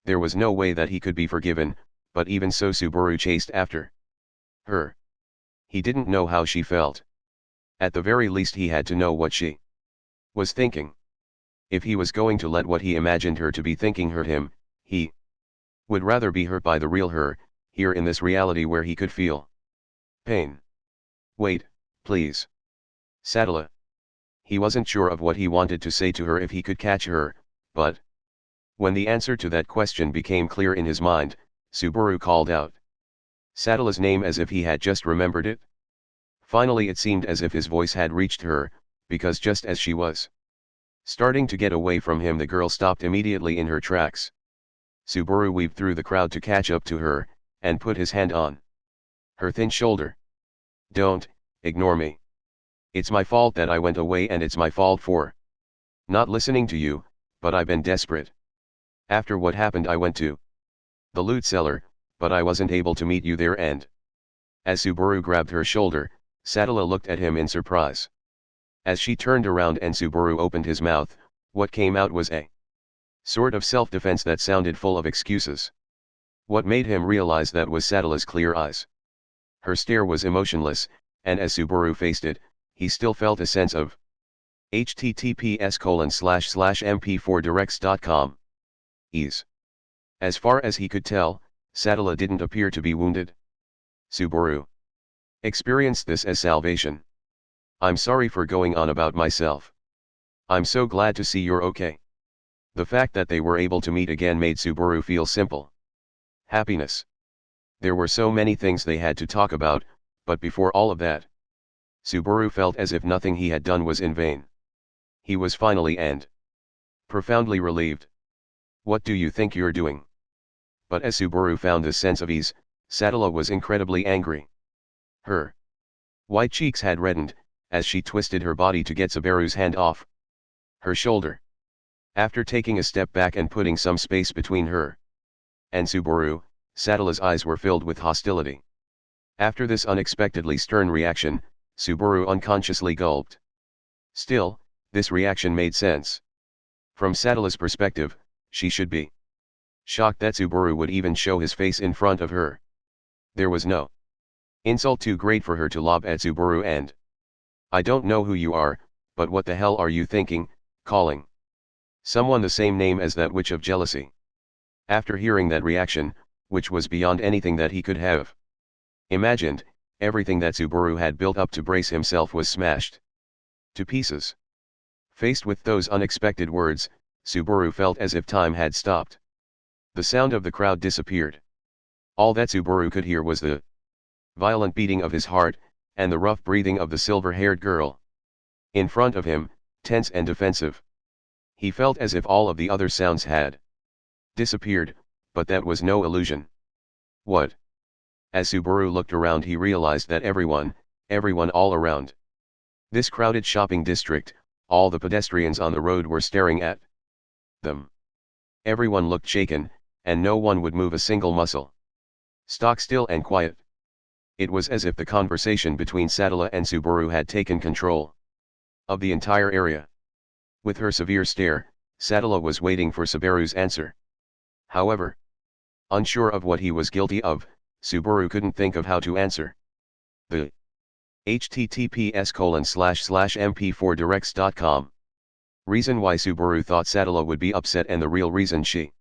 [SPEAKER 1] There was no way that he could be forgiven, but even so Subaru chased after her. He didn't know how she felt. At the very least he had to know what she was thinking. If he was going to let what he imagined her to be thinking hurt him, he would rather be hurt by the real her, here in this reality where he could feel pain. Wait, please. Sadala. He wasn't sure of what he wanted to say to her if he could catch her, but when the answer to that question became clear in his mind, Subaru called out Sadala's name as if he had just remembered it. Finally it seemed as if his voice had reached her, because just as she was starting to get away from him the girl stopped immediately in her tracks. Subaru weaved through the crowd to catch up to her, and put his hand on her thin shoulder. Don't ignore me. It's my fault that I went away and it's my fault for not listening to you, but I've been desperate. After what happened I went to the loot cellar, but I wasn't able to meet you there and as Subaru grabbed her shoulder, Sadala looked at him in surprise. As she turned around and Subaru opened his mouth, what came out was a sort of self-defense that sounded full of excuses. What made him realize that was Sadala's clear eyes. Her stare was emotionless, and as Subaru faced it, he still felt a sense of https://mp4directs.com ease. As far as he could tell, Sadala didn't appear to be wounded. Subaru experienced this as salvation. I'm sorry for going on about myself. I'm so glad to see you're okay. The fact that they were able to meet again made Subaru feel simple happiness. There were so many things they had to talk about, but before all of that, Subaru felt as if nothing he had done was in vain. He was finally and profoundly relieved. What do you think you're doing? But as Subaru found this sense of ease, Sadala was incredibly angry. Her white cheeks had reddened, as she twisted her body to get Subaru's hand off her shoulder. After taking a step back and putting some space between her and Subaru, Sadala's eyes were filled with hostility. After this unexpectedly stern reaction, Subaru unconsciously gulped. Still, this reaction made sense. From Sadala's perspective, she should be shocked that Subaru would even show his face in front of her. There was no insult too great for her to lob at Subaru and I don't know who you are, but what the hell are you thinking, calling someone the same name as that witch of jealousy? After hearing that reaction, which was beyond anything that he could have imagined, everything that Subaru had built up to brace himself was smashed to pieces. Faced with those unexpected words, Subaru felt as if time had stopped. The sound of the crowd disappeared. All that Subaru could hear was the violent beating of his heart, and the rough breathing of the silver-haired girl in front of him, tense and defensive. He felt as if all of the other sounds had disappeared, but that was no illusion. What? As Subaru looked around he realized that everyone all around this crowded shopping district, all the pedestrians on the road were staring at them. Everyone looked shaken, and no one would move a single muscle. Stock still and quiet. It was as if the conversation between Sadala and Subaru had taken control of the entire area. With her severe stare, Sadala was waiting for Subaru's answer. However, unsure of what he was guilty of, Subaru couldn't think of how to answer. The https://mp4directs.com. Reason why Subaru thought Sadala would be upset and the real reason she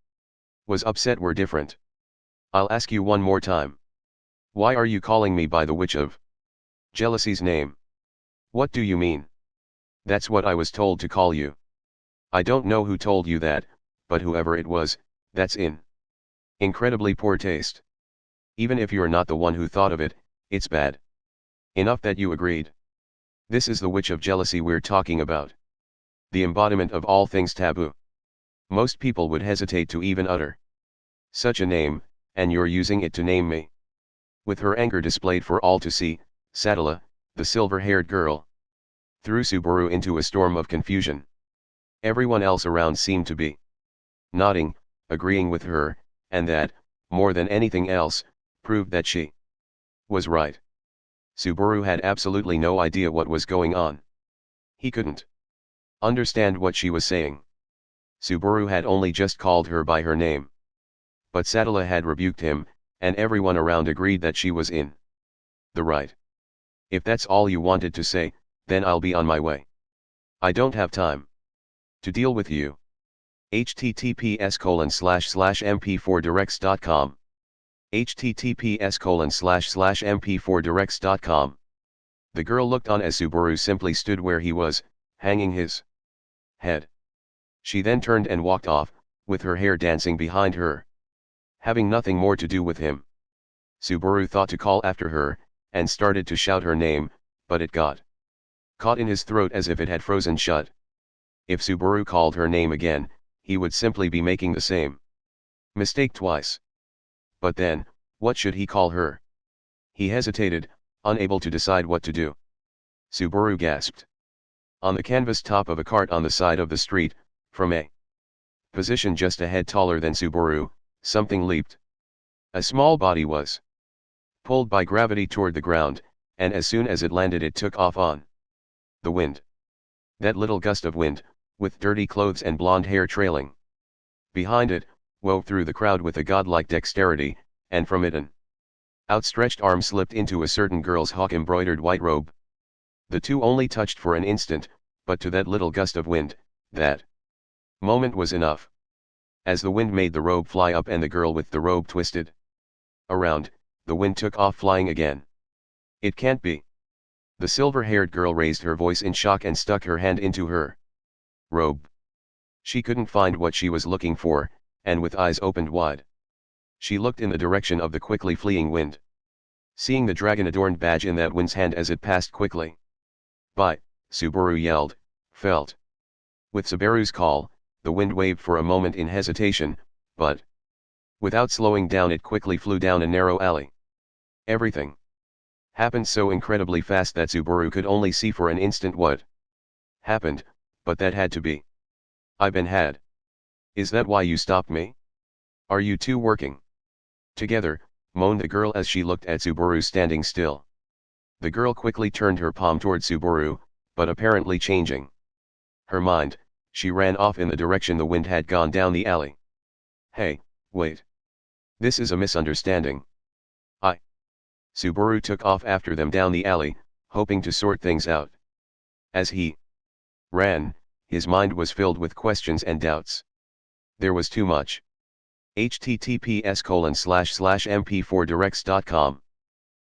[SPEAKER 1] was upset were different. I'll ask you one more time. Why are you calling me by the witch of jealousy's name? What do you mean? That's what I was told to call you. I don't know who told you that, but whoever it was, that's in incredibly poor taste. Even if you're not the one who thought of it, it's bad enough that you agreed. This is the witch of jealousy we're talking about. The embodiment of all things taboo. Most people would hesitate to even utter such a name, and you're using it to name me. With her anger displayed for all to see, Sadala, the silver-haired girl, threw Subaru into a storm of confusion. Everyone else around seemed to be nodding, agreeing with her, and that, more than anything else, proved that she was right. Subaru had absolutely no idea what was going on. He couldn't understand what she was saying. Subaru had only just called her by her name. But Sadala had rebuked him, and everyone around agreed that she was in the right. If that's all you wanted to say, then I'll be on my way. I don't have time to deal with you. https://mp4directs.com. https://mp4directs.com. The girl looked on as Subaru simply stood where he was, hanging his head. She then turned and walked off, with her hair dancing behind her. Having nothing more to do with him, Subaru thought to call after her, and started to shout her name, but it got caught in his throat as if it had frozen shut. If Subaru called her name again, he would simply be making the same mistake twice. But then, what should he call her? He hesitated, unable to decide what to do. Subaru gasped. On the canvas top of a cart on the side of the street, from a position just a head taller than Subaru, something leaped. A small body was pulled by gravity toward the ground, and as soon as it landed it took off on the wind. That little gust of wind, with dirty clothes and blonde hair trailing behind it, wove through the crowd with a godlike dexterity, and from it an outstretched arm slipped into a certain girl's hawk-embroidered white robe. The two only touched for an instant, but to that little gust of wind, that moment was enough. As the wind made the robe fly up and the girl with the robe twisted around, the wind took off flying again. It can't be. The silver-haired girl raised her voice in shock and stuck her hand into her robe. She couldn't find what she was looking for, and with eyes opened wide, she looked in the direction of the quickly fleeing wind. Seeing the dragon-adorned badge in that wind's hand as it passed quickly by, Subaru yelled, felt. With Subaru's call, the wind waved for a moment in hesitation, but without slowing down it quickly flew down a narrow alley. Everything happened so incredibly fast that Subaru could only see for an instant what happened, but that had to be. I've been had. Is that why you stopped me? Are you two working together? Moaned the girl as she looked at Subaru standing still. The girl quickly turned her palm toward Subaru, but apparently changing her mind, she ran off in the direction the wind had gone down the alley. Hey, wait. This is a misunderstanding. Subaru took off after them down the alley, hoping to sort things out. As he ran, his mind was filled with questions and doubts. There was too much. https://mp4directs.com.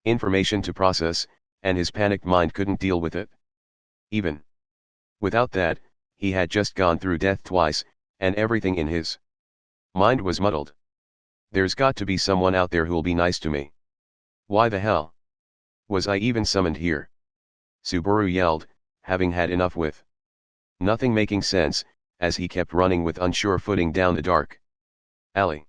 [SPEAKER 1] Information to process, and his panicked mind couldn't deal with it. Even without that, he had just gone through death twice, and everything in his mind was muddled. There's got to be someone out there who'll be nice to me. Why the hell was I even summoned here? Subaru yelled, having had enough with nothing making sense, as he kept running with unsure footing down the dark alley.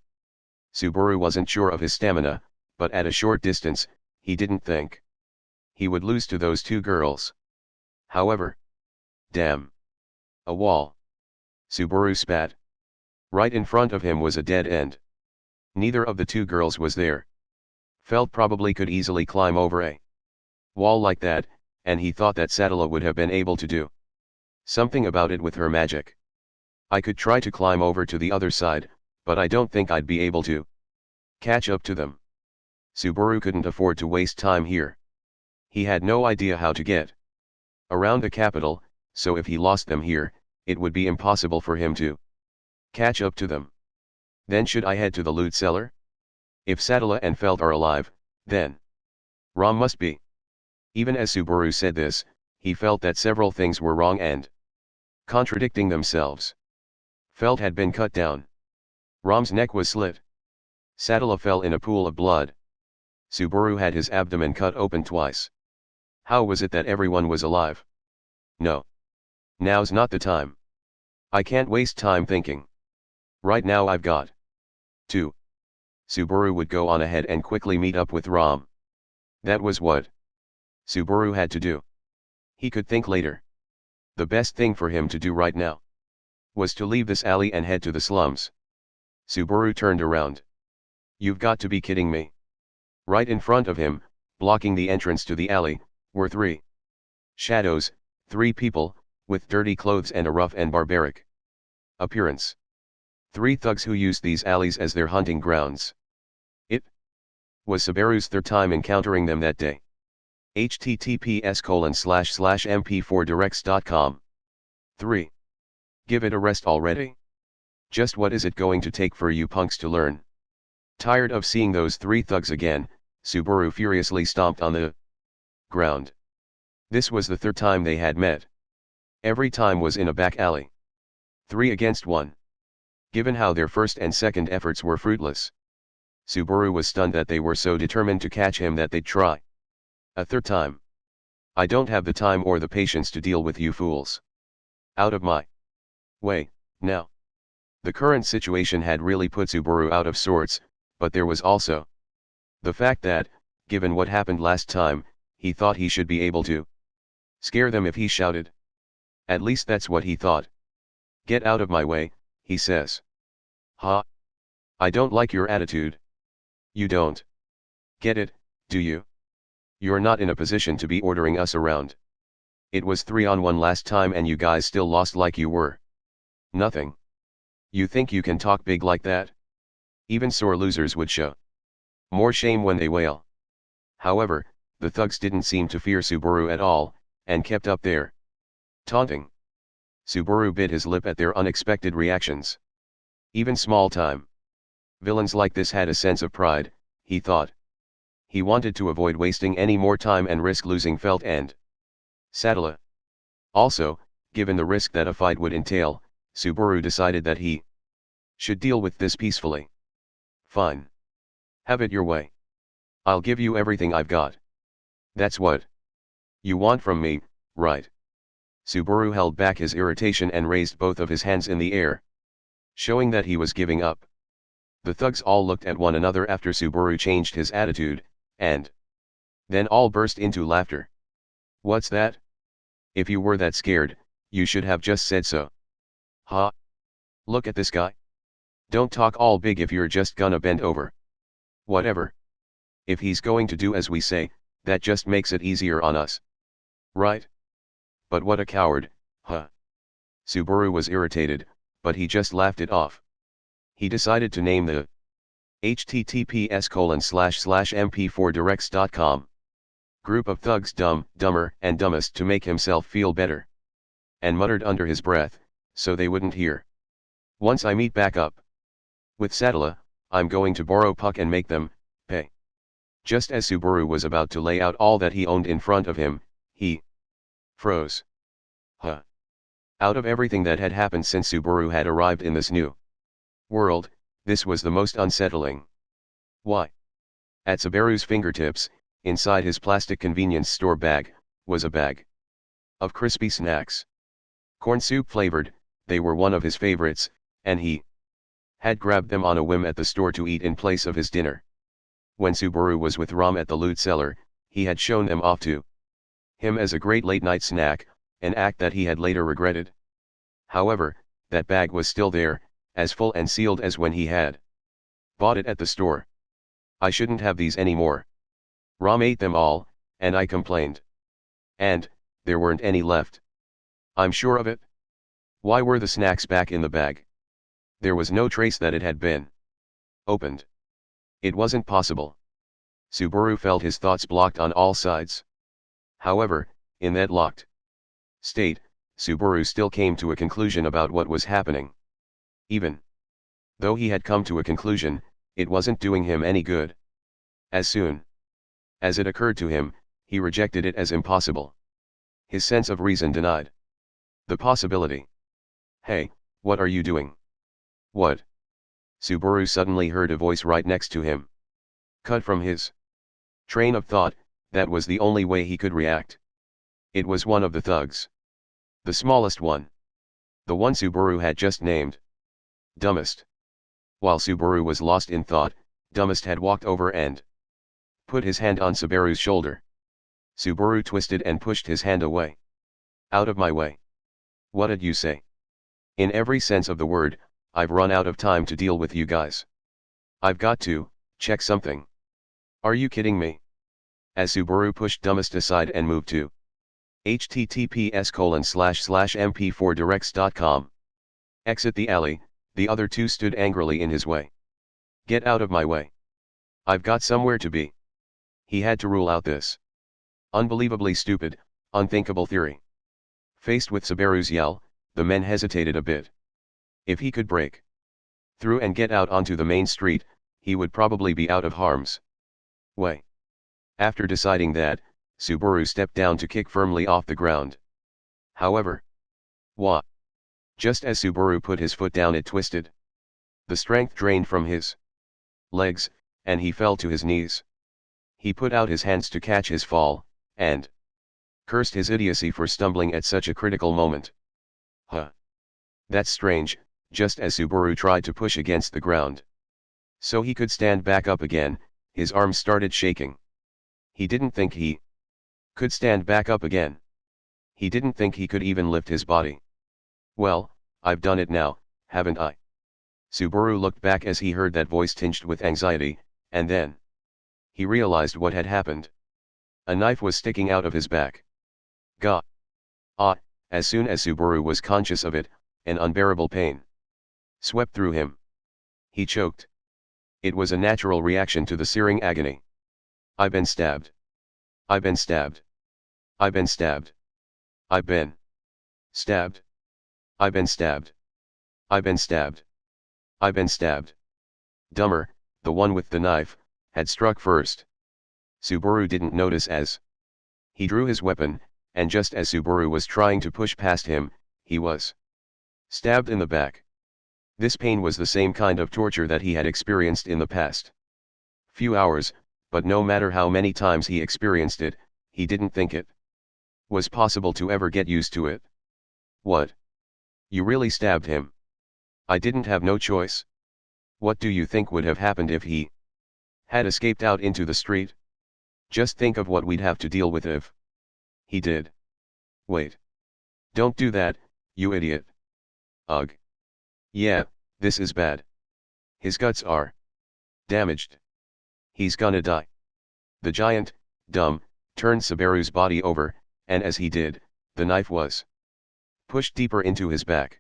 [SPEAKER 1] Subaru wasn't sure of his stamina, but at a short distance, he didn't think he would lose to those two girls. However, damn. A wall. Subaru spat. Right in front of him was a dead end. Neither of the two girls was there. Felt probably could easily climb over a wall like that, and he thought that Satala would have been able to do something about it with her magic. I could try to climb over to the other side, but I don't think I'd be able to catch up to them. Subaru couldn't afford to waste time here. He had no idea how to get around the capital, so if he lost them here, it would be impossible for him to catch up to them. Then should I head to the loot cellar? If Satala and Felt are alive, then Ram must be. Even as Subaru said this, he felt that several things were wrong and contradicting themselves. Felt had been cut down. Ram's neck was slit. Satala fell in a pool of blood. Subaru had his abdomen cut open twice. How was it that everyone was alive? No. Now's not the time. I can't waste time thinking. Right now I've got to. Subaru would go on ahead and quickly meet up with Ram. That was what Subaru had to do. He could think later. The best thing for him to do right now was to leave this alley and head to the slums. Subaru turned around. You've got to be kidding me. Right in front of him, blocking the entrance to the alley, were three shadows, three people, with dirty clothes and a rough and barbaric appearance. Three thugs who used these alleys as their hunting grounds. It was Subaru's third time encountering them that day. https://mp4directs.com 3. Give it a rest already. Just what is it going to take for you punks to learn? Tired of seeing those three thugs again, Subaru furiously stomped on the ground. This was the third time they had met. Every time was in a back alley. 3 against 1. Given how their first and second efforts were fruitless, Subaru was stunned that they were so determined to catch him that they'd try a third time. I don't have the time or the patience to deal with you fools. Out of my way, now. The current situation had really put Subaru out of sorts, but there was also the fact that, given what happened last time, he thought he should be able to scare them if he shouted. At least that's what he thought. Get out of my way, he says. Ha! I don't like your attitude. You don't get it, do you? You're not in a position to be ordering us around. It was 3-on-1 last time and you guys still lost like you were nothing. You think you can talk big like that? Even sore losers would show more shame when they wail. However, the thugs didn't seem to fear Subaru at all, and kept up their taunting. Subaru bit his lip at their unexpected reactions. Even small-time villains like this had a sense of pride, he thought. He wanted to avoid wasting any more time and risk losing Felt and Satala. Also, given the risk that a fight would entail, Subaru decided that he should deal with this peacefully. Fine. Have it your way. I'll give you everything I've got. That's what you want from me, right? Subaru held back his irritation and raised both of his hands in the air, showing that he was giving up. The thugs all looked at one another after Subaru changed his attitude, and then all burst into laughter. What's that? If you were that scared, you should have just said so. Ha! Look at this guy. Don't talk all big if you're just gonna bend over. Whatever. If he's going to do as we say, that just makes it easier on us. Right? But what a coward, huh? Subaru was irritated, but he just laughed it off. He decided to name the https://mp4directs.com group of thugs dumb, dumber, and dumbest to make himself feel better. And muttered under his breath, so they wouldn't hear. Once I meet back up with Satala, I'm going to borrow Puck and make them pay. Just as Subaru was about to lay out all that he owned in front of him, he froze. Huh. Out of everything that had happened since Subaru had arrived in this new world, this was the most unsettling. Why? At Subaru's fingertips, inside his plastic convenience store bag, was a bag of crispy snacks. Corn soup flavored, they were one of his favorites, and he had grabbed them on a whim at the store to eat in place of his dinner. When Subaru was with Ram at the loot cellar, he had shown them off to him as a great late-night snack, an act that he had later regretted. However, that bag was still there, as full and sealed as when he had bought it at the store. I shouldn't have these anymore. Ram ate them all, and I complained. And, there weren't any left. I'm sure of it. Why were the snacks back in the bag? There was no trace that it had been opened. It wasn't possible. Subaru felt his thoughts blocked on all sides. However, in that locked state, Subaru still came to a conclusion about what was happening. Even though he had come to a conclusion, it wasn't doing him any good. As soon as it occurred to him, he rejected it as impossible. His sense of reason denied the possibility. Hey, what are you doing? What? Subaru suddenly heard a voice right next to him. Cut from his train of thought, that was the only way he could react. It was one of the thugs. The smallest one. The one Subaru had just named Dumbest. While Subaru was lost in thought, Dumbest had walked over and put his hand on Subaru's shoulder. Subaru twisted and pushed his hand away. Out of my way. What'd you say? In every sense of the word, I've run out of time to deal with you guys. I've got to check something. Are you kidding me? As Subaru pushed Dumbest aside and moved to https://mp4directs.com. Exit the alley, the other two stood angrily in his way. Get out of my way. I've got somewhere to be. He had to rule out this unbelievably stupid, unthinkable theory. Faced with Subaru's yell, the men hesitated a bit. If he could break through and get out onto the main street, he would probably be out of harm's way. After deciding that, Subaru stepped down to kick firmly off the ground. However, just as Subaru put his foot down, it twisted. The strength drained from his legs, and he fell to his knees. He put out his hands to catch his fall, and cursed his idiocy for stumbling at such a critical moment. Huh. That's strange, just as Subaru tried to push against the ground so he could stand back up again, his arms started shaking. He didn't think he could stand back up again. He didn't think he could even lift his body. Well, I've done it now, haven't I? Subaru looked back as he heard that voice tinged with anxiety, and then he realized what had happened. A knife was sticking out of his back. Gah! Ah! As soon as Subaru was conscious of it, an unbearable pain swept through him. He choked. It was a natural reaction to the searing agony. I've been stabbed. I've been stabbed. I've been stabbed. I've been stabbed. I've been stabbed. I've been stabbed. I've been stabbed. Dumber, the one with the knife, had struck first. Subaru didn't notice as he drew his weapon, and just as Subaru was trying to push past him, he was stabbed in the back. This pain was the same kind of torture that he had experienced in the past few hours, but no matter how many times he experienced it, he didn't think it was possible to ever get used to it. What? You really stabbed him? I didn't have no choice. What do you think would have happened if he had escaped out into the street? Just think of what we'd have to deal with if he did. Wait. Don't do that, you idiot. Ugh. Yeah, this is bad. His guts are damaged. He's gonna die. The giant, dumb, turned Subaru's body over, and as he did, the knife was pushed deeper into his back.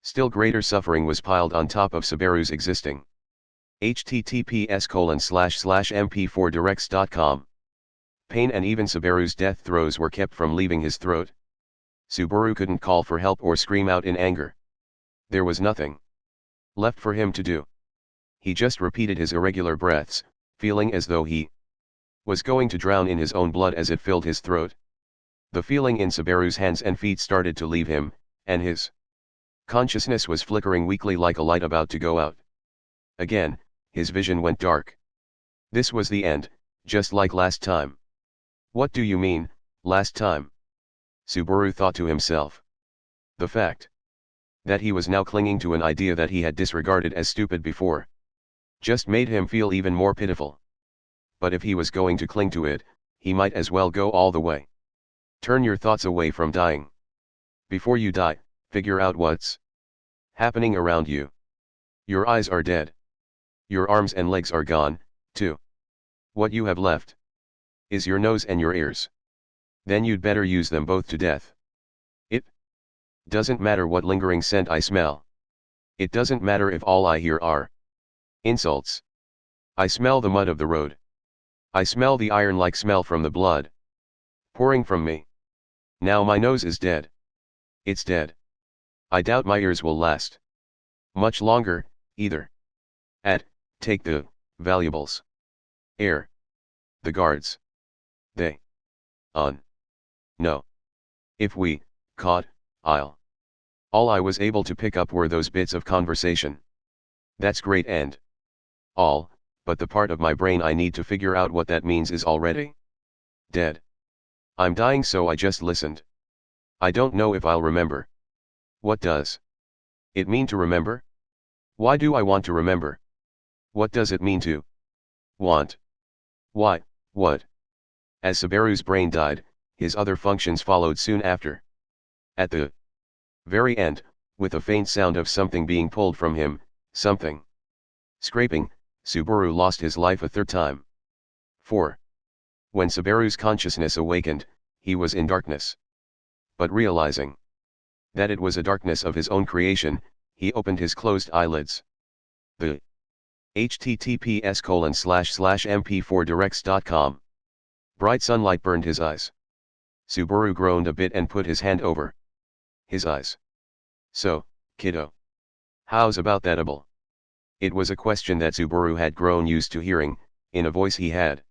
[SPEAKER 1] Still greater suffering was piled on top of Subaru's existing. https://mp4directs.com. Pain and even Subaru's death throes were kept from leaving his throat. Subaru couldn't call for help or scream out in anger. There was nothing left for him to do. He just repeated his irregular breaths, feeling as though he was going to drown in his own blood as it filled his throat. The feeling in Subaru's hands and feet started to leave him, and his consciousness was flickering weakly like a light about to go out. Again, his vision went dark. This was the end, just like last time. What do you mean, last time? Subaru thought to himself. The fact that he was now clinging to an idea that he had disregarded as stupid before just made him feel even more pitiful. But if he was going to cling to it, he might as well go all the way. Turn your thoughts away from dying. Before you die, figure out what's happening around you. Your eyes are dead. Your arms and legs are gone, too. What you have left is your nose and your ears. Then you'd better use them both to death. It doesn't matter what lingering scent I smell. It doesn't matter if all I hear are insults. I smell the mud of the road. I smell the iron-like smell from the blood pouring from me. Now my nose is dead. It's dead. I doubt my ears will last much longer, either. Take the valuables. Air. The guards. They. No. If we caught, I'll. All I was able to pick up were those bits of conversation. That's great and all, but the part of my brain I need to figure out what that means is already dead. I'm dying, so I just listened. I don't know if I'll remember. What does it mean to remember? Why do I want to remember? What does it mean to want? Why, what? As Subaru's brain died, his other functions followed soon after. At the very end, with a faint sound of something being pulled from him, something scraping, Subaru lost his life a third time. 4. When Subaru's consciousness awakened, he was in darkness. But realizing that it was a darkness of his own creation, he opened his closed eyelids. The https://mp4directs.com. Bright sunlight burned his eyes. Subaru groaned a bit and put his hand over his eyes. So, kiddo. How's about thatable? It was a question that Subaru had grown used to hearing, in a voice he had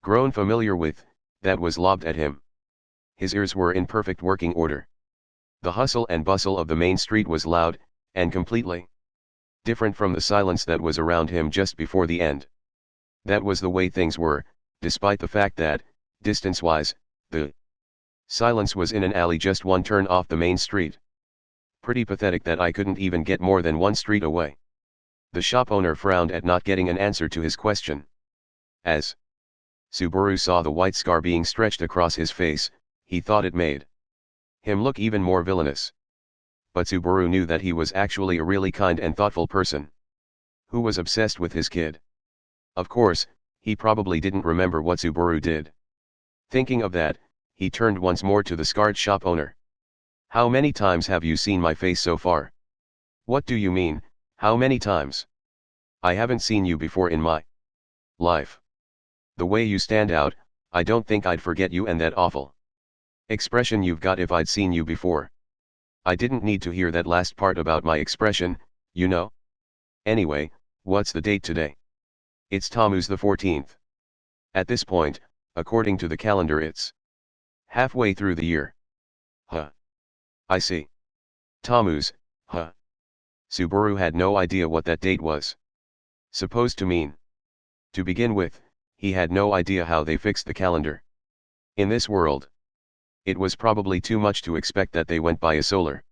[SPEAKER 1] grown familiar with, that was lobbed at him. His ears were in perfect working order. The hustle and bustle of the main street was loud, and completely different from the silence that was around him just before the end. That was the way things were, despite the fact that, distance-wise, the silence was in an alley just one turn off the main street. Pretty pathetic that I couldn't even get more than one street away. The shop owner frowned at not getting an answer to his question. As Subaru saw the white scar being stretched across his face, he thought it made him look even more villainous. But Subaru knew that he was actually a really kind and thoughtful person who was obsessed with his kid. Of course, he probably didn't remember what Subaru did. Thinking of that, he turned once more to the scarred shop owner. How many times have you seen my face so far? What do you mean, how many times? I haven't seen you before in my life. The way you stand out, I don't think I'd forget you and that awful expression you've got if I'd seen you before. I didn't need to hear that last part about my expression, you know. Anyway, what's the date today? It's Tammuz the 14th. At this point, according to the calendar, it's halfway through the year. Huh. I see. Tammuz, huh. Subaru had no idea what that date was supposed to mean. To begin with, he had no idea how they fixed the calendar. In this world, it was probably too much to expect that they went by a solar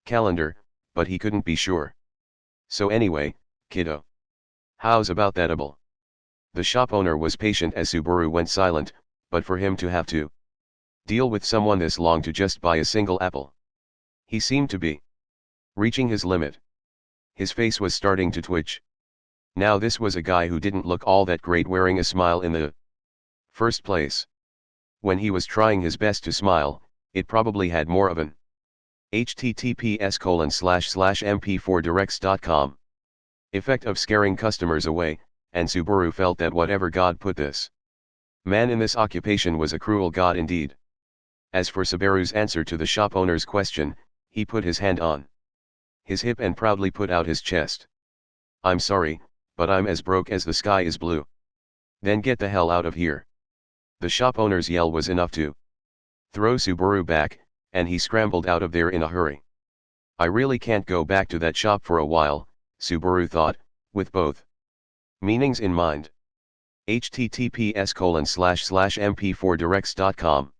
[SPEAKER 1] calendar, but he couldn't be sure. So anyway, kiddo. How's about thatable? The shop owner was patient as Subaru went silent, but for him to have to deal with someone this long to just buy a single apple, he seemed to be reaching his limit. His face was starting to twitch. Now this was a guy who didn't look all that great wearing a smile in the first place. When he was trying his best to smile, it probably had more of an https://mp4directs.com effect of scaring customers away, and Subaru felt that whatever God put this man in this occupation was a cruel God indeed. As for Subaru's answer to the shop owner's question, he put his hand on his hip and proudly put out his chest. I'm sorry, but I'm as broke as the sky is blue. Then get the hell out of here. The shop owner's yell was enough to throw Subaru back, and he scrambled out of there in a hurry. I really can't go back to that shop for a while, Subaru thought, with both meanings in mind. https://mp4directs.com.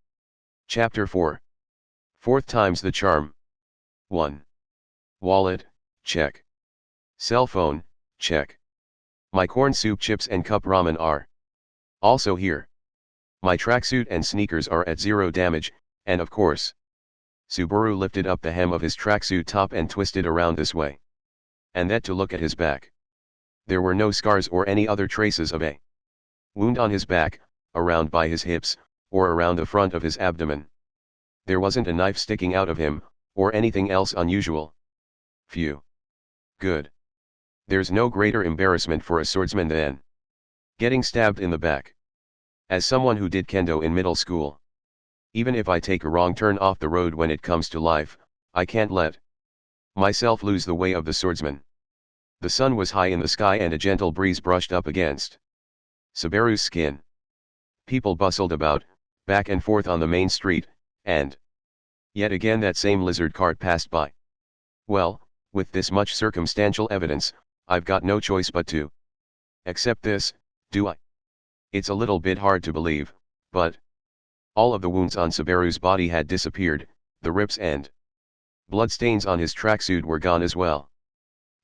[SPEAKER 1] Chapter 4. Fourth time's the charm. 1. Wallet, check. Cell phone, check. My corn soup, chips and cup ramen are also here. My tracksuit and sneakers are at 0 damage, and of course, Subaru lifted up the hem of his tracksuit top and twisted around this way. And that to look at his back. There were no scars or any other traces of a wound on his back, around by his hips, or around the front of his abdomen. There wasn't a knife sticking out of him, or anything else unusual. Phew. Good. There's no greater embarrassment for a swordsman than getting stabbed in the back. As someone who did kendo in middle school, even if I take a wrong turn off the road when it comes to life, I can't let myself lose the way of the swordsman. The sun was high in the sky and a gentle breeze brushed up against Subaru's skin. People bustled about, back and forth on the main street, and yet again that same lizard cart passed by. Well, with this much circumstantial evidence, I've got no choice but to accept this, do I? It's a little bit hard to believe, but all of the wounds on Subaru's body had disappeared, the rips and bloodstains on his tracksuit were gone as well.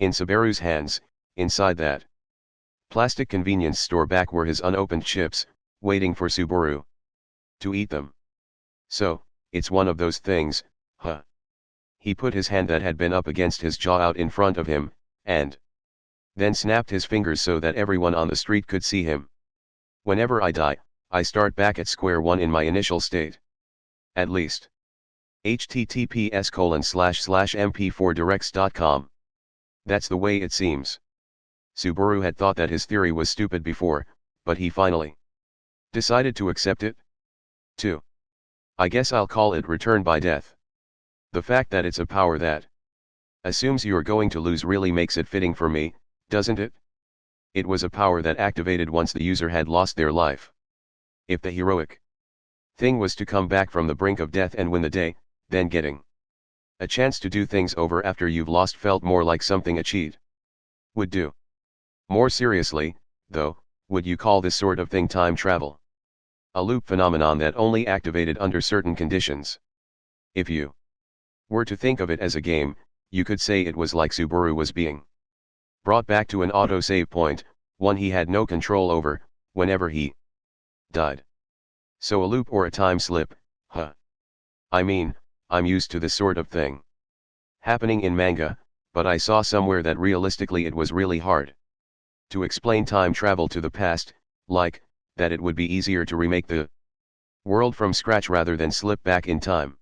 [SPEAKER 1] In Subaru's hands, inside that plastic convenience store back were his unopened chips, waiting for Subaru to eat them. So, it's one of those things, huh? He put his hand that had been up against his jaw out in front of him, and then snapped his fingers so that everyone on the street could see him. Whenever I die, I start back at square one in my initial state. At least. https://mp4directs.com. That's the way it seems. Subaru had thought that his theory was stupid before, but he finally decided to accept it. 2. I guess I'll call it return by death. The fact that it's a power that assumes you're going to lose really makes it fitting for me, doesn't it? It was a power that activated once the user had lost their life. If the heroic thing was to come back from the brink of death and win the day, then getting a chance to do things over after you've lost felt more like something a cheat would do. More seriously, though, would you call this sort of thing time travel? A loop phenomenon that only activated under certain conditions. If you were to think of it as a game, you could say it was like Subaru was being brought back to an autosave point, one he had no control over, whenever he died. So a loop or a time slip, huh? I mean, I'm used to this sort of thing happening in manga, but I saw somewhere that realistically it was really hard to explain time travel to the past, like, that it would be easier to remake the world from scratch rather than slip back in time.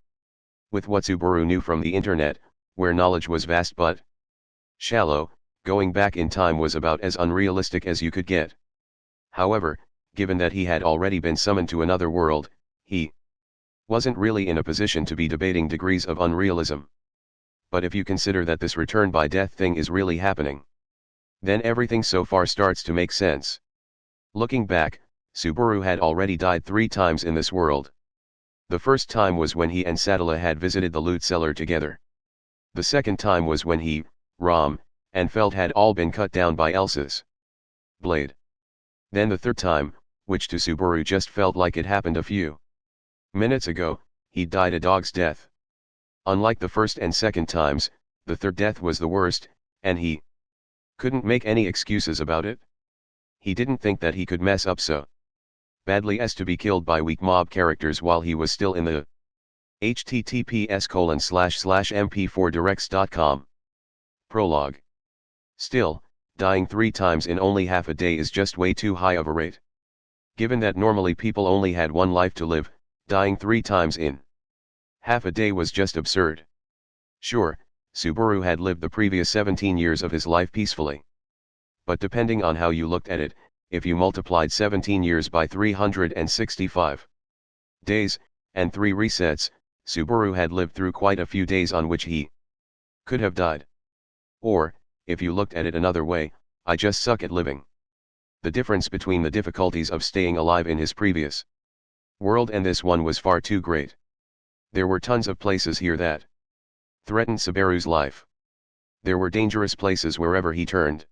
[SPEAKER 1] With what Subaru knew from the internet, where knowledge was vast but shallow, going back in time was about as unrealistic as you could get. However, given that he had already been summoned to another world, he wasn't really in a position to be debating degrees of unrealism. But if you consider that this return by death thing is really happening, then everything so far starts to make sense. Looking back, Subaru had already died 3 times in this world. The first time was when he and Sadala had visited the loot cellar together. The second time was when he, Ram, and Felt had all been cut down by Elsa's blade. Then the third time, which to Subaru just felt like it happened a few minutes ago, he died a dog's death. Unlike the first and second times, the third death was the worst, and he couldn't make any excuses about it. He didn't think that he could mess up so badly as to be killed by weak mob characters while he was still in the https://mp4directs.com. Prologue. Still, dying 3 times in only half a day is just way too high of a rate. Given that normally people only had 1 life to live, dying 3 times in half a day was just absurd. Sure, Subaru had lived the previous 17 years of his life peacefully. But depending on how you looked at it, if you multiplied 17 years by 365 days, and 3 resets, Subaru had lived through quite a few days on which he could have died. Or, if you looked at it another way, I just suck at living. The difference between the difficulties of staying alive in his previous world and this one was far too great. There were tons of places here that threatened Subaru's life. There were dangerous places wherever he turned.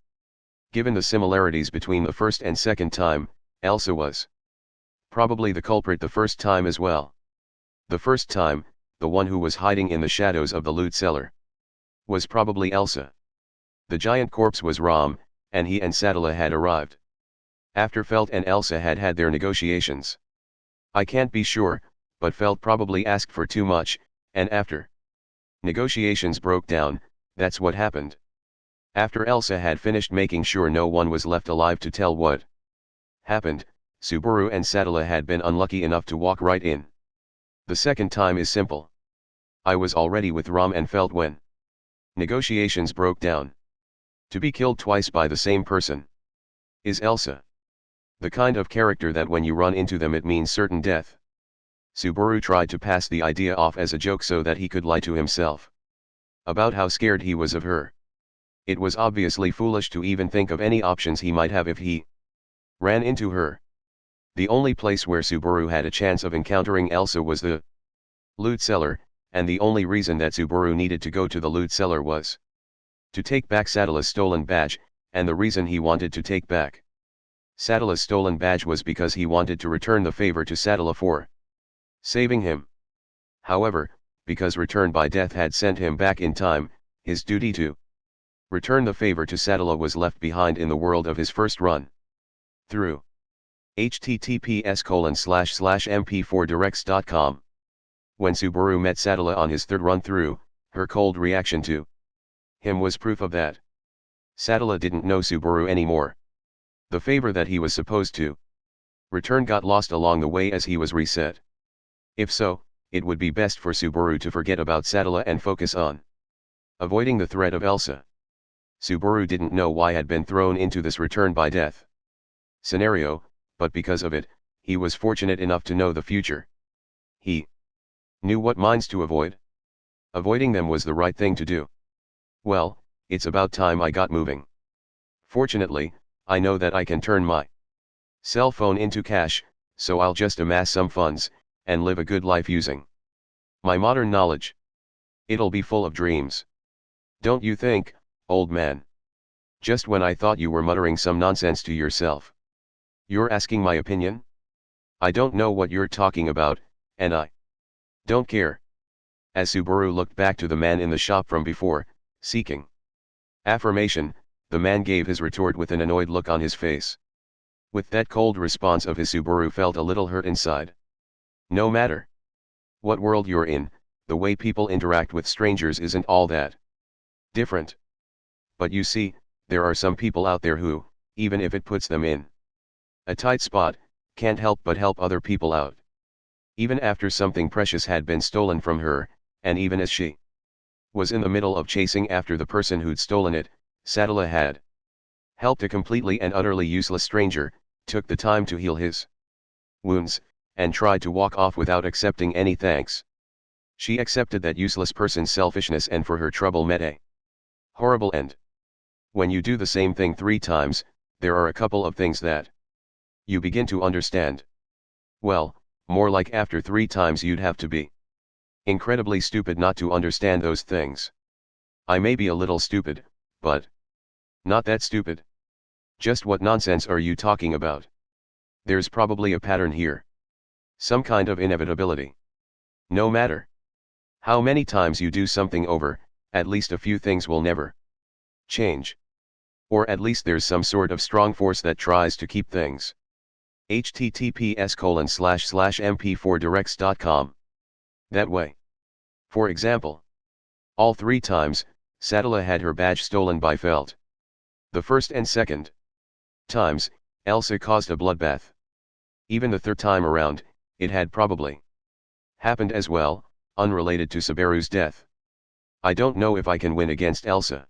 [SPEAKER 1] Given the similarities between the first and second time, Elsa was probably the culprit the first time as well. The first time, the one who was hiding in the shadows of the loot cellar was probably Elsa. The giant corpse was Ram, and he and Sadala had arrived after Felt and Elsa had had their negotiations. I can't be sure, but Felt probably asked for too much, And after negotiations broke down, that's what happened. After Elsa had finished making sure no one was left alive to tell what happened, Subaru and Sadala had been unlucky enough to walk right in. The second time is simple. I was already with Ram and felt when negotiations broke down. To be killed twice by the same person. Is Elsa the kind of character that when you run into them it means certain death? Subaru tried to pass the idea off as a joke so that he could lie to himself about how scared he was of her. It was obviously foolish to even think of any options he might have if he ran into her. The only place where Subaru had a chance of encountering Elsa was the loot cellar, and the only reason that Subaru needed to go to the loot cellar was to take back Sadala's stolen badge, and the reason he wanted to take back Sadala's stolen badge was because he wanted to return the favor to Sadala for saving him. However, because return by death had sent him back in time, his duty to return the favor to Sadala was left behind in the world of his first run through. https://mp4directs.com. When Subaru met Sadala on his third run through, her cold reaction to him was proof of that. Sadala didn't know Subaru anymore. The favor that he was supposed to return got lost along the way as he was reset. If so, it would be best for Subaru to forget about Sadala and focus on avoiding the threat of Elsa. Subaru didn't know why had been thrown into this return by death scenario, but because of it, he was fortunate enough to know the future. He knew what mines to avoid. Avoiding them was the right thing to do. Well, it's about time I got moving. Fortunately, I know that I can turn my cell phone into cash, so I'll just amass some funds, and live a good life using my modern knowledge. It'll be full of dreams. Don't you think, old man? Just when I thought you were muttering some nonsense to yourself. You're asking my opinion? I don't know what you're talking about, and I don't care. As Subaru looked back to the man in the shop from before, seeking affirmation, the man gave his retort with an annoyed look on his face. With that cold response of his, Subaru felt a little hurt inside. No matter what world you're in, the way people interact with strangers isn't all that different. But you see, there are some people out there who, even if it puts them in a tight spot, can't help but help other people out. Even after something precious had been stolen from her, and even as she was in the middle of chasing after the person who'd stolen it, Sadala had helped a completely and utterly useless stranger, took the time to heal his wounds, and tried to walk off without accepting any thanks. She accepted that useless person's selfishness and for her trouble met a horrible end. When you do the same thing 3 times, there are a couple of things that you begin to understand. Well, more like after 3 times you'd have to be incredibly stupid not to understand those things. I may be a little stupid, but not that stupid. Just what nonsense are you talking about? There's probably a pattern here. Some kind of inevitability. No matter how many times you do something over, at least a few things will never change. Or at least there's some sort of strong force that tries to keep things. https://mp4directs.com. That way. For example, all 3 times, Sadala had her badge stolen by Felt. The first and second times, Elsa caused a bloodbath. Even the 3rd time around, it had probably happened as well, unrelated to Subaru's death. I don't know if I can win against Elsa.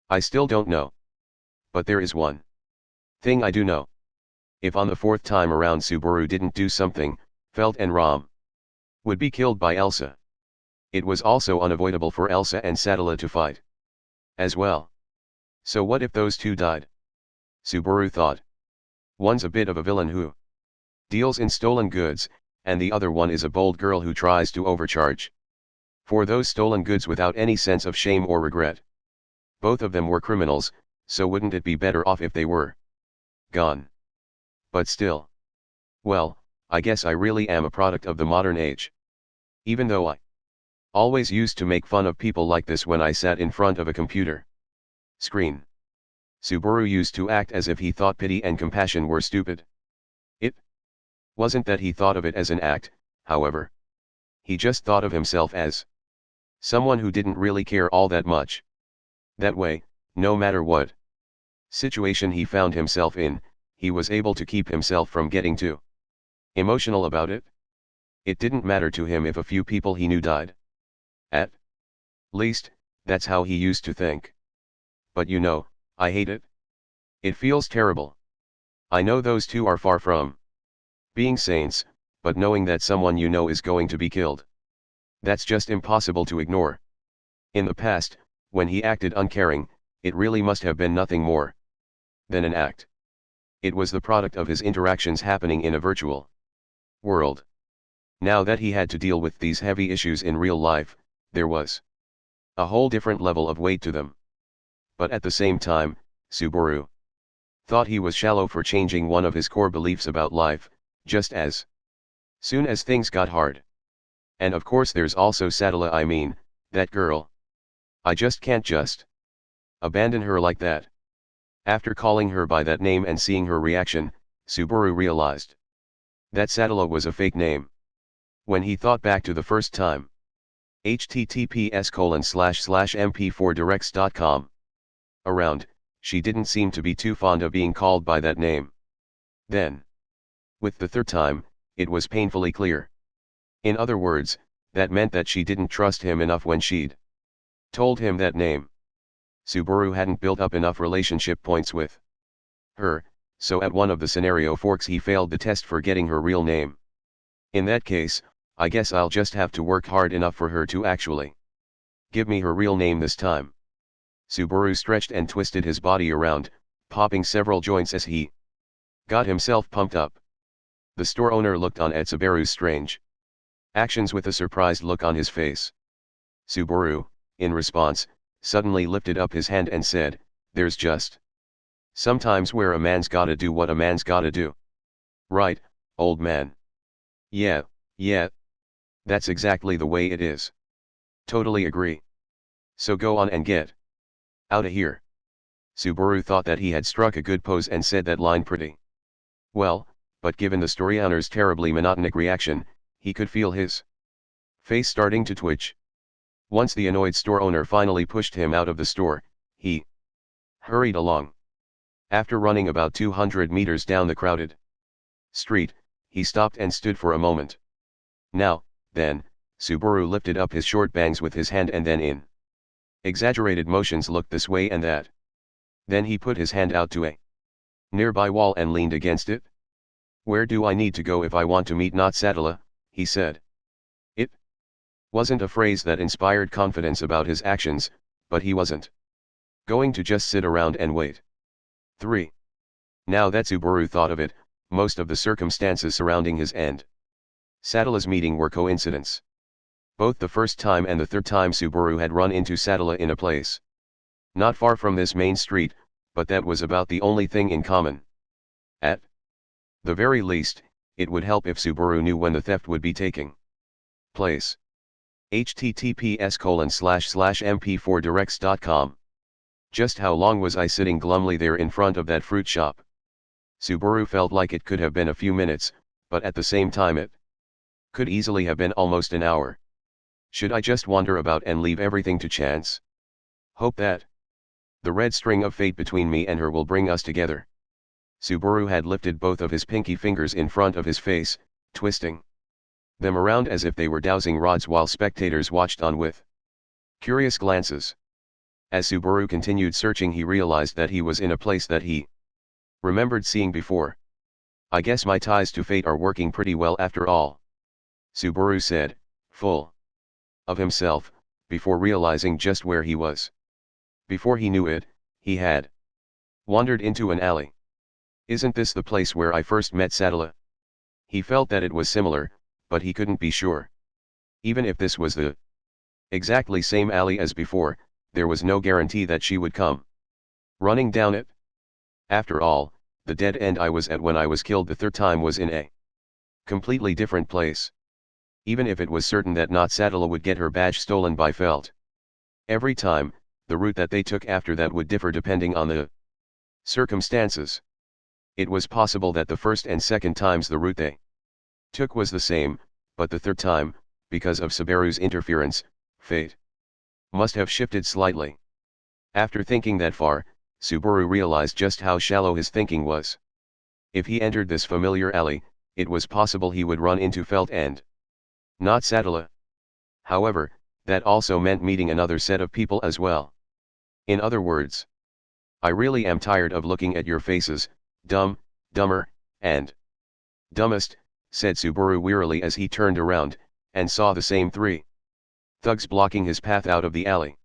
[SPEAKER 1] I still don't know. But there is one thing I do know. If on the 4th time around Subaru didn't do something, Felt and Ram would be killed by Elsa. It was also unavoidable for Elsa and Sadala to fight as well. So what if those 2 died? Subaru thought. One's a bit of a villain who deals in stolen goods, and the other one is a bold girl who tries to overcharge for those stolen goods without any sense of shame or regret. Both of them were criminals, so wouldn't it be better off if they were gone? But still. Well, I guess I really am a product of the modern age. Even though I always used to make fun of people like this when I sat in front of a computer screen. Subaru used to act as if he thought pity and compassion were stupid. It wasn't that he thought of it as an act, however. He just thought of himself as someone who didn't really care all that much. That way, no matter what situation he found himself in, he was able to keep himself from getting too emotional about it. It didn't matter to him if a few people he knew died. At least, that's how he used to think. But you know, I hate it. It feels terrible. I know those two are far from being saints, but knowing that someone you know is going to be killed, that's just impossible to ignore. In the past, when he acted uncaring, it really must have been nothing more than an act. It was the product of his interactions happening in a virtual world. Now that he had to deal with these heavy issues in real life, there was a whole different level of weight to them. But at the same time, Subaru thought he was shallow for changing one of his core beliefs about life, just as soon as things got hard. And of course there's also Sadala, I mean, that girl. I just can't just abandon her like that. After calling her by that name and seeing her reaction, Subaru realized that Sadala was a fake name. When he thought back to the first time, https://mp4directs.com around, she didn't seem to be too fond of being called by that name. Then, with the third time, it was painfully clear. In other words, that meant that she didn't trust him enough when she'd told him that name. Subaru hadn't built up enough relationship points with her, so at one of the scenario forks he failed the test for getting her real name. In that case, I guess I'll just have to work hard enough for her to actually give me her real name this time. Subaru stretched and twisted his body around, popping several joints as he got himself pumped up. The store owner looked on at Subaru's strange actions with a surprised look on his face. Subaru, in response, suddenly lifted up his hand and said, "There's just sometimes where a man's gotta do what a man's gotta do. Right, old man? Yeah, that's exactly the way it is. Totally agree. So go on and get outta here." Subaru thought that he had struck a good pose and said that line pretty well, but given the story owner's terribly monotonic reaction, he could feel his face starting to twitch. Once the annoyed store owner finally pushed him out of the store, he hurried along. After running about 200 meters down the crowded street, he stopped and stood for a moment. Now, then, Subaru lifted up his short bangs with his hand and then in exaggerated motions looked this way and that. Then he put his hand out to a nearby wall and leaned against it. "Where do I need to go if I want to meet Not Sadala?" he said. It wasn't a phrase that inspired confidence about his actions, but he wasn't going to just sit around and wait. 3. Now that Subaru thought of it, most of the circumstances surrounding his and Sadala's meeting were coincidence. Both the first time and the third time Subaru had run into Sadala in a place not far from this main street, but that was about the only thing in common. At the very least, it would help if Subaru knew when the theft would be taking place. https://mp4directs.com. Just how long was I sitting glumly there in front of that fruit shop? Subaru felt like it could have been a few minutes, but at the same time it could easily have been almost an hour. Should I just wander about and leave everything to chance? Hope that the red string of fate between me and her will bring us together. Subaru had lifted both of his pinky fingers in front of his face, twisting them around as if they were dowsing rods while spectators watched on with curious glances. As Subaru continued searching, he realized that he was in a place that he remembered seeing before. "I guess my ties to fate are working pretty well after all," Subaru said, full of himself, before realizing just where he was. Before he knew it, he had wandered into an alley. "Isn't this the place where I first met Sadala?" He felt that it was similar, but he couldn't be sure. Even if this was the exactly same alley as before, there was no guarantee that she would come running down it. After all, the dead end I was at when I was killed the third time was in a completely different place. Even if it was certain that Not Sadala would get her badge stolen by Felt every time, the route that they took after that would differ depending on the circumstances. It was possible that the first and second times the route they took was the same, but the third time, because of Subaru's interference, fate must have shifted slightly. After thinking that far, Subaru realized just how shallow his thinking was. If he entered this familiar alley, it was possible he would run into Felt and not Sadala. However, that also meant meeting another set of people as well. In other words, I really am tired of looking at your faces, dumb, dumber, and dumbest, said Subaru wearily as he turned around, and saw the same three thugs blocking his path out of the alley.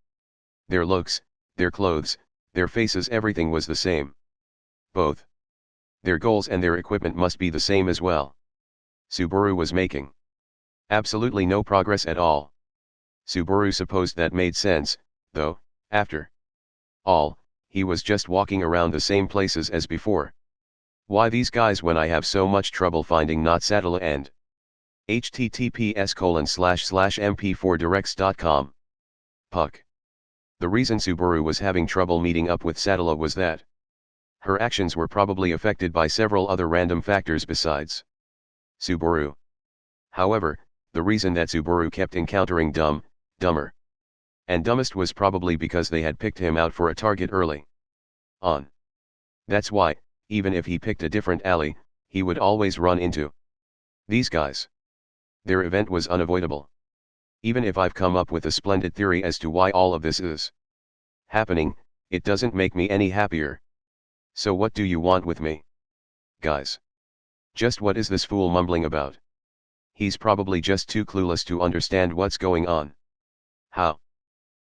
[SPEAKER 1] Their looks, their clothes, their faces, everything was the same. Both their goals and their equipment must be the same as well. Subaru was making absolutely no progress at all. Subaru supposed that made sense, though, after all, he was just walking around the same places as before. Why these guys when I have so much trouble finding not Sadala and https://mp4directs.com. Puck. The reason Subaru was having trouble meeting up with Sadala was that her actions were probably affected by several other random factors besides Subaru. However, the reason that Subaru kept encountering dumb, dumber, and dumbest was probably because they had picked him out for a target early on. That's why, even if he picked a different alley, he would always run into these guys. Their event was unavoidable. Even if I've come up with a splendid theory as to why all of this is happening, it doesn't make me any happier. So what do you want with me, guys? Just what is this fool mumbling about? He's probably just too clueless to understand what's going on. How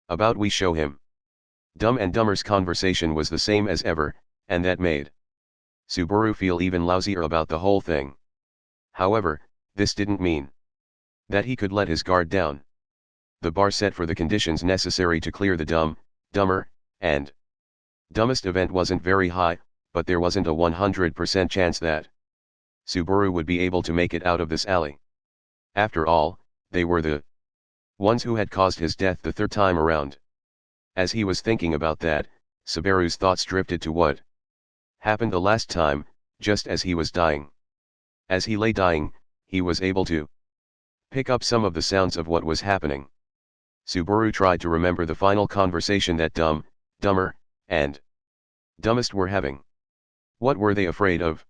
[SPEAKER 1] about we show him? Dumb and Dumber's conversation was the same as ever, and that made Subaru feel even lousier about the whole thing. However, this didn't mean that he could let his guard down. The bar set for the conditions necessary to clear the dumb, dumber, and dumbest event wasn't very high, but there wasn't a 100% chance that Subaru would be able to make it out of this alley. After all, they were the ones who had caused his death the third time around. As he was thinking about that, Subaru's thoughts drifted to what happened the last time, just as he was dying. As he lay dying, he was able to pick up some of the sounds of what was happening. Subaru tried to remember the final conversation that dumb, dumber, and dumbest were having. What were they afraid of?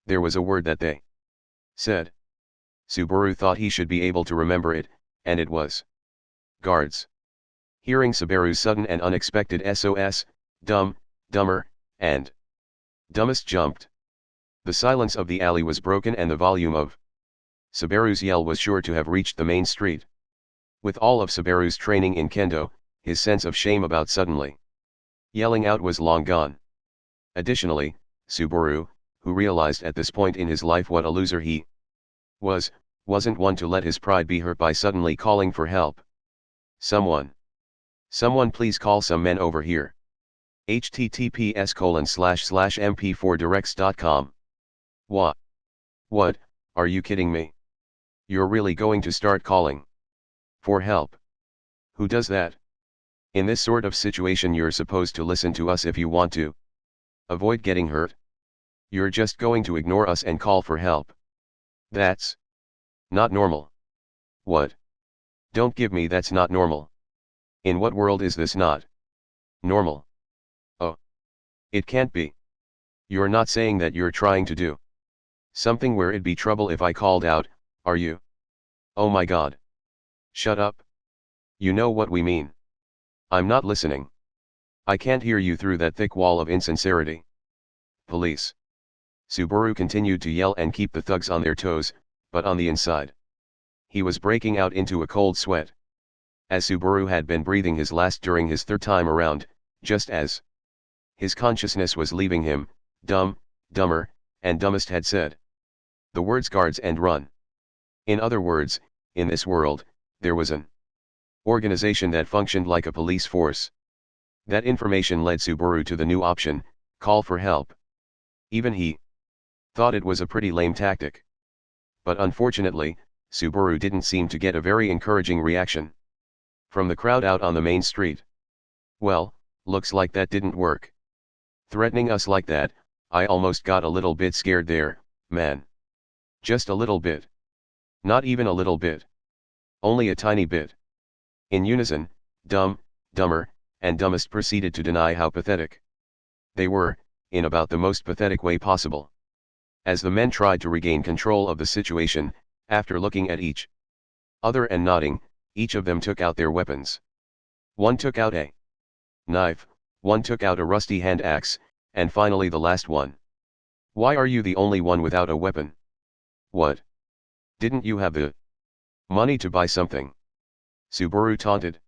[SPEAKER 1] There was a word that they said. Subaru thought he should be able to remember it, and it was guards. Hearing Subaru's sudden and unexpected SOS, dumb, dumber, and dumbest jumped. The silence of the alley was broken and the volume of Subaru's yell was sure to have reached the main street. With all of Subaru's training in kendo, his sense of shame about suddenly yelling out was long gone. Additionally, Subaru, who realized at this point in his life what a loser he wasn't one to let his pride be hurt by suddenly calling for help. Someone please call some men over here. https://mp4directs.com. What, are you kidding me? You're really going to start calling for help? Who does that? In this sort of situation you're supposed to listen to us if you want to avoid getting hurt. You're just going to ignore us and call for help. That's not normal. What? Don't give me that's not normal. In what world is this not normal? Oh. It can't be. You're not saying that you're trying to do something where it'd be trouble if I called out, are you? Oh my God. Shut up. You know what we mean. I'm not listening. I can't hear you through that thick wall of insincerity. Police. Subaru continued to yell and keep the thugs on their toes, but on the inside, he was breaking out into a cold sweat. As Subaru had been breathing his last during his third time around, just as his consciousness was leaving him, dumb, dumber, and dumbest had said the words guards and run. In other words, in this world, there was an organization that functioned like a police force. That information led Subaru to the new option, call for help. Even he thought it was a pretty lame tactic. But unfortunately, Subaru didn't seem to get a very encouraging reaction from the crowd out on the main street. Well, looks like that didn't work. Threatening us like that, I almost got a little bit scared there, man. Just a little bit. Not even a little bit. Only a tiny bit. In unison, Dumb, Dumber, and Dumbest proceeded to deny how pathetic they were, in about the most pathetic way possible. As the men tried to regain control of the situation, after looking at each other and nodding, each of them took out their weapons. One took out a knife, one took out a rusty hand axe, and finally the last one. Why are you the only one without a weapon? What? Didn't you have the money to buy something? Subaru taunted.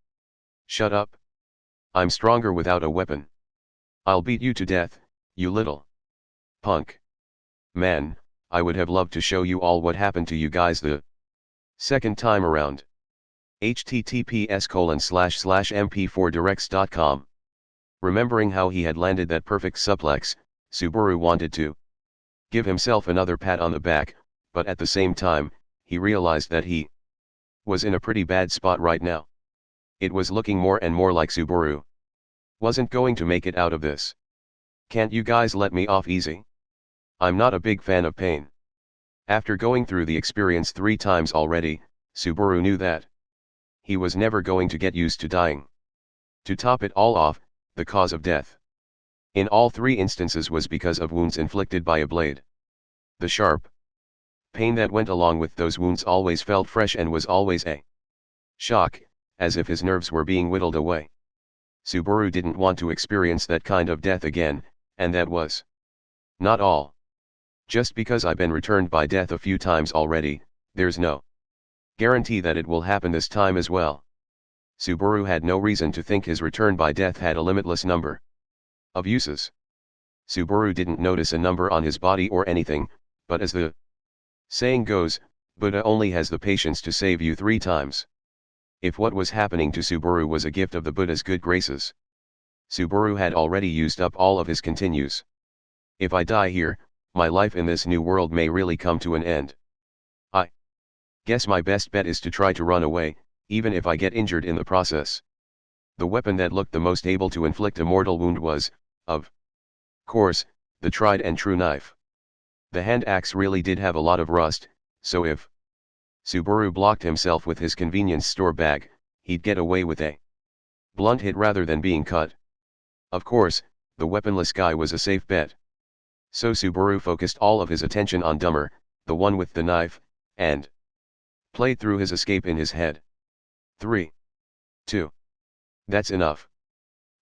[SPEAKER 1] Shut up. I'm stronger without a weapon. I'll beat you to death, you little punk. Man, I would have loved to show you all what happened to you guys the second time around. https://mp4directs.com. Remembering how he had landed that perfect suplex, Subaru wanted to give himself another pat on the back, but at the same time, he realized that he was in a pretty bad spot right now. It was looking more and more like Subaru wasn't going to make it out of this. Can't you guys let me off easy? I'm not a big fan of pain. After going through the experience 3 times already, Subaru knew that he was never going to get used to dying. To top it all off, the cause of death in all 3 instances was because of wounds inflicted by a blade. The sharp pain that went along with those wounds always felt fresh and was always a shock, as if his nerves were being whittled away. Subaru didn't want to experience that kind of death again, and that was not all. Just because I've been returned by death a few times already, there's no guarantee that it will happen this time as well. Subaru had no reason to think his return by death had a limitless number of uses. Subaru didn't notice a number on his body or anything, but as the saying goes, Buddha only has the patience to save you 3 times. If what was happening to Subaru was a gift of the Buddha's good graces, Subaru had already used up all of his continues. If I die here, my life in this new world may really come to an end. I guess my best bet is to try to run away, even if I get injured in the process. The weapon that looked the most able to inflict a mortal wound was, of course, the tried and true knife. The hand axe really did have a lot of rust, so if Subaru blocked himself with his convenience store bag, he'd get away with a blunt hit rather than being cut. Of course, the weaponless guy was a safe bet. So Subaru focused all of his attention on Dumber, the one with the knife, and played through his escape in his head. 3. 2. That's enough.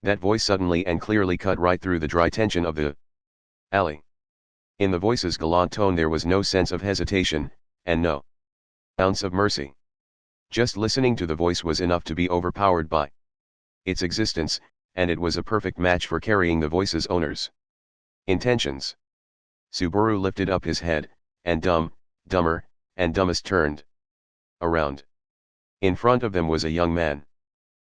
[SPEAKER 1] That voice suddenly and clearly cut right through the dry tension of the alley. In the voice's gallant tone there was no sense of hesitation, and no ounce of mercy. Just listening to the voice was enough to be overpowered by its existence, and it was a perfect match for carrying the voice's owner's intentions. Subaru lifted up his head, and Dumb, Dumber, and Dumbest turned around. In front of them was a young man.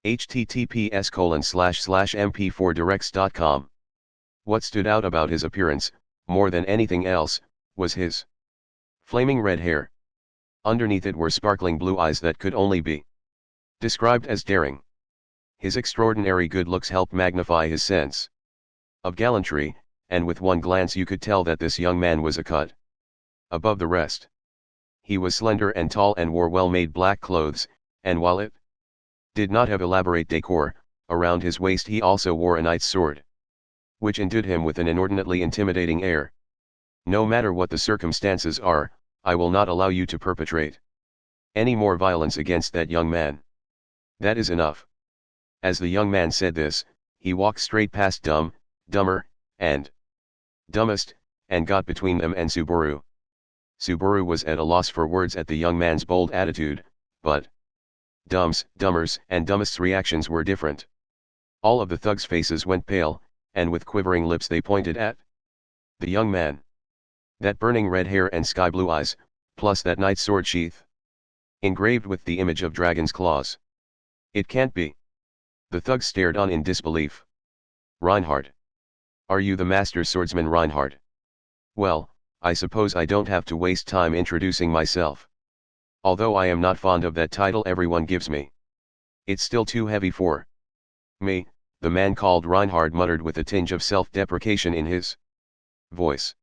[SPEAKER 1] https://mp4directs.com. What stood out about his appearance, more than anything else, was his flaming red hair. Underneath it were sparkling blue eyes that could only be described as daring. His extraordinary good looks helped magnify his sense of gallantry, and with one glance you could tell that this young man was a cut above the rest. He was slender and tall and wore well-made black clothes, and while it did not have elaborate decor, around his waist he also wore a knight's sword, which endued him with an inordinately intimidating air. No matter what the circumstances are, I will not allow you to perpetrate any more violence against that young man. That is enough. As the young man said this, he walked straight past Dumb, Dumber, and Dumbest, and got between them and Subaru. Subaru was at a loss for words at the young man's bold attitude, but Dumb's, Dumber's, and Dumbest's reactions were different. All of the thugs' faces went pale, and with quivering lips they pointed at the young man. That burning red hair and sky blue eyes, plus that knight's sword sheath, engraved with the image of dragon's claws. It can't be. The thugs stared on in disbelief. Reinhard. Are you the master swordsman Reinhard? Well, I suppose I don't have to waste time introducing myself. Although I am not fond of that title everyone gives me. It's still too heavy for me, the man called Reinhard muttered with a tinge of self-deprecation in his voice.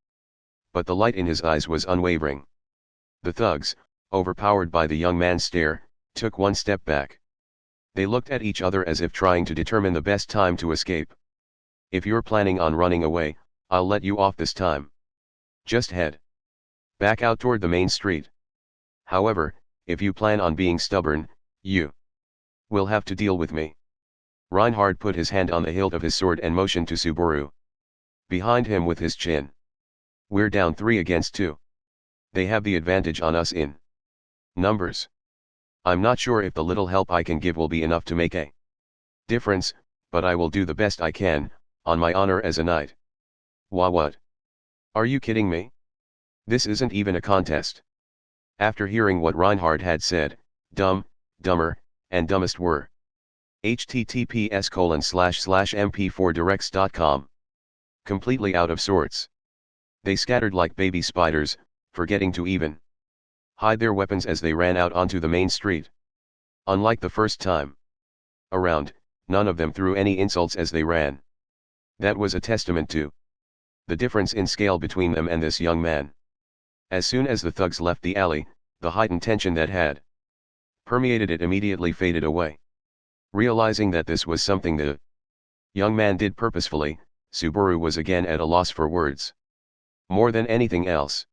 [SPEAKER 1] But the light in his eyes was unwavering. The thugs, overpowered by the young man's stare, took one step back. They looked at each other as if trying to determine the best time to escape. If you're planning on running away, I'll let you off this time. Just head back out toward the main street. However, if you plan on being stubborn, you will have to deal with me. Reinhard put his hand on the hilt of his sword and motioned to Subaru behind him with his chin. We're down 3 against 2. They have the advantage on us in numbers. I'm not sure if the little help I can give will be enough to make a difference, but I will do the best I can, on my honor as a knight. What? Are you kidding me? This isn't even a contest. After hearing what Reinhard had said, dumb, dumber, and dumbest were https://mp4directs.com. Completely out of sorts. They scattered like baby spiders, forgetting to even hide their weapons as they ran out onto the main street. Unlike the first time around, none of them threw any insults as they ran. That was a testament to the difference in scale between them and this young man. As soon as the thugs left the alley, the heightened tension that had permeated it immediately faded away. Realizing that this was something the young man did purposefully, Subaru was again at a loss for words. More than anything else.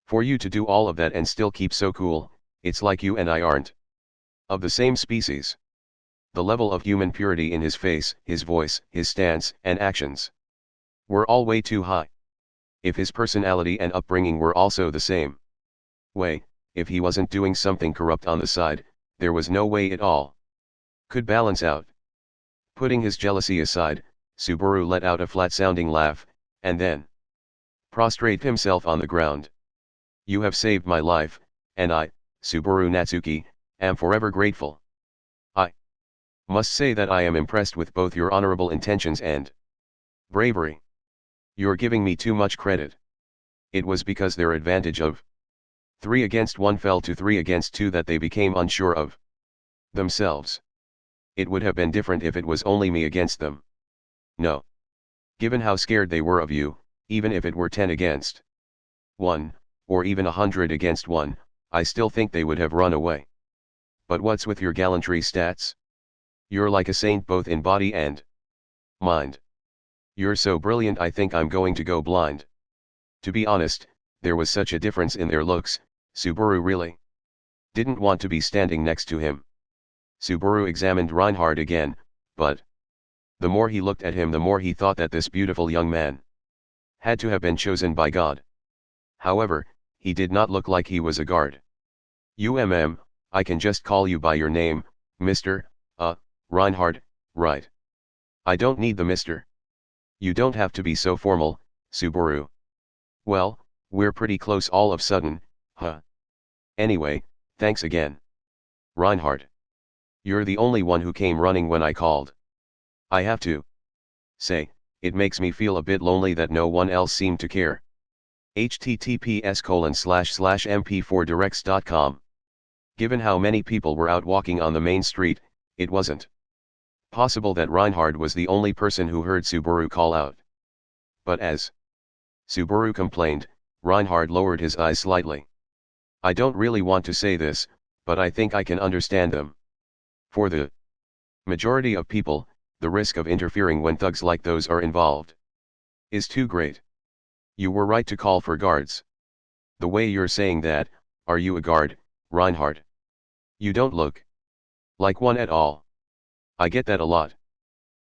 [SPEAKER 1] For you to do all of that and still keep so cool, it's like you and I aren't of the same species. The level of human purity in his face, his voice, his stance, and actions were all way too high. If his personality and upbringing were also the same way, if he wasn't doing something corrupt on the side, there was no way it all could balance out. Putting his jealousy aside, Subaru let out a flat-sounding laugh, and then prostrate himself on the ground. You have saved my life, and I, Subaru Natsuki, am forever grateful. I must say that I am impressed with both your honorable intentions and bravery. You're giving me too much credit. It was because their advantage of 3 against 1 fell to 3 against 2 that they became unsure of themselves. It would have been different if it was only me against them. No. Given how scared they were of you, even if it were 10 against 1, or even 100 against 1, I still think they would have run away. But what's with your gallantry stats? You're like a saint both in body and mind. You're so brilliant I think I'm going to go blind. To be honest, there was such a difference in their looks, Subaru really didn't want to be standing next to him. Subaru examined Reinhard again, but the more he looked at him the more he thought that this beautiful young man had to have been chosen by God. However, he did not look like he was a guard. I can just call you by your name, Mr. Reinhard, right? I don't need the Mr. You don't have to be so formal, Subaru. Well, we're pretty close all of a sudden, huh? Anyway, thanks again. Reinhard. You're the only one who came running when I called. I have to say, it makes me feel a bit lonely that no one else seemed to care. https://mp4directs.com. Given how many people were out walking on the main street, it wasn't possible that Reinhard was the only person who heard Subaru call out. But as Subaru complained, Reinhard lowered his eyes slightly. I don't really want to say this, but I think I can understand them. For the majority of people, the risk of interfering when thugs like those are involved is too great. You were right to call for guards. The way you're saying that, are you a guard, Reinhard? You don't look like one at all. I get that a lot.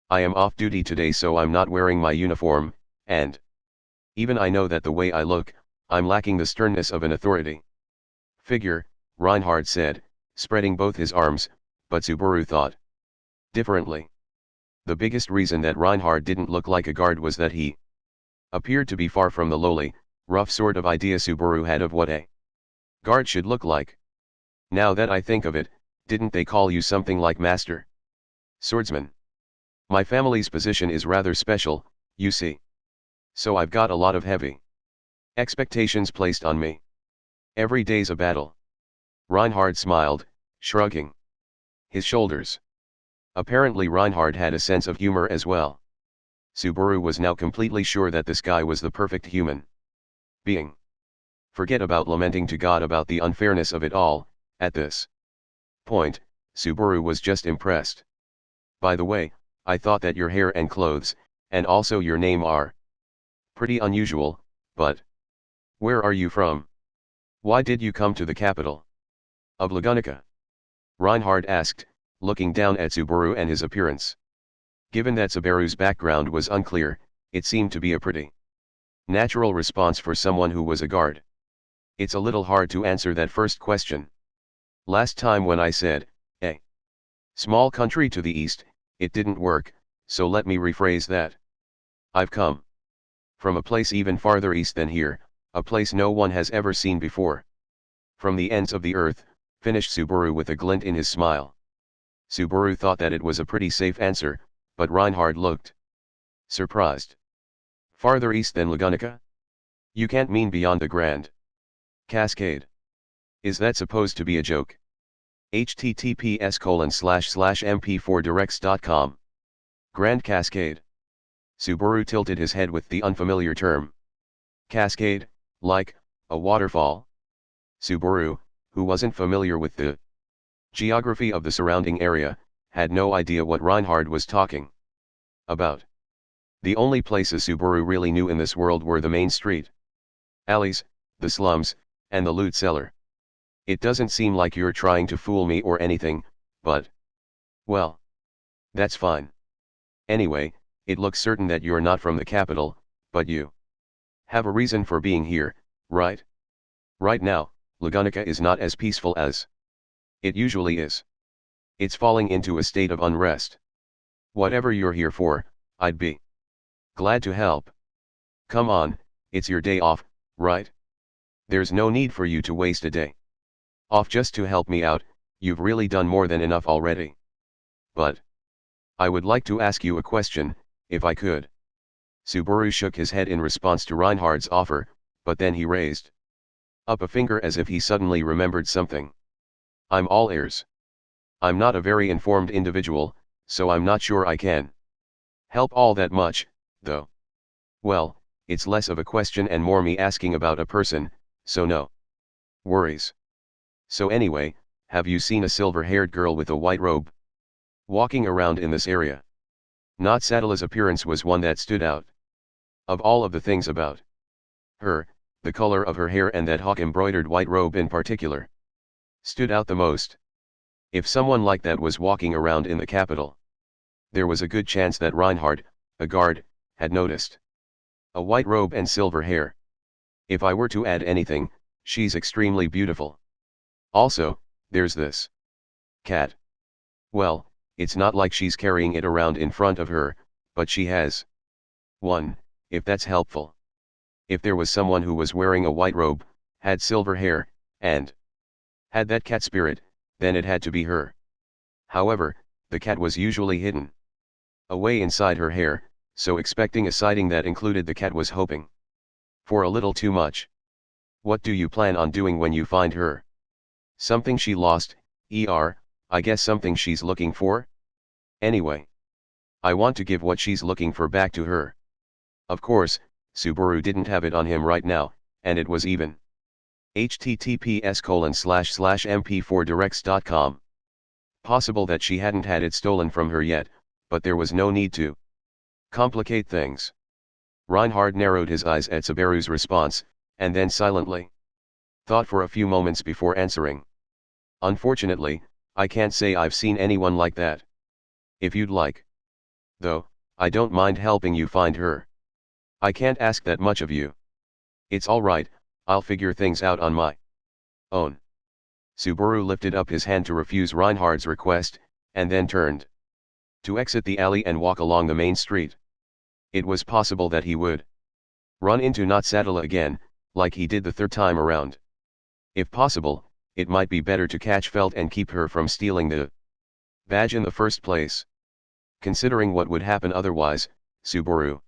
[SPEAKER 1] I am off duty today so I'm not wearing my uniform, and even I know that the way I look, I'm lacking the sternness of an authority figure, Reinhard said, spreading both his arms, but Subaru thought differently. The biggest reason that Reinhard didn't look like a guard was that he appeared to be far from the lowly, rough sort of idea Subaru had of what a guard should look like. Now that I think of it, didn't they call you something like master swordsman? My family's position is rather special, you see. So I've got a lot of heavy expectations placed on me. Every day's a battle. Reinhard smiled, shrugging his shoulders. Apparently Reinhard had a sense of humor as well. Subaru was now completely sure that this guy was the perfect human being. Forget about lamenting to God about the unfairness of it all, at this Point, Subaru was just impressed. By the way, I thought that your hair and clothes, and also your name are pretty unusual, but where are you from? Why did you come to the capital of Laguna? Reinhard asked, looking down at Subaru and his appearance. Given that Subaru's background was unclear, it seemed to be a pretty natural response for someone who was a guard. It's a little hard to answer that first question. Last time when I said, a small country to the east, it didn't work, so let me rephrase that. I've come from a place even farther east than here, a place no one has ever seen before. From the ends of the earth, finished Subaru with a glint in his smile. Subaru thought that it was a pretty safe answer, but Reinhard looked surprised. Farther east than Laguna? You can't mean beyond the Grand Cascade. Is that supposed to be a joke? https://mp4directs.com. Grand Cascade. Subaru tilted his head with the unfamiliar term. Cascade, like a waterfall? Subaru, who wasn't familiar with the geography of the surrounding area, had no idea what Reinhard was talking about. The only places Subaru really knew in this world were the main street, alleys, the slums, and the loot cellar. It doesn't seem like you're trying to fool me or anything, but well, that's fine. Anyway, it looks certain that you're not from the capital, but you have a reason for being here, right? Right now, Laguna is not as peaceful as it usually is. It's falling into a state of unrest. Whatever you're here for, I'd be glad to help. Come on, it's your day off, right? There's no need for you to waste a day off just to help me out. You've really done more than enough already. But I would like to ask you a question, if I could. Subaru shook his head in response to Reinhard's offer, but then he raised up a finger as if he suddenly remembered something. I'm all ears. I'm not a very informed individual, so I'm not sure I can help all that much, though. Well, it's less of a question and more me asking about a person, so no worries. So anyway, have you seen a silver-haired girl with a white robe walking around in this area? Not Sadala's appearance was one that stood out. Of all of the things about her, the color of her hair and that hawk-embroidered white robe in particular stood out the most. If someone like that was walking around in the capital, there was a good chance that Reinhard, a guard, had noticed a white robe and silver hair. If I were to add anything, she's extremely beautiful. Also, there's this cat. Well, it's not like she's carrying it around in front of her, but she has one, if that's helpful. If there was someone who was wearing a white robe, had silver hair, and had that cat spirit, then it had to be her. However, the cat was usually hidden away inside her hair, so expecting a sighting that included the cat was hoping for a little too much. What do you plan on doing when you find her? Something she lost, I guess something she's looking for? Anyway, I want to give what she's looking for back to her. Of course, Subaru didn't have it on him right now, and it was even https://mp4directs.com. Possible that she hadn't had it stolen from her yet, but there was no need to complicate things. Reinhard narrowed his eyes at Subaru's response, and then silently thought for a few moments before answering. Unfortunately, I can't say I've seen anyone like that. If you'd like, though, I don't mind helping you find her. I can't ask that much of you. It's all right, I'll figure things out on my own. Subaru lifted up his hand to refuse Reinhard's request, and then turned to exit the alley and walk along the main street. It was possible that he would run into Not Sadala again, like he did the third time around. If possible, it might be better to catch Felt and keep her from stealing the badge in the first place. Considering what would happen otherwise, Subaru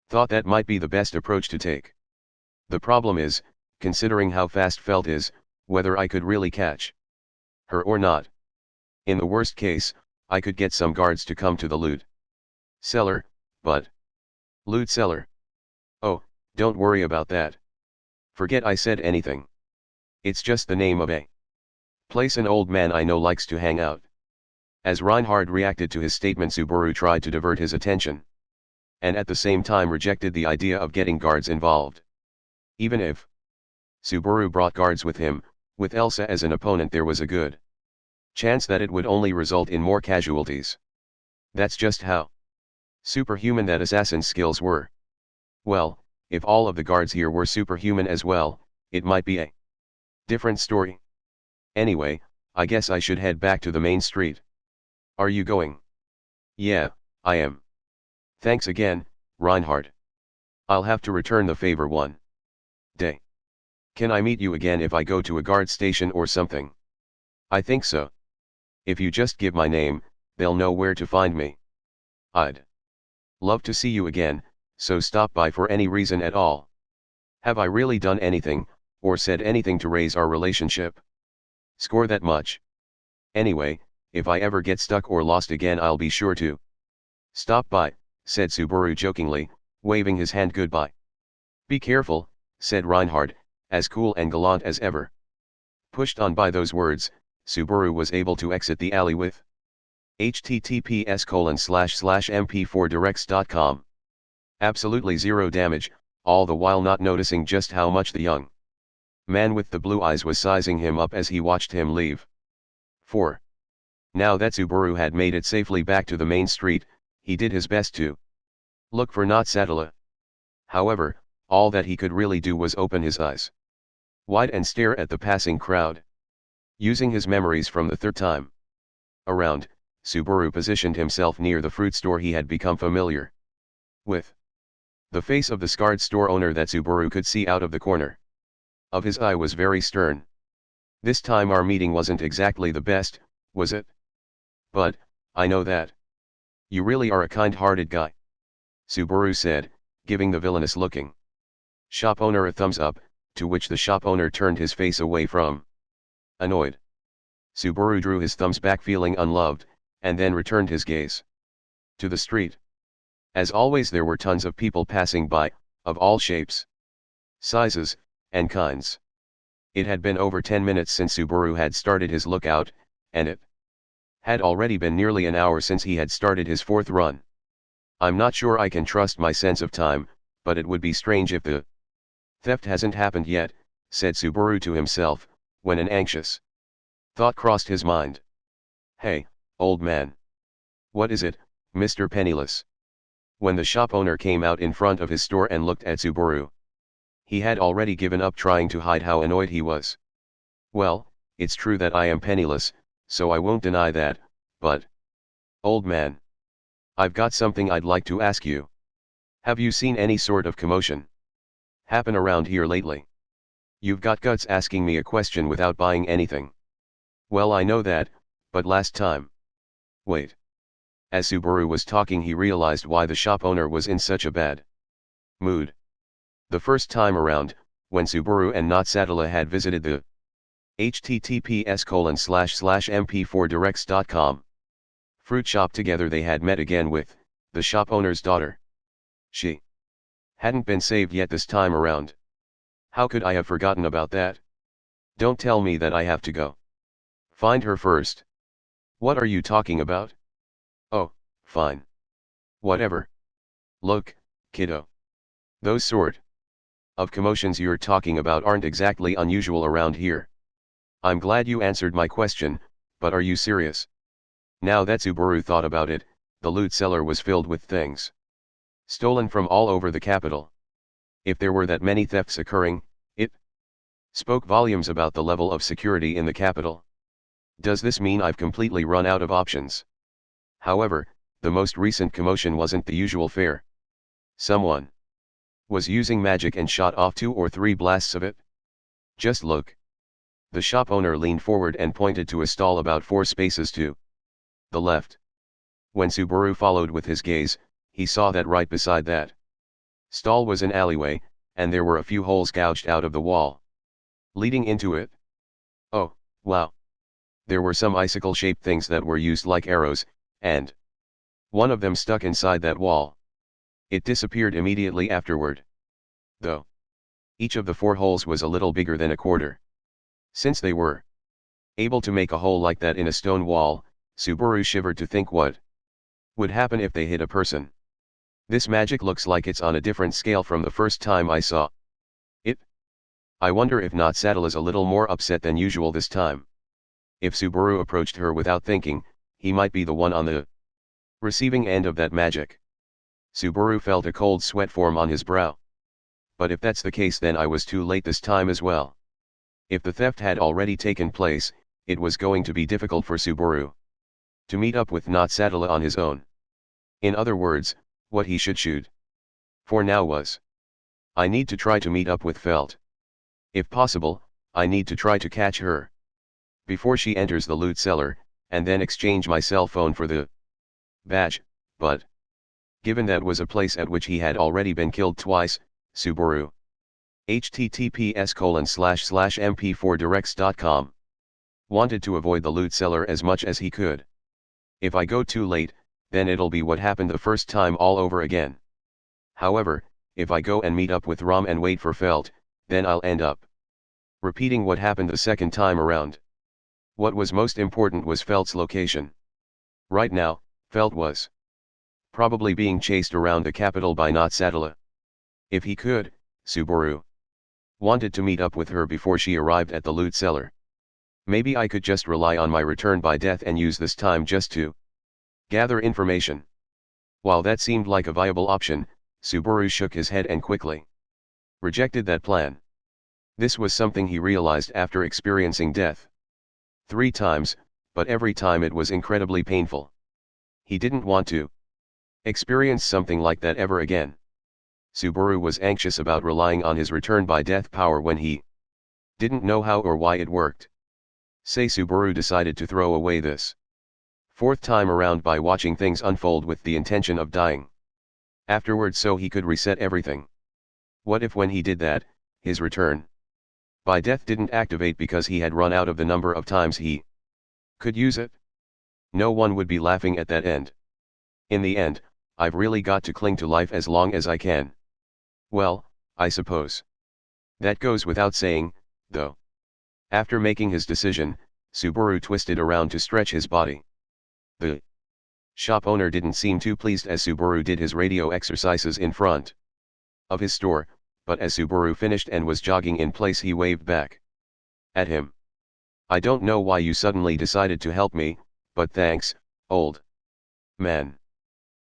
[SPEAKER 1] thought that might be the best approach to take. The problem is, considering how fast Felt is, whether I could really catch her or not. In the worst case, I could get some guards to come to the loot cellar, but loot cellar? Oh, don't worry about that. Forget I said anything. It's just the name of a Place an old man I know likes to hang out. As Reinhard reacted to his statement, Subaru tried to divert his attention. And at the same time rejected the idea of getting guards involved. Even if Subaru brought guards with him, with Elsa as an opponent, there was a good chance that it would only result in more casualties. That's just how superhuman that assassin's skills were. Well, if all of the guards here were superhuman as well, it might be a different story. Anyway, I guess I should head back to the main street. Are you going? Yeah, I am. Thanks again, Reinhard. I'll have to return the favor one day. Can I meet you again if I go to a guard station or something? I think so. If you just give my name, they'll know where to find me. I'd love to see you again, so stop by for any reason at all. Have I really done anything, or said anything to raise our relationship? Score that much. Anyway, if I ever get stuck or lost again, I'll be sure to stop by, said Subaru jokingly, waving his hand goodbye. Be careful, said Reinhard, as cool and gallant as ever. Pushed on by those words, Subaru was able to exit the alley with https://mp4directs.com. Absolutely zero damage, all the while not noticing just how much the young man with the blue eyes was sizing him up as he watched him leave. 4. Now that Subaru had made it safely back to the main street, he did his best to look for not Sadala. However, all that he could really do was open his eyes wide and stare at the passing crowd. Using his memories from the third time around, Subaru positioned himself near the fruit store he had become familiar with. The face of the scarred store owner that Subaru could see out of the corner of his eye was very stern. This time our meeting wasn't exactly the best, was it? But, I know that. You really are a kind-hearted guy, Subaru said, giving the villainous looking shop owner a thumbs up, to which the shop owner turned his face away from. Annoyed, Subaru drew his thumbs back, feeling unloved, and then returned his gaze to the street. As always, there were tons of people passing by, of all shapes, sizes, and kinds. It had been over 10 minutes since Subaru had started his lookout, and it had already been nearly an hour since he had started his fourth run. I'm not sure I can trust my sense of time, but it would be strange if the theft hasn't happened yet, said Subaru to himself, when an anxious thought crossed his mind. Hey, old man. What is it, Mr. Penniless? When the shop owner came out in front of his store and looked at Subaru, he had already given up trying to hide how annoyed he was. Well, it's true that I am penniless, so I won't deny that, but old man, I've got something I'd like to ask you. Have you seen any sort of commotion happen around here lately? You've got guts asking me a question without buying anything. Well, I know that, but last time. Wait. As Subaru was talking, he realized why the shop owner was in such a bad mood. The first time around, when Subaru and Not Sadala had visited the https://mp4directs.com fruit shop together, they had met again with the shop owner's daughter. She hadn't been saved yet this time around. How could I have forgotten about that? Don't tell me that I have to go find her first. What are you talking about? Oh, fine. Whatever. Look, kiddo. Those sort of commotions you're talking about aren't exactly unusual around here. I'm glad you answered my question, but are you serious? Now that Subaru thought about it, the loot cellar was filled with things stolen from all over the capital. If there were that many thefts occurring, it spoke volumes about the level of security in the capital. Does this mean I've completely run out of options? However, the most recent commotion wasn't the usual fare. Someone was using magic and shot off 2 or 3 blasts of it. Just look. The shop owner leaned forward and pointed to a stall about 4 spaces to the left. When Subaru followed with his gaze, he saw that right beside that stall was an alleyway, and there were a few holes gouged out of the wall leading into it. Oh, wow. There were some icicle-shaped things that were used like arrows, and one of them stuck inside that wall. It disappeared immediately afterward, though each of the 4 holes was a little bigger than a quarter. Since they were Able to make a hole like that in a stone wall, Subaru shivered to think what would happen if they hit a person. This magic looks like it's on a different scale from the first time I saw it. I wonder if Not Saddle is a little more upset than usual this time. If Subaru approached her without thinking, he might be the one on the receiving end of that magic. Subaru felt a cold sweat form on his brow. But if that's the case, then I was too late this time as well. If the theft had already taken place, it was going to be difficult for Subaru to meet up with Not Saddle on his own. In other words, what he should shoot for now was, I need to try to meet up with Felt. If possible, I need to try to catch her before she enters the loot cellar, and then exchange my cell phone for the badge. But given that was a place at which he had already been killed twice, Subaru https://mp4directs.com wanted to avoid the loot cellar as much as he could. If I go too late, then it'll be what happened the first time all over again. However, if I go and meet up with Rom and wait for Felt, then I'll end up repeating what happened the second time around. What was most important was Felt's location. Right now, Felt was probably being chased around the capital by Not Saddle. If he could, Subaru wanted to meet up with her before she arrived at the loot cellar. Maybe I could just rely on my return by death and use this time just to gather information. While that seemed like a viable option, Subaru shook his head and quickly rejected that plan. This was something he realized after experiencing death 3 times, but every time it was incredibly painful. He didn't want to experience something like that ever again. Subaru was anxious about relying on his return by death power when he didn't know how or why it worked. Subaru decided to throw away this 4th time around by watching things unfold with the intention of dying afterwards so he could reset everything. What if when he did that, his return by death didn't activate because he had run out of the number of times he could use it? No one would be laughing at that end. In the end, I've really got to cling to life as long as I can. Well, I suppose that goes without saying, though. After making his decision, Subaru twisted around to stretch his body. The shop owner didn't seem too pleased as Subaru did his radio exercises in front of his store, but as Subaru finished and was jogging in place, he waved back at him. I don't know why you suddenly decided to help me, but thanks, old man.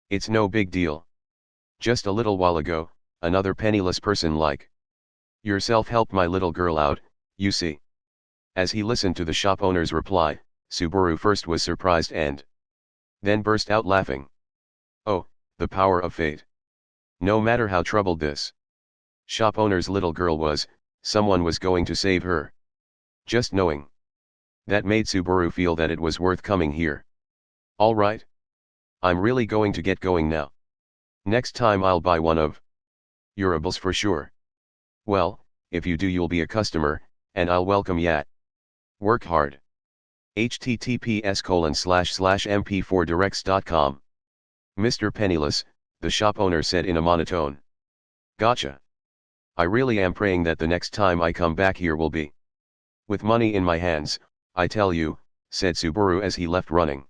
[SPEAKER 1] It's no big deal. Just a little while ago, another penniless person like yourself helped my little girl out, you see. As he listened to the shop owner's reply, Subaru first was surprised and then burst out laughing. Oh, the power of fate. No matter how troubled this shop owner's little girl was, someone was going to save her. Just knowing that made Subaru feel that it was worth coming here. All right. I'm really going to get going now. Next time I'll buy one of your apples for sure. Well, if you do, you'll be a customer, and I'll welcome ya. Work hard. https://mp4directs.com Mr. Penniless, the shop owner said in a monotone. Gotcha. I really am praying that the next time I come back here will be with money in my hands, I tell you, said Subaru as he left running.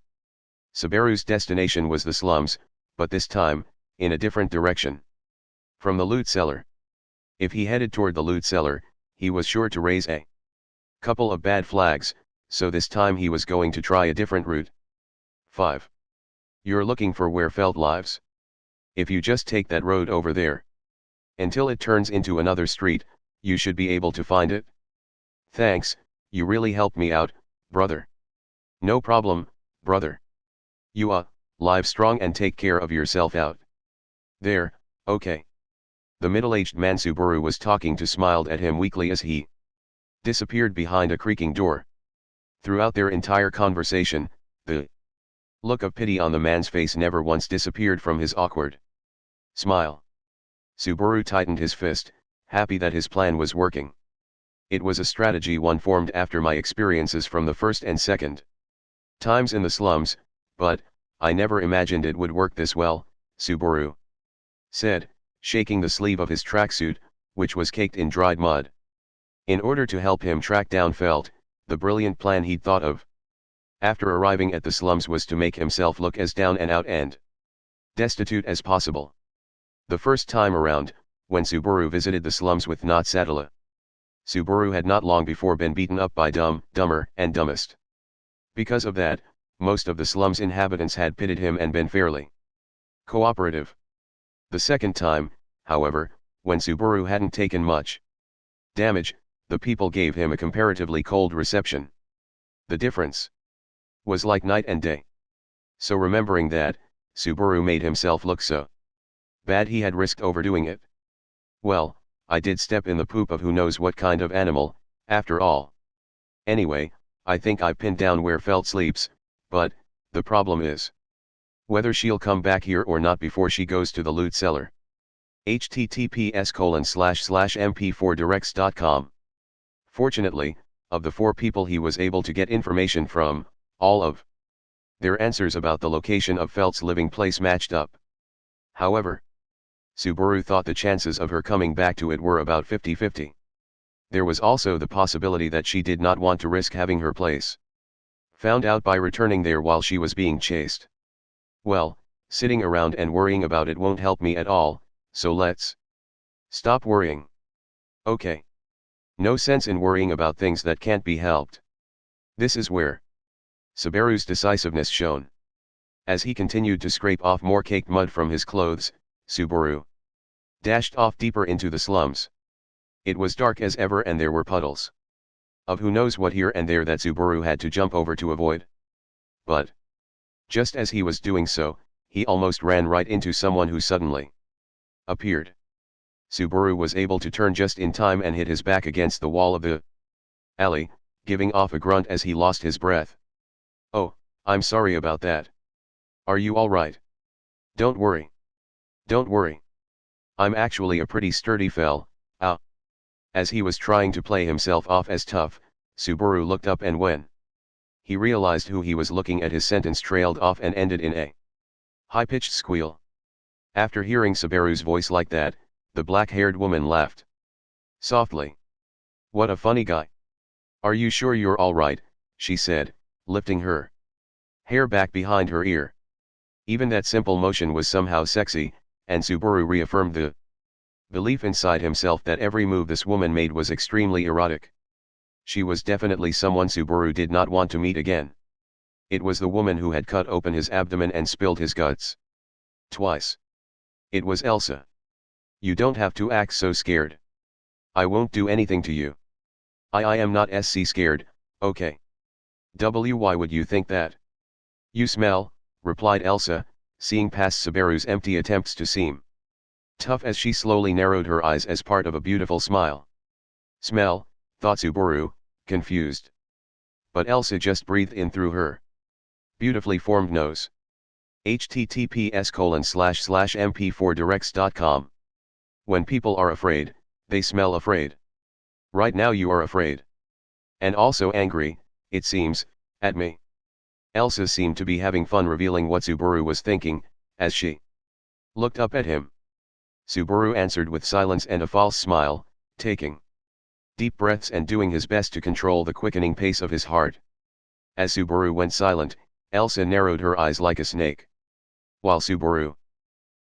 [SPEAKER 1] Subaru's destination was the slums, but this time, in a different direction. From the loot cellar. If he headed toward the loot cellar, he was sure to raise a couple of bad flags, so this time he was going to try a different route. 5. You're looking for where Felt lives? If you just take that road over there until it turns into another street, you should be able to find it. Thanks, you really helped me out, brother. No problem, brother. You live strong and take care of yourself out there, okay. The middle-aged man Subaru was talking to smiled at him weakly as he disappeared behind a creaking door. Throughout their entire conversation, the look of pity on the man's face never once disappeared from his awkward smile. Subaru tightened his fist, happy that his plan was working. It was a strategy one formed after my experiences from the first and second times in the slums, but I never imagined it would work this well, Subaru said, shaking the sleeve of his tracksuit, which was caked in dried mud. In order to help him track down Felt, The brilliant plan he'd thought of after arriving at the slums was to make himself look as down and out and destitute as possible. The first time around, when Subaru visited the slums with Not Sadala, Subaru had not long before been beaten up by Dumb, Dumber, and Dumbest. Because of that, most of the slum's inhabitants had pitied him and been fairly cooperative. The second time, however, when Subaru hadn't taken much damage, the people gave him a comparatively cold reception. The difference was like night and day. So remembering that, Subaru made himself look so bad he had risked overdoing it. Well, I did step in the poop of who knows what kind of animal, after all. Anyway, I think I pinned down where Felt sleeps, but the problem is whether she'll come back here or not before she goes to the loot cellar. https://mp4directs.com. Fortunately, of the 4 people he was able to get information from, all of their answers about the location of Felt's living place matched up. However, Subaru thought the chances of her coming back to it were about 50-50. There was also the possibility that she did not want to risk having her place found out by returning there while she was being chased. Well, sitting around and worrying about it won't help me at all, so let's stop worrying. Okay. No sense in worrying about things that can't be helped. This is where Subaru's decisiveness shone. As he continued to scrape off more caked mud from his clothes, Subaru dashed off deeper into the slums. It was dark as ever and there were puddles of who knows what here and there that Subaru had to jump over to avoid. But just as he was doing so, he almost ran right into someone who suddenly appeared. Subaru was able to turn just in time and hit his back against the wall of the alley, giving off a grunt as he lost his breath. "Oh, I'm sorry about that. Are you all right?" "Don't worry. Don't worry. I'm actually a pretty sturdy fell, ah." As he was trying to play himself off as tough, Subaru looked up and when he realized who he was looking at, his sentence trailed off and ended in a high-pitched squeal. After hearing Subaru's voice like that, the black-haired woman laughed softly. "What a funny guy. Are you sure you're all right?" she said, lifting her hair back behind her ear. Even that simple motion was somehow sexy, and Subaru reaffirmed the belief inside himself that every move this woman made was extremely erotic. She was definitely someone Subaru did not want to meet again. It was the woman who had cut open his abdomen and spilled his guts twice. It was Elsa. "You don't have to act so scared. I won't do anything to you. I am not scared, okay? Why would you think that?" "You smell," replied Elsa, seeing past Subaru's empty attempts to seem tough as she slowly narrowed her eyes as part of a beautiful smile. "Smell," thought Subaru, confused. But Elsa just breathed in through her beautifully formed nose. https://mp4directs.com. When people are afraid, they smell afraid. Right now you are afraid. And also angry, it seems, at me. Elsa seemed to be having fun revealing what Subaru was thinking, as she looked up at him. Subaru answered with silence and a false smile, taking deep breaths and doing his best to control the quickening pace of his heart. As Subaru went silent, Elsa narrowed her eyes like a snake. While Subaru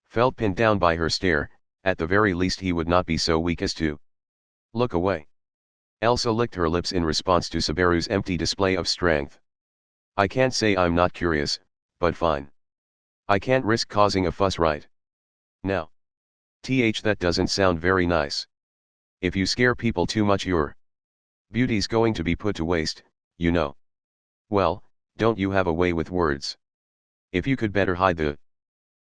[SPEAKER 1] felt pinned down by her stare, at the very least he would not be so weak as to look away. Elsa licked her lips in response to Subaru's empty display of strength. "I can't say I'm not curious, but fine. I can't risk causing a fuss right now. That doesn't sound very nice. If you scare people too much your beauty's going to be put to waste, you know. Well, don't you have a way with words? If you could better hide the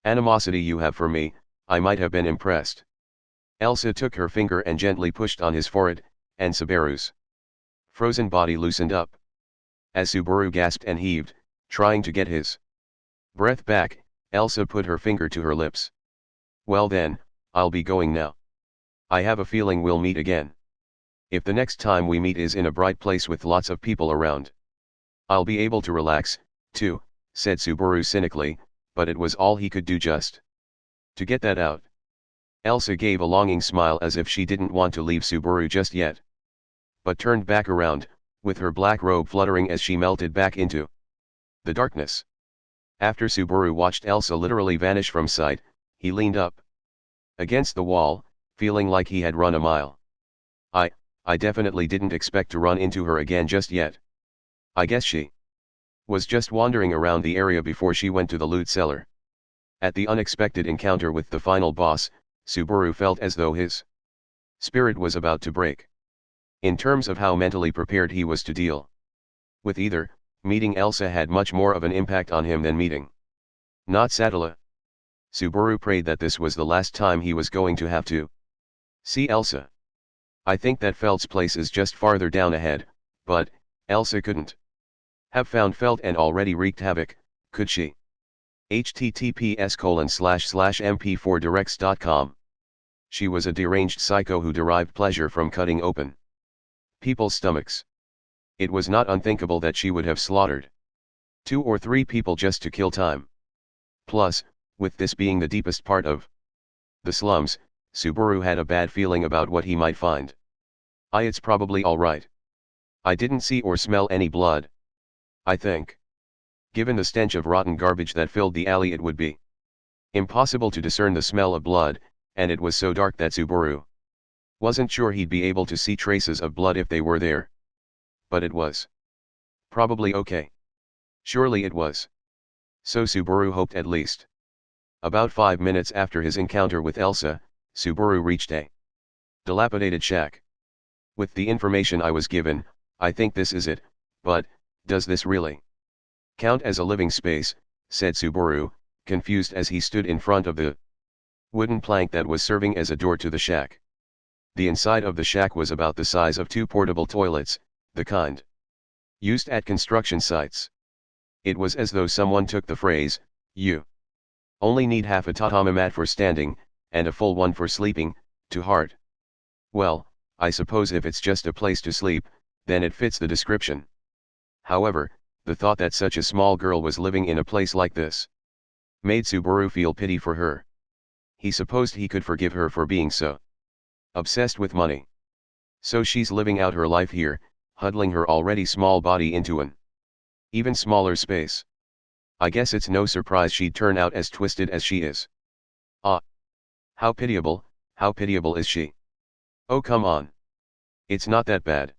[SPEAKER 1] animosity you have for me, I might have been impressed." Elsa took her finger and gently pushed on his forehead, and Subaru's frozen body loosened up. As Subaru gasped and heaved, trying to get his breath back, Elsa put her finger to her lips. "Well then, I'll be going now. I have a feeling we'll meet again. If the next time we meet is in a bright place with lots of people around, I'll be able to relax, too," said Subaru cynically, but it was all he could do just to get that out. Elsa gave a longing smile as if she didn't want to leave Subaru just yet, but turned back around, with her black robe fluttering as she melted back into the darkness. After Subaru watched Elsa literally vanish from sight, he leaned up against the wall, feeling like he had run a mile. I definitely didn't expect to run into her again just yet. I guess she was just wandering around the area before she went to the loot cellar. At the unexpected encounter with the final boss, Subaru felt as though his spirit was about to break. In terms of how mentally prepared he was to deal with either, meeting Elsa had much more of an impact on him than meeting not Satala. Subaru prayed that this was the last time he was going to have to see Elsa. I think that Felt's place is just farther down ahead, but Elsa couldn't have found Felt and already wreaked havoc, could she? https://mp4directs.com. She was a deranged psycho who derived pleasure from cutting open people's stomachs. It was not unthinkable that she would have slaughtered 2 or 3 people just to kill time. Plus, with this being the deepest part of the slums, Subaru had a bad feeling about what he might find. It's probably alright. I didn't see or smell any blood. I think. Given the stench of rotten garbage that filled the alley, it would be impossible to discern the smell of blood, and it was so dark that Subaru wasn't sure he'd be able to see traces of blood if they were there. But it was probably okay. Surely it was. So Subaru hoped at least. About 5 minutes after his encounter with Elsa, Subaru reached a dilapidated shack. With the information I was given, I think this is it, but does this really count as a living space? Said Subaru, confused as he stood in front of the wooden plank that was serving as a door to the shack. The inside of the shack was about the size of 2 portable toilets, the kind used at construction sites. It was as though someone took the phrase, "You only need half a tatami mat for standing, and a full one for sleeping," to heart. Well, I suppose if it's just a place to sleep, then it fits the description. However, the thought that such a small girl was living in a place like this made Subaru feel pity for her. He supposed he could forgive her for being so obsessed with money. So she's living out her life here, huddling her already small body into an even smaller space. I guess it's no surprise she'd turn out as twisted as she is. Ah! How pitiable is she? Oh come on. It's not that bad.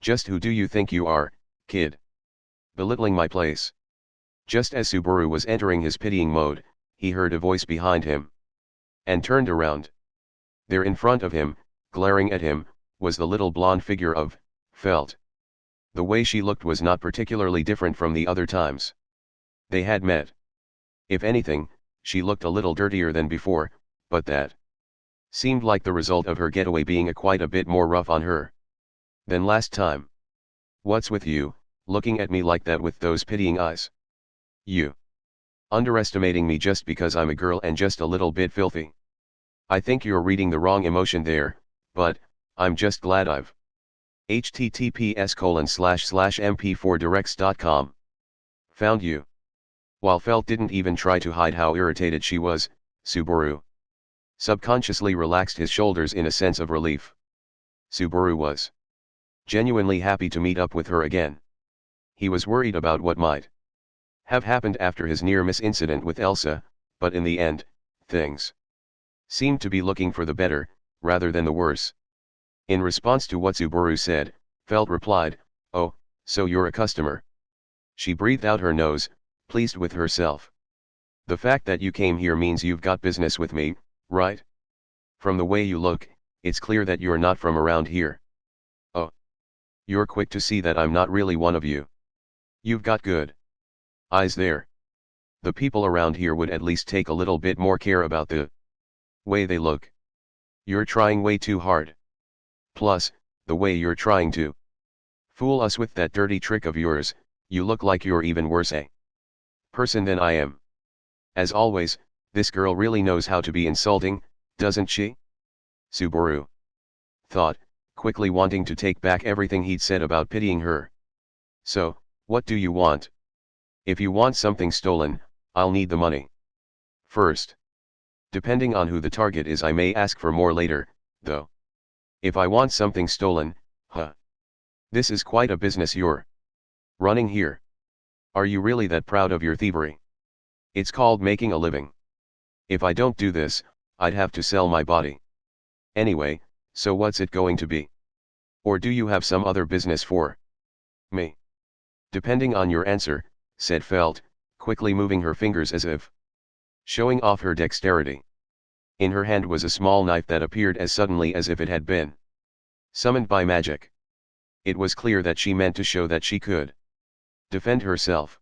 [SPEAKER 1] Just who do you think you are, kid? Belittling my place. Just as Subaru was entering his pitying mode, he heard a voice behind him. And turned around. There in front of him, glaring at him, was the little blonde figure of Felt. The way she looked was not particularly different from the other times they had met. If anything, she looked a little dirtier than before, but that seemed like the result of her getaway being quite a bit more rough on her than last time. What's with you, looking at me like that with those pitying eyes? You underestimating me just because I'm a girl and just a little bit filthy? I think you're reading the wrong emotion there, but I'm just glad I've https://mp4directs.com found you. While Felt didn't even try to hide how irritated she was, Subaru subconsciously relaxed his shoulders in a sense of relief. Subaru was genuinely happy to meet up with her again. He was worried about what might have happened after his near-miss incident with Elsa, but in the end, things seemed to be looking for the better, rather than the worse. In response to what Subaru said, Felt replied, "Oh, so you're a customer." She breathed out her nose, pleased with herself. "The fact that you came here means you've got business with me, right? From the way you look, it's clear that you're not from around here." "Oh. You're quick to see that I'm not really one of you. You've got good eyes there. The people around here would at least take a little bit more care about the way they look. You're trying way too hard. Plus, the way you're trying to fool us with that dirty trick of yours, you look like you're even worse a person than I am. As always, this girl really knows how to be insulting, doesn't she?" Subaru thought, quickly wanting to take back everything he'd said about pitying her. "So, what do you want? If you want something stolen, I'll need the money first. Depending on who the target is, I may ask for more later, though. If I want something stolen, huh? This is quite a business you're running here. Are you really that proud of your thievery? It's called making a living. If I don't do this, I'd have to sell my body. Anyway, so what's it going to be? Or do you have some other business for me? Depending on your answer, said Felt, quickly moving her fingers as if showing off her dexterity. In her hand was a small knife that appeared as suddenly as if it had been summoned by magic. It was clear that she meant to show that she could defend herself.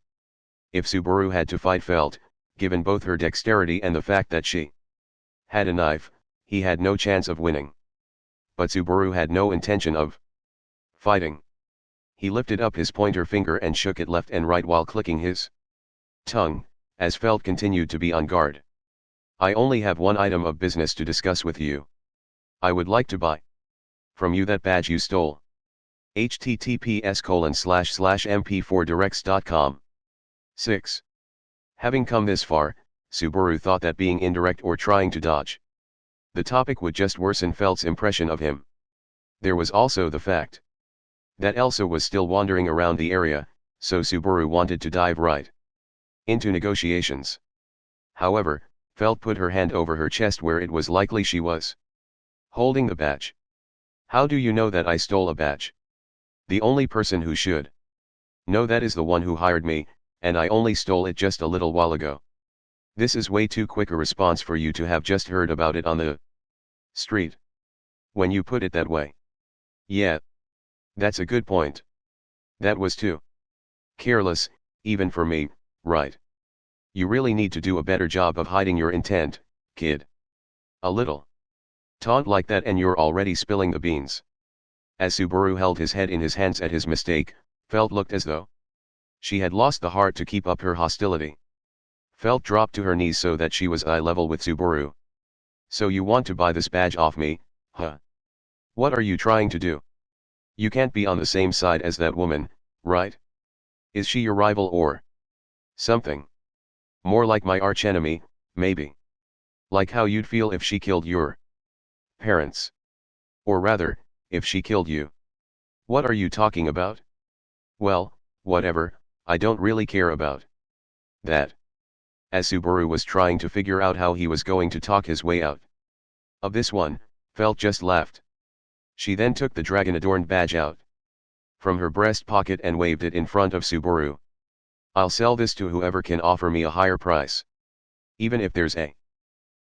[SPEAKER 1] If Subaru had to fight Felt, given both her dexterity and the fact that she had a knife, he had no chance of winning. But Subaru had no intention of fighting. He lifted up his pointer finger and shook it left and right while clicking his tongue, as Felt continued to be on guard. I only have one item of business to discuss with you. I would like to buy from you that badge you stole. https://mp4directs.com. 6. Having come this far, Subaru thought that being indirect or trying to dodge the topic would just worsen Felt's impression of him. There was also the fact that Elsa was still wandering around the area, so Subaru wanted to dive right into negotiations. However, Felt put her hand over her chest where it was likely she was holding the badge. How do you know that I stole a badge? The only person who should know that is the one who hired me, and I only stole it just a little while ago. This is way too quick a response for you to have just heard about it on the street. When you put it that way. Yeah. That's a good point. That was too careless, even for me, right? You really need to do a better job of hiding your intent, kid. A little taunt like that and you're already spilling the beans. As Subaru held his head in his hands at his mistake, Felt looked as though she had lost the heart to keep up her hostility. Felt dropped to her knees so that she was eye level with Subaru. So you want to buy this badge off me, huh? What are you trying to do? You can't be on the same side as that woman, right? Is she your rival or something? More like my archenemy, maybe. Like how you'd feel if she killed your parents. Or rather, if she killed you. What are you talking about? Well, whatever, I don't really care about that. As Subaru was trying to figure out how he was going to talk his way out of this one, Felt just laughed. She then took the dragon-adorned badge out from her breast pocket and waved it in front of Subaru. I'll sell this to whoever can offer me a higher price. Even if there's a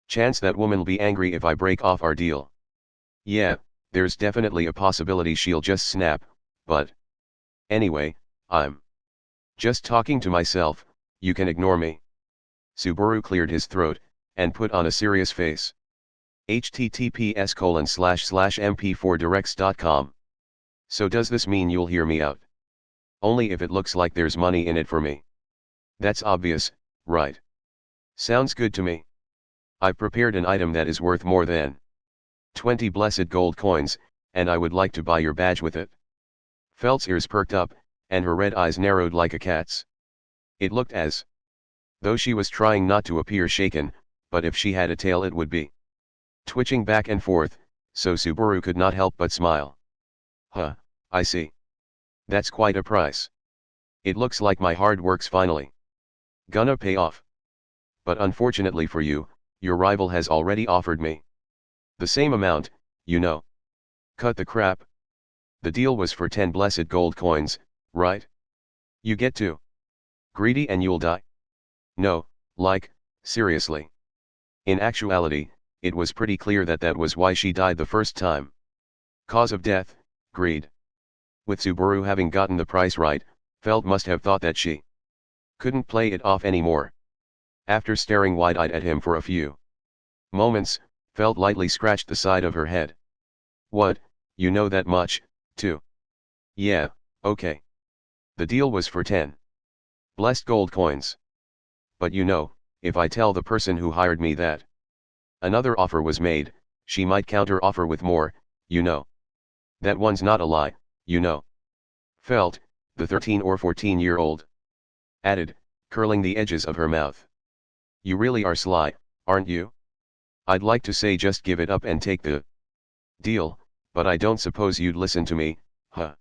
[SPEAKER 1] chance that woman'll be angry if I break off our deal. Yeah, there's definitely a possibility she'll just snap, but anyway, I'm just talking to myself, you can ignore me. Subaru cleared his throat, and put on a serious face. https://mp4directs.com. So does this mean you'll hear me out? Only if it looks like there's money in it for me. That's obvious, right? Sounds good to me. I've prepared an item that is worth more than 20 blessed gold coins, and I would like to buy your badge with it. Felt's ears perked up, and her red eyes narrowed like a cat's. It looked as though she was trying not to appear shaken, but if she had a tail it would be twitching back and forth, so Subaru could not help but smile. Huh, I see. That's quite a price. It looks like my hard work's finally gonna pay off. But unfortunately for you, your rival has already offered me the same amount, you know. Cut the crap. The deal was for 10 blessed gold coins, right? You get too greedy and you'll die. No, like, seriously. In actuality, it was pretty clear that that was why she died the first time. Cause of death, greed. With Subaru having gotten the price right, Felt must have thought that she couldn't play it off anymore. After staring wide-eyed at him for a few moments, Felt lightly scratched the side of her head. What, you know that much, too? Yeah, okay. The deal was for 10 blessed gold coins. But you know, if I tell the person who hired me that another offer was made, she might counter-offer with more, you know. That one's not a lie, you know. Felt, the 13 or 14-year-old added, curling the edges of her mouth. You really are sly, aren't you? I'd like to say just give it up and take the deal, but I don't suppose you'd listen to me, huh?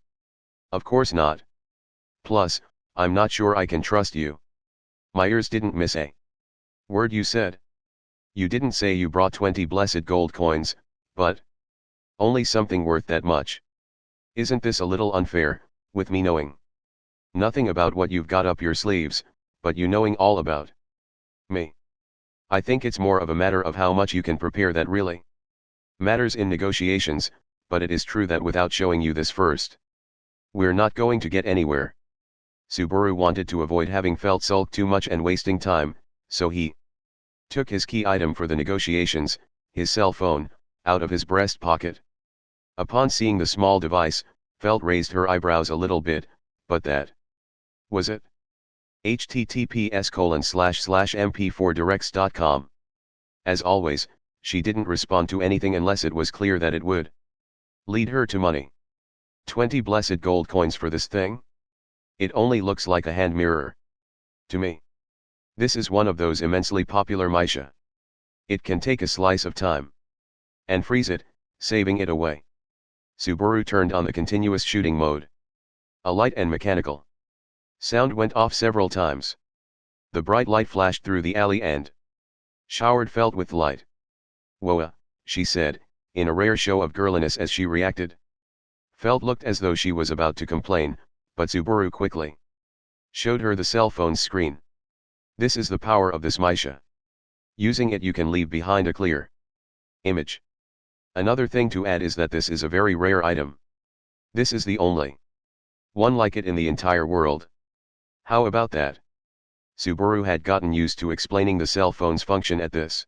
[SPEAKER 1] Of course not. Plus, I'm not sure I can trust you. My ears didn't miss a word you said. You didn't say you brought 20 blessed gold coins, but only something worth that much. Isn't this a little unfair, with me knowing nothing about what you've got up your sleeves, but you knowing all about me? I think it's more of a matter of how much you can prepare that really matters in negotiations, but it is true that without showing you this first, we're not going to get anywhere. Subaru wanted to avoid having Felt sulk too much and wasting time, so he took his key item for the negotiations, his cell phone, out of his breast pocket. Upon seeing the small device, Felt raised her eyebrows a little bit, but that was it. https://mp4directs.com. As always, she didn't respond to anything unless it was clear that it would lead her to money. 20 blessed gold coins for this thing? It only looks like a hand mirror to me. This is one of those immensely popular Misha. It can take a slice of time and freeze it, saving it away. Subaru turned on the continuous shooting mode. A light and mechanical sound went off several times. The bright light flashed through the alley and showered Felt with light. "Whoa," she said, in a rare show of girliness as she reacted. Felt looked as though she was about to complain, but Subaru quickly showed her the cell phone's screen. This is the power of this Misha. Using it you can leave behind a clear image. Another thing to add is that this is a very rare item. This is the only one like it in the entire world. How about that? Subaru had gotten used to explaining the cell phone's function at this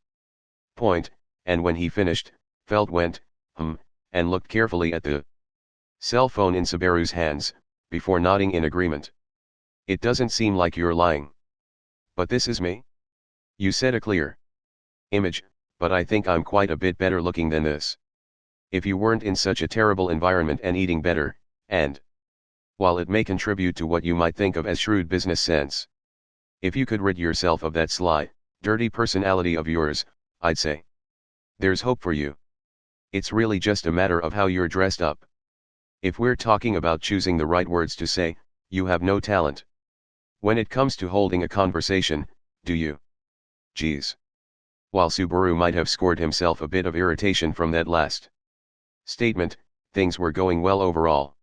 [SPEAKER 1] point, and when he finished, Felt went, and looked carefully at the cell phone in Subaru's hands, before nodding in agreement. It doesn't seem like you're lying. But this is me? You said a clear image, but I think I'm quite a bit better looking than this. If you weren't in such a terrible environment and eating better, and while it may contribute to what you might think of as shrewd business sense, if you could rid yourself of that sly, dirty personality of yours, I'd say there's hope for you. It's really just a matter of how you're dressed up. If we're talking about choosing the right words to say, you have no talent. When it comes to holding a conversation, do you? Geez. While Subaru might have scored himself a bit of irritation from that last statement, things were going well overall.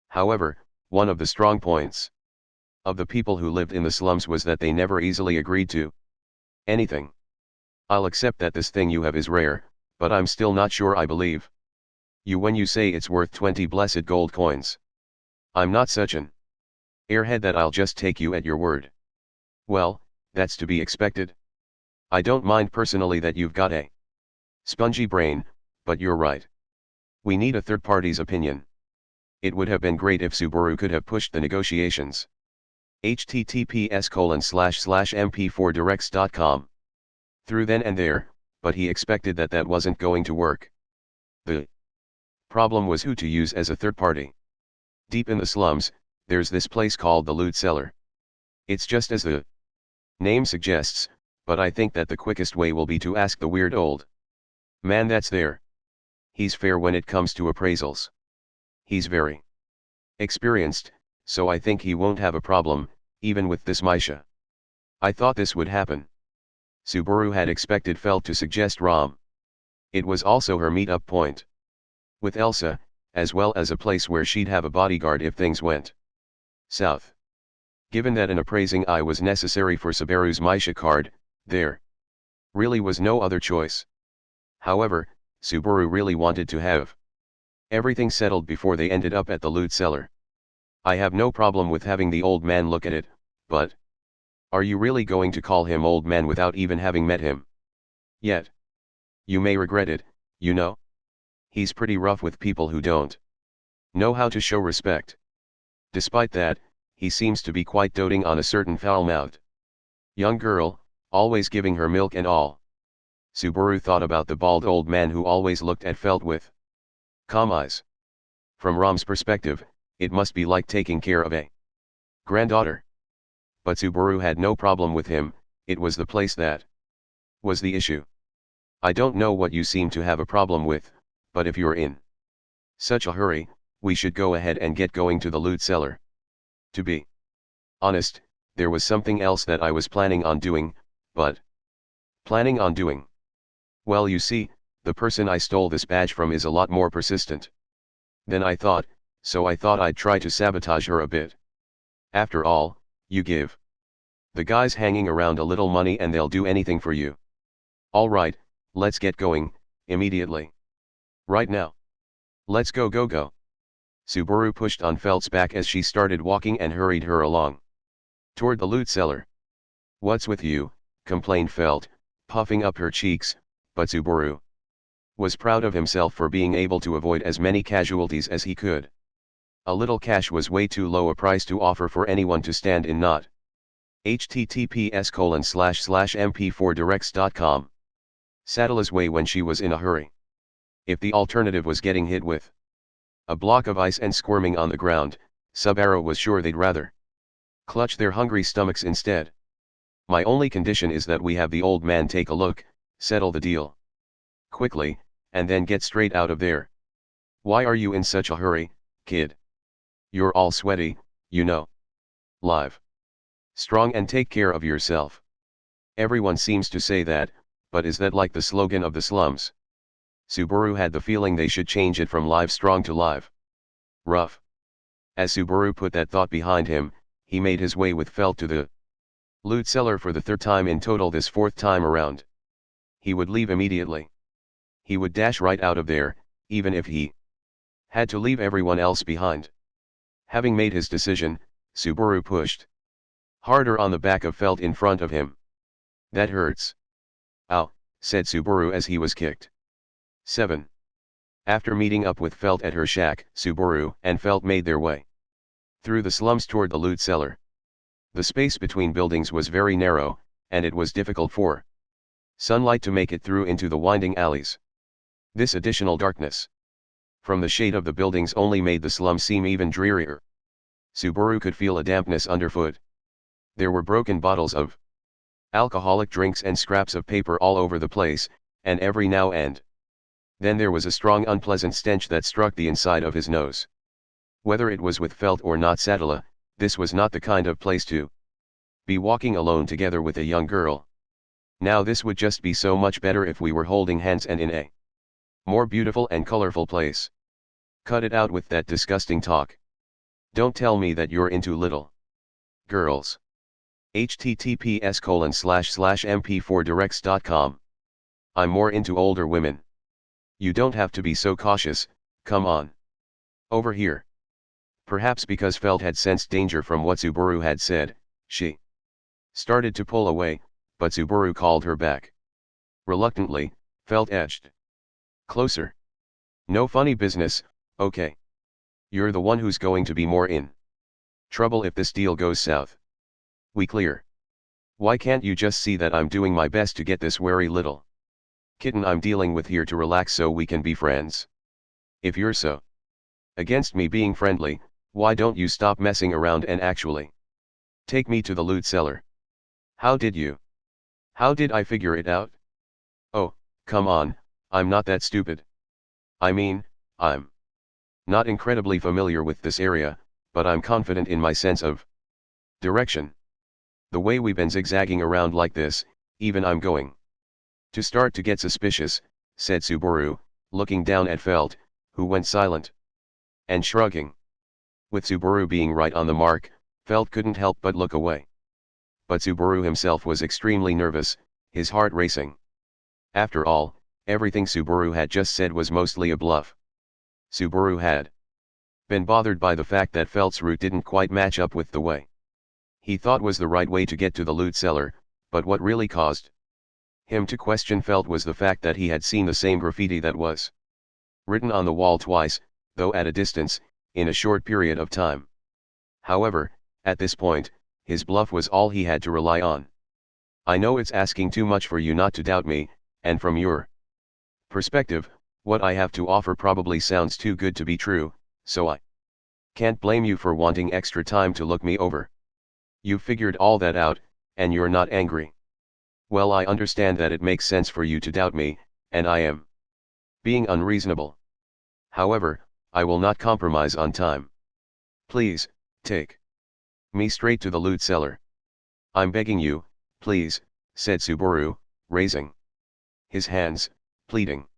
[SPEAKER 1] However, one of the strong points of the people who lived in the slums was that they never easily agreed to anything. I'll accept that this thing you have is rare, but I'm still not sure I believe you when you say it's worth 20 blessed gold coins. I'm not such an airhead that I'll just take you at your word. Well, that's to be expected. I don't mind personally that you've got a spongy brain, but you're right. We need a third party's opinion. It would have been great if Subaru could have pushed the negotiations. https://mp4directs.com. Through then and there, but he expected that wasn't going to work. The problem was who to use as a third party. Deep in the slums, there's this place called the loot cellar. It's just as the name suggests, but I think that the quickest way will be to ask the weird old man that's there. He's fair when it comes to appraisals. He's very experienced, so I think he won't have a problem, even with this Misha. I thought this would happen. Subaru had expected Felt to suggest Rom. It was also her meet-up point with Elsa, as well as a place where she'd have a bodyguard if things went south. Given that an appraising eye was necessary for Subaru's Misha card, there really was no other choice. However, Subaru really wanted to have everything settled before they ended up at the loot cellar. I have no problem with having the old man look at it, but are you really going to call him old man without even having met him yet? You may regret it, you know. He's pretty rough with people who don't know how to show respect. Despite that, he seems to be quite doting on a certain foul-mouthed young girl, always giving her milk and all. Subaru thought about the bald old man who always looked at Felt with calm eyes. From Rom's perspective, it must be like taking care of a granddaughter. But Subaru had no problem with him, it was the place that was the issue. I don't know what you seem to have a problem with, but if you're in such a hurry, We should go ahead and get going to the loot cellar. To be honest, there was something else that I was planning on doing, but... Planning on doing? Well, you see, the person I stole this badge from is a lot more persistent than I thought, so I thought I'd try to sabotage her a bit. After all, you give the guys hanging around a little money and they'll do anything for you. Alright, let's get going, immediately. Right now. Let's go go go. Subaru pushed on Felt's back as she started walking and hurried her along toward the loot cellar. What's with you, complained Felt, puffing up her cheeks, but Subaru was proud of himself for being able to avoid as many casualties as he could. A little cash was way too low a price to offer for anyone to stand in not. https://mp4directs.com. Saddle's way when she was in a hurry. If the alternative was getting hit with a block of ice and squirming on the ground, Subaru was sure they'd rather clutch their hungry stomachs instead. My only condition is that we have the old man take a look, settle the deal quickly, and then get straight out of there. Why are you in such a hurry, kid? You're all sweaty, you know. Live. Strong and take care of yourself. Everyone seems to say that, but is that like the slogan of the slums? Subaru had the feeling they should change it from live strong to live rough. As Subaru put that thought behind him, he made his way with Felt to the loot cellar for the third time in total this fourth time around. He would leave immediately. He would dash right out of there, even if he had to leave everyone else behind. Having made his decision, Subaru pushed harder on the back of Felt in front of him. That hurts. Ow, said Subaru as he was kicked. 7. After meeting up with Felt at her shack, Subaru and Felt made their way through the slums toward the loot cellar. The space between buildings was very narrow, and it was difficult for sunlight to make it through into the winding alleys. This additional darkness from the shade of the buildings only made the slum seem even drearier. Subaru could feel a dampness underfoot. There were broken bottles of alcoholic drinks and scraps of paper all over the place, and every now and then there was a strong unpleasant stench that struck the inside of his nose. Whether it was with Felt or not Saddle, this was not the kind of place to be walking alone together with a young girl. Now this would just be so much better if we were holding hands and in a more beautiful and colorful place. Cut it out with that disgusting talk. Don't tell me that you're into little girls. https://mp4directs.com. I'm more into older women. You don't have to be so cautious, come on. Over here. Perhaps because Felt had sensed danger from what Subaru had said, she started to pull away, but Subaru called her back. Reluctantly, Felt edged closer. No funny business, okay. You're the one who's going to be more in trouble if this deal goes south. We clear. Why can't you just see that I'm doing my best to get this wary little kitten I'm dealing with here to relax so we can be friends? If you're so against me being friendly, why don't you stop messing around and actually take me to the loot cellar? How did I figure it out? Oh, come on, I'm not that stupid. I mean, I'm not incredibly familiar with this area, but I'm confident in my sense of direction. The way we've been zigzagging around like this, even I'm going to start to get suspicious, said Subaru, looking down at Felt, who went silent and shrugging. With Subaru being right on the mark, Felt couldn't help but look away. But Subaru himself was extremely nervous, his heart racing. After all, everything Subaru had just said was mostly a bluff. Subaru had been bothered by the fact that Felt's route didn't quite match up with the way he thought was the right way to get to the loot cellar, but what really caused him to question Felt was the fact that he had seen the same graffiti that was written on the wall twice, though at a distance, in a short period of time. However, at this point, his bluff was all he had to rely on. I know it's asking too much for you not to doubt me, and from your perspective, what I have to offer probably sounds too good to be true, so I can't blame you for wanting extra time to look me over. You've figured all that out, and you're not angry. Well, I understand that it makes sense for you to doubt me, and I am being unreasonable. However, I will not compromise on time. Please, take me straight to the loot cellar. I'm begging you, please, said Subaru, raising his hands, pleading.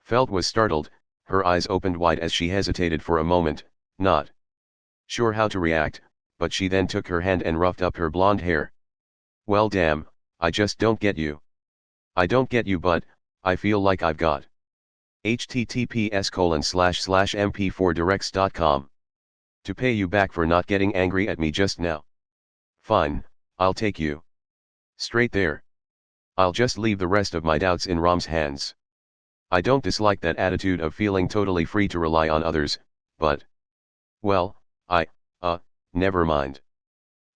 [SPEAKER 1] Felt was startled, her eyes opened wide as she hesitated for a moment, not sure how to react, but she then took her hand and roughed up her blonde hair. Well damn, I just don't get you. I don't get you, but I feel like I've got https://mp4directs.com to pay you back for not getting angry at me just now. Fine, I'll take you straight there. I'll just leave the rest of my doubts in Rom's hands. I don't dislike that attitude of feeling totally free to rely on others, but well, never mind.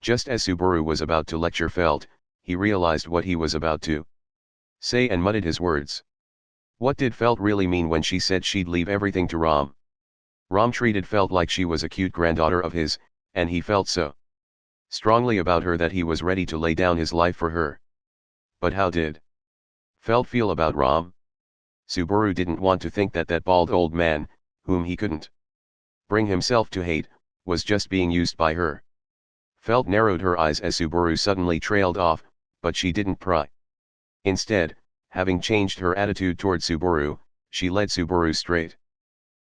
[SPEAKER 1] Just as Subaru was about to lecture Felt, he realized what he was about to say and mudded his words. What did Felt really mean when she said she'd leave everything to Rom? Rom treated Felt like she was a cute granddaughter of his, and he felt so strongly about her that he was ready to lay down his life for her. But how did Felt feel about Rom? Subaru didn't want to think that that bald old man, whom he couldn't bring himself to hate, was just being used by her. Felt narrowed her eyes as Subaru suddenly trailed off, but she didn't pry. Instead, having changed her attitude toward Subaru, she led Subaru straight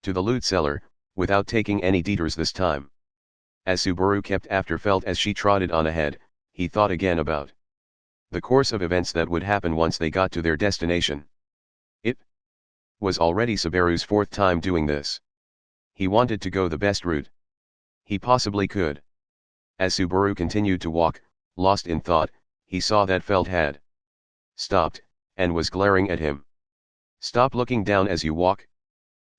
[SPEAKER 1] to the loot cellar, without taking any detours this time. As Subaru kept after Felt as she trotted on ahead, he thought again about the course of events that would happen once they got to their destination. It was already Subaru's fourth time doing this. He wanted to go the best route he possibly could. As Subaru continued to walk, lost in thought, he saw that Felt had stopped, and was glaring at him. Stop looking down as you walk.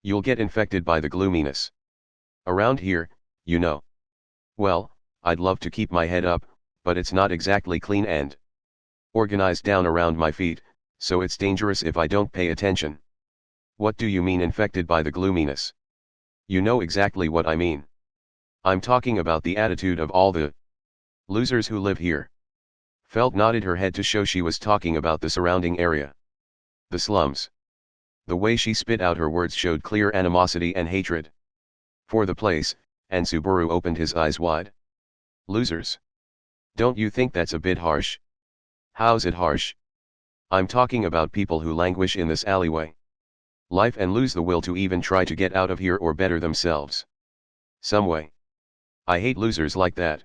[SPEAKER 1] You'll get infected by the gloominess around here, you know. Well, I'd love to keep my head up, but it's not exactly clean and organized down around my feet, so it's dangerous if I don't pay attention. What do you mean infected by the gloominess? You know exactly what I mean. I'm talking about the attitude of all the losers who live here. Felt nodded her head to show she was talking about the surrounding area. The slums. The way she spit out her words showed clear animosity and hatred for the place, and Subaru opened his eyes wide. Losers? Don't you think that's a bit harsh? How's it harsh? I'm talking about people who languish in this alleyway life and lose the will to even try to get out of here or better themselves some way. I hate losers like that.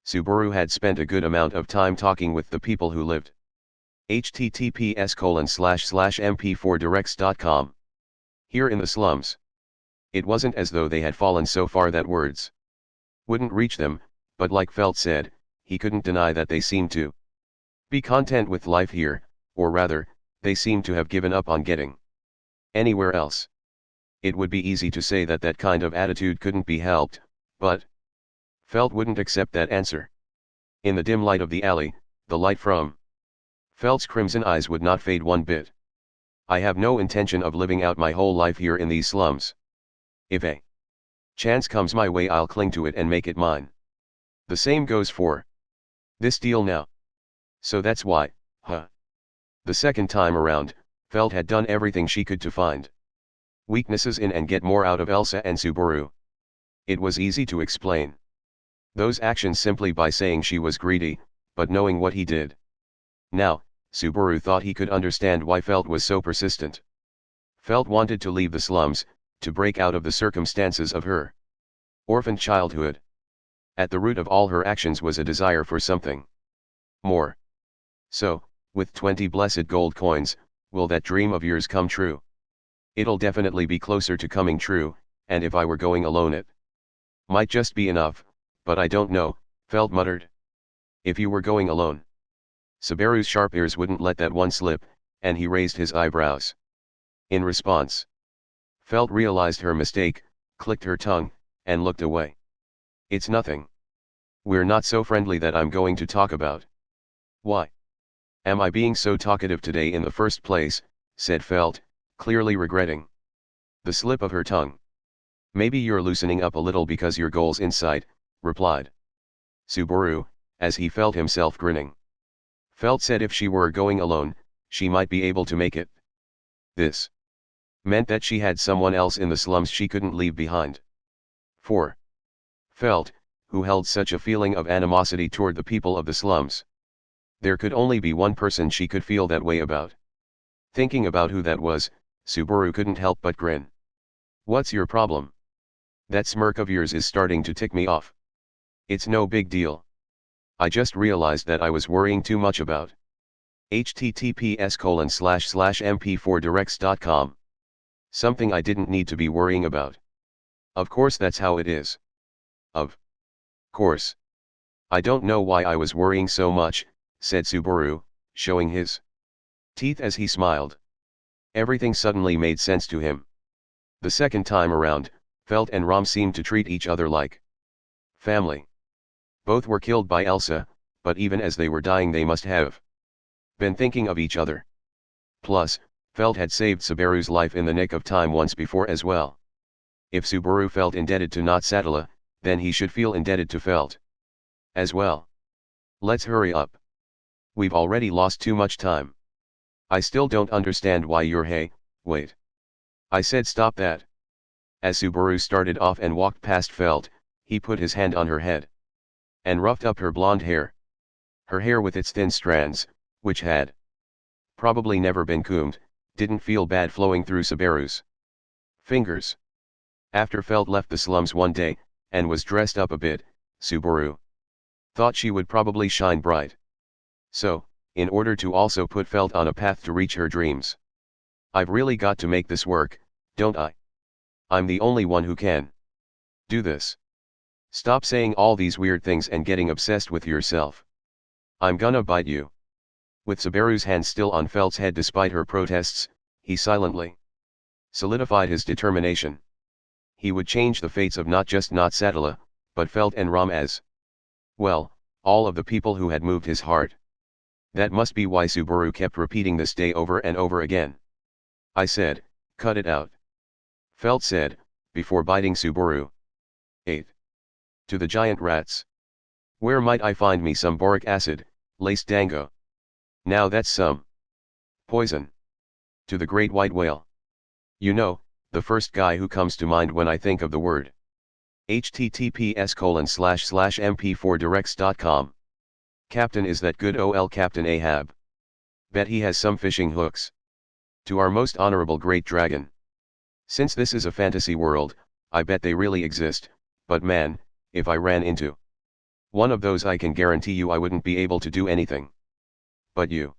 [SPEAKER 1] Subaru had spent a good amount of time talking with the people who lived https://mp4directs.com here in the slums. It wasn't as though they had fallen so far that words wouldn't reach them, but like Felt said, he couldn't deny that they seemed to be content with life here, or rather, they seemed to have given up on getting anywhere else. It would be easy to say that that kind of attitude couldn't be helped, but Felt wouldn't accept that answer. In the dim light of the alley, the light from Felt's crimson eyes would not fade one bit. I have no intention of living out my whole life here in these slums. If a chance comes my way, I'll cling to it and make it mine. The same goes for this deal now. So that's why, The second time around, Felt had done everything she could to find weaknesses in and get more out of Elsa and Subaru. It was easy to explain those actions simply by saying she was greedy, but knowing what he did now, Subaru thought he could understand why Felt was so persistent. Felt wanted to leave the slums, to break out of the circumstances of her orphaned childhood. At the root of all her actions was a desire for something more. So, with 20 blessed gold coins, will that dream of yours come true? It'll definitely be closer to coming true, and if I were going alone it might just be enough, but I don't know, Felt muttered. If you were going alone? Subaru's sharp ears wouldn't let that one slip, and he raised his eyebrows. In response, Felt realized her mistake, clicked her tongue, and looked away. It's nothing. We're not so friendly that I'm going to talk about. Why am I being so talkative today in the first place, said Felt, clearly regretting the slip of her tongue. Maybe you're loosening up a little because your goal's in sight, replied Subaru, as he felt himself grinning. Felt said if she were going alone, she might be able to make it. This meant that she had someone else in the slums she couldn't leave behind. 4. Felt, who held such a feeling of animosity toward the people of the slums. There could only be one person she could feel that way about. Thinking about who that was, Subaru couldn't help but grin. What's your problem? That smirk of yours is starting to tick me off. It's no big deal. I just realized that I was worrying too much about https://mp4directs.com. Something I didn't need to be worrying about. Of course that's how it is. Of course. I don't know why I was worrying so much, said Subaru, showing his teeth as he smiled. Everything suddenly made sense to him. The second time around, Felt and Rom seemed to treat each other like family. Both were killed by Elsa, but even as they were dying they must have been thinking of each other. Plus, Felt had saved Subaru's life in the nick of time once before as well. If Subaru felt indebted to Natsatala, then he should feel indebted to Felt as well. Let's hurry up. We've already lost too much time. I still don't understand why you're wait. I said stop that. As Subaru started off and walked past Felt, he put his hand on her head and roughed up her blonde hair. Her hair with its thin strands, which had probably never been combed, didn't feel bad flowing through Subaru's fingers. After Felt left the slums one day, and was dressed up a bit, Subaru thought she would probably shine bright. So, in order to also put Felt on a path to reach her dreams. I've really got to make this work, don't I? I'm the only one who can do this. Stop saying all these weird things and getting obsessed with yourself. I'm gonna bite you. With Subaru's hand still on Felt's head despite her protests, he silently solidified his determination. He would change the fates of not just Natsatala, but Felt and Rom as well, all of the people who had moved his heart. That must be why Subaru kept repeating this day over and over again. I said, cut it out. Felt said, before biting Subaru. 8. To the giant rats. Where might I find me some boric acid, lace dango? Now that's some poison. To the great white whale. You know, the first guy who comes to mind when I think of the word. https://mp4directs.com. Captain, is that good ol' Captain Ahab? Bet he has some fishing hooks. To our most honorable great dragon. Since this is a fantasy world, I bet they really exist, but man, if I ran into one of those I can guarantee you I wouldn't be able to do anything. But you?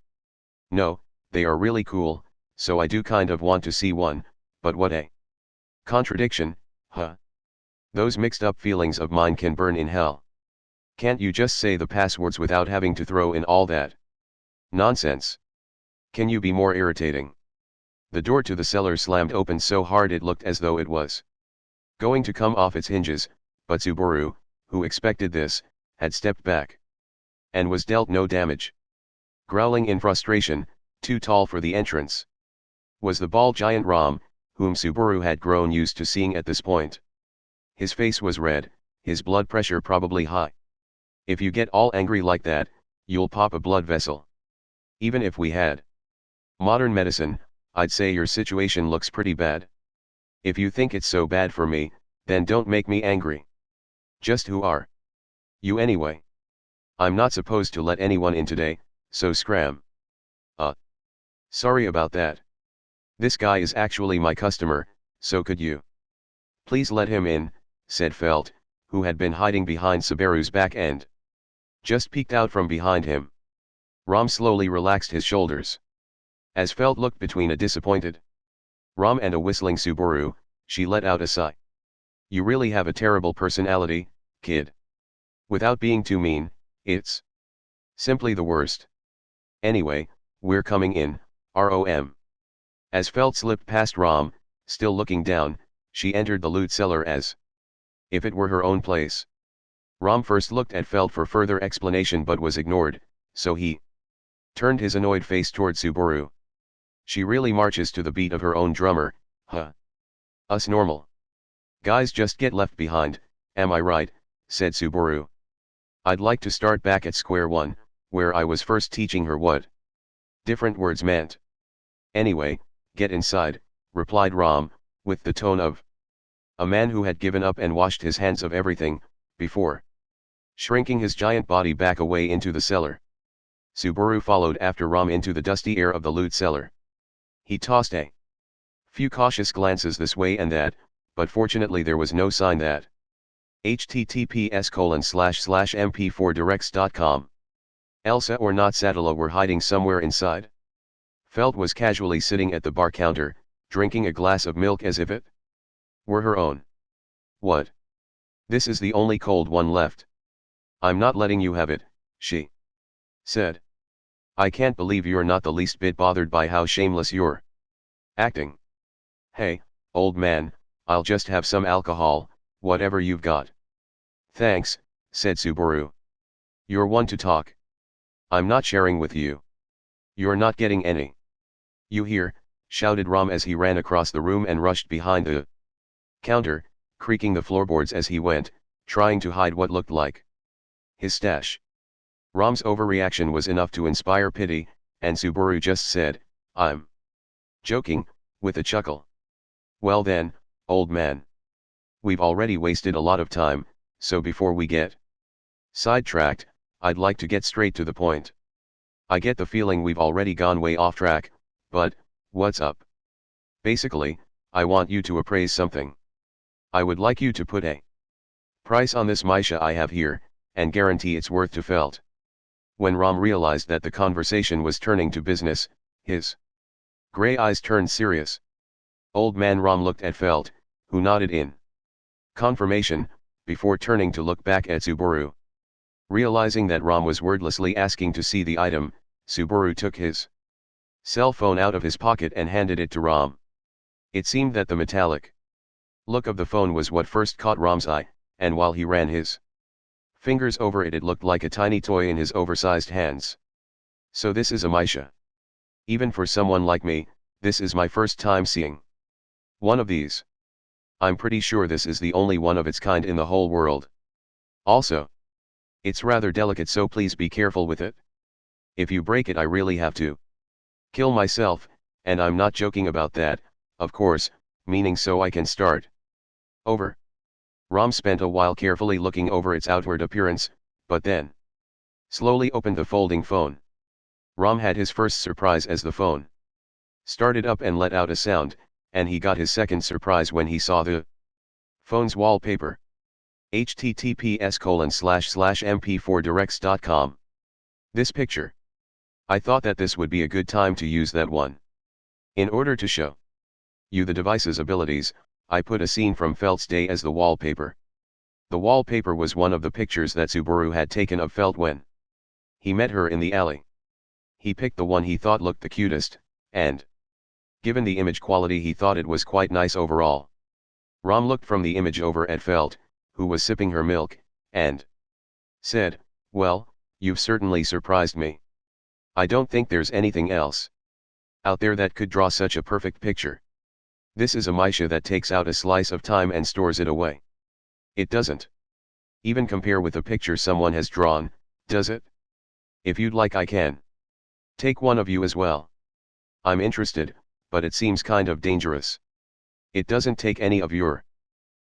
[SPEAKER 1] No, they are really cool, so I do kind of want to see one, but what a contradiction, huh? Those mixed up feelings of mine can burn in hell. Can't you just say the passwords without having to throw in all that nonsense? Can you be more irritating? The door to the cellar slammed open so hard it looked as though it was going to come off its hinges, but Subaru, who expected this, had stepped back and was dealt no damage. Growling in frustration, too tall for the entrance, was the bald giant Rom, whom Subaru had grown used to seeing at this point. His face was red, his blood pressure probably high. If you get all angry like that, you'll pop a blood vessel. Even if we had modern medicine, I'd say your situation looks pretty bad. If you think it's so bad for me, then don't make me angry. Just who are you anyway? I'm not supposed to let anyone in today, so scram. Sorry about that. This guy is actually my customer, so could you please let him in, said Felt, who had been hiding behind Subaru's back end. Just peeked out from behind him. Rom slowly relaxed his shoulders. As Felt looked between a disappointed Rom and a whistling Subaru, she let out a sigh. You really have a terrible personality, kid. Without being too mean, it's simply the worst. Anyway, we're coming in, ROM. As Felt slipped past Rom, still looking down, she entered the loot cellar as if it were her own place. Rom first looked at Felt for further explanation but was ignored, so he turned his annoyed face toward Subaru. She really marches to the beat of her own drummer, huh? Us normal guys just get left behind, am I right, said Subaru. I'd like to start back at square one, where I was first teaching her what different words meant. Anyway, get inside, replied Ram, with the tone of a man who had given up and washed his hands of everything, before shrinking his giant body back away into the cellar. Subaru followed after Ram into the dusty air of the loot cellar. He tossed a few cautious glances this way and that, but fortunately there was no sign that https://mp4directs.com Elsa or not Sadala were hiding somewhere inside. Felt was casually sitting at the bar counter, drinking a glass of milk as if it were her own. What? This is the only cold one left. I'm not letting you have it, she said. I can't believe you're not the least bit bothered by how shameless you're acting. Hey, old man, I'll just have some alcohol, whatever you've got. Thanks, said Subaru. You're one to talk. I'm not sharing with you. You're not getting any. You hear, shouted Ram as he ran across the room and rushed behind the counter, creaking the floorboards as he went, trying to hide what looked like his stash. Ram's overreaction was enough to inspire pity, and Subaru just said, I'm joking, with a chuckle. Well then, old man. We've already wasted a lot of time, so before we get sidetracked, I'd like to get straight to the point. I get the feeling we've already gone way off track, but, what's up? Basically, I want you to appraise something. I would like you to put a price on this Misha I have here, and guarantee its worth to Felt. When Ram realized that the conversation was turning to business, his gray eyes turned serious. Old man Ram looked at Felt, who nodded in confirmation, before turning to look back at Subaru. Realizing that Ram was wordlessly asking to see the item, Subaru took his cell phone out of his pocket and handed it to Ram. It seemed that the metallic look of the phone was what first caught Ram's eye, and while he ran his fingers over it, it looked like a tiny toy in his oversized hands. So this is a Misha. Even for someone like me, this is my first time seeing one of these. I'm pretty sure this is the only one of its kind in the whole world. Also, it's rather delicate, so please be careful with it. If you break it, I really have to kill myself, and I'm not joking about that, of course, meaning so I can start over. Ram spent a while carefully looking over its outward appearance, but then slowly opened the folding phone. Ram had his first surprise as the phone started up and let out a sound, and he got his second surprise when he saw the phone's wallpaper. https://mp4directs.com This picture. I thought that this would be a good time to use that one. In order to show you the device's abilities, I put a scene from Felt's day as the wallpaper. The wallpaper was one of the pictures that Subaru had taken of Felt when he met her in the alley. He picked the one he thought looked the cutest, and given the image quality, he thought it was quite nice overall. Ram looked from the image over at Felt, who was sipping her milk, and said, well, you've certainly surprised me. I don't think there's anything else out there that could draw such a perfect picture. This is a Misha that takes out a slice of time and stores it away. It doesn't even compare with a picture someone has drawn, does it? If you'd like, I can take one of you as well. I'm interested, but it seems kind of dangerous. It doesn't take any of your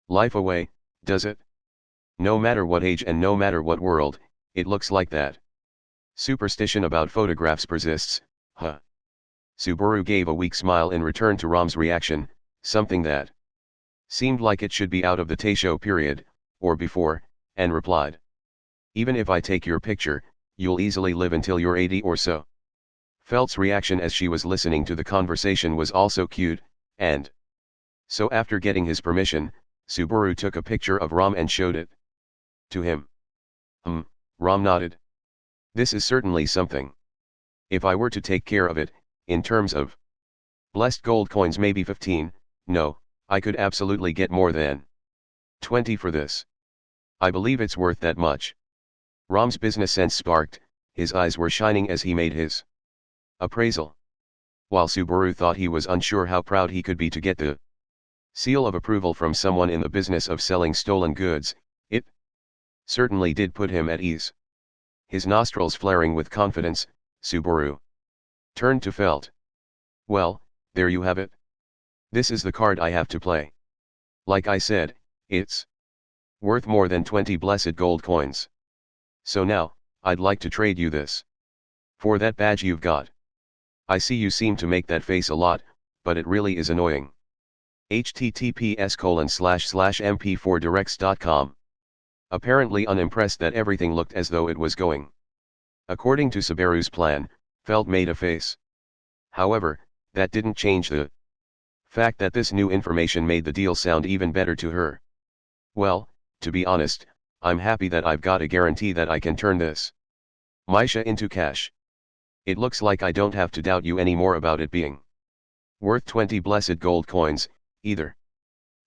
[SPEAKER 1] life away, does it? No matter what age and no matter what world, it looks like that. Superstition about photographs persists, huh? Subaru gave a weak smile in return to Ram's reaction, something that seemed like it should be out of the Taisho period, or before, and replied, even if I take your picture, you'll easily live until you're 80 or so. Felt's reaction as she was listening to the conversation was also cute, and so after getting his permission, Subaru took a picture of Ram and showed it to him. Ram nodded. This is certainly something. If I were to take care of it, in terms of blessed gold coins, maybe 15, no, I could absolutely get more than 20 for this. I believe it's worth that much. Ram's business sense sparked, his eyes were shining as he made his appraisal. While Subaru thought he was unsure how proud he could be to get the seal of approval from someone in the business of selling stolen goods, it certainly did put him at ease. His nostrils flaring with confidence, Subaru turned to Felt. Well, there you have it. This is the card I have to play. Like I said, it's worth more than 20 blessed gold coins. So now, I'd like to trade you this. For that badge you've got. I see you seem to make that face a lot, but it really is annoying. https://mp4directs.com. Apparently unimpressed that everything looked as though it was going according to Subaru's plan, Felt made a face. However, that didn't change the fact that this new information made the deal sound even better to her. Well, to be honest, I'm happy that I've got a guarantee that I can turn this Misha into cash. It looks like I don't have to doubt you anymore about it being worth 20 blessed gold coins, either.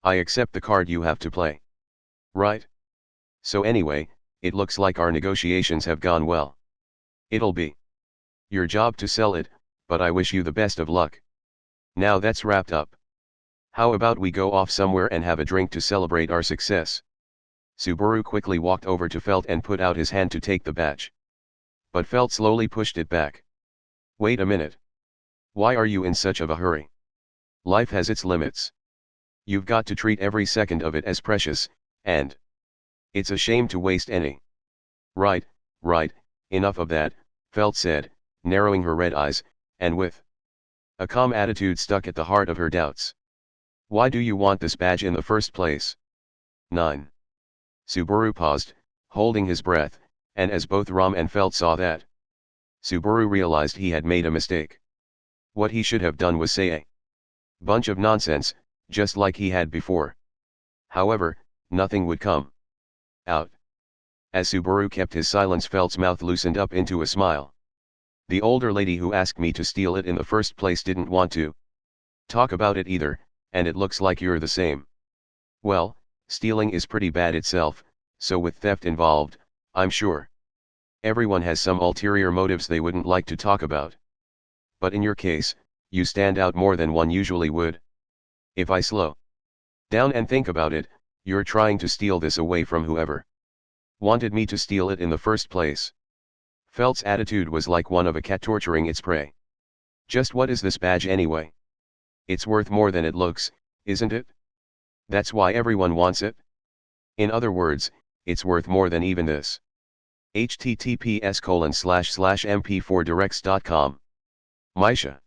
[SPEAKER 1] I accept the card you have to play. Right? So anyway, it looks like our negotiations have gone well. It'll be your job to sell it, but I wish you the best of luck. Now that's wrapped up. How about we go off somewhere and have a drink to celebrate our success? Subaru quickly walked over to Felt and put out his hand to take the badge. But Felt slowly pushed it back. Wait a minute. Why are you in such of a hurry? Life has its limits. You've got to treat every second of it as precious, and it's a shame to waste any. Right, enough of that, Felt said, narrowing her red eyes, and with a calm attitude stuck at the heart of her doubts. Why do you want this badge in the first place? 9. Subaru paused, holding his breath, and as both Ram and Felt saw that, Subaru realized he had made a mistake. What he should have done was say a bunch of nonsense, just like he had before. However, nothing would come out. As Subaru kept his silence, Felt's mouth loosened up into a smile. The older lady who asked me to steal it in the first place didn't want to talk about it either, and it looks like you're the same. Well, stealing is pretty bad itself, so with theft involved, I'm sure everyone has some ulterior motives they wouldn't like to talk about. But in your case, you stand out more than one usually would. If I slow down and think about it, you're trying to steal this away from whoever wanted me to steal it in the first place. Felt's attitude was like one of a cat torturing its prey. Just what is this badge anyway? It's worth more than it looks, isn't it? That's why everyone wants it? In other words, it's worth more than even this. https://mp4directs.com. Misha.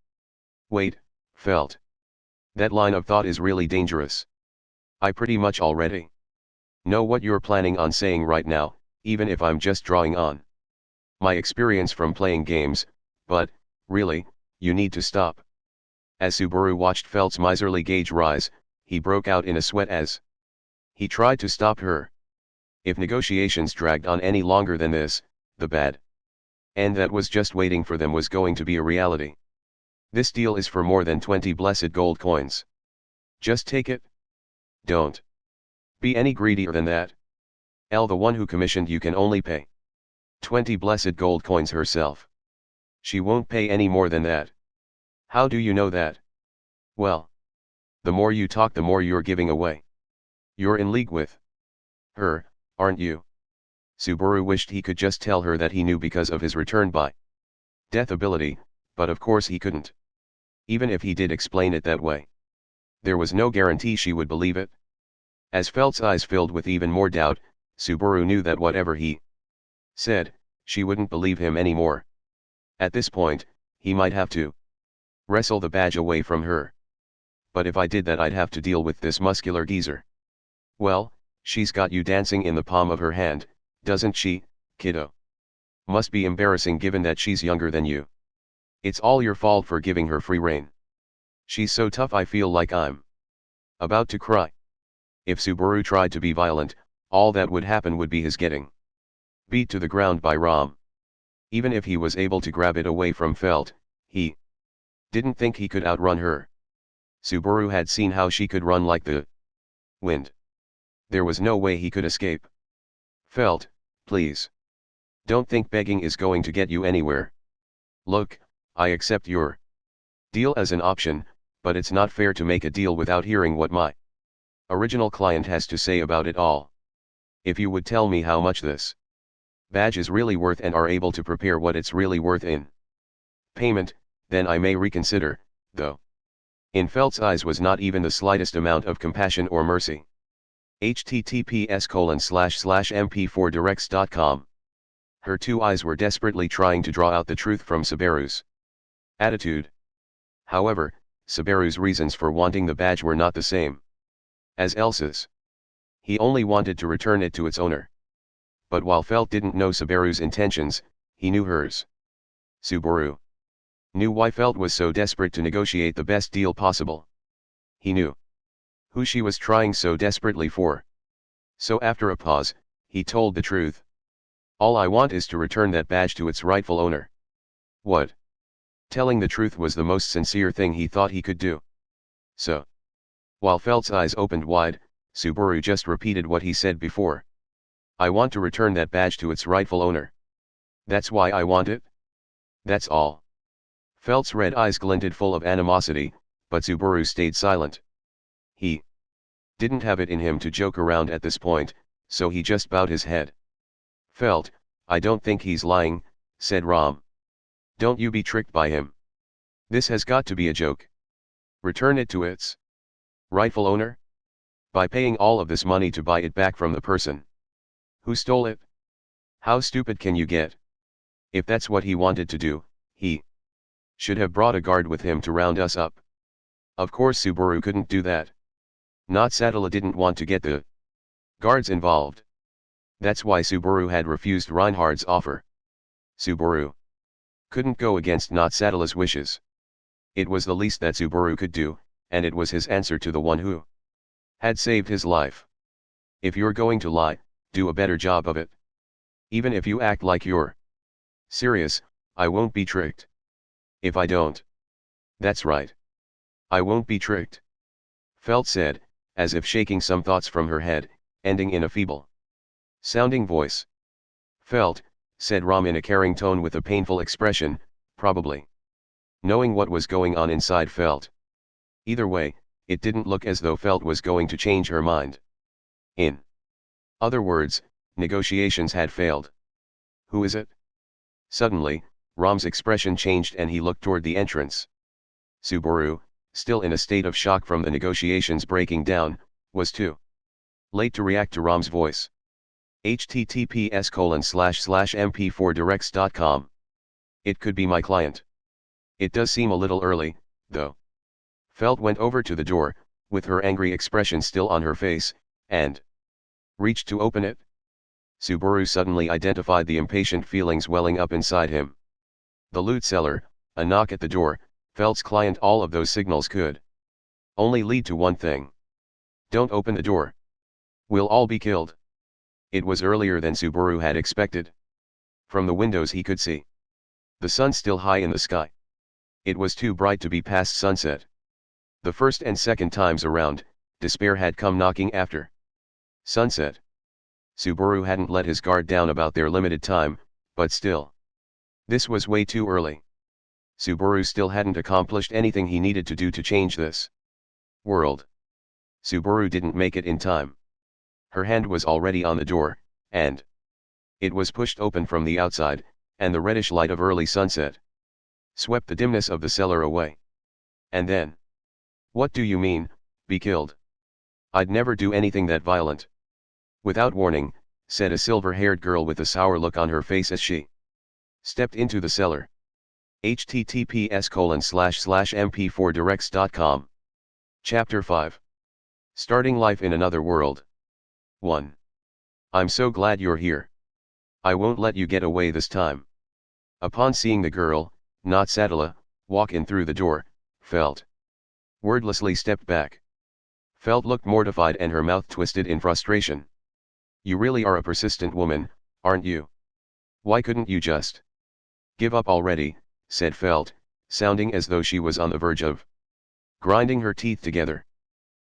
[SPEAKER 1] Wait, Felt. That line of thought is really dangerous. I pretty much already know what you're planning on saying right now, even if I'm just drawing on my experience from playing games, but, really, you need to stop. As Subaru watched Felt's miserly gauge rise, he broke out in a sweat as he tried to stop her. If negotiations dragged on any longer than this, the bad end that was just waiting for them was going to be a reality. This deal is for more than 20 blessed gold coins. Just take it. Don't be any greedier than that. The one who commissioned you can only pay 20 blessed gold coins herself. She won't pay any more than that. How do you know that? Well, the more you talk, the more you're giving away. You're in league with her, aren't you? Subaru wished he could just tell her that he knew because of his return by death ability, but of course he couldn't. Even if he did explain it that way, there was no guarantee she would believe it. As Felt's eyes filled with even more doubt, Subaru knew that whatever he said, she wouldn't believe him anymore. At this point, he might have to wrestle the badge away from her. But if I did that, I'd have to deal with this muscular geezer. Well, she's got you dancing in the palm of her hand, doesn't she, kiddo? Must be embarrassing given that she's younger than you. It's all your fault for giving her free rein. She's so tough I feel like I'm about to cry. If Subaru tried to be violent, all that would happen would be his getting beat to the ground by Ram. Even if he was able to grab it away from Felt, he didn't think he could outrun her. Subaru had seen how she could run like the wind. There was no way he could escape. Felt, please. Don't think begging is going to get you anywhere. Look, I accept your deal as an option, but it's not fair to make a deal without hearing what my original client has to say about it all. If you would tell me how much this badge is really worth and are able to prepare what it's really worth in payment, then I may reconsider, though. In Felt's eyes was not even the slightest amount of compassion or mercy. https://mp4directs.com. Her two eyes were desperately trying to draw out the truth from Subaru's attitude. However, Subaru's reasons for wanting the badge were not the same as Elsa's. He only wanted to return it to its owner. But while Felt didn't know Subaru's intentions, he knew hers. Subaru knew why Felt was so desperate to negotiate the best deal possible. He knew who she was trying so desperately for. So after a pause, he told the truth. All I want is to return that badge to its rightful owner. What? Telling the truth was the most sincere thing he thought he could do. So, while Felt's eyes opened wide, Subaru just repeated what he said before. I want to return that badge to its rightful owner. That's why I want it? That's all. Felt's red eyes glinted full of animosity, but Subaru stayed silent. He didn't have it in him to joke around at this point, so he just bowed his head. Felt, I don't think he's lying, said Ram. Don't you be tricked by him. This has got to be a joke. Return it to its rightful owner? By paying all of this money to buy it back from the person who stole it? How stupid can you get? If that's what he wanted to do, he should have brought a guard with him to round us up. Of course Subaru couldn't do that. Not Sadala didn't want to get the guards involved. That's why Subaru had refused Reinhard's offer. Subaru couldn't go against Not Sadala's wishes. It was the least that Subaru could do, and it was his answer to the one who had saved his life. If you're going to lie, do a better job of it. Even if you act like you're serious, I won't be tricked. If I don't. That's right. I won't be tricked. Felt said, as if shaking some thoughts from her head, ending in a feeble sounding voice. Felt, said Ram in a caring tone with a painful expression, probably knowing what was going on inside Felt. Either way, it didn't look as though Felt was going to change her mind. In other words, negotiations had failed. Who is it? Suddenly, Ram's expression changed and he looked toward the entrance. Subaru, still in a state of shock from the negotiations breaking down, was too late to react to Ram's voice. https://mp4directs.com. It could be my client. It does seem a little early, though. Felt went over to the door, with her angry expression still on her face, and reached to open it. Subaru suddenly identified the impatient feelings welling up inside him. The loot cellar, a knock at the door, Felt's client, all of those signals could only lead to one thing. Don't open the door. We'll all be killed. It was earlier than Subaru had expected. From the windows he could see the sun still high in the sky. It was too bright to be past sunset. The first and second times around, despair had come knocking after sunset. Subaru hadn't let his guard down about their limited time, but still. This was way too early. Subaru still hadn't accomplished anything he needed to do to change this world. Subaru didn't make it in time. Her hand was already on the door, and it was pushed open from the outside, and the reddish light of early sunset swept the dimness of the cellar away. And then, what do you mean, be killed? I'd never do anything that violent. Without warning, said a silver-haired girl with a sour look on her face as she stepped into the cellar. https://mp4directs.com. Chapter 5. Starting life in another world. 1. I'm so glad you're here. I won't let you get away this time. Upon seeing the girl, Not Sadala, walk in through the door, Felt wordlessly stepped back. Felt looked mortified and her mouth twisted in frustration. You really are a persistent woman, aren't you? Why couldn't you just give up already, said Felt, sounding as though she was on the verge of grinding her teeth together.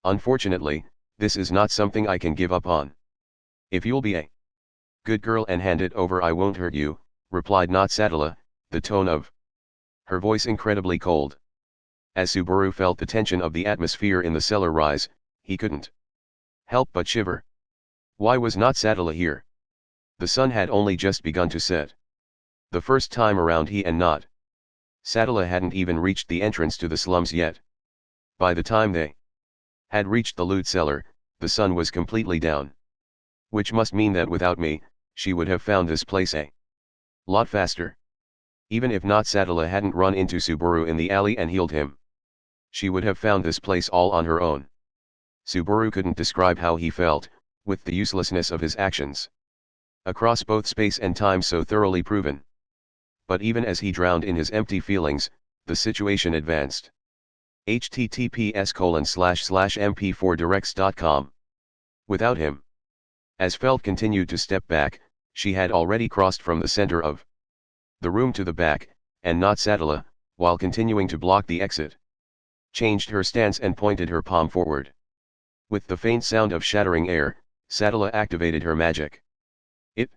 [SPEAKER 1] Unfortunately, this is not something I can give up on. If you'll be a good girl and hand it over, I won't hurt you, replied Not Sadala, the tone of her voice incredibly cold. As Subaru felt the tension of the atmosphere in the cellar rise, he couldn't help but shiver. Why was Not Sadala here? The sun had only just begun to set. The first time around he and Not Sadala hadn't even reached the entrance to the slums yet. By the time they had reached the loot cellar, the sun was completely down. Which must mean that without me, she would have found this place a lot faster. Even if not Sadala hadn't run into Subaru in the alley and healed him, she would have found this place all on her own. Subaru couldn't describe how he felt, with the uselessness of his actions. Across both space and time so thoroughly proven. But even as he drowned in his empty feelings, the situation advanced. https://mp4directs.com. Without him. As Felt continued to step back, she had already crossed from the center of the room to the back, and not Sadala, while continuing to block the exit. Changed her stance and pointed her palm forward. With the faint sound of shattering air, Sadala activated her magic. It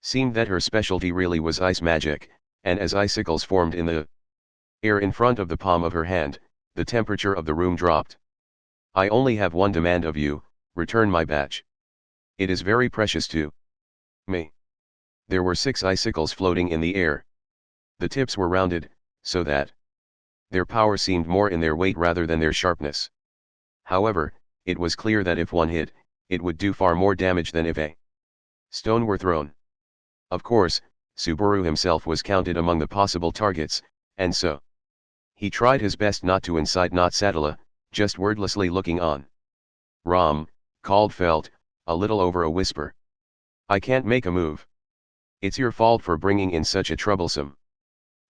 [SPEAKER 1] seemed that her specialty really was ice magic, and as icicles formed in the air in front of the palm of her hand, the temperature of the room dropped. I only have one demand of you, return my badge. It is very precious to me. There were 6 icicles floating in the air. The tips were rounded, so that their power seemed more in their weight rather than their sharpness. However, it was clear that if one hit, it would do far more damage than if a stone were thrown. Of course, Subaru himself was counted among the possible targets, and so he tried his best not to incite not Sadala, just wordlessly looking on. Ram, called Felt, a little over a whisper. I can't make a move. It's your fault for bringing in such a troublesome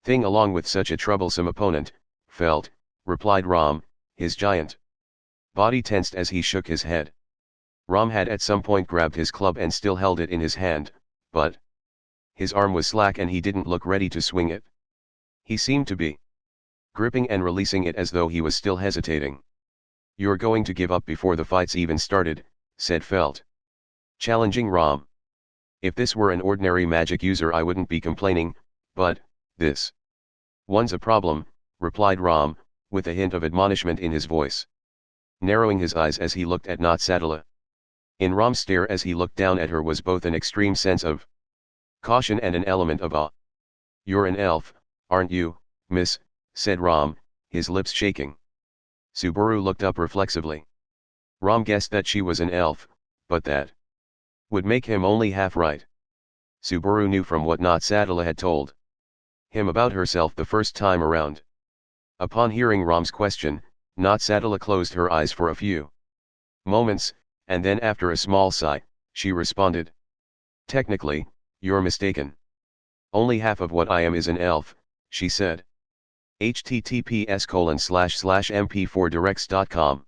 [SPEAKER 1] thing along with such a troublesome opponent, Felt, replied Ram, his giant body tensed as he shook his head. Ram had at some point grabbed his club and still held it in his hand, but his arm was slack and he didn't look ready to swing it. He seemed to be gripping and releasing it as though he was still hesitating. You're going to give up before the fight's even started, said Felt, challenging Ram. If this were an ordinary magic user I wouldn't be complaining, but this one's a problem, replied Ram, with a hint of admonishment in his voice. Narrowing his eyes as he looked at not Sadala. In Ram's stare as he looked down at her was both an extreme sense of caution and an element of awe. You're an elf, aren't you, miss, said Ram, his lips shaking. Subaru looked up reflexively. Ram guessed that she was an elf, but that would make him only half right. Subaru knew from what not Sadala had told him about herself the first time around. Upon hearing Ram's question, not Sadala closed her eyes for a few moments, and then after a small sigh, she responded. Technically, you're mistaken. Only half of what I am is an elf, she said. https://mp4directs.com.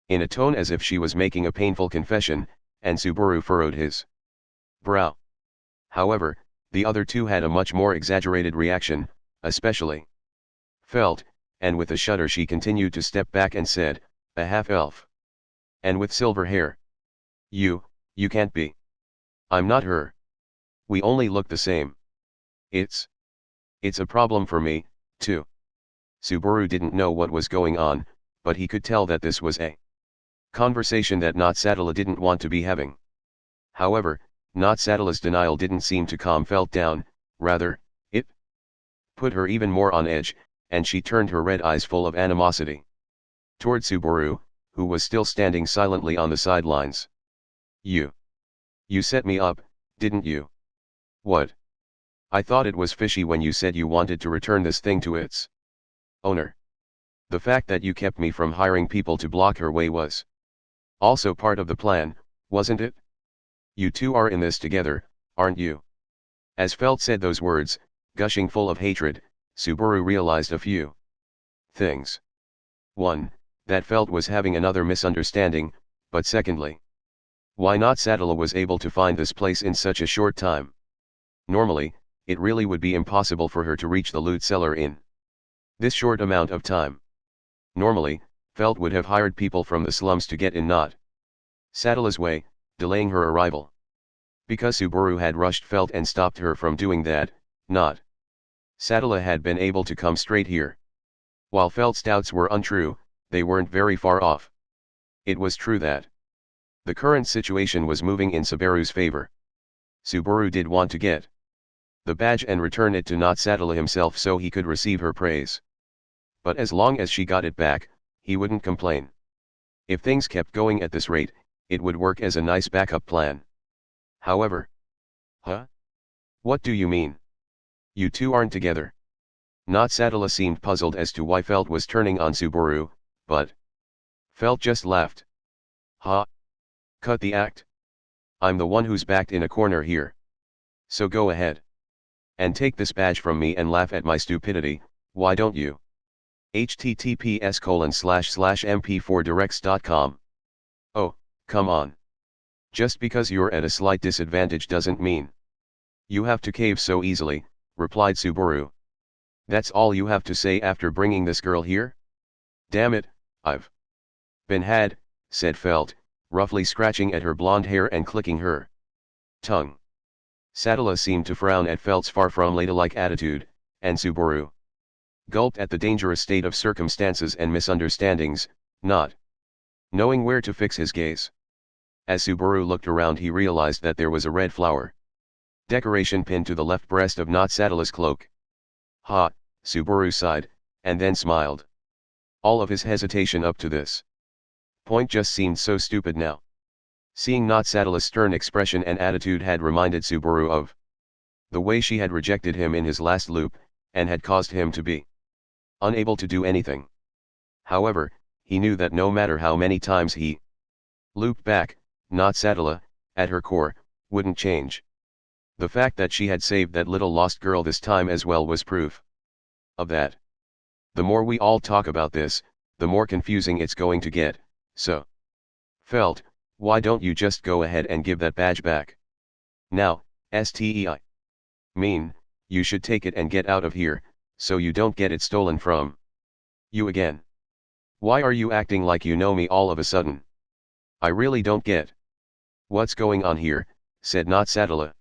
[SPEAKER 1] In a tone as if she was making a painful confession, and Subaru furrowed his brow. However, the other two had a much more exaggerated reaction, especially Felt, and with a shudder she continued to step back and said, a half-elf. And with silver hair. You can't be. I'm not her. We only look the same. It's a problem for me, too. Subaru didn't know what was going on, but he could tell that this was a conversation that not Sadala didn't want to be having. However, not Sadala's denial didn't seem to calm Felt down, rather, it put her even more on edge, and she turned her red eyes full of animosity toward Subaru, who was still standing silently on the sidelines. You set me up, didn't you? What? I thought it was fishy when you said you wanted to return this thing to its owner. The fact that you kept me from hiring people to block her way was also part of the plan, wasn't it? You two are in this together, aren't you? As Felt said those words, gushing full of hatred, Subaru realized a few things. 1. That Felt was having another misunderstanding, but secondly, why not Sadala was able to find this place in such a short time. Normally, it really would be impossible for her to reach the loot cellar in this short amount of time. Normally, Felt would have hired people from the slums to get in not Sadala's way, delaying her arrival. Because Subaru had rushed Felt and stopped her from doing that, not Sadala had been able to come straight here. While Felt's doubts were untrue, they weren't very far off. It was true that the current situation was moving in Subaru's favor. Subaru did want to get the badge and return it to not Sadala himself so he could receive her praise. But as long as she got it back, he wouldn't complain. If things kept going at this rate, it would work as a nice backup plan. However. Huh? What do you mean? You two aren't together. Satala seemed puzzled as to why Felt was turning on Subaru, but Felt just laughed. Ha! Cut the act. I'm the one who's backed in a corner here. So go ahead. And take this badge from me and laugh at my stupidity, why don't you? https://mp4directs.com. Oh, come on. Just because you're at a slight disadvantage doesn't mean you have to cave so easily, replied Subaru. That's all you have to say after bringing this girl here? Damn it, I've been had, said Felt, roughly scratching at her blonde hair and clicking her tongue. Satala seemed to frown at Felt's far from ladylike attitude, and Subaru gulped at the dangerous state of circumstances and misunderstandings, not knowing where to fix his gaze. As Subaru looked around, he realized that there was a red flower decoration pinned to the left breast of Satala's cloak. Ha, Subaru sighed, and then smiled. All of his hesitation up to this point just seemed so stupid now. Seeing Satala's stern expression and attitude had reminded Subaru of the way she had rejected him in his last loop, and had caused him to be unable to do anything. However, he knew that no matter how many times he looped back, Satala, at her core, wouldn't change. The fact that she had saved that little lost girl this time as well was proof of that. The more we all talk about this, the more confusing it's going to get, so Felt, why don't you just go ahead and give that badge back? Now, STEI. Mean, you should take it and get out of here, so you don't get it stolen from you again. Why are you acting like you know me all of a sudden? I really don't get what's going on here, said Satala.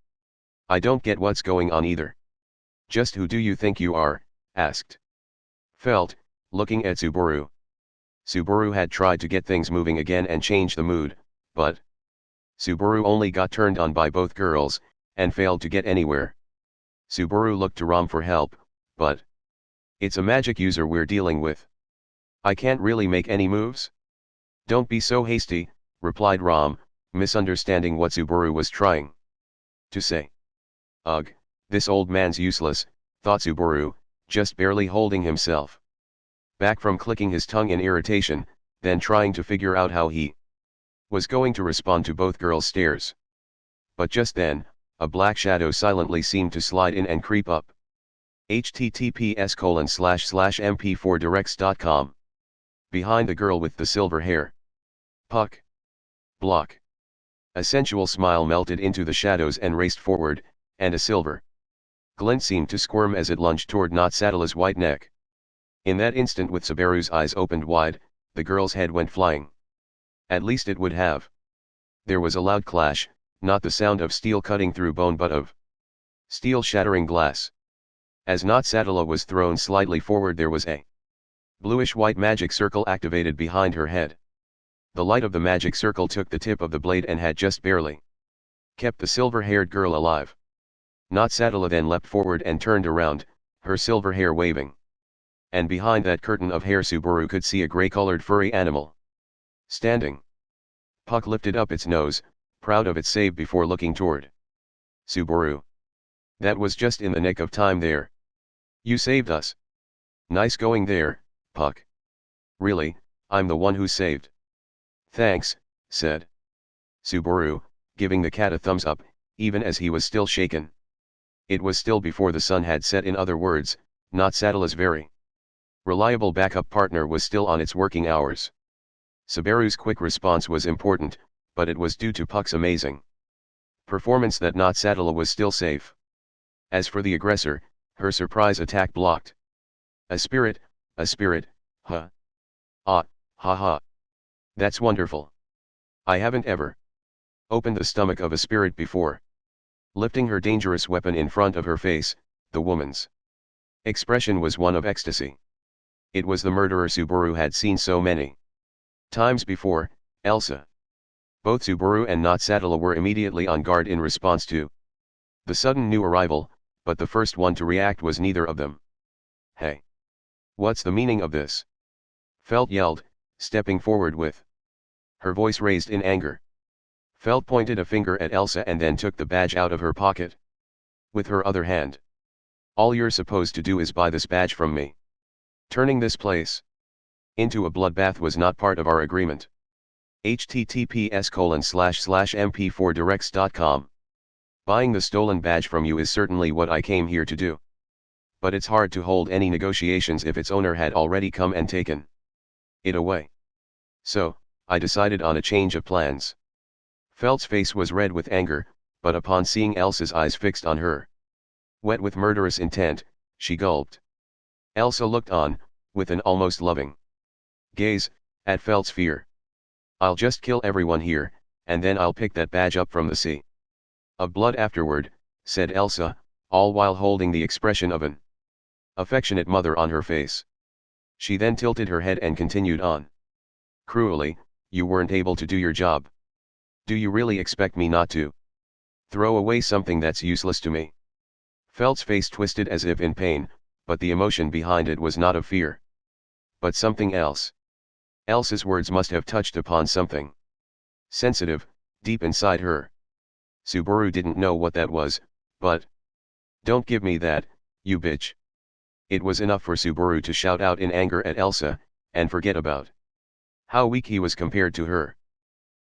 [SPEAKER 1] I don't get what's going on either. Just who do you think you are? Asked Felt, looking at Subaru. Subaru had tried to get things moving again and change the mood, but Subaru only got turned on by both girls, and failed to get anywhere. Subaru looked to Ram for help, but it's a magic user we're dealing with. I can't really make any moves. Don't be so hasty, replied Ram, misunderstanding what Subaru was trying to say. Ugh, this old man's useless, thought Subaru, just barely holding himself back from clicking his tongue in irritation, then trying to figure out how he was going to respond to both girls' stares. But just then, a black shadow silently seemed to slide in and creep up. https://mp4directs.com. Behind the girl with the silver hair. Puck. Block. A sensual smile melted into the shadows and raced forward, and a silver glint seemed to squirm as it lunged toward Satala's white neck. In that instant, with Subaru's eyes opened wide, the girl's head went flying. At least it would have. There was a loud clash, not the sound of steel cutting through bone but of steel shattering glass. As Satala was thrown slightly forward, there was a bluish-white magic circle activated behind her head. The light of the magic circle took the tip of the blade and had just barely kept the silver-haired girl alive. Satala then leapt forward and turned around, her silver hair waving. And behind that curtain of hair, Subaru could see a gray-colored furry animal standing. Puck lifted up its nose, proud of its save, before looking toward Subaru. That was just in the nick of time there. You saved us. Nice going there, Puck. Really, I'm the one who saved. Thanks, said Subaru, giving the cat a thumbs up, even as he was still shaken. It was still before the sun had set. In other words, Satala's very reliable backup partner was still on its working hours. Subaru's quick response was important, but it was due to Puck's amazing performance that Satala was still safe. As for the aggressor, her surprise attack blocked. A spirit, huh? Ah, ha ha. That's wonderful. I haven't ever opened the stomach of a spirit before. Lifting her dangerous weapon in front of her face, the woman's expression was one of ecstasy. It was the murderer Subaru had seen so many times before, Elsa. Both Subaru and Satala were immediately on guard in response to the sudden new arrival, but the first one to react was neither of them. Hey! What's the meaning of this? Felt yelled, stepping forward with her voice raised in anger. Felt pointed a finger at Elsa and then took the badge out of her pocket. With her other hand. All you're supposed to do is buy this badge from me. Turning this place into a bloodbath was not part of our agreement. https://mp4directs.com. Buying the stolen badge from you is certainly what I came here to do. But it's hard to hold any negotiations if its owner had already come and taken it away. So, I decided on a change of plans. Felt's face was red with anger, but upon seeing Elsa's eyes fixed on her, wet with murderous intent, she gulped. Elsa looked on, with an almost loving gaze, at Felt's fear. I'll just kill everyone here, and then I'll pick that badge up from the sea of blood afterward, said Elsa, all while holding the expression of an affectionate mother on her face. She then tilted her head and continued on. Cruelly, you weren't able to do your job. Do you really expect me not to throw away something that's useless to me? Felt's face twisted as if in pain, but the emotion behind it was not of fear, but something else. Elsa's words must have touched upon something sensitive, deep inside her. Subaru didn't know what that was, but don't give me that, you bitch. It was enough for Subaru to shout out in anger at Elsa, and forget about how weak he was compared to her.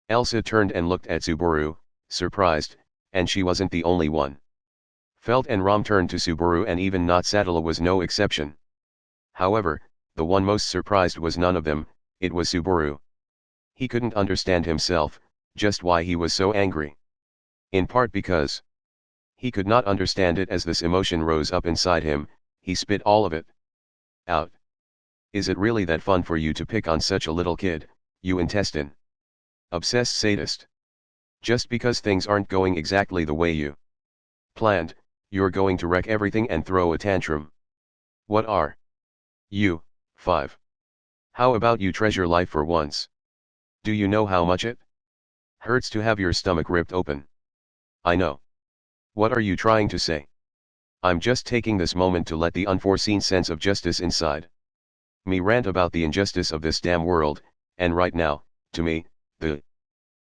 [SPEAKER 1] Elsa turned and looked at Subaru, surprised, and she wasn't the only one. Felt and Rom turned to Subaru, and even Not Sattala was no exception. However, the one most surprised was none of them, it was Subaru. He couldn't understand himself, just why he was so angry. In part because he could not understand it. As this emotion rose up inside him, he spit all of it out. Is it really that fun for you to pick on such a little kid, you intestine obsessed sadist? Just because things aren't going exactly the way you planned, you're going to wreck everything and throw a tantrum. What are you, 5? How about you treasure life for once? Do you know how much it hurts to have your stomach ripped open? I know. What are you trying to say? I'm just taking this moment to let the unforeseen sense of justice inside me rant about the injustice of this damn world, and right now, to me, the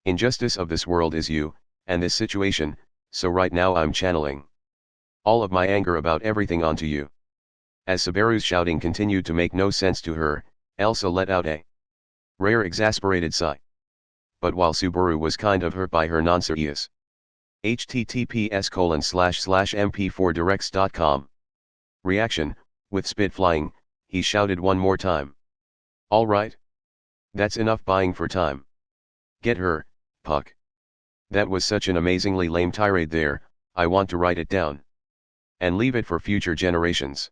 [SPEAKER 1] injustice of this world is you, and this situation, so right now I'm channeling all of my anger about everything onto you. As Subaru's shouting continued to make no sense to her, Elsa let out a rare exasperated sigh. But while Subaru was kind of hurt by her nonsense, https://mp4directs.com. Reaction, with spit flying, he shouted one more time. All right. That's enough buying for time. Get her, Puck. That was such an amazingly lame tirade there, I want to write it down and leave it for future generations.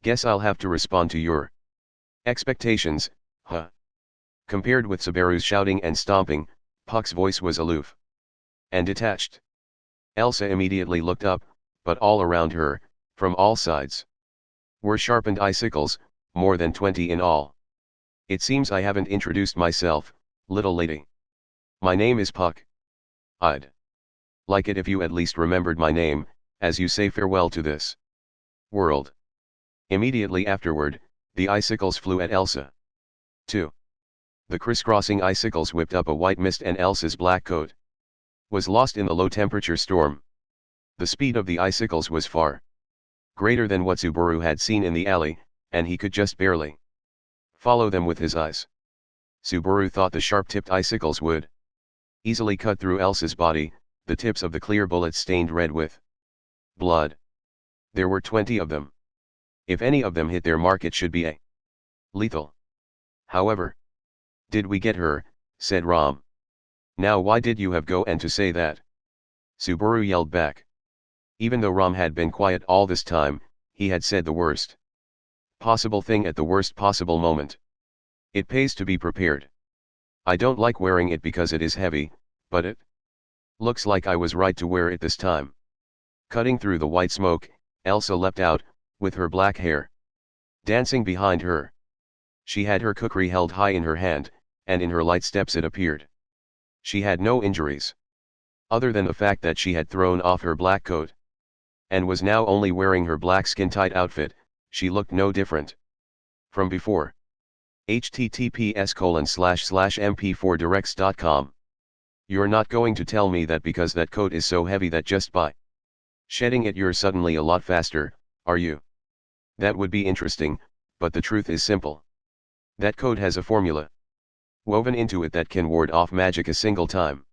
[SPEAKER 1] Guess I'll have to respond to your expectations, huh? Compared with Subaru's shouting and stomping, Puck's voice was aloof and detached. Elsa immediately looked up, but all around her, from all sides, were sharpened icicles, more than 20 in all. It seems I haven't introduced myself, little lady. My name is Puck. I'd like it if you at least remembered my name, as you say farewell to this world. Immediately afterward, the icicles flew at Elsa. 2. The crisscrossing icicles whipped up a white mist, and Elsa's black coat was lost in the low-temperature storm. The speed of the icicles was far greater than what Subaru had seen in the alley, and he could just barely follow them with his eyes. Subaru thought the sharp-tipped icicles would easily cut through Elsa's body, the tips of the clear bullets stained red with blood. There were 20 of them. If any of them hit their mark, it should be a lethal. However, did we get her, said Rom. Now why did you have go and to say that? Subaru yelled back. Even though Rom had been quiet all this time, he had said the worst possible thing at the worst possible moment. It pays to be prepared. I don't like wearing it because it is heavy, but it looks like I was right to wear it this time. Cutting through the white smoke, Elsa leapt out, with her black hair dancing behind her. She had her kukri held high in her hand, and in her light steps it appeared she had no injuries, other than the fact that she had thrown off her black coat and was now only wearing her black skin-tight outfit. She looked no different from before. https://mp4directs.com. You're not going to tell me that because that coat is so heavy that just by shedding it you're suddenly a lot faster, are you? That would be interesting, but the truth is simple. That coat has a formula woven into it that can ward off magic a single time.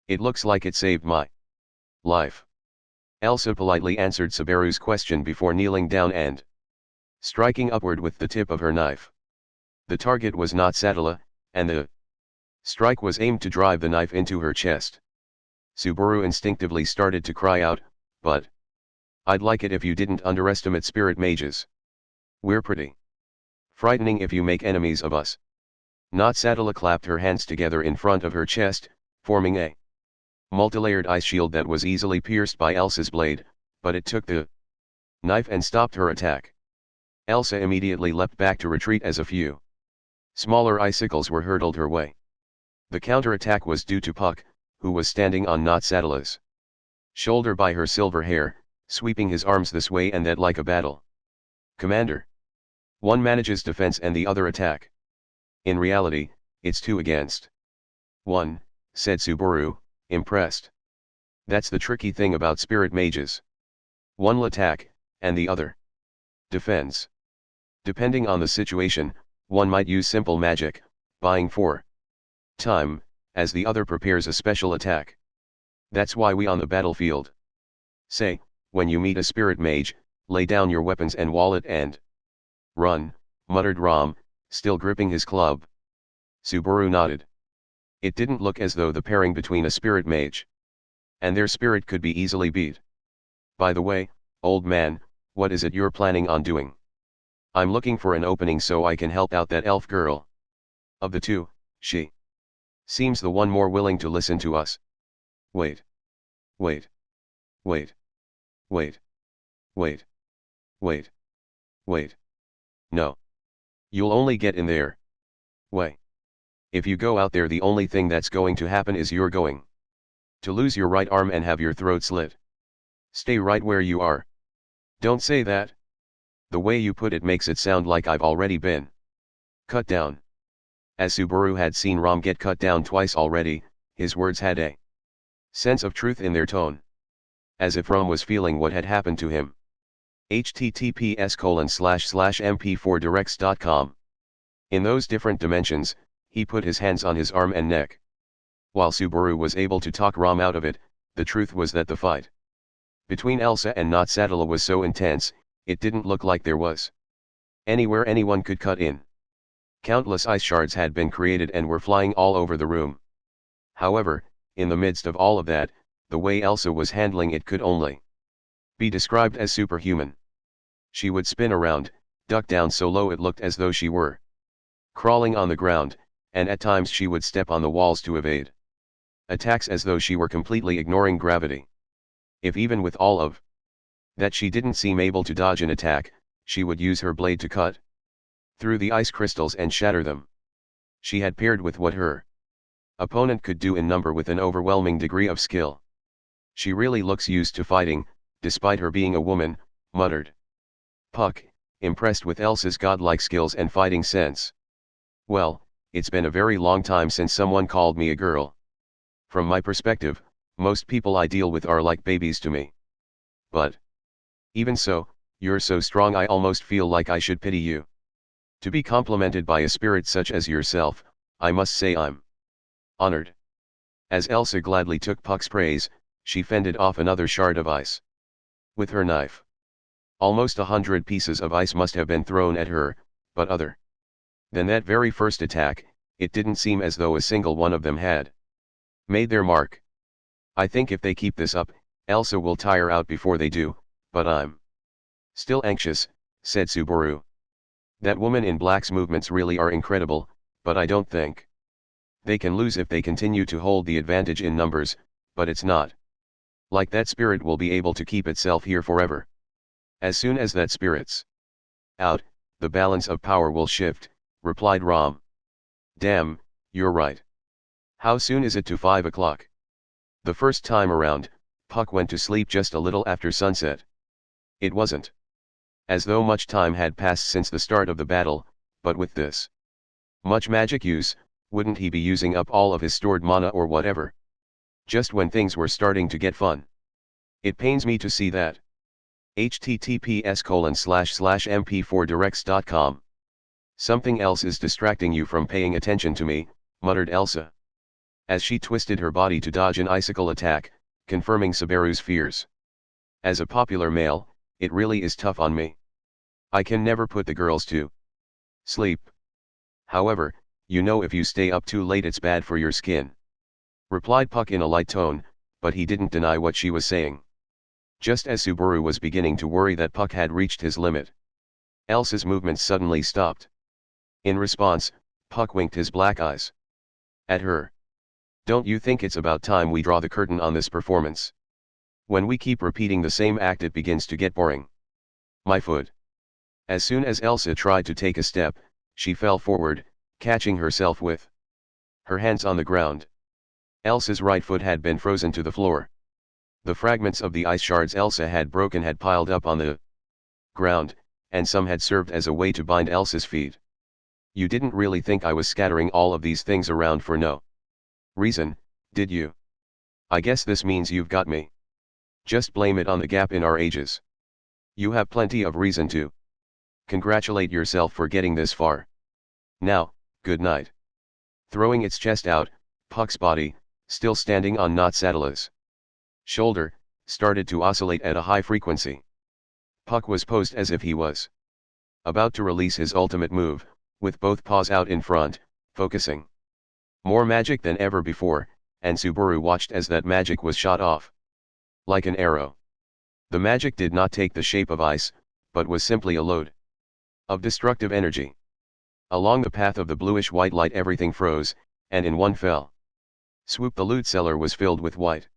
[SPEAKER 1] It looks like it saved my life. Elsa politely answered Subaru's question before kneeling down and striking upward with the tip of her knife. The target was not Satala, and the strike was aimed to drive the knife into her chest. Subaru instinctively started to cry out, but I'd like it if you didn't underestimate spirit mages. We're pretty frightening if you make enemies of us. Not Satala clapped her hands together in front of her chest, forming a multilayered ice shield that was easily pierced by Elsa's blade, but it took the knife and stopped her attack. Elsa immediately leapt back to retreat as a few smaller icicles were hurtled her way. The counterattack was due to Puck, who was standing on Not Satala's shoulder by her silver hair, sweeping his arms this way and that like a battle commander. One manages defense and the other attack. In reality, it's 2 against 1, said Subaru, impressed. That's the tricky thing about spirit mages. One'll attack, and the other defends. Depending on the situation, one might use simple magic, buying for time, as the other prepares a special attack. That's why we on the battlefield say, when you meet a spirit mage, lay down your weapons and wallet and run, muttered Ram, still gripping his club. Subaru nodded. It didn't look as though the pairing between a spirit mage and their spirit could be easily beat. By the way, old man, what is it you're planning on doing? I'm looking for an opening so I can help out that elf girl. Of the two, she seems the one more willing to listen to us. Wait. Wait. Wait. Wait. Wait. Wait. Wait. No. You'll only get in there way. If you go out there the only thing that's going to happen is you're going to lose your right arm and have your throat slit. Stay right where you are. Don't say that. The way you put it makes it sound like I've already been cut down. As Subaru had seen Ram get cut down twice already, his words had a sense of truth in their tone. As if Ram was feeling what had happened to him. https://mp4directs.com. In those different dimensions, he put his hands on his arm and neck. While Subaru was able to talk Ram out of it, the truth was that the fight between Elsa and Not Satala was so intense, it didn't look like there was anywhere anyone could cut in. Countless ice shards had been created and were flying all over the room. However, in the midst of all of that, the way Elsa was handling it could only be described as superhuman. She would spin around, duck down so low it looked as though she were crawling on the ground, and at times she would step on the walls to evade attacks as though she were completely ignoring gravity. If even with all of that she didn't seem able to dodge an attack, she would use her blade to cut through the ice crystals and shatter them. She had paired with what her opponent could do in number with an overwhelming degree of skill. She really looks used to fighting, despite her being a woman, muttered Puck, impressed with Elsa's godlike skills and fighting sense. Well, it's been a very long time since someone called me a girl. From my perspective, most people I deal with are like babies to me. But even so, you're so strong I almost feel like I should pity you. To be complimented by a spirit such as yourself, I must say I'm honored. As Elsa gladly took Puck's praise, she fended off another shard of ice with her knife. Almost 100 pieces of ice must have been thrown at her, but other than that very first attack, it didn't seem as though a single one of them had made their mark. I think if they keep this up, Elsa will tire out before they do, but I'm still anxious, said Subaru. That woman in black's movements really are incredible, but I don't think they can lose if they continue to hold the advantage in numbers, but it's not like that spirit will be able to keep itself here forever. As soon as that spirit's out, the balance of power will shift, replied Ram. Damn, you're right. How soon is it to 5 o'clock? The first time around, Puck went to sleep just a little after sunset. It wasn't as though much time had passed since the start of the battle, but with this Much magic use, wouldn't he be using up all of his stored mana or whatever? Just when things were starting to get fun. It pains me to see that. https://mp4directs.com. Something else is distracting you from paying attention to me, muttered Elsa, as she twisted her body to dodge an icicle attack, confirming Subaru's fears. As a popular male, it really is tough on me. I can never put the girls to sleep. However, you know if you stay up too late it's bad for your skin, replied Puck in a light tone, but he didn't deny what she was saying. Just as Subaru was beginning to worry that Puck had reached his limit, Elsa's movements suddenly stopped. In response, Puck winked his black eyes at her. Don't you think it's about time we draw the curtain on this performance? When we keep repeating the same act it begins to get boring. My foot. As soon as Elsa tried to take a step, she fell forward, catching herself with her hands on the ground. Elsa's right foot had been frozen to the floor. The fragments of the ice shards Elsa had broken had piled up on the ground, and some had served as a way to bind Elsa's feet. You didn't really think I was scattering all of these things around for no reason, did you? I guess this means you've got me. Just blame it on the gap in our ages. You have plenty of reason to congratulate yourself for getting this far. Now, good night. Throwing its chest out, Puck's body, still standing on Notsaddle's shoulder, started to oscillate at a high frequency. Puck was posed as if he was about to release his ultimate move, with both paws out in front, focusing more magic than ever before, and Subaru watched as that magic was shot off like an arrow. The magic did not take the shape of ice, but was simply a load of destructive energy. Along the path of the bluish-white light everything froze, and in one fell swoop the loot cellar was filled with white.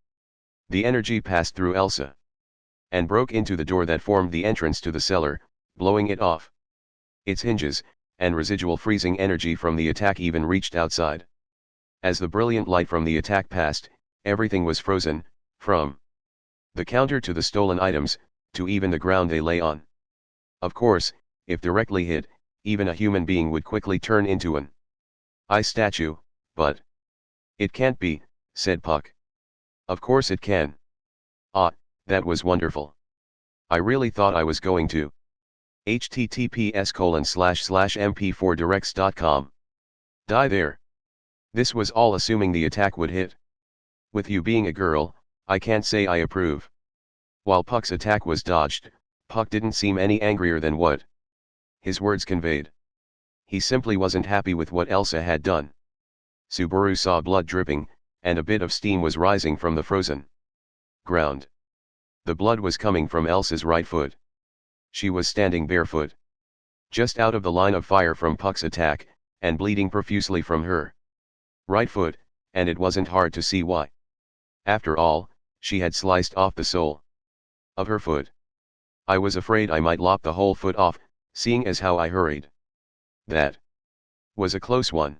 [SPEAKER 1] The energy passed through Elsa and broke into the door that formed the entrance to the cellar, blowing it off its hinges, and residual freezing energy from the attack even reached outside. As the brilliant light from the attack passed, everything was frozen, from the counter to the stolen items, to even the ground they lay on. Of course, if directly hit, even a human being would quickly turn into an ice statue, but it can't be, said Puck. Of course it can. Ah, that was wonderful. I really thought I was going to. https://mp4directs.com. Die there. This was all assuming the attack would hit. With you being a girl, I can't say I approve. While Puck's attack was dodged, Puck didn't seem any angrier than what his words conveyed. He simply wasn't happy with what Elsa had done. Subaru saw blood dripping, and a bit of steam was rising from the frozen ground. The blood was coming from Elsa's right foot. She was standing barefoot, just out of the line of fire from Puck's attack, and bleeding profusely from her right foot, and it wasn't hard to see why. After all, she had sliced off the sole of her foot. I was afraid I might lop the whole foot off, seeing as how I hurried. That was a close one.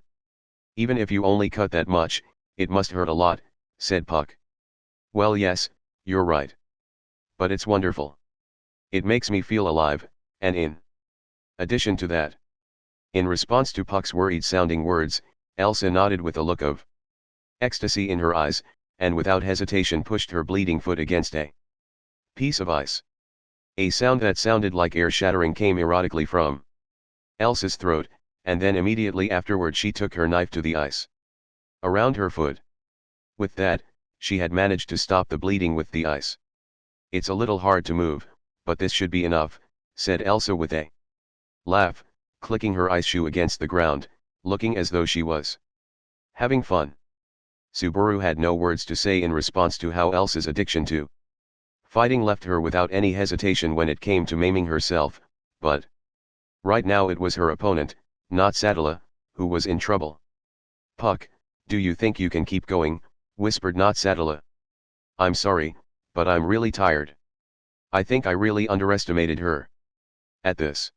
[SPEAKER 1] Even if you only cut that much, it must hurt a lot, said Puck. Well yes, you're right. But it's wonderful. It makes me feel alive, and in addition to that. In response to Puck's worried-sounding words, Elsa nodded with a look of ecstasy in her eyes, and without hesitation pushed her bleeding foot against a piece of ice. A sound that sounded like air shattering came erotically from Elsa's throat, and then immediately afterward she took her knife to the ice around her foot. With that, she had managed to stop the bleeding with the ice. It's a little hard to move, but this should be enough, said Elsa with a laugh, clicking her ice shoe against the ground, looking as though she was having fun. Subaru had no words to say in response to how Elsa's addiction to fighting left her without any hesitation when it came to maiming herself, but right now it was her opponent, Notsaddle, who was in trouble. Puck, do you think you can keep going, whispered Notsaddle. I'm sorry, but I'm really tired. I think I really underestimated her. At this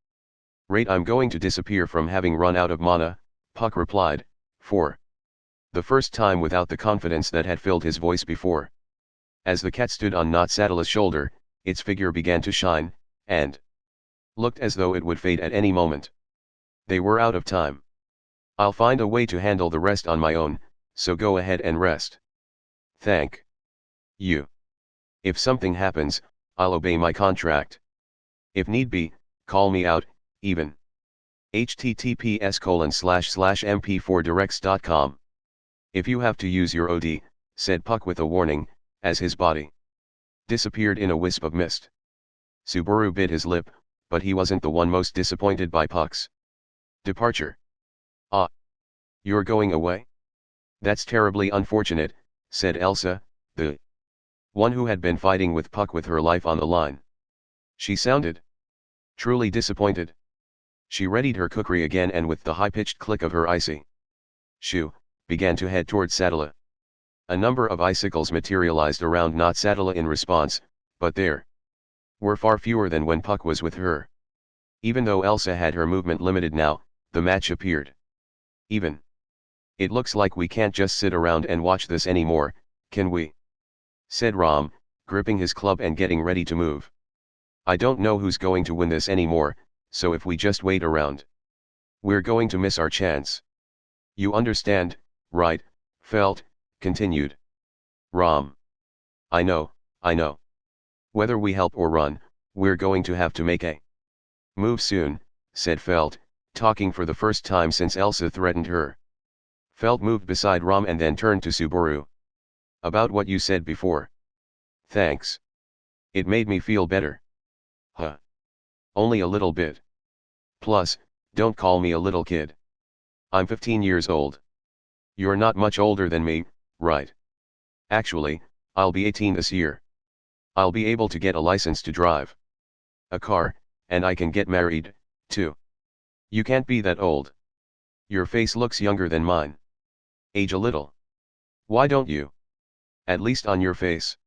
[SPEAKER 1] rate I'm going to disappear from having run out of mana, Puck replied, for the first time without the confidence that had filled his voice before. As the cat stood on Notsaddle's shoulder, its figure began to shine, and looked as though it would fade at any moment. They were out of time. I'll find a way to handle the rest on my own, so go ahead and rest. Thank you. If something happens, I'll obey my contract. If need be, call me out, even. https://mp4directs.com. If you have to use your OD, said Puck with a warning, as his body disappeared in a wisp of mist. Subaru bit his lip, but he wasn't the one most disappointed by Puck's departure. Ah. You're going away? That's terribly unfortunate, said Elsa, the one who had been fighting with Puck with her life on the line. She sounded truly disappointed. She readied her kukri again and with the high-pitched click of her icy shoe, began to head toward Sadala. A number of icicles materialized around Not Sadala in response, but there were far fewer than when Puck was with her. Even though Elsa had her movement limited now, the match appeared even. It looks like we can't just sit around and watch this anymore, can we? Said Ram, gripping his club and getting ready to move. I don't know who's going to win this anymore, so if we just wait around, we're going to miss our chance. You understand, right? Felt, continued Ram. I know. Whether we help or run, we're going to have to make a move soon, said Felt, talking for the first time since Elsa threatened her. Felt moved beside Ram and then turned to Subaru. About what you said before. Thanks. It made me feel better. Huh. Only a little bit. Plus, don't call me a little kid. I'm 15 years old. You're not much older than me, right? Actually, I'll be 18 this year. I'll be able to get a license to drive a car, and I can get married, too. You can't be that old. Your face looks younger than mine. Age a little. Why don't you? At least on your face.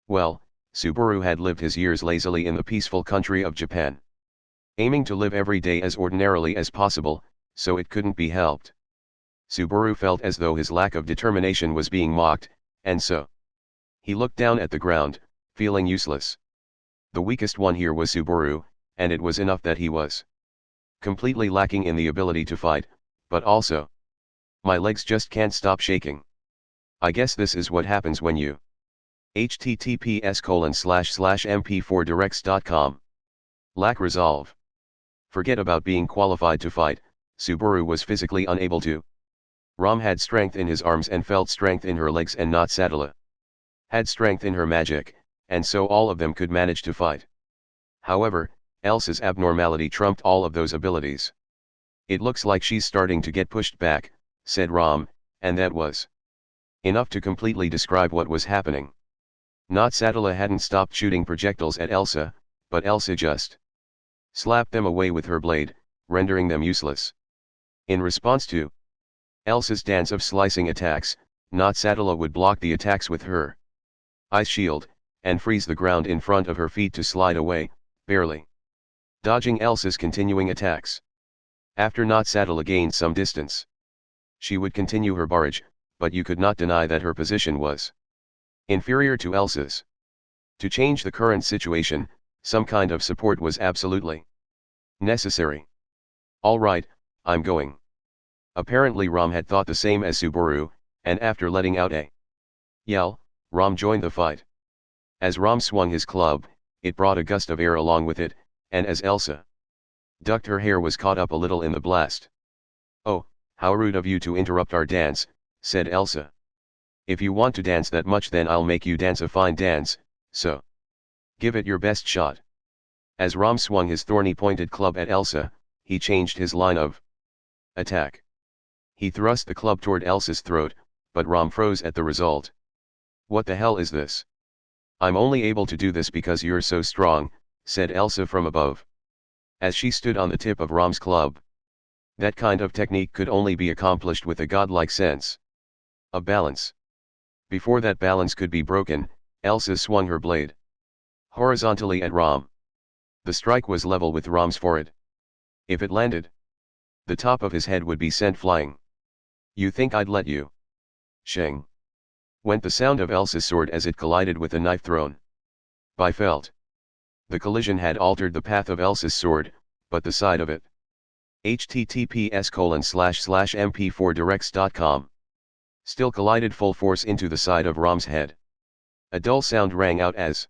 [SPEAKER 1] Well, Subaru had lived his years lazily in the peaceful country of Japan, aiming to live every day as ordinarily as possible, so it couldn't be helped. Subaru felt as though his lack of determination was being mocked, and so he looked down at the ground, feeling useless. The weakest one here was Subaru, and it was enough that he was completely lacking in the ability to fight, but also, my legs just can't stop shaking. I guess this is what happens when you https://mp4directs.com. Lack resolve. Forget about being qualified to fight, Subaru was physically unable to. Ram had strength in his arms and felt strength in her legs, and Not Sadala had strength in her magic, and so all of them could manage to fight. However, Elsa's abnormality trumped all of those abilities. It looks like she's starting to get pushed back, said Ram, and that was enough to completely describe what was happening. Not Sadala hadn't stopped shooting projectiles at Elsa, but Elsa just slapped them away with her blade, rendering them useless. In response to Elsa's dance of slicing attacks, Not Sadala would block the attacks with her ice shield, and freeze the ground in front of her feet to slide away, barely dodging Elsa's continuing attacks. After Not Sadala gained some distance, she would continue her barrage, but you could not deny that her position was inferior to Elsa's. To change the current situation, some kind of support was absolutely necessary. All right, I'm going. Apparently Ram had thought the same as Subaru, and after letting out a yell, Ram joined the fight. As Ram swung his club, it brought a gust of air along with it, and as Elsa ducked, her hair was caught up a little in the blast. Oh, how rude of you to interrupt our dance, said Elsa. If you want to dance that much, then I'll make you dance a fine dance, so give it your best shot. As Ram swung his thorny pointed club at Elsa, he changed his line of attack. He thrust the club toward Elsa's throat, but Ram froze at the result. What the hell is this? I'm only able to do this because you're so strong, said Elsa from above, as she stood on the tip of Ram's club. That kind of technique could only be accomplished with a godlike sense of balance. Before that balance could be broken, Elsa swung her blade horizontally at Ram. The strike was level with Ram's forehead. If it landed, the top of his head would be sent flying. You think I'd let you? Sheng went the sound of Elsa's sword as it collided with a knife thrown by Felt. The collision had altered the path of Elsa's sword, but the side of it https://mp4directs.com. Still collided full force into the side of Rom's head. A dull sound rang out as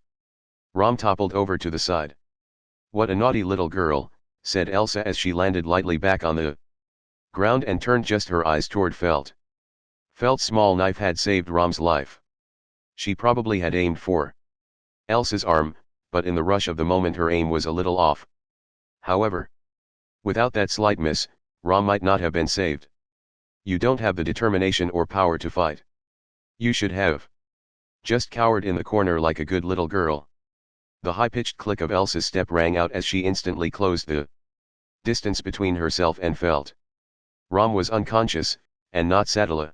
[SPEAKER 1] Rom toppled over to the side. "What a naughty little girl," said Elsa as she landed lightly back on the ground and turned just her eyes toward Felt. Felt's small knife had saved Rom's life. She probably had aimed for Elsa's arm, but in the rush of the moment her aim was a little off. However, without that slight miss, Rom might not have been saved. You don't have the determination or power to fight. You should have just cowered in the corner like a good little girl. The high-pitched click of Elsa's step rang out as she instantly closed the distance between herself and Felt. Rom was unconscious, and not Sadala,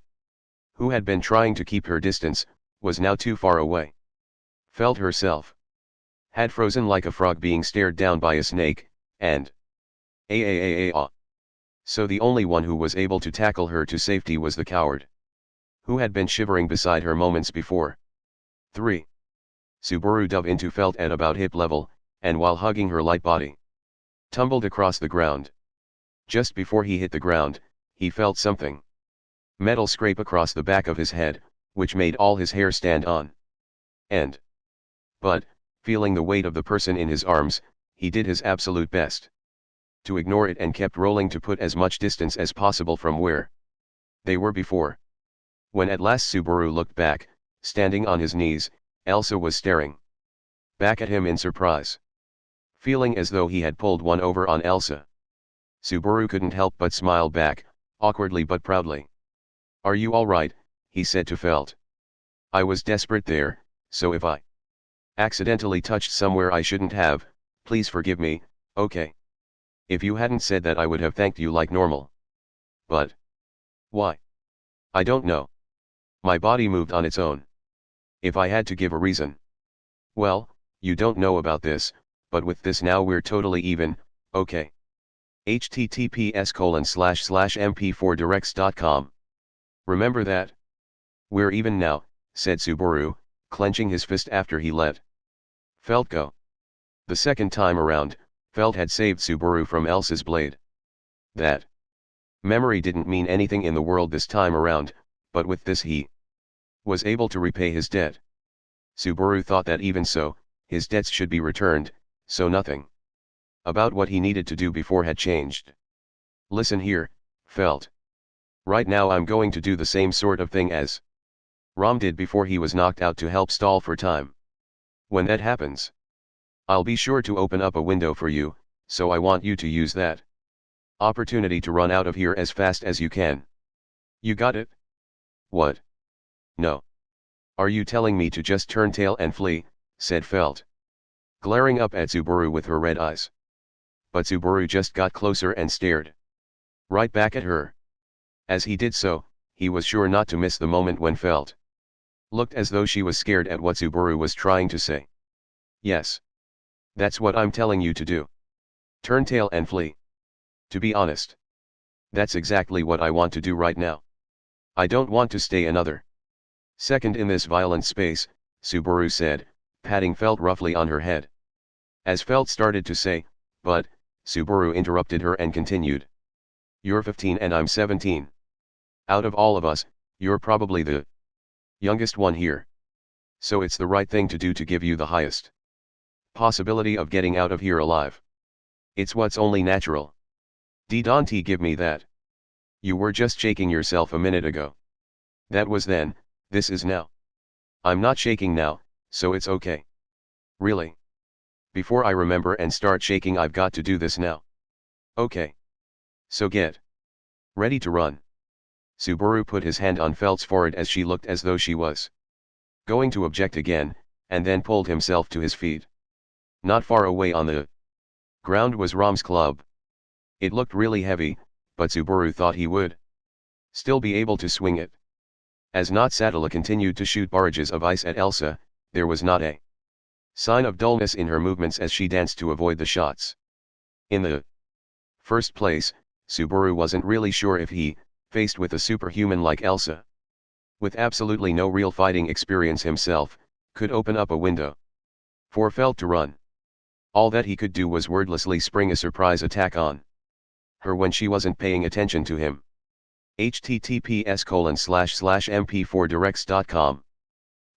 [SPEAKER 1] who had been trying to keep her distance, was now too far away. Felt herself had frozen like a frog being stared down by a snake, and so the only one who was able to tackle her to safety was the coward, who had been shivering beside her moments before. 3. Subaru dove into Felt at about hip level, and while hugging her light body, tumbled across the ground. Just before he hit the ground, he felt something metal scrape across the back of his head, which made all his hair stand on end. But, feeling the weight of the person in his arms, he did his absolute best to ignore it and kept rolling to put as much distance as possible from where they were before. When at last Subaru looked back, standing on his knees, Elsa was staring back at him in surprise, feeling as though he had pulled one over on Elsa. Subaru couldn't help but smile back, awkwardly but proudly. "Are you all right?" he said to Felt. "I was desperate there, so if I accidentally touched somewhere I shouldn't have, please forgive me, okay? If you hadn't said that I would have thanked you like normal." "But why?" "I don't know. My body moved on its own. If I had to give a reason." "Well, you don't know about this, but with this now we're totally even, okay? https://mp4directs.com. Remember that? We're even now," said Subaru, clenching his fist after he let Felt go. The second time around, Felt had saved Subaru from Elsa's blade. That memory didn't mean anything in the world this time around, but with this he was able to repay his debt. Subaru thought that even so, his debts should be returned, so nothing about what he needed to do before had changed. "Listen here, Felt. Right now I'm going to do the same sort of thing as Rom did before he was knocked out to help stall for time. When that happens, I'll be sure to open up a window for you, so I want you to use that opportunity to run out of here as fast as you can. You got it?" "What? No. Are you telling me to just turn tail and flee?" said Felt, glaring up at Subaru with her red eyes. But Subaru just got closer and stared right back at her. As he did so, he was sure not to miss the moment when Felt looked as though she was scared at what Subaru was trying to say. "Yes. That's what I'm telling you to do. Turn tail and flee. To be honest, that's exactly what I want to do right now. I don't want to stay another second in this violent space," Subaru said, patting Felt roughly on her head. As Felt started to say, "But," Subaru interrupted her and continued. "You're 15 and I'm 17. Out of all of us, you're probably the youngest one here. So it's the right thing to do to give you the highest possibility of getting out of here alive. It's what's only natural. Don't give me that. You were just shaking yourself a minute ago. That was then, this is now. I'm not shaking now, so it's okay. Really. Before I remember and start shaking I've got to do this now. Okay. So get ready to run." Subaru put his hand on Felt's forehead as she looked as though she was going to object again, and then pulled himself to his feet. Not far away on the ground was Rom's club. It looked really heavy, but Subaru thought he would still be able to swing it. As Not Sadala continued to shoot barrages of ice at Elsa, there was not a sign of dullness in her movements as she danced to avoid the shots. In the first place, Subaru wasn't really sure if he, faced with a superhuman like Elsa, with absolutely no real fighting experience himself, could open up a window for Felt to run. All that he could do was wordlessly spring a surprise attack on her when she wasn't paying attention to him. https://mp4directs.com.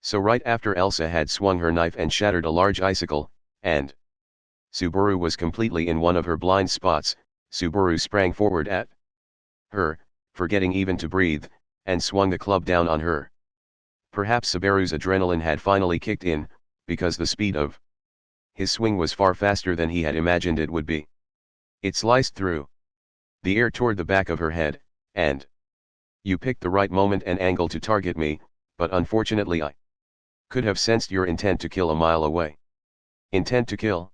[SPEAKER 1] So right after Elsa had swung her knife and shattered a large icicle, and Subaru was completely in one of her blind spots, Subaru sprang forward at her, forgetting even to breathe, and swung the club down on her. Perhaps Subaru's adrenaline had finally kicked in, because the speed of his swing was far faster than he had imagined it would be. It sliced through the air toward the back of her head, and you picked the right moment and angle to target me, but unfortunately I could have sensed your intent to kill a mile away. Intent to kill?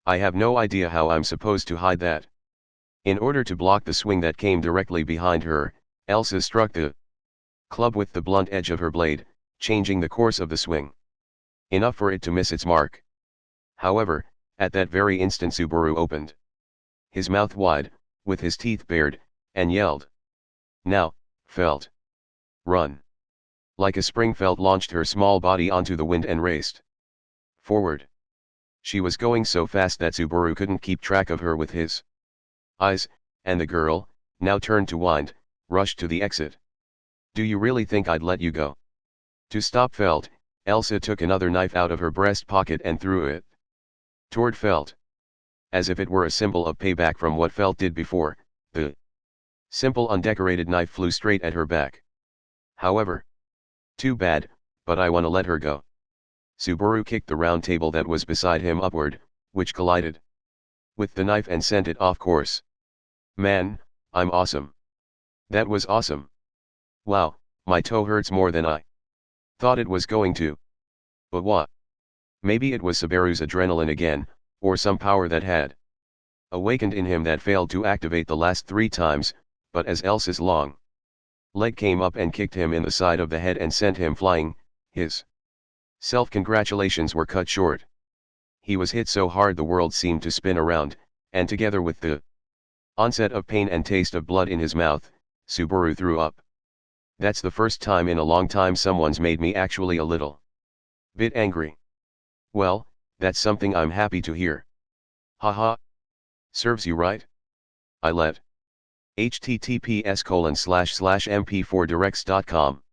[SPEAKER 1] I have no idea how I'm supposed to hide that. In order to block the swing that came directly behind her, Elsa struck the club with the blunt edge of her blade, changing the course of the swing. Enough for it to miss its mark. However, at that very instant Subaru opened his mouth wide, with his teeth bared, and yelled. Now, Felt. Run. Like a spring, Felt launched her small body onto the wind and raced forward. She was going so fast that Subaru couldn't keep track of her with his eyes, and the girl, now turned to wind, rushed to the exit. Do you really think I'd let you go? To stop Felt, Elsa took another knife out of her breast pocket and threw it toward Felt. As if it were a symbol of payback from what Felt did before, the simple undecorated knife flew straight at her back. However, too bad, but I wanna let her go. Subaru kicked the round table that was beside him upward, which collided with the knife and sent it off course. Man, I'm awesome. That was awesome. Wow, my toe hurts more than I thought it was going to. But what? Maybe it was Subaru's adrenaline again, or some power that had awakened in him that failed to activate the last 3 times, but as Elsa's long leg came up and kicked him in the side of the head and sent him flying, his self-congratulations were cut short. He was hit so hard the world seemed to spin around, and together with the onset of pain and taste of blood in his mouth, Subaru threw up. That's the first time in a long time someone's made me actually a little bit angry. Well, that's something I'm happy to hear. Haha. Serves you right. I let. https://mp4directs.com.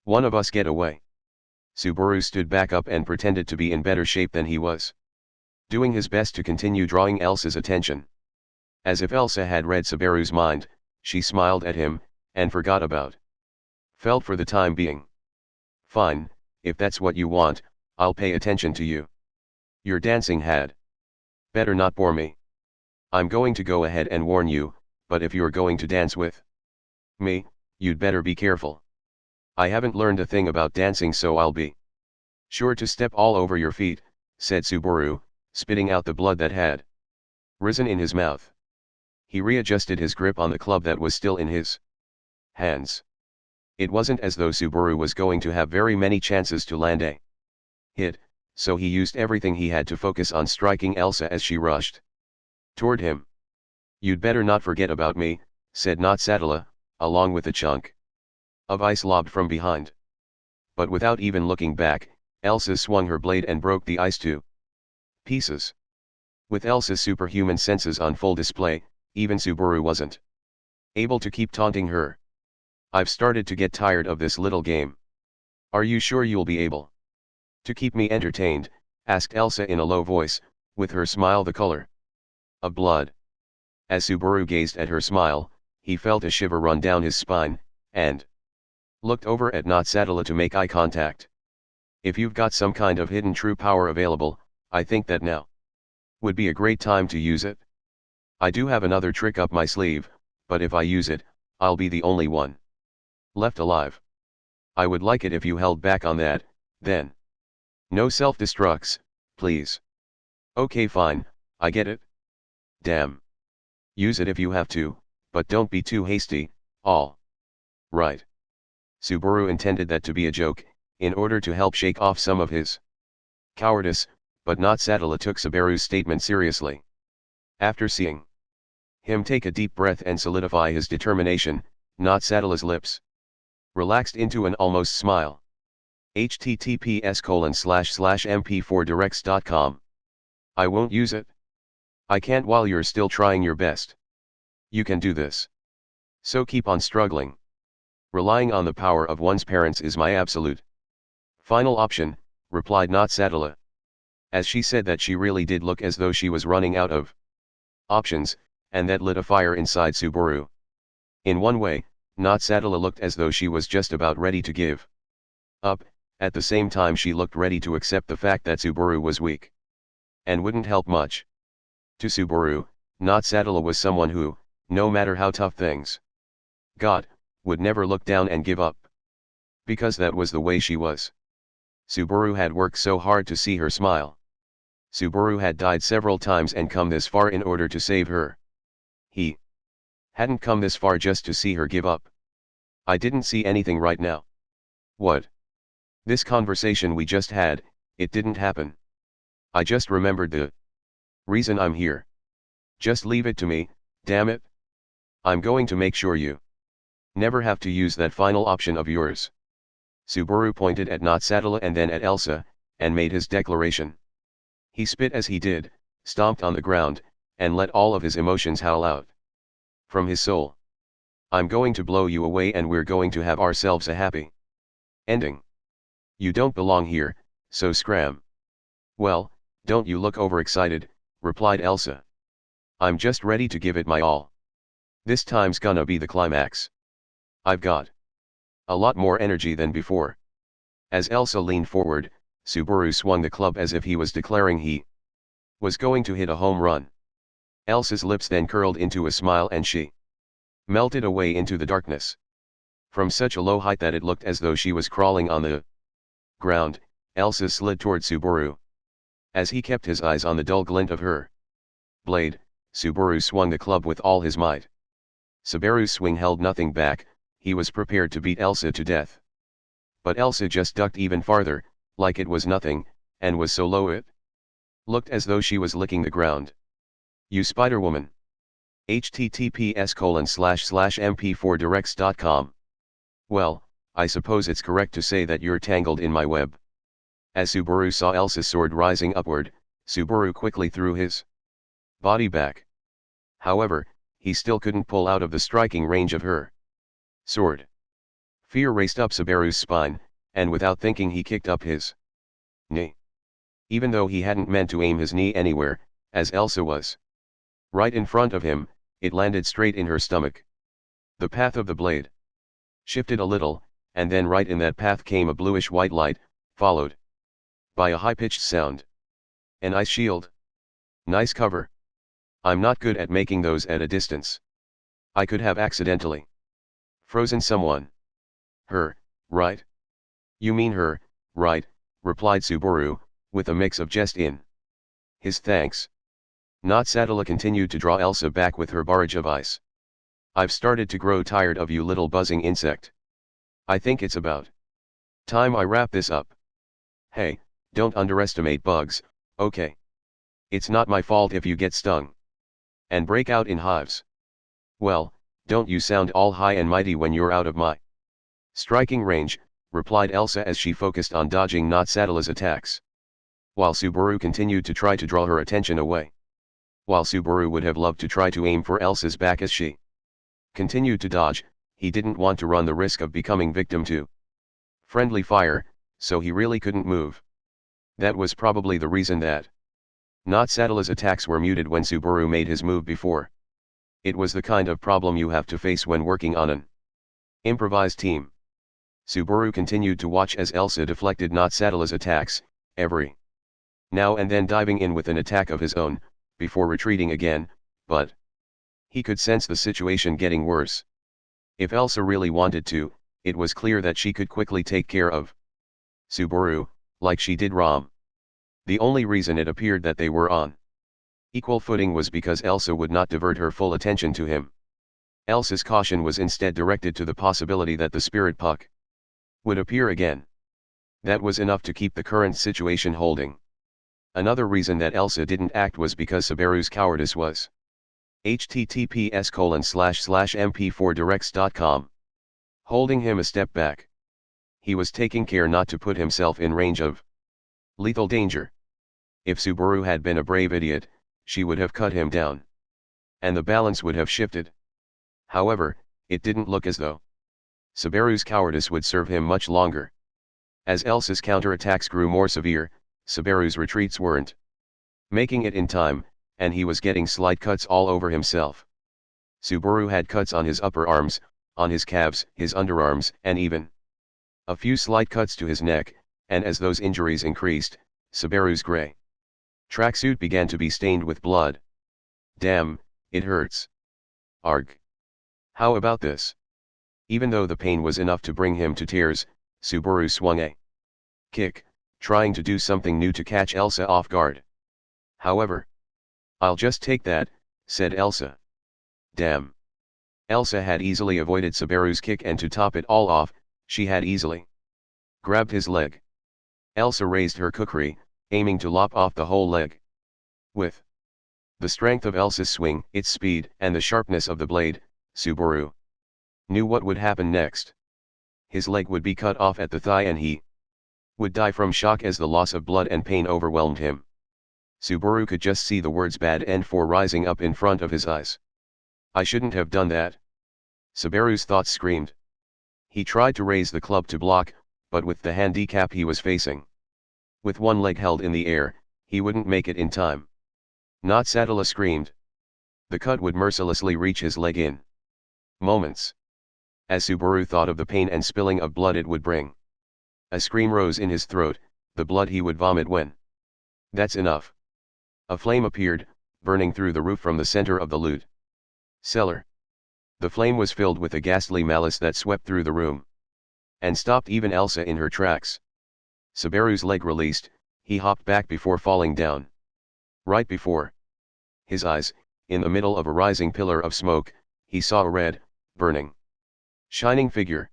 [SPEAKER 1] One of us get away. Subaru stood back up and pretended to be in better shape than he was, doing his best to continue drawing Elsa's attention. As if Elsa had read Subaru's mind, she smiled at him, and forgot about Felt for the time being. Fine, if that's what you want, I'll pay attention to you. Your dancing had better not bore me. I'm going to go ahead and warn you, but if you're going to dance with me, you'd better be careful. I haven't learned a thing about dancing, so I'll be sure to step all over your feet, said Subaru, spitting out the blood that had risen in his mouth. He readjusted his grip on the club that was still in his hands. It wasn't as though Subaru was going to have very many chances to land a hit, so he used everything he had to focus on striking Elsa as she rushed toward him. You'd better not forget about me, said Notsatala, along with a chunk of ice lobbed from behind. But without even looking back, Elsa swung her blade and broke the ice to pieces. With Elsa's superhuman senses on full display, even Subaru wasn't able to keep taunting her. I've started to get tired of this little game. Are you sure you'll be able to keep me entertained? Asked Elsa in a low voice, with her smile the color of blood. As Subaru gazed at her smile, he felt a shiver run down his spine, and looked over at Notsatala to make eye contact. If you've got some kind of hidden true power available, I think that now would be a great time to use it. I do have another trick up my sleeve, but if I use it, I'll be the only one left alive. I would like it if you held back on that, then. No self-destructs, please. Okay, fine, I get it. Damn. Use it if you have to, but don't be too hasty. All right. Subaru intended that to be a joke, in order to help shake off some of his cowardice, but Notsatala took Subaru's statement seriously. After seeing him take a deep breath and solidify his determination, Notsatala's lips relaxed into an almost smile. https://mp4directs.com. I won't use it. I can't while you're still trying your best. You can do this. So keep on struggling. Relying on the power of one's parents is my absolute final option, replied Natsatala. As she said that, she really did look as though she was running out of options, and that lit a fire inside Subaru. In one way, Natsatala looked as though she was just about ready to give up. At the same time she looked ready to accept the fact that Subaru was weak and wouldn't help much. To Subaru, Natsatala was someone who, no matter how tough things got, would never look down and give up. Because that was the way she was. Subaru had worked so hard to see her smile. Subaru had died several times and come this far in order to save her. He hadn't come this far just to see her give up. I didn't see anything right now. What? This conversation we just had, it didn't happen. I just remembered the reason I'm here. Just leave it to me, damn it. I'm going to make sure you never have to use that final option of yours. Subaru pointed at Natsatala and then at Elsa, and made his declaration. He spit as he did, stomped on the ground, and let all of his emotions howl out from his soul. I'm going to blow you away and we're going to have ourselves a happy ending. You don't belong here, so scram. Well, don't you look overexcited, replied Elsa. I'm just ready to give it my all. This time's gonna be the climax. I've got a lot more energy than before. As Elsa leaned forward, Subaru swung the club as if he was declaring he was going to hit a home run. Elsa's lips then curled into a smile and she melted away into the darkness. From such a low height that it looked as though she was crawling on the ground, Elsa slid toward Subaru. As he kept his eyes on the dull glint of her blade, Subaru swung the club with all his might. Subaru's swing held nothing back. He was prepared to beat Elsa to death. But Elsa just ducked even farther, like it was nothing, and was so low it looked as though she was licking the ground. You Spider-Woman. https://mp4directs.com. Well, I suppose it's correct to say that you're tangled in my web. As Subaru saw Elsa's sword rising upward, Subaru quickly threw his body back. However, he still couldn't pull out of the striking range of her sword. Fear raced up Subaru's spine, and without thinking he kicked up his knee. Even though he hadn't meant to aim his knee anywhere, as Elsa was right in front of him, it landed straight in her stomach. The path of the blade shifted a little, and then right in that path came a bluish-white light, followed by a high-pitched sound. An ice shield. Nice cover. I'm not good at making those at a distance. I could have accidentally frozen someone. Her, right? You mean her, right, replied Subaru, with a mix of jest in his thanks. Natsatala continued to draw Elsa back with her barrage of ice. I've started to grow tired of you little buzzing insect. I think it's about time I wrap this up. Hey, don't underestimate bugs, okay? It's not my fault if you get stung and break out in hives. Well, don't you sound all high and mighty when you're out of my striking range, replied Elsa as she focused on dodging Natsatala's attacks, while Subaru continued to try to draw her attention away. While Subaru would have loved to try to aim for Elsa's back as she continued to dodge, he didn't want to run the risk of becoming victim to friendly fire, so he really couldn't move. That was probably the reason that Natsatala's attacks were muted when Subaru made his move before. It was the kind of problem you have to face when working on an improvised team. Subaru continued to watch as Elsa deflected Natsatala's attacks, every now and then diving in with an attack of his own, before retreating again, but he could sense the situation getting worse. If Elsa really wanted to, it was clear that she could quickly take care of Subaru, like she did Ram. The only reason it appeared that they were on equal footing was because Elsa would not divert her full attention to him. Elsa's caution was instead directed to the possibility that the spirit puck would appear again. That was enough to keep the current situation holding. Another reason that Elsa didn't act was because Subaru's cowardice was https://mp4directs.com. Holding him a step back. He was taking care not to put himself in range of lethal danger. If Subaru had been a brave idiot, she would have cut him down, and the balance would have shifted. However, it didn't look as though Subaru's cowardice would serve him much longer. As Elsa's counterattacks grew more severe, Subaru's retreats weren't making it in time, and he was getting slight cuts all over himself. Subaru had cuts on his upper arms, on his calves, his underarms, and even a few slight cuts to his neck, and as those injuries increased, Subaru's gray tracksuit began to be stained with blood. Damn, it hurts. Arg. How about this? Even though the pain was enough to bring him to tears, Subaru swung a kick, trying to do something new to catch Elsa off guard. However, "I'll just take that," said Elsa. Damn. Elsa had easily avoided Subaru's kick, and to top it all off, she had easily grabbed his leg. Elsa raised her kukri, aiming to lop off the whole leg. With the strength of Elsa's swing, its speed, and the sharpness of the blade, Subaru knew what would happen next. His leg would be cut off at the thigh, and he would die from shock as the loss of blood and pain overwhelmed him. Subaru could just see the words "bad end for" rising up in front of his eyes. I shouldn't have done that. Subaru's thoughts screamed. He tried to raise the club to block, but with the handicap he was facing, with one leg held in the air, he wouldn't make it in time. Not Satala screamed. The cut would mercilessly reach his leg in moments. As Subaru thought of the pain and spilling of blood it would bring, a scream rose in his throat, the blood he would vomit when. That's enough. A flame appeared, burning through the roof from the center of the loot cellar. The flame was filled with a ghastly malice that swept through the room and stopped even Elsa in her tracks. Subaru's leg released, he hopped back before falling down. Right before his eyes, in the middle of a rising pillar of smoke, he saw a red, burning, shining figure.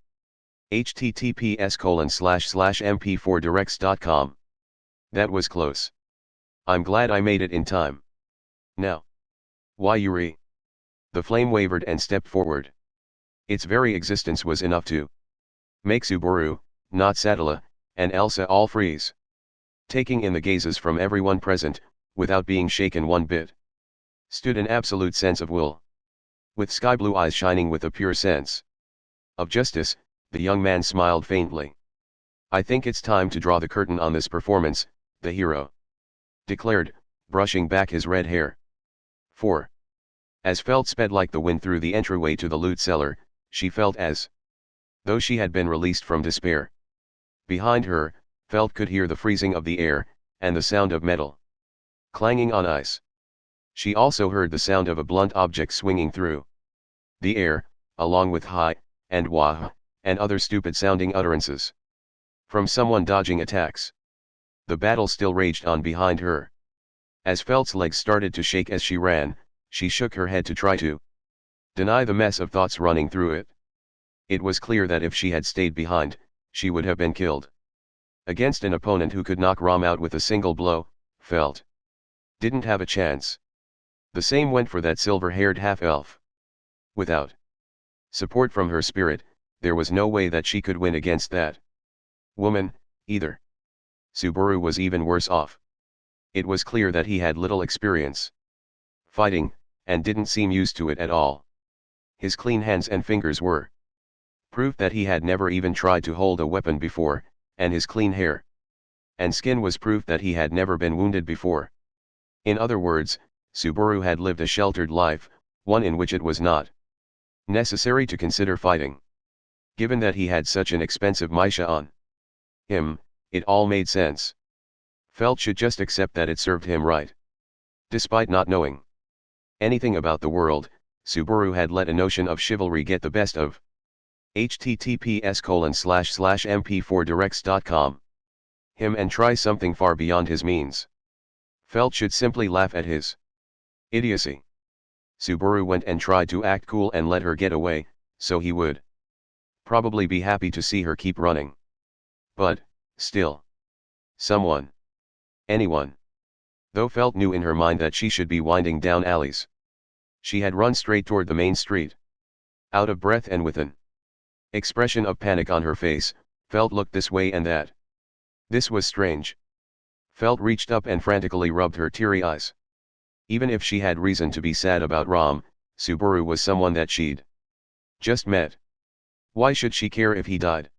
[SPEAKER 1] https://mp4directs.com. That was close. I'm glad I made it in time. Now. Why Yuri? The flame wavered and stepped forward. Its very existence was enough to make Subaru, not Satala, and Elsa all freeze, taking in the gazes from everyone present, without being shaken one bit. Stood an absolute sense of will. With sky blue eyes shining with a pure sense of justice, the young man smiled faintly. I think it's time to draw the curtain on this performance, the hero declared, brushing back his red hair. 4. As Felt sped like the wind through the entryway to the loot cellar, she felt as though she had been released from despair. Behind her, Felt could hear the freezing of the air, and the sound of metal clanging on ice. She also heard the sound of a blunt object swinging through the air, along with "hi" and "wah" and other stupid-sounding utterances from someone dodging attacks. The battle still raged on behind her. As Felt's legs started to shake as she ran, she shook her head to try to deny the mess of thoughts running through it. It was clear that if she had stayed behind, she would have been killed. Against an opponent who could knock Rom out with a single blow, Felt didn't have a chance. The same went for that silver-haired half-elf. Without support from her spirit, there was no way that she could win against that woman, either. Subaru was even worse off. It was clear that he had little experience fighting, and didn't seem used to it at all. His clean hands and fingers were proof that he had never even tried to hold a weapon before, and his clean hair and skin was proof that he had never been wounded before. In other words, Subaru had lived a sheltered life, one in which it was not necessary to consider fighting. Given that he had such an expensive Misha on him, it all made sense. Felt should just accept that it served him right. Despite not knowing anything about the world, Subaru had let a notion of chivalry get the best of https://mp4directs.com him and try something far beyond his means. Felt should simply laugh at his idiocy. Subaru went and tried to act cool and let her get away, so he would probably be happy to see her keep running. But, still, anyone. Though Felt knew in her mind that she should be winding down alleys, she had run straight toward the main street. Out of breath and with an expression of panic on her face, Felt looked this way and that. This was strange. Felt reached up and frantically rubbed her teary eyes. Even if she had reason to be sad about Rom, Subaru was someone that she'd Just met. Why should she care if he died?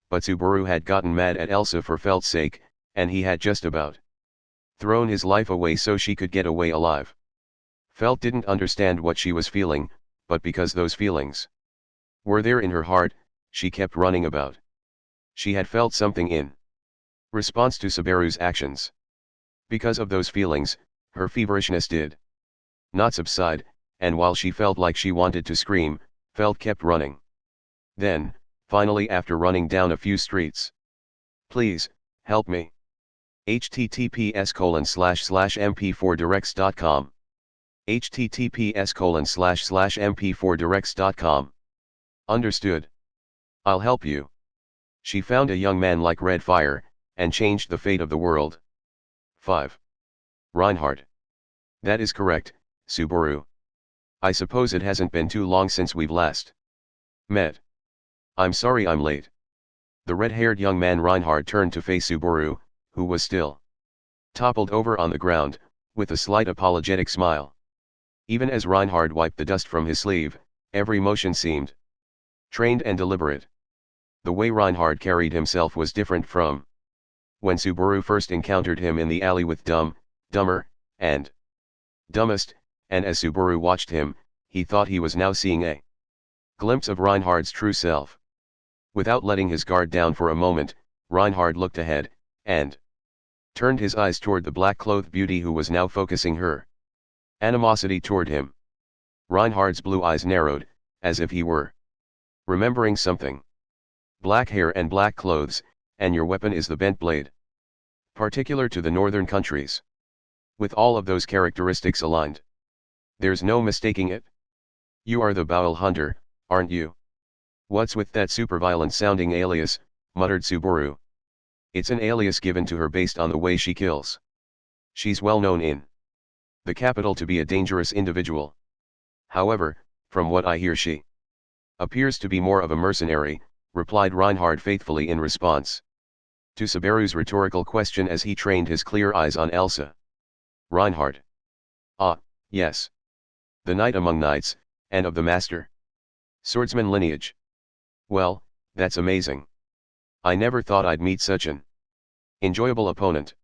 [SPEAKER 1] But Subaru had gotten mad at Elsa for Felt's sake, and he had just about thrown his life away so she could get away alive. Felt didn't understand what she was feeling, but because those feelings were there in her heart, she kept running about. She had felt something in response to Subaru's actions. Because of those feelings, her feverishness did not subside, and while she felt like she wanted to scream, Felt kept running. Then, finally after running down a few streets. Please, help me. https://mp4directs.com https://mp4directs.com Understood. I'll help you. She found a young man like red fire, and changed the fate of the world. 5. Reinhard. That is correct, Subaru. I suppose it hasn't been too long since we've last met. I'm sorry I'm late. The red-haired young man Reinhard turned to face Subaru, who was still toppled over on the ground, with a slight apologetic smile. Even as Reinhard wiped the dust from his sleeve, every motion seemed trained and deliberate. The way Reinhard carried himself was different from when Subaru first encountered him in the alley with Dumber, and Dumbest, and as Subaru watched him, he thought he was now seeing a glimpse of Reinhard's true self. Without letting his guard down for a moment, Reinhard looked ahead, and turned his eyes toward the black-clothed beauty who was now focusing her animosity toward him. Reinhard's blue eyes narrowed, as if he were remembering something. Black hair and black clothes, and your weapon is the bent blade. Particular to the northern countries. With all of those characteristics aligned. There's no mistaking it. You are the Bowel Hunter, aren't you? What's with that super violent sounding alias, muttered Subaru. It's an alias given to her based on the way she kills. She's well known in the capital to be a dangerous individual. However, from what I hear she appears to be more of a mercenary, replied Reinhard faithfully in response to Subaru's rhetorical question as he trained his clear eyes on Elsa. Reinhard. Ah, yes. The knight among knights, and of the master swordsman lineage. Well, that's amazing. I never thought I'd meet such an enjoyable opponent.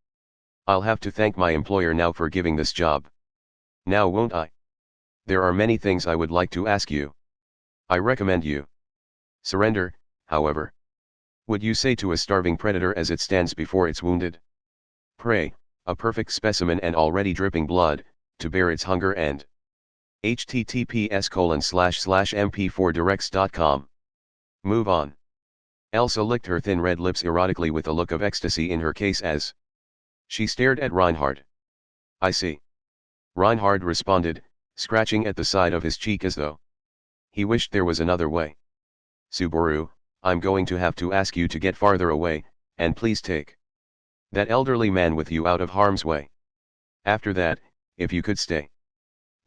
[SPEAKER 1] I'll have to thank my employer now for giving this job. Now won't I? There are many things I would like to ask you. I recommend you surrender, however. Would you say to a starving predator as it stands before its wounded prey, a perfect specimen and already dripping blood, to bear its hunger and https://mp4directs.com. Move on. Elsa licked her thin red lips erotically with a look of ecstasy in her case as she stared at Reinhard. I see. Reinhard responded, scratching at the side of his cheek as though he wished there was another way. Subaru, I'm going to have to ask you to get farther away, and please take that elderly man with you out of harm's way. After that, if you could stay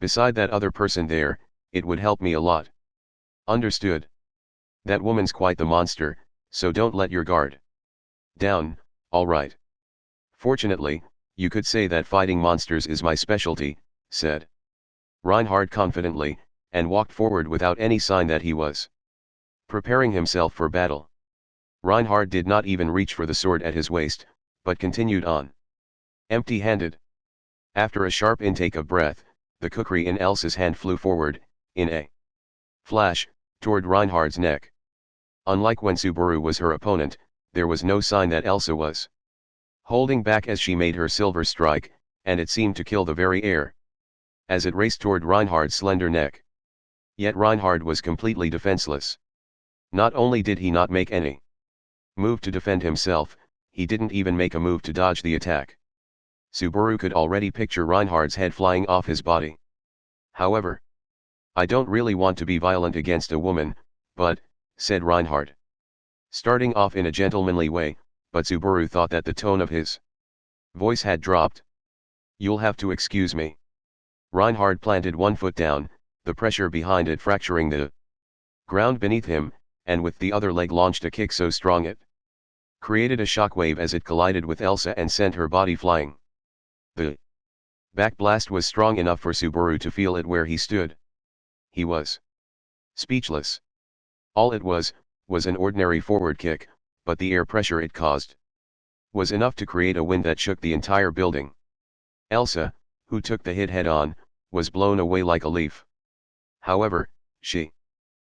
[SPEAKER 1] beside that other person there, it would help me a lot. Understood. That woman's quite the monster, so don't let your guard down, all right. Fortunately, you could say that fighting monsters is my specialty, said Reinhard confidently, and walked forward without any sign that he was preparing himself for battle. Reinhard did not even reach for the sword at his waist, but continued on. Empty-handed. After a sharp intake of breath, the kukri in Elsa's hand flew forward, in a flash, toward Reinhard's neck. Unlike when Subaru was her opponent, there was no sign that Elsa was holding back as she made her silver strike, and it seemed to kill the very air as it raced toward Reinhard's slender neck. Yet Reinhard was completely defenseless. Not only did he not make any move to defend himself, he didn't even make a move to dodge the attack. Subaru could already picture Reinhard's head flying off his body. However, I don't really want to be violent against a woman, but, said Reinhard, starting off in a gentlemanly way, but Subaru thought that the tone of his voice had dropped. You'll have to excuse me. Reinhard planted one foot down, the pressure behind it fracturing the ground beneath him, and with the other leg launched a kick so strong it created a shockwave as it collided with Elsa and sent her body flying. The back blast was strong enough for Subaru to feel it where he stood. He was Speechless. All it was an ordinary forward kick, but the air pressure it caused was enough to create a wind that shook the entire building. Elsa, who took the hit head-on, was blown away like a leaf. However, she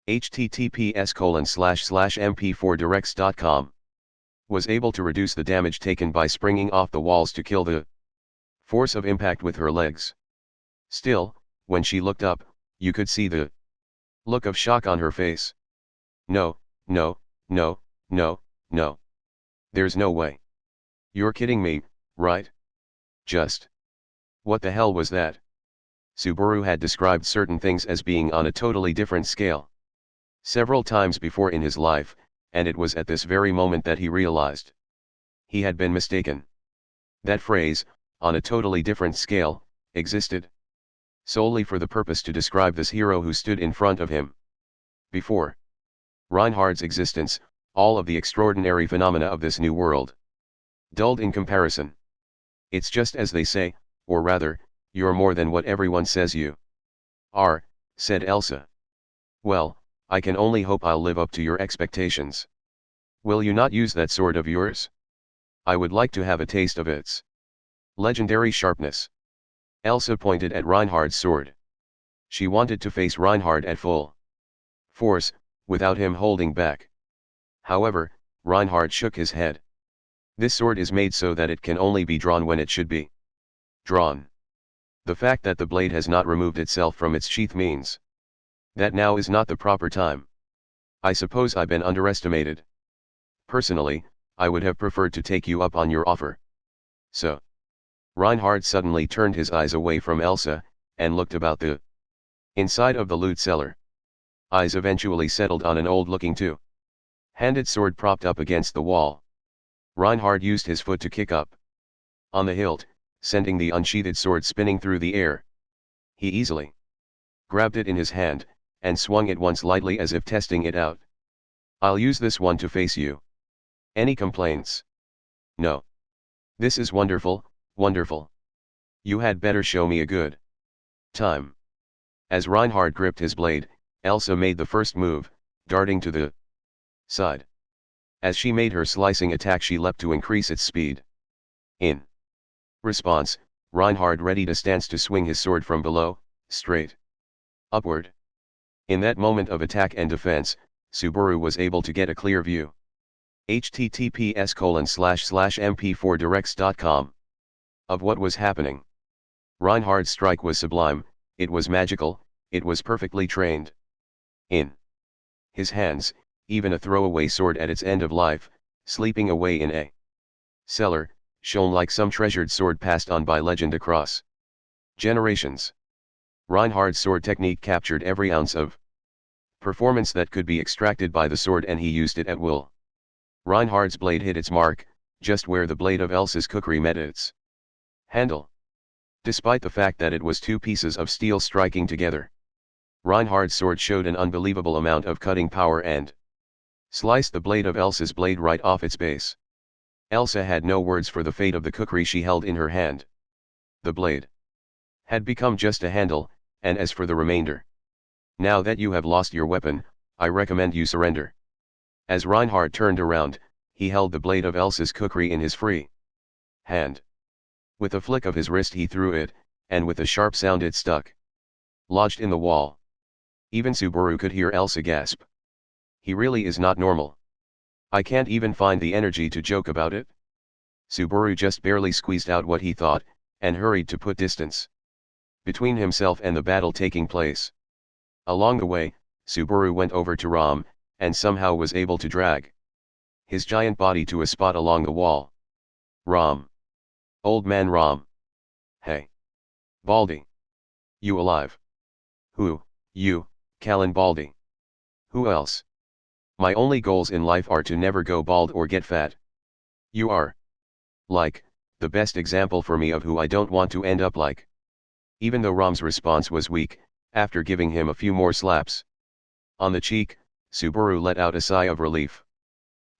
[SPEAKER 1] https://mp4directs.com was able to reduce the damage taken by springing off the walls to kill the force of impact with her legs. Still, when she looked up, you could see the look of shock on her face. No, no, no, no, no. There's no way. You're kidding me, right? Just. What the hell was that? Subaru had described certain things as being on a totally different scale several times before in his life, and it was at this very moment that he realized he had been mistaken. That phrase, on a totally different scale, existed solely for the purpose to describe this hero who stood in front of him. Before Reinhard's existence, all of the extraordinary phenomena of this new world dulled in comparison. It's just as they say, or rather, you're more than what everyone says you are, said Elsa. Well, I can only hope I'll live up to your expectations. Will you not use that sword of yours? I would like to have a taste of its legendary sharpness. Elsa pointed at Reinhard's sword. She wanted to face Reinhard at full force, without him holding back. However, Reinhard shook his head. This sword is made so that it can only be drawn when it should be drawn. The fact that the blade has not removed itself from its sheath means that now is not the proper time. I suppose I've been underestimated. Personally, I would have preferred to take you up on your offer. So. Reinhard suddenly turned his eyes away from Elsa, and looked about the inside of the loot cellar. Eyes eventually settled on an old-looking two-handed sword propped up against the wall. Reinhard used his foot to kick up on the hilt, sending the unsheathed sword spinning through the air. He easily grabbed it in his hand, and swung it once lightly as if testing it out. I'll use this one to face you. Any complaints? No. This is wonderful, wonderful. You had better show me a good time. As Reinhard gripped his blade, Elsa made the first move, darting to the side. As she made her slicing attack, she leapt to increase its speed. In response, Reinhard readied a stance to swing his sword from below, straight upward. In that moment of attack and defense, Subaru was able to get a clear view. https://mp4directs.com of what was happening. Reinhard's strike was sublime, it was magical, it was perfectly trained. In his hands, even a throwaway sword at its end of life, sleeping away in a cellar, shone like some treasured sword passed on by legend across generations. Reinhard's sword technique captured every ounce of performance that could be extracted by the sword, and he used it at will. Reinhard's blade hit its mark, just where the blade of Elsa's kukri met its handle. Despite the fact that it was two pieces of steel striking together, Reinhard's sword showed an unbelievable amount of cutting power and sliced the blade of Elsa's blade right off its base. Elsa had no words for the fate of the kukri she held in her hand. The blade had become just a handle, and as for the remainder, now that you have lost your weapon, I recommend you surrender. As Reinhard turned around, he held the blade of Elsa's kukri in his free hand. With a flick of his wrist he threw it, and with a sharp sound it stuck, lodged in the wall. Even Subaru could hear Elsa gasp. He really is not normal. I can't even find the energy to joke about it. Subaru just barely squeezed out what he thought, and hurried to put distance between himself and the battle taking place. Along the way, Subaru went over to Ram, and somehow was able to drag his giant body to a spot along the wall. Ram. Old man Ram. Hey. Baldy. You alive? Who, you, Callan Baldy? Who else? My only goals in life are to never go bald or get fat. You are, like, the best example for me of who I don't want to end up like. Even though Ram's response was weak, after giving him a few more slaps on the cheek, Subaru let out a sigh of relief.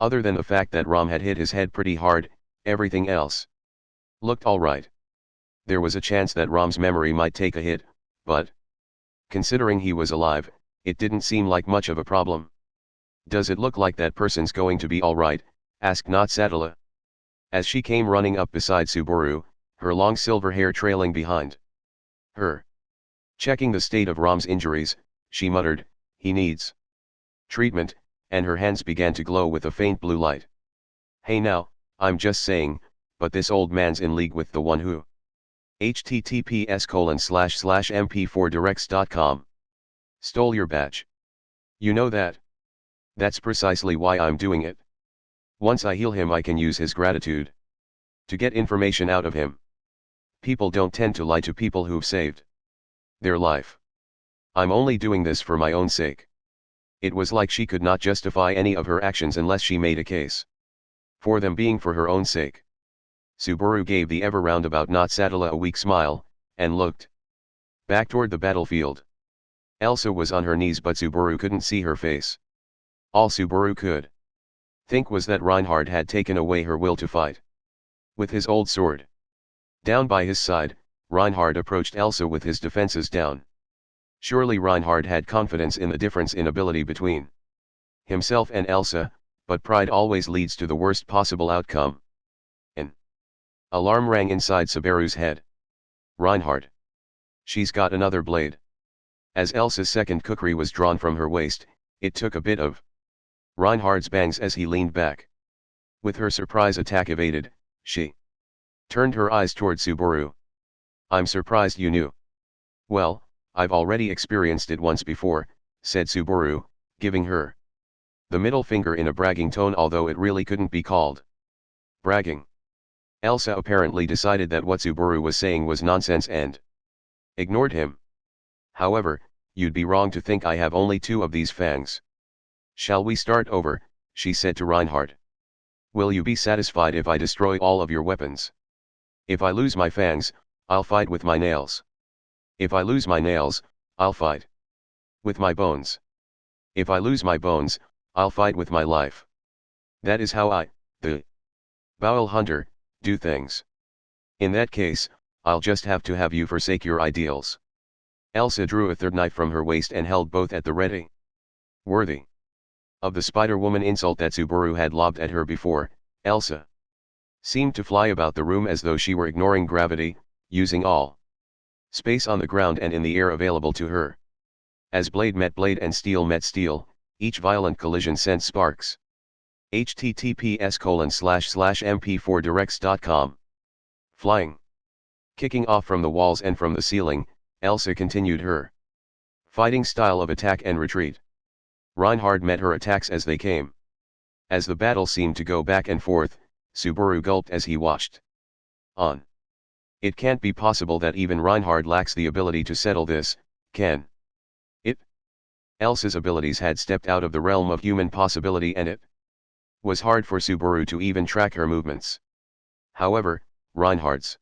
[SPEAKER 1] Other than the fact that Ram had hit his head pretty hard, everything else looked alright. There was a chance that Ram's memory might take a hit, but considering he was alive, It didn't seem like much of a problem. "Does it look like that person's going to be alright?" asked Natsatala. As she came running up beside Subaru, her long silver hair trailing behind her. Checking the state of Ram's injuries, she muttered, "He needs treatment," and her hands began to glow with a faint blue light. "Hey now, I'm just saying, but this old man's in league with the one who https://mp4directs.com stole your badge. You know that? That's precisely why I'm doing it. Once I heal him, I can use his gratitude to get information out of him. People don't tend to lie to people who've saved their life. I'm only doing this for my own sake." It was like she could not justify any of her actions unless she made a case for them being for her own sake. Subaru gave the ever roundabout Natsatala a weak smile, and looked back toward the battlefield. Elsa was on her knees, but Subaru couldn't see her face. All Subaru could think was that Reinhard had taken away her will to fight with his old sword. Down by his side, Reinhard approached Elsa with his defenses down. Surely Reinhard had confidence in the difference in ability between himself and Elsa, but pride always leads to the worst possible outcome. An alarm rang inside Subaru's head. "Reinhard! She's got another blade." As Elsa's second kukri was drawn from her waist, it took a bit of Reinhard's bangs as he leaned back. With her surprise attack evaded, she turned her eyes toward Subaru. "I'm surprised you knew." "Well, I've already experienced it once before," said Subaru, giving her the middle finger in a bragging tone, although it really couldn't be called bragging. Elsa apparently decided that what Subaru was saying was nonsense and ignored him. "However, you'd be wrong to think I have only 2 of these fangs." "Shall we start over?" she said to Reinhard. "Will you be satisfied if I destroy all of your weapons? If I lose my fangs, I'll fight with my nails. If I lose my nails, I'll fight with my bones. If I lose my bones, I'll fight with my life. That is how I, the Bowl Hunter, do things. In that case, I'll just have to have you forsake your ideals." Elsa drew a third knife from her waist and held both at the ready. Worthy of the Spider-Woman insult that Subaru had lobbed at her before, Elsa seemed to fly about the room as though she were ignoring gravity, using all space on the ground and in the air available to her. As blade met blade and steel met steel, each violent collision sent sparks. https://mp4directs.com flying. Kicking off from the walls and from the ceiling, Elsa continued her fighting style of attack and retreat. Reinhard met her attacks as they came. As the battle seemed to go back and forth, Subaru gulped as he watched on. It can't be possible that even Reinhard lacks the ability to settle this, can it? Elsa's abilities had stepped out of the realm of human possibility, and it was hard for Subaru to even track her movements. However, Reinhard's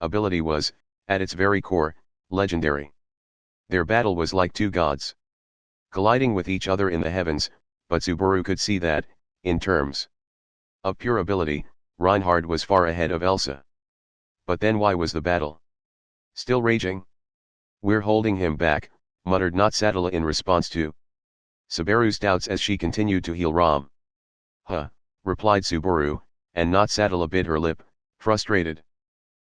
[SPEAKER 1] ability was, at its very core, legendary. Their battle was like 2 gods colliding with each other in the heavens, but Subaru could see that, in terms of pure ability, Reinhard was far ahead of Elsa. But then why was the battle still raging? "We're holding him back," muttered Natsatala in response to Subaru's doubts as she continued to heal Ram. "Huh," replied Subaru, and Natsatala bit her lip, frustrated.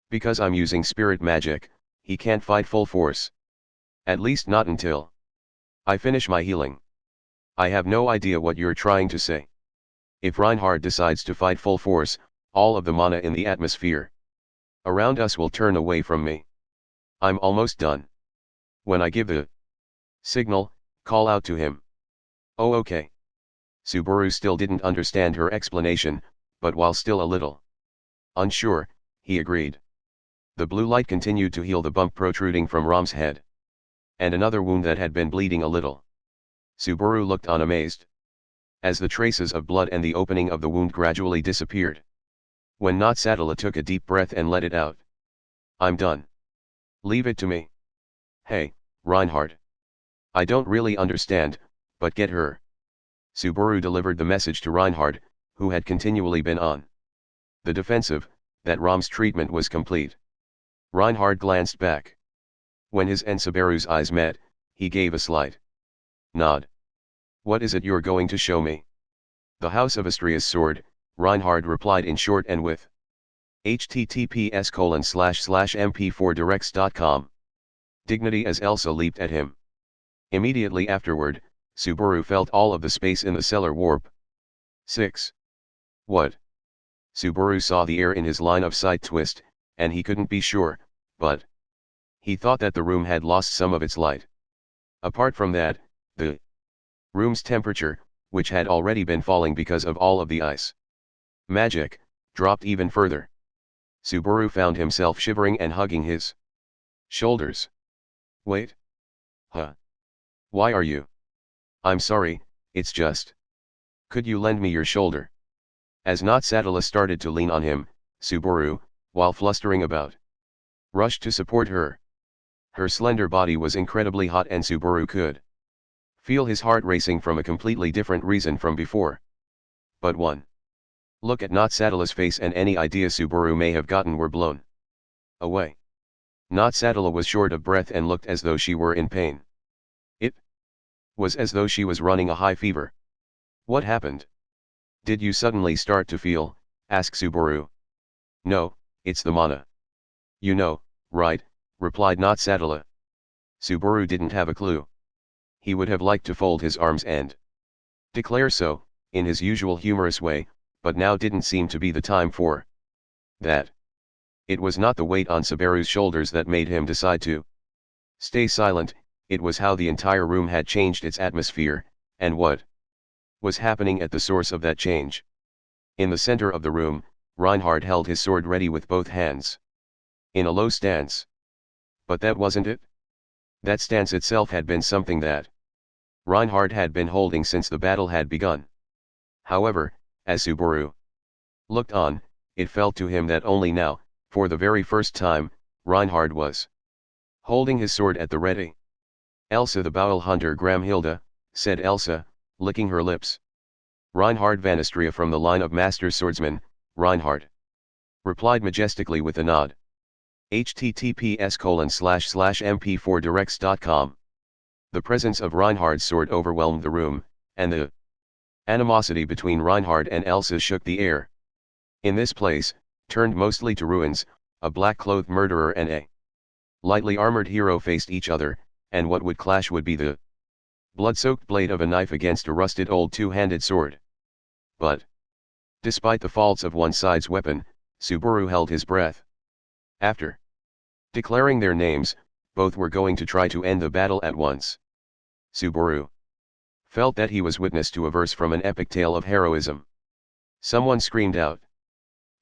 [SPEAKER 1] "Because I'm using spirit magic, he can't fight full force. At least not until I finish my healing." "I have no idea what you're trying to say. If Reinhard decides to fight full force, all of the mana in the atmosphere around us will turn away from me. I'm almost done. When I give the signal, call out to him." "Oh, okay." Subaru still didn't understand her explanation, but while still a little unsure, he agreed. The blue light continued to heal the bump protruding from Ram's head. And another wound that had been bleeding a little. Subaru looked on amazed. As the traces of blood and the opening of the wound gradually disappeared. When Natsatala took a deep breath and let it out. "I'm done. Leave it to me." "Hey, Reinhard. I don't really understand, but get her." Subaru delivered the message to Reinhard, who had continually been on the defensive, that Ram's treatment was complete. Reinhard glanced back. When his and Subaru's eyes met, he gave a slight Nod. What is it you're going to show me? The House of Astria's sword, Reinhard replied in short and with https://mp4directs.com. Dignity as Elsa leaped at him. Immediately afterward, Subaru felt all of the space in the cellar warp. 6. What? Subaru saw the air in his line of sight twist, and he couldn't be sure, but he thought that the room had lost some of its light. Apart from that, the room's temperature, which had already been falling because of all of the ice magic, dropped even further. Subaru found himself shivering and hugging his shoulders. Wait. Huh. Why are you? I'm sorry, it's just. Could you lend me your shoulder? As Natsatala started to lean on him, Subaru, while flustering about, rushed to support her. Her slender body was incredibly hot and Subaru could feel his heart racing from a completely different reason from before. But one look at Natsatala's face and any idea Subaru may have gotten were blown away. Natsatala was short of breath and looked as though she were in pain. It was as though she was running a high fever. What happened? Did you suddenly start to feel? Asked Subaru. No, it's the mana. You know, right, replied Natsatala. Subaru didn't have a clue. He would have liked to fold his arms and declare so, in his usual humorous way, but now didn't seem to be the time for that. It was not the weight on Subaru's shoulders that made him decide to stay silent, it was how the entire room had changed its atmosphere, and what was happening at the source of that change. In the center of the room, Reinhard held his sword ready with both hands, in a low stance. But that wasn't it. That stance itself had been something that Reinhard had been holding since the battle had begun. However, as Subaru looked on, it felt to him that only now, for the very first time, Reinhard was holding his sword at the ready. Elsa the Bowel Hunter Gramhilda, said Elsa, licking her lips. Reinhard van Astria from the line of master swordsmen, Reinhard replied majestically with a nod. https://mp4directs.com. The presence of Reinhard's sword overwhelmed the room, and the animosity between Reinhard and Elsa shook the air. In this place, turned mostly to ruins, a black-clothed murderer and a lightly armored hero faced each other, and what would clash would be the blood-soaked blade of a knife against a rusted old two-handed sword. But despite the faults of one side's weapon, Subaru held his breath. After declaring their names, both were going to try to end the battle at once. Subaru felt that he was witness to a verse from an epic tale of heroism. Someone screamed out.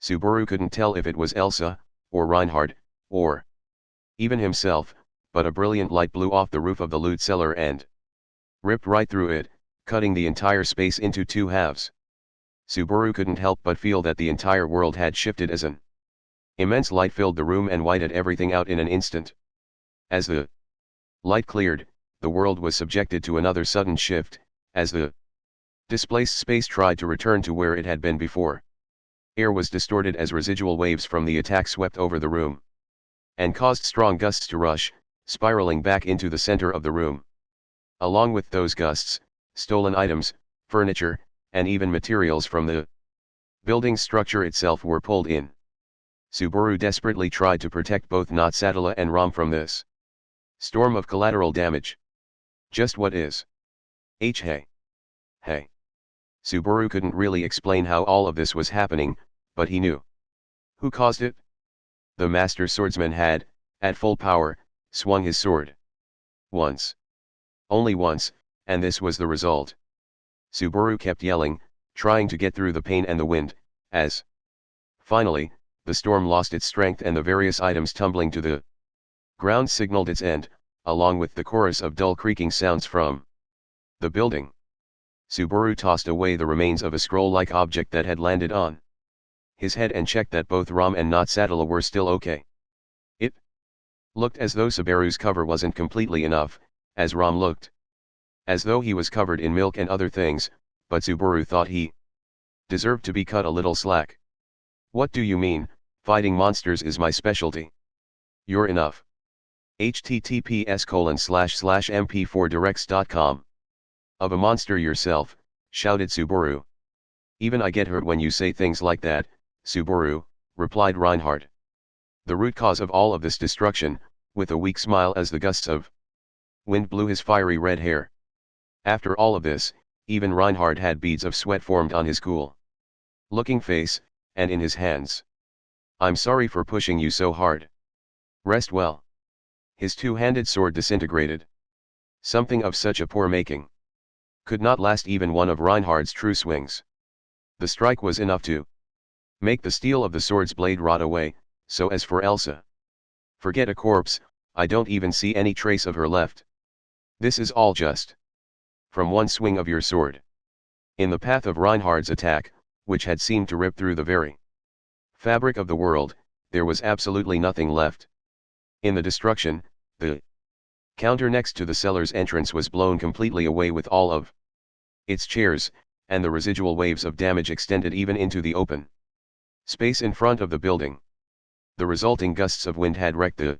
[SPEAKER 1] Subaru couldn't tell if it was Elsa, or Reinhard, or even himself, but a brilliant light blew off the roof of the loot cellar and ripped right through it, cutting the entire space into two halves. Subaru couldn't help but feel that the entire world had shifted as an immense light filled the room and whited everything out in an instant. As the light cleared, the world was subjected to another sudden shift, as the displaced space tried to return to where it had been before. Air was distorted as residual waves from the attack swept over the room, and caused strong gusts to rush, spiraling back into the center of the room. Along with those gusts, stolen items, furniture, and even materials from the building's structure itself were pulled in. Subaru desperately tried to protect both Natsatala and Ram from this storm of collateral damage. Just what is? Hey. Subaru couldn't really explain how all of this was happening, but he knew who caused it. The master swordsman had, at full power, swung his sword. Once. Only once, and this was the result. Subaru kept yelling, trying to get through the pain and the wind, as finally, the storm lost its strength and the various items tumbling to the ground signaled its end, along with the chorus of dull creaking sounds from the building. Subaru tossed away the remains of a scroll-like object that had landed on his head and checked that both Ram and Natsatala were still okay. It looked as though Subaru's cover wasn't completely enough, as Ram looked as though he was covered in milk and other things, but Subaru thought he deserved to be cut a little slack. What do you mean? Fighting monsters is my specialty. You're enough. https://mp4directs.com Of a monster yourself, shouted Subaru. Even I get hurt when you say things like that, Subaru, replied Reinhardt. The root cause of all of this destruction, with a weak smile as the gusts of wind blew his fiery red hair. After all of this, even Reinhardt had beads of sweat formed on his cool looking face, and in his hands. I'm sorry for pushing you so hard. Rest well. His two-handed sword disintegrated. Something of such a poor making could not last even one of Reinhardt's true swings. The strike was enough to make the steel of the sword's blade rot away. So as for Elsa, forget a corpse, I don't even see any trace of her left. This is all just from one swing of your sword. In the path of Reinhardt's attack, which had seemed to rip through the very fabric of the world, there was absolutely nothing left. In the destruction, the counter next to the cellar's entrance was blown completely away with all of its chairs, and the residual waves of damage extended even into the open space in front of the building. The resulting gusts of wind had wrecked the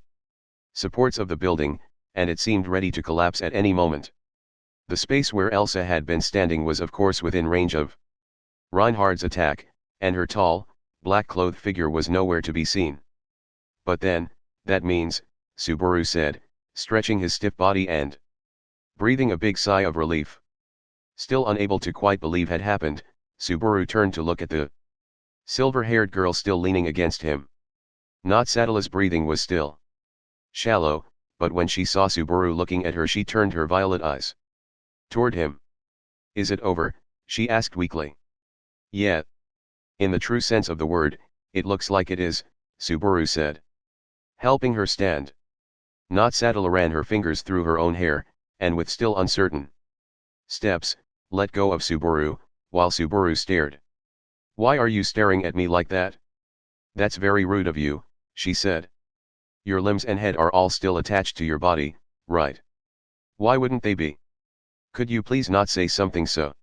[SPEAKER 1] supports of the building, and it seemed ready to collapse at any moment. The space where Elsa had been standing was of course within range of Reinhardt's attack, and her tall, black-clothed figure was nowhere to be seen. But then, that means, Subaru said, stretching his stiff body and breathing a big sigh of relief. Still unable to quite believe had happened, Subaru turned to look at the silver-haired girl still leaning against him. Natsatala's breathing was still shallow, but when she saw Subaru looking at her she turned her violet eyes toward him. Is it over? She asked weakly. Yeah. In the true sense of the word, it looks like it is, Subaru said, helping her stand. Natsatala ran her fingers through her own hair, and with still uncertain steps, let go of Subaru, while Subaru stared. Why are you staring at me like that? That's very rude of you, she said. Your limbs and head are all still attached to your body, right? Why wouldn't they be? Could you please not say something so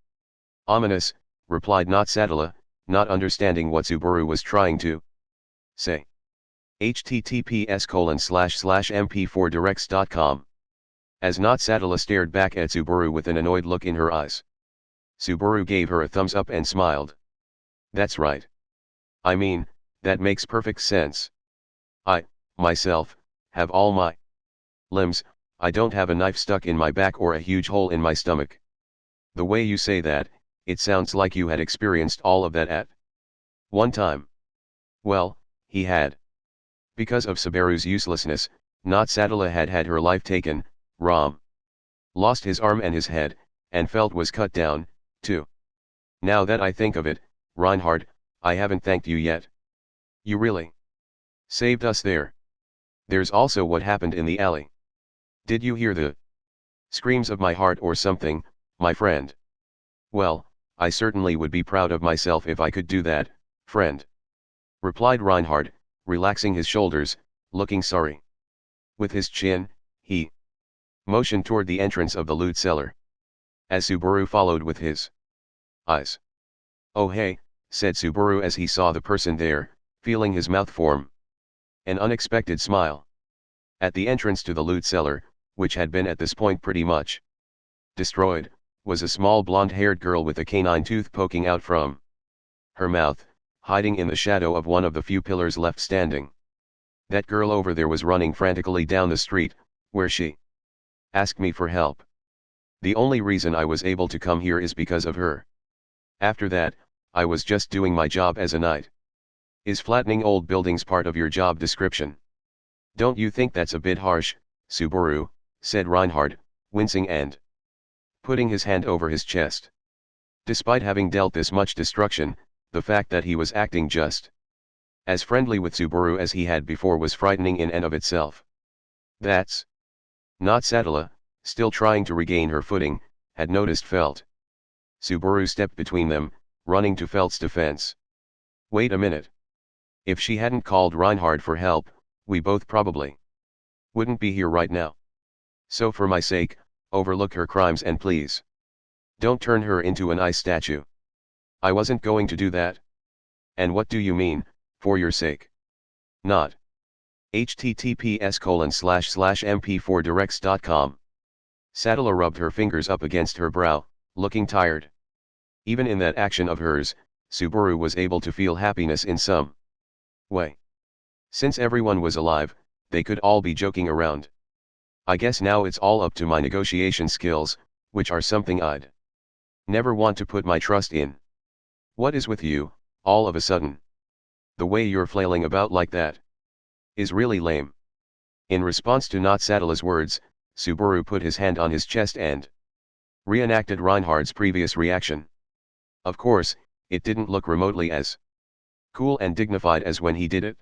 [SPEAKER 1] ominous, replied Natsatala, not understanding what Subaru was trying to say. https://mp4directs.com. As Natsatala stared back at Subaru with an annoyed look in her eyes, Subaru gave her a thumbs up and smiled. That's right. I mean, that makes perfect sense. I, myself, have all my limbs. I don't have a knife stuck in my back or a huge hole in my stomach. The way you say that, it sounds like you had experienced all of that at one time. Well, he had. Because of Subaru's uselessness, Natsatala had had her life taken, Ram lost his arm and his head, and felt was cut down, too. Now that I think of it, Reinhardt, I haven't thanked you yet. You really saved us there. There's also what happened in the alley. Did you hear the screams of my heart or something, my friend? Well, I certainly would be proud of myself if I could do that, friend, replied Reinhardt, relaxing his shoulders, looking sorry. With his chin, he motioned toward the entrance of the loot cellar. As Subaru followed with his eyes. Oh hey, said Subaru as he saw the person there, feeling his mouth form an unexpected smile. At the entrance to the loot cellar, which had been at this point pretty much destroyed, was a small blonde-haired girl with a canine tooth poking out from her mouth, hiding in the shadow of one of the few pillars left standing. That girl over there was running frantically down the street, where she asked me for help. The only reason I was able to come here is because of her. After that, I was just doing my job as a knight. Is flattening old buildings part of your job description? Don't you think that's a bit harsh, Subaru, said Reinhardt, wincing and putting his hand over his chest. Despite having dealt this much destruction, the fact that he was acting just as friendly with Subaru as he had before was frightening in and of itself. That's Natsatala, still trying to regain her footing, had noticed Felt. Subaru stepped between them, running to Felt's defense. Wait a minute. If she hadn't called Reinhardt for help, we both probably wouldn't be here right now. So for my sake, overlook her crimes and please don't turn her into an ice statue. I wasn't going to do that. And what do you mean, for your sake? Not. https://mp4directs.com. Sadala rubbed her fingers up against her brow, looking tired. Even in that action of hers, Subaru was able to feel happiness in some way. Since everyone was alive, they could all be joking around. I guess now it's all up to my negotiation skills, which are something I'd never want to put my trust in. What is with you, all of a sudden? The way you're flailing about like that is really lame. In response to Not Sadala's words, Subaru put his hand on his chest and reenacted Reinhard's previous reaction. Of course, it didn't look remotely as cool and dignified as when he did it.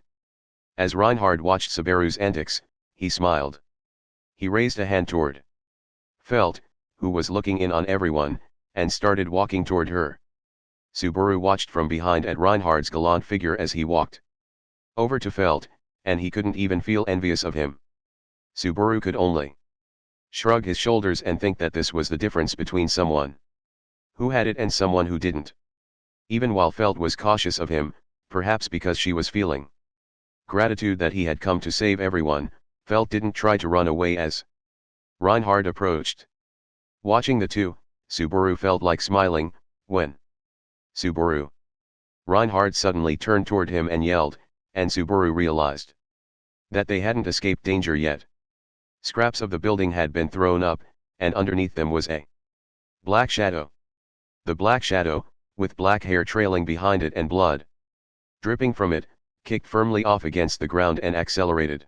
[SPEAKER 1] As Reinhard watched Subaru's antics, he smiled. He raised a hand toward Felt, who was looking in on everyone, and started walking toward her. Subaru watched from behind at Reinhard's gallant figure as he walked over to Felt, and he couldn't even feel envious of him. Subaru could only shrug his shoulders and think that this was the difference between someone who had it and someone who didn't. Even while Felt was cautious of him, perhaps because she was feeling gratitude that he had come to save everyone, Felt didn't try to run away as Reinhard approached. Watching the two, Subaru felt like smiling, when Subaru. Reinhard suddenly turned toward him and yelled, and Subaru realized that they hadn't escaped danger yet. Scraps of the building had been thrown up, and underneath them was a black shadow. The black shadow, with black hair trailing behind it and blood dripping from it, kicked firmly off against the ground and accelerated.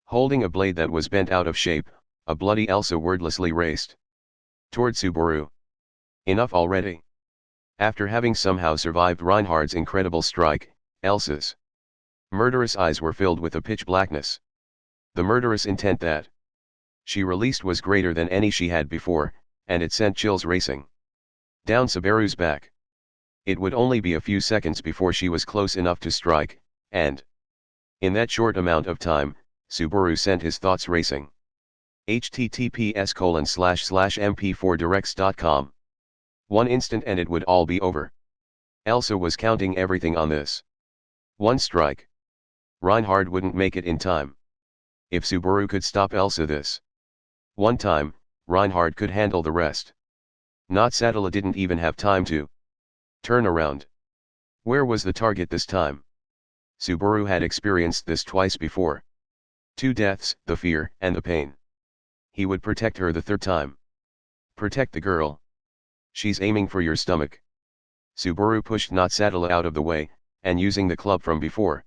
[SPEAKER 1] Holding a blade that was bent out of shape, a bloody Elsa wordlessly raced toward Subaru. Enough already. After having somehow survived Reinhard's incredible strike, Elsa's murderous eyes were filled with a pitch blackness. The murderous intent that she released was greater than any she had before, and it sent chills racing down Subaru's back. It would only be a few seconds before she was close enough to strike, and in that short amount of time, Subaru sent his thoughts racing. https://mp4directs.com. One instant and it would all be over. Elsa was counting everything on this one strike. Reinhard wouldn't make it in time. If Subaru could stop Elsa this one time, Reinhard could handle the rest. Not Sadala didn't even have time to turn around. Where was the target this time? Subaru had experienced this twice before. 2 deaths, the fear and the pain. He would protect her the third time. Protect the girl. She's aiming for your stomach. Subaru pushed Not Sadala out of the way, and using the club from before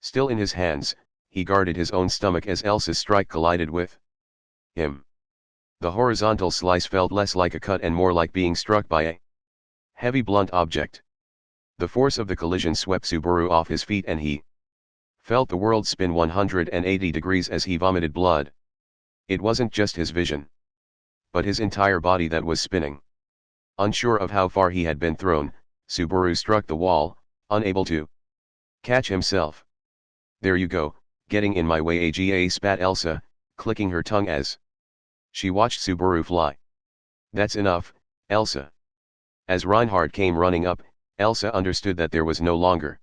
[SPEAKER 1] still in his hands, he guarded his own stomach as Elsa's strike collided with him. The horizontal slice felt less like a cut and more like being struck by a heavy blunt object. The force of the collision swept Subaru off his feet and he felt the world spin 180 degrees as he vomited blood. It wasn't just his vision, but his entire body that was spinning. Unsure of how far he had been thrown, Subaru struck the wall, unable to catch himself. There you go, getting in my way aga, spat Elsa, clicking her tongue as she watched Subaru fly. That's enough, Elsa. As Reinhard came running up, Elsa understood that there was no longer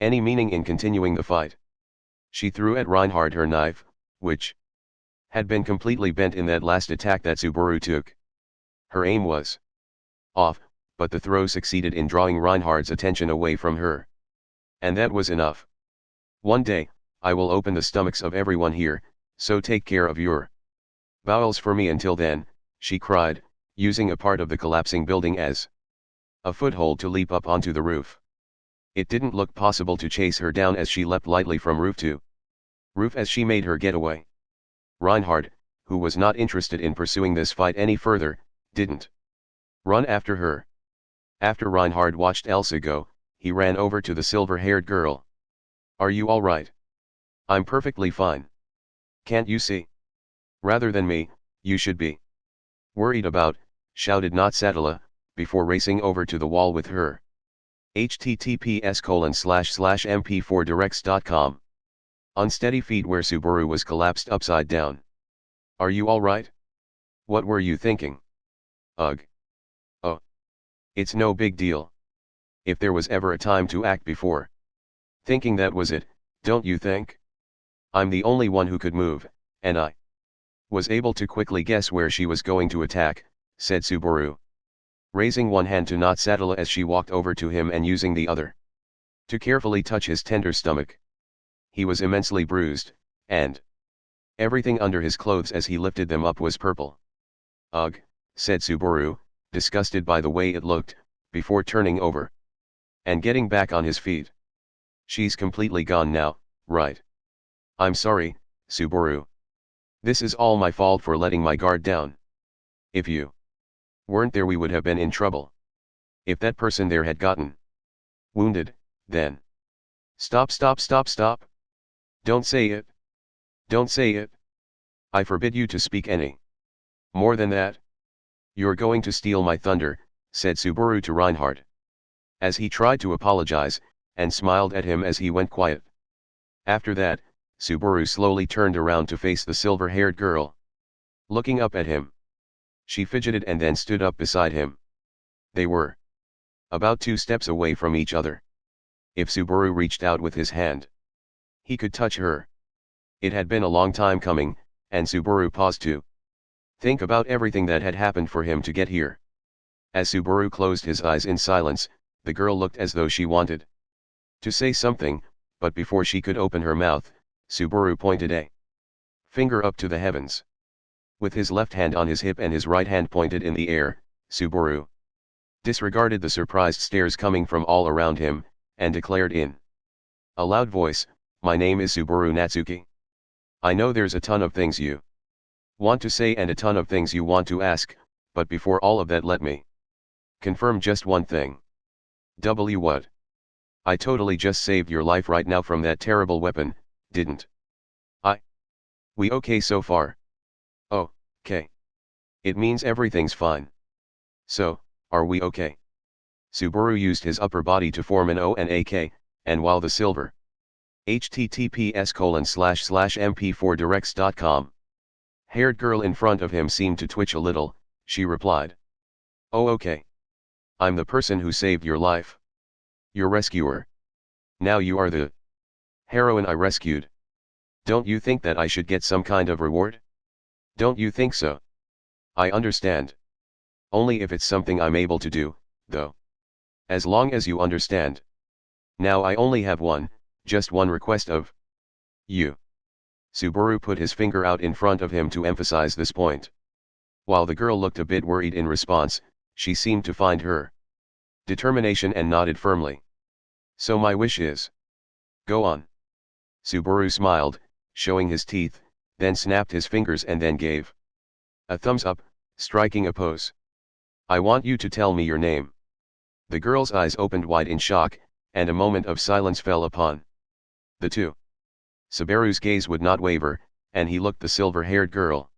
[SPEAKER 1] any meaning in continuing the fight. She threw at Reinhard her knife, which had been completely bent in that last attack that Subaru took. Her aim was off, but the throw succeeded in drawing Reinhard's attention away from her. And that was enough. One day, I will open the stomachs of everyone here, so take care of your bowels for me until then, she cried, using a part of the collapsing building as a foothold to leap up onto the roof. It didn't look possible to chase her down as she leapt lightly from roof to roof as she made her getaway. Reinhard, who was not interested in pursuing this fight any further, didn't run after her. After Reinhard watched Elsa go, he ran over to the silver-haired girl. Are you all right? I'm perfectly fine. Can't you see? Rather than me, you should be worried about, shouted Not Sadala, before racing over to the wall with her. https://mp4directs.com. Unsteady feet where Subaru was collapsed upside down. Are you all right? What were you thinking? Ugh. Oh. It's no big deal. If there was ever a time to act before thinking, that was it, don't you think? I'm the only one who could move, and I Was able to quickly guess where she was going to attack, said Subaru, raising one hand to not saddle as she walked over to him and using the other to carefully touch his tender stomach. He was immensely bruised, and everything under his clothes as he lifted them up was purple. Ugh, said Subaru, disgusted by the way it looked, before turning over and getting back on his feet. She's completely gone now, right? I'm sorry, Subaru. This is all my fault for letting my guard down. If you weren't there, we would have been in trouble. If that person there had gotten wounded, then. Stop, stop, stop, stop. Don't say it. Don't say it. I forbid you to speak any more than that. You're going to steal my thunder, said Subaru to Reinhardt, as he tried to apologize, and smiled at him as he went quiet. After that, Subaru slowly turned around to face the silver-haired girl. Looking up at him, she fidgeted and then stood up beside him. They were about 2 steps away from each other. If Subaru reached out with his hand, he could touch her. It had been a long time coming, and Subaru paused to think about everything that had happened for him to get here. As Subaru closed his eyes in silence, the girl looked as though she wanted to say something, but before she could open her mouth, Subaru pointed a finger up to the heavens. With his left hand on his hip and his right hand pointed in the air, Subaru disregarded the surprised stares coming from all around him, and declared in a loud voice, "My name is Subaru Natsuki. I know there's a ton of things you want to say and a ton of things you want to ask, but before all of that let me confirm just one thing." What? I totally just saved your life right now from that terrible weapon, didn't I? We okay so far? Oh, okay. It means everything's fine. So, are we okay? Subaru used his upper body to form an O and a K, and while the silver https://mp4directs.com haired girl in front of him seemed to twitch a little, she replied, "Oh okay. I'm the person who saved your life. Your rescuer. Now you are the heroine I rescued. Don't you think that I should get some kind of reward? Don't you think so? I understand. Only if it's something I'm able to do, though. As long as you understand. Now I only have just one request of you." Subaru put his finger out in front of him to emphasize this point. While the girl looked a bit worried in response, she seemed to find her determination and nodded firmly. "So my wish is. Go on." Subaru smiled, showing his teeth, then snapped his fingers and then gave a thumbs up, striking a pose. "I want you to tell me your name." The girl's eyes opened wide in shock, and a moment of silence fell upon the two. Subaru's gaze would not waver, and he looked the silver-haired girl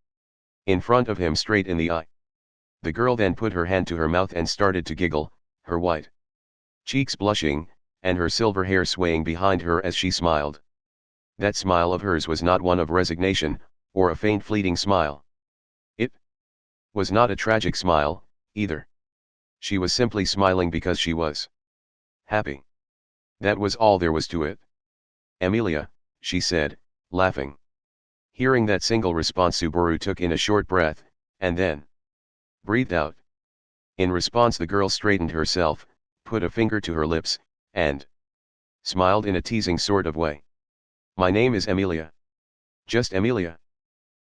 [SPEAKER 1] in front of him straight in the eye. The girl then put her hand to her mouth and started to giggle, her white cheeks blushing, and her silver hair swaying behind her as she smiled. That smile of hers was not one of resignation, or a faint fleeting smile. It was not a tragic smile, either. She was simply smiling because she was happy. That was all there was to it. "Emilia," she said, laughing. Hearing that single response, Subaru took in a short breath, and then breathed out. In response, the girl straightened herself, put a finger to her lips, and smiled in a teasing sort of way. "My name is Emilia. Just Emilia."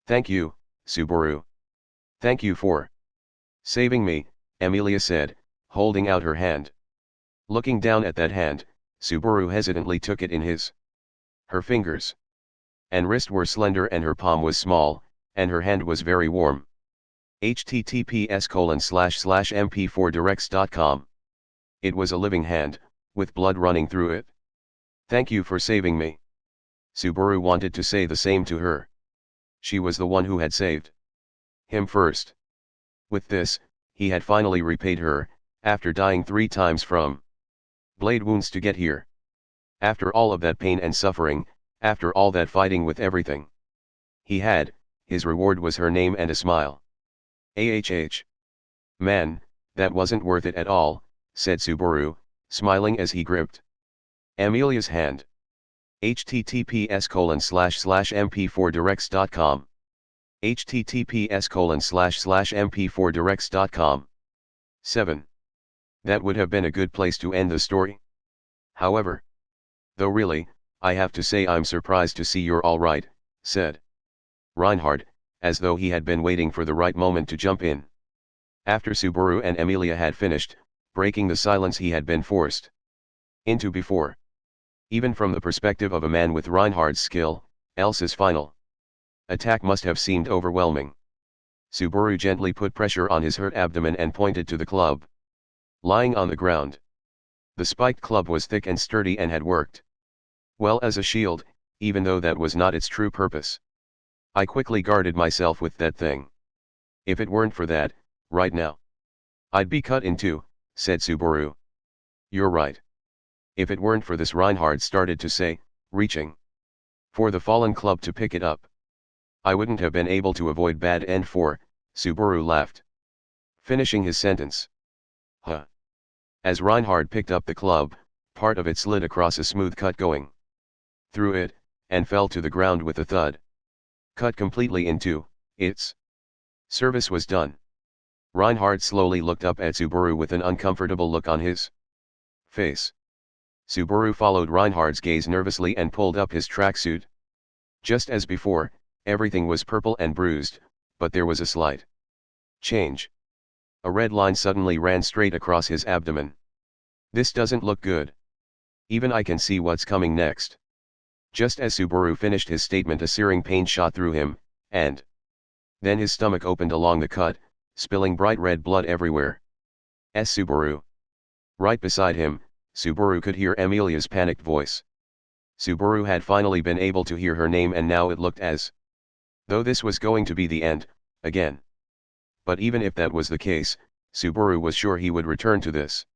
[SPEAKER 1] "Thank you, Subaru. Thank you for saving me," Emilia said, holding out her hand. Looking down at that hand, Subaru hesitantly took it in his. Her fingers and wrist were slender and her palm was small, and her hand was very warm. https://mp4directs.com. It was a living hand, with blood running through it. "Thank you for saving me." Subaru wanted to say the same to her. She was the one who had saved him first. With this, he had finally repaid her, after dying 3 times from blade wounds to get here. After all of that pain and suffering, after all that fighting with everything his reward was her name and a smile. Man, that wasn't worth it at all, said Subaru, smiling as he gripped Emilia's hand. https://mp4directs.com https://mp4directs.com. 7. That would have been a good place to end the story. However, though really, I have to say I'm surprised to see you're all right, said Reinhard, as though he had been waiting for the right moment to jump in. After Subaru and Emilia had finished, breaking the silence he had been forced into before. Even from the perspective of a man with Reinhard's skill, Elsa's final attack must have seemed overwhelming. Subaru gently put pressure on his hurt abdomen and pointed to the club lying on the ground. The spiked club was thick and sturdy and had worked well as a shield, even though that was not its true purpose. I quickly guarded myself with that thing. If it weren't for that, right now, I'd be cut in two, said Subaru. You're right. If it weren't for this, Reinhard started to say, reaching for the fallen club to pick it up. I wouldn't have been able to avoid bad end for, Subaru laughed, finishing his sentence. Huh. As Reinhard picked up the club, part of it slid across a smooth cut going through it, and fell to the ground with a thud. Cut completely in two, its service was done. Reinhard slowly looked up at Subaru with an uncomfortable look on his face. Subaru followed Reinhard's gaze nervously and pulled up his tracksuit. Just as before, everything was purple and bruised, but there was a slight change. A red line suddenly ran straight across his abdomen. This doesn't look good. Even I can see what's coming next. Just as Subaru finished his statement, a searing pain shot through him, and then his stomach opened along the cut, spilling bright red blood everywhere. Subaru. Right beside him, Subaru could hear Emilia's panicked voice. Subaru had finally been able to hear her name, and now it looked as though this was going to be the end, again. But even if that was the case, Subaru was sure he would return to this.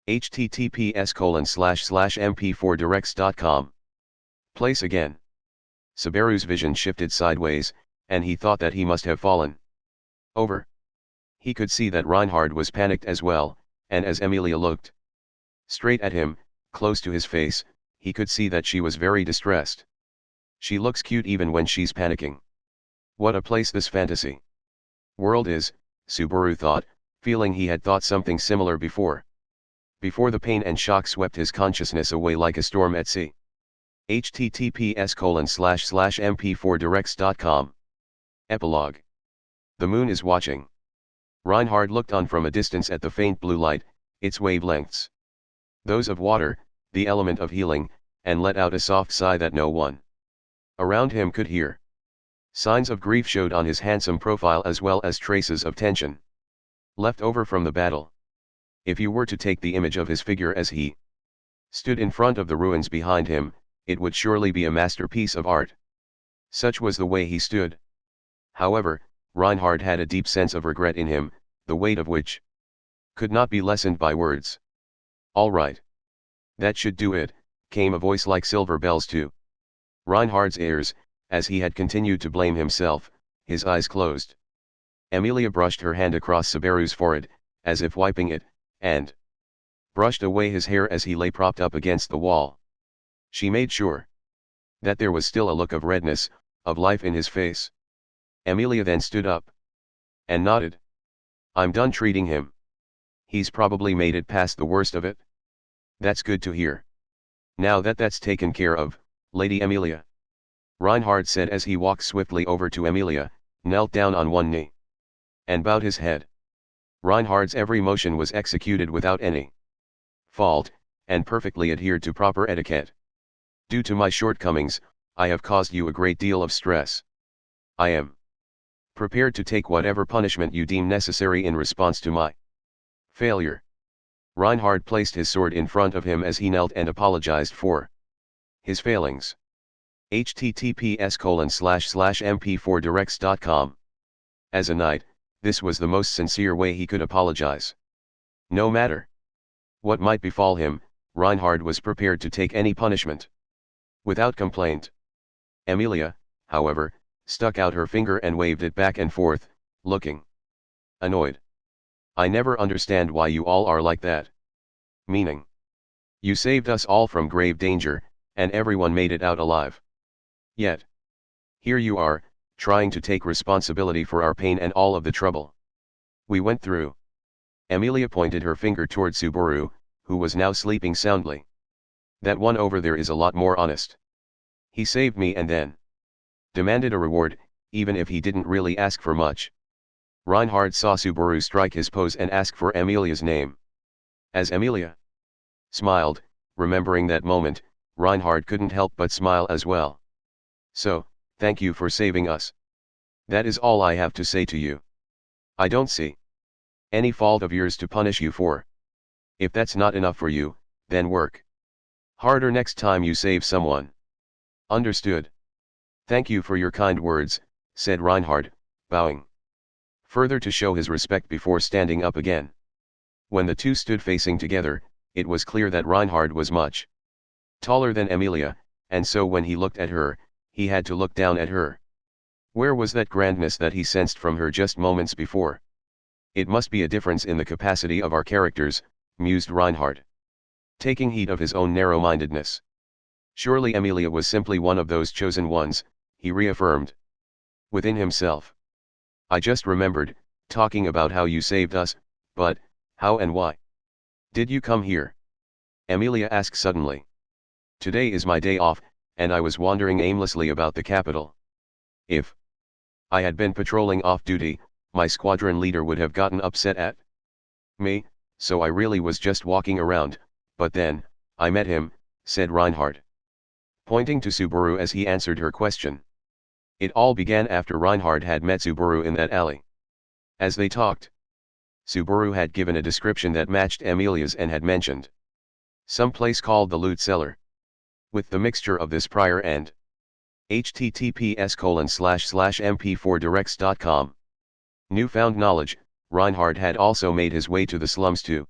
[SPEAKER 1] https://mp4directs.com. Place again. Subaru's vision shifted sideways, and he thought that he must have fallen over. He could see that Reinhard was panicked as well, and as Emilia looked straight at him, close to his face, he could see that she was very distressed. She looks cute even when she's panicking. What a place this fantasy world is, Subaru thought, feeling he had thought something similar before. Before the pain and shock swept his consciousness away like a storm at sea. https://mp4directs.com. Epilogue. The moon is watching. Reinhard looked on from a distance at the faint blue light, its wavelengths, those of water, the element of healing, and let out a soft sigh that no one around him could hear. Signs of grief showed on his handsome profile, as well as traces of tension left over from the battle. If you were to take the image of his figure as he stood in front of the ruins behind him, it would surely be a masterpiece of art. Such was the way he stood. However, Reinhard had a deep sense of regret in him, the weight of which could not be lessened by words. All right. That should do it, came a voice like silver bells to Reinhard's ears, as he had continued to blame himself, his eyes closed. Emilia brushed her hand across Subaru's forehead, as if wiping it, and brushed away his hair as he lay propped up against the wall. She made sure that there was still a look of redness, of life in his face. Emilia then stood up and nodded. I'm done treating him. He's probably made it past the worst of it. That's good to hear. Now that that's taken care of, Lady Emilia, Reinhard said as he walked swiftly over to Emilia, knelt down on one knee, and bowed his head. Reinhard's every motion was executed without any fault, and perfectly adhered to proper etiquette. Due to my shortcomings, I have caused you a great deal of stress. I am prepared to take whatever punishment you deem necessary in response to my failure. Reinhard placed his sword in front of him as he knelt and apologized for his failings. https://mp4directs.com. As a knight, this was the most sincere way he could apologize. No matter what might befall him, Reinhard was prepared to take any punishment without complaint. Emilia, however, stuck out her finger and waved it back and forth, looking annoyed. I never understand why you all are like that. Meaning, you saved us all from grave danger, and everyone made it out alive. Yet, here you are, trying to take responsibility for our pain and all of the trouble we went through. Amelia pointed her finger toward Subaru, who was now sleeping soundly. That one over there is a lot more honest. He saved me and then demanded a reward, even if he didn't really ask for much. Reinhard saw Subaru strike his pose and ask for Amelia's name. As Amelia smiled, remembering that moment, Reinhard couldn't help but smile as well. So, thank you for saving us. That is all I have to say to you. I don't see any fault of yours to punish you for. If that's not enough for you, then work harder next time you save someone. Understood. Thank you for your kind words, said Reinhard, bowing further to show his respect before standing up again. When the two stood facing together, it was clear that Reinhard was much taller than Amelia, and so when he looked at her, he had to look down at her. Where was that grandness that he sensed from her just moments before? It must be a difference in the capacity of our characters, mused Reinhard, taking heed of his own narrow-mindedness. Surely Amelia was simply one of those chosen ones, he reaffirmed within himself. I just remembered, talking about how you saved us, but, how and why did you come here? Amelia asked suddenly. Today is my day off, and I was wandering aimlessly about the capital. If I had been patrolling off-duty, my squadron leader would have gotten upset at me, so I really was just walking around, but then, I met him, said Reinhard, pointing to Subaru as he answered her question. It all began after Reinhard had met Subaru in that alley. As they talked, Subaru had given a description that matched Amelia's and had mentioned some place called the loot cellar. With the mixture of this prior and https://mp4directs.com newfound knowledge, Reinhard had also made his way to the slums to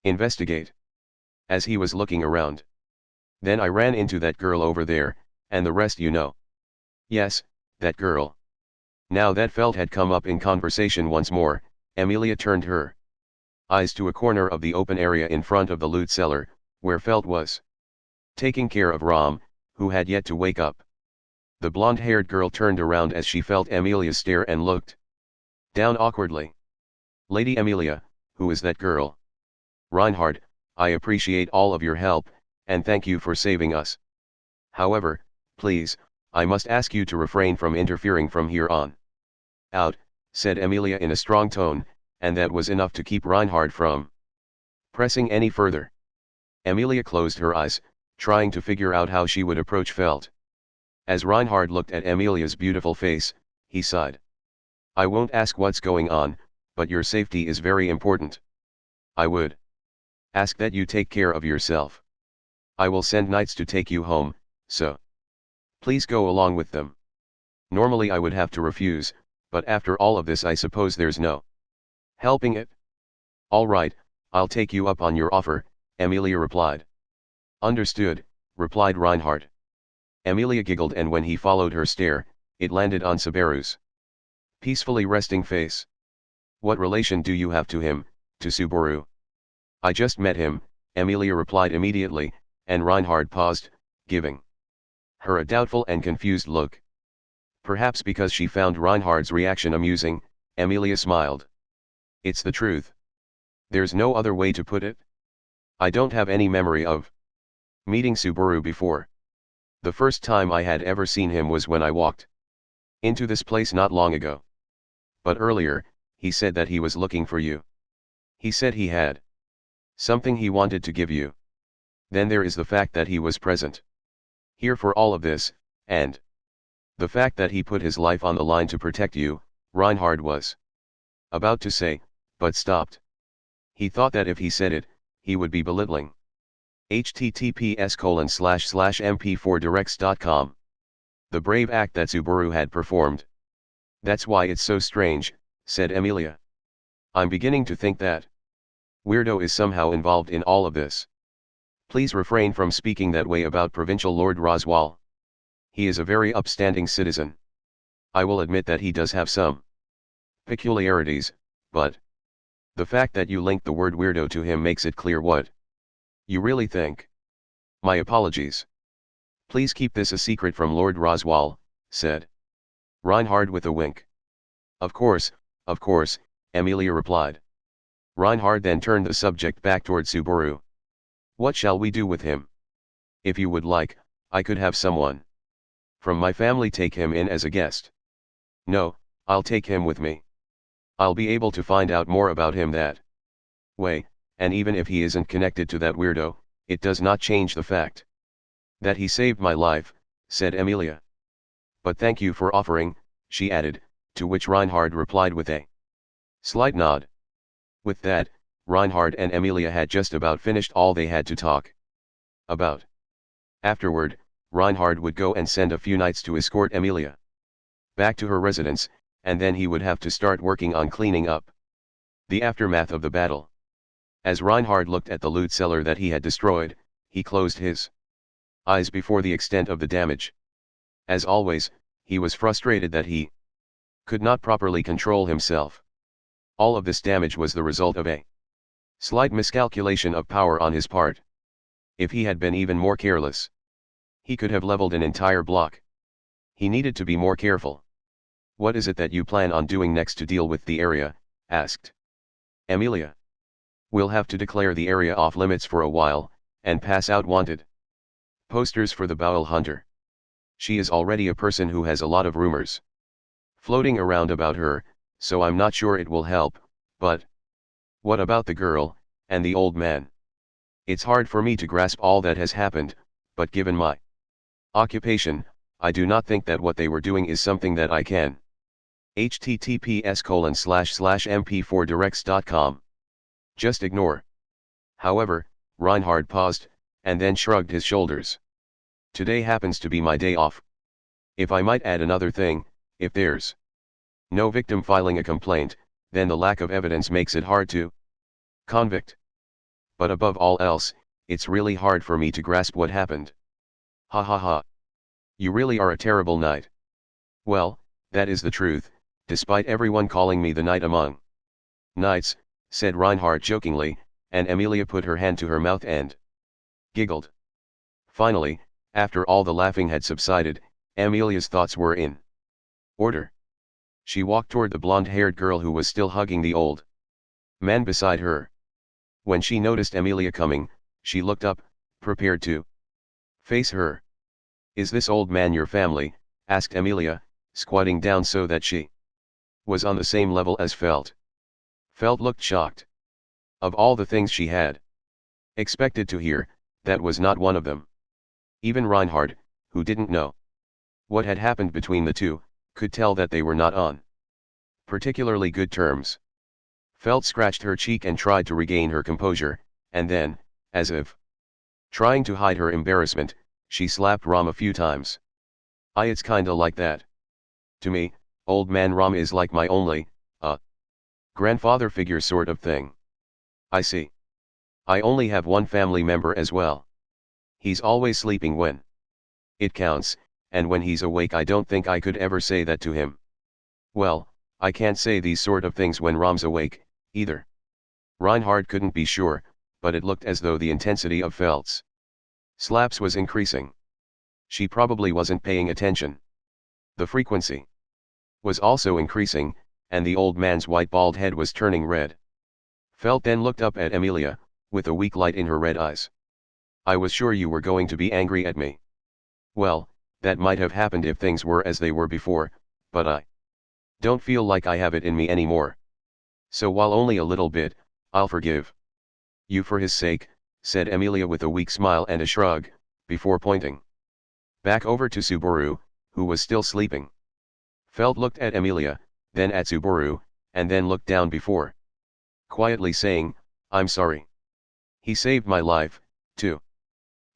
[SPEAKER 1] investigate. As he was looking around, then I ran into that girl over there, and the rest you know. Yes, that girl. Now that Felt had come up in conversation once more, Amelia turned her eyes to a corner of the open area in front of the loot cellar, where Felt was taking care of Ram, who had yet to wake up. The blonde-haired girl turned around as she felt Amelia's stare and looked down awkwardly. Lady Amelia, who is that girl? Reinhard, I appreciate all of your help, and thank you for saving us. However, please, I must ask you to refrain from interfering from here on out, said Amelia in a strong tone, and that was enough to keep Reinhard from pressing any further. Amelia closed her eyes, trying to figure out how she would approach Felt. As Reinhard looked at Amelia's beautiful face, he sighed. I won't ask what's going on, but your safety is very important. I would ask that you take care of yourself. I will send knights to take you home, so please go along with them. Normally I would have to refuse, but after all of this I suppose there's no helping it. All right, I'll take you up on your offer, Amelia replied. Understood, replied Reinhard. Amelia giggled, and when he followed her stare, it landed on Subaru's peacefully resting face. What relation do you have to him, to Subaru? I just met him, Amelia replied immediately, and Reinhard paused, giving her a doubtful and confused look. Perhaps because she found Reinhard's reaction amusing, Amelia smiled. It's the truth. There's no other way to put it. I don't have any memory of meeting Subaru before. The first time I had ever seen him was when I walked into this place not long ago. But earlier, he said that he was looking for you. He said he had something he wanted to give you. Then there is the fact that he was present here for all of this, and the fact that he put his life on the line to protect you, Reinhard was about to say, but stopped. He thought that if he said it, he would be belittling https://mp4directs.com the brave act that Subaru had performed. That's why it's so strange, said Amelia. I'm beginning to think that weirdo is somehow involved in all of this. Please refrain from speaking that way about Provincial Lord Roswell. He is a very upstanding citizen. I will admit that he does have some peculiarities, but the fact that you linked the word weirdo to him makes it clear what you really think. My apologies. Please keep this a secret from Lord Roswell, said Reinhard with a wink. Of course, Emilia replied. Reinhard then turned the subject back toward Subaru. What shall we do with him? If you would like, I could have someone from my family take him in as a guest. No, I'll take him with me. I'll be able to find out more about him that way, and even if he isn't connected to that weirdo, it does not change the fact that he saved my life, said Emilia. But thank you for offering, she added, to which Reinhard replied with a slight nod. With that, Reinhard and Emilia had just about finished all they had to talk about. Afterward, Reinhard would go and send a few knights to escort Emilia back to her residence, and then he would have to start working on cleaning up the aftermath of the battle. As Reinhard looked at the loot cellar that he had destroyed, he closed his eyes before the extent of the damage. As always, he was frustrated that he could not properly control himself. All of this damage was the result of a slight miscalculation of power on his part. If he had been even more careless, he could have leveled an entire block. He needed to be more careful. What is it that you plan on doing next to deal with the area? Asked Emilia. We'll have to declare the area off limits for a while, and pass out wanted posters for the Bowel Hunter. She is already a person who has a lot of rumors floating around about her, so I'm not sure it will help, but what about the girl, and the old man? It's hard for me to grasp all that has happened, but given my occupation, I do not think that what they were doing is something that I can. https://mp4directs.com. Just ignore. However, Reinhard paused, and then shrugged his shoulders. Today happens to be my day off. If I might add another thing, if there's no victim filing a complaint, then the lack of evidence makes it hard to convict. But above all else, it's really hard for me to grasp what happened. Ha ha ha. You really are a terrible knight. Well, that is the truth, despite everyone calling me the knight among knights, said Reinhard jokingly, and Emilia put her hand to her mouth and giggled. Finally, after all the laughing had subsided, Emilia's thoughts were in order. She walked toward the blonde-haired girl who was still hugging the old man beside her. When she noticed Emilia coming, she looked up, prepared to face her. Is this old man your family? Asked Emilia, squatting down so that she was on the same level as Felt. Felt looked shocked. Of all the things she had expected to hear, that was not one of them. Even Reinhard, who didn't know what had happened between the two, could tell that they were not on particularly good terms. Felt scratched her cheek and tried to regain her composure, and then, as if trying to hide her embarrassment, she slapped Ram a few times. It's kinda like that. To me, old man Ram is like my only, grandfather figure sort of thing. I see. I only have one family member as well. He's always sleeping when it counts, and when he's awake I don't think I could ever say that to him. Well, I can't say these sort of things when Ram's awake, either. Reinhard couldn't be sure, but it looked as though the intensity of Felt's slaps was increasing. She probably wasn't paying attention. The frequency was also increasing, and the old man's white bald head was turning red. Felt then looked up at Emilia, with a weak light in her red eyes. I was sure you were going to be angry at me. Well, that might have happened if things were as they were before, but I don't feel like I have it in me anymore. So while only a little bit, I'll forgive you for his sake, said Emilia with a weak smile and a shrug, before pointing back over to Subaru, who was still sleeping. Felt looked at Emilia, then at Subaru, and then looked down before quietly saying, I'm sorry. He saved my life, too.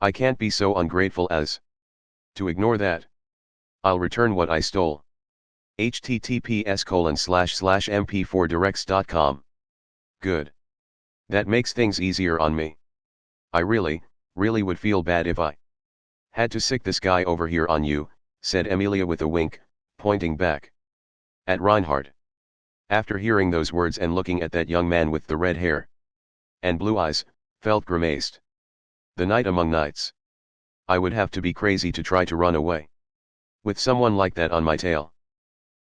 [SPEAKER 1] I can't be so ungrateful as to ignore that. I'll return what I stole. https://mp4directs.com. Good. That makes things easier on me. I really would feel bad if I had to sick this guy over here on you, said Emilia with a wink, pointing back at Reinhard. After hearing those words and looking at that young man with the red hair and blue eyes, Felt grimaced. The knight among knights. I would have to be crazy to try to run away with someone like that on my tail.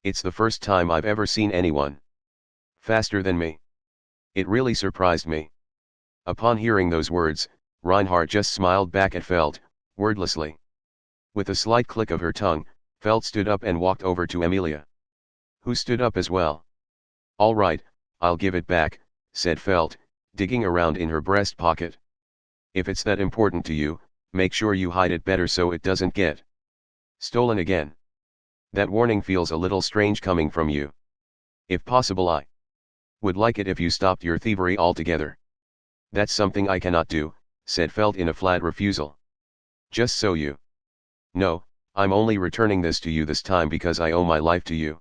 [SPEAKER 1] It's the first time I've ever seen anyone faster than me. It really surprised me. Upon hearing those words, Reinhardt just smiled back at Felt, wordlessly. With a slight click of her tongue, Felt stood up and walked over to Amelia, who stood up as well. "All right, I'll give it back," said Felt, digging around in her breast pocket. "If it's that important to you, make sure you hide it better so it doesn't get stolen again. That warning feels a little strange coming from you. If possible, I would like it if you stopped your thievery altogether." "That's something I cannot do," said Felt in a flat refusal. "Just so you know, I'm only returning this to you this time because I owe my life to you.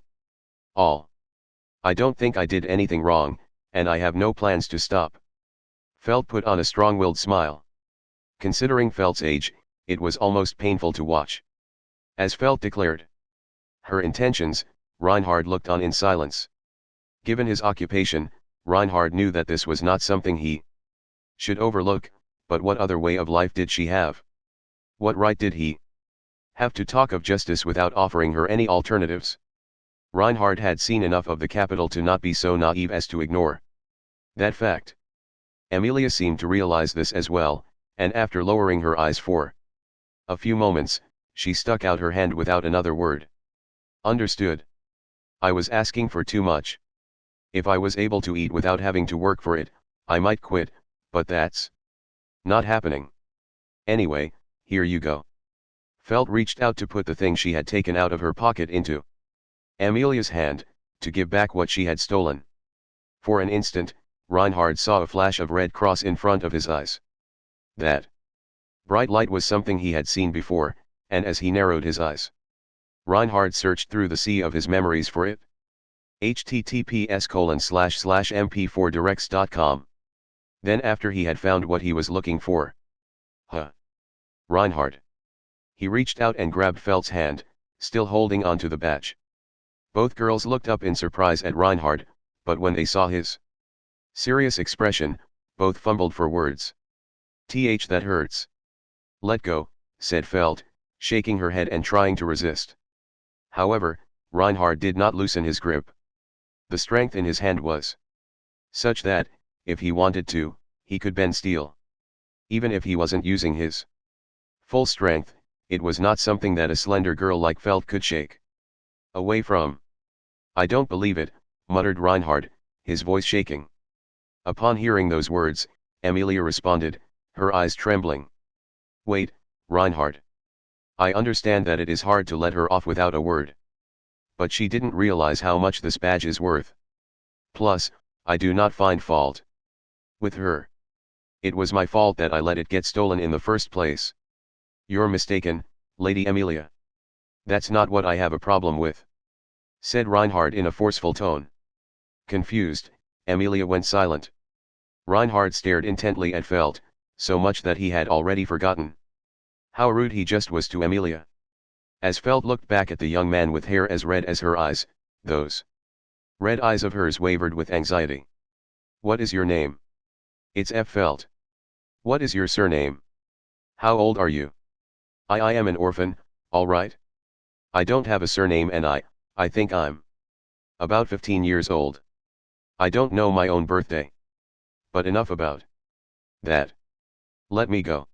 [SPEAKER 1] All. I don't think I did anything wrong, and I have no plans to stop." Felt put on a strong-willed smile. Considering Felt's age, it was almost painful to watch. As Felt declared her intentions, Reinhardt looked on in silence. Given his occupation, Reinhardt knew that this was not something he should overlook, but what other way of life did she have? What right did he have to talk of justice without offering her any alternatives? Reinhardt had seen enough of the capital to not be so naive as to ignore that fact. Amelia seemed to realize this as well, and after lowering her eyes for a few moments, she stuck out her hand without another word. "Understood. I was asking for too much. If I was able to eat without having to work for it, I might quit, but that's not happening. Anyway, here you go." Felt reached out to put the thing she had taken out of her pocket into Amelia's hand, to give back what she had stolen. For an instant, Reinhardt saw a flash of red cross in front of his eyes. That bright light was something he had seen before, and as he narrowed his eyes, Reinhardt searched through the sea of his memories for it. https://mp4directs.com. Then after he had found what he was looking for. Reinhardt. He reached out and grabbed Felt's hand, still holding onto the badge. Both girls looked up in surprise at Reinhardt, but when they saw his serious expression, both fumbled for words. That hurts." "Let go," said Felt, shaking her head and trying to resist. However, Reinhardt did not loosen his grip. The strength in his hand was such that, if he wanted to, he could bend steel. Even if he wasn't using his full strength, it was not something that a slender girl like Felt could shake away from. "I don't believe it," muttered Reinhardt, his voice shaking. Upon hearing those words, Amelia responded, her eyes trembling. "Wait, Reinhardt. I understand that it is hard to let her off without a word. But she didn't realize how much this badge is worth. Plus, I do not find fault with her. It was my fault that I let it get stolen in the first place." "You're mistaken, Lady Amelia. That's not what I have a problem with," said Reinhardt in a forceful tone. Confused, Amelia went silent. Reinhardt stared intently at Felt, so much that he had already forgotten how rude he just was to Amelia. As Felt looked back at the young man with hair as red as her eyes, those red eyes of hers wavered with anxiety. "What is your name?" "It's F. Felt." "What is your surname?" "How old are you?" I am an orphan, all right. I don't have a surname and I think I'm about 15 years old. I don't know my own birthday. But enough about that. Let me go."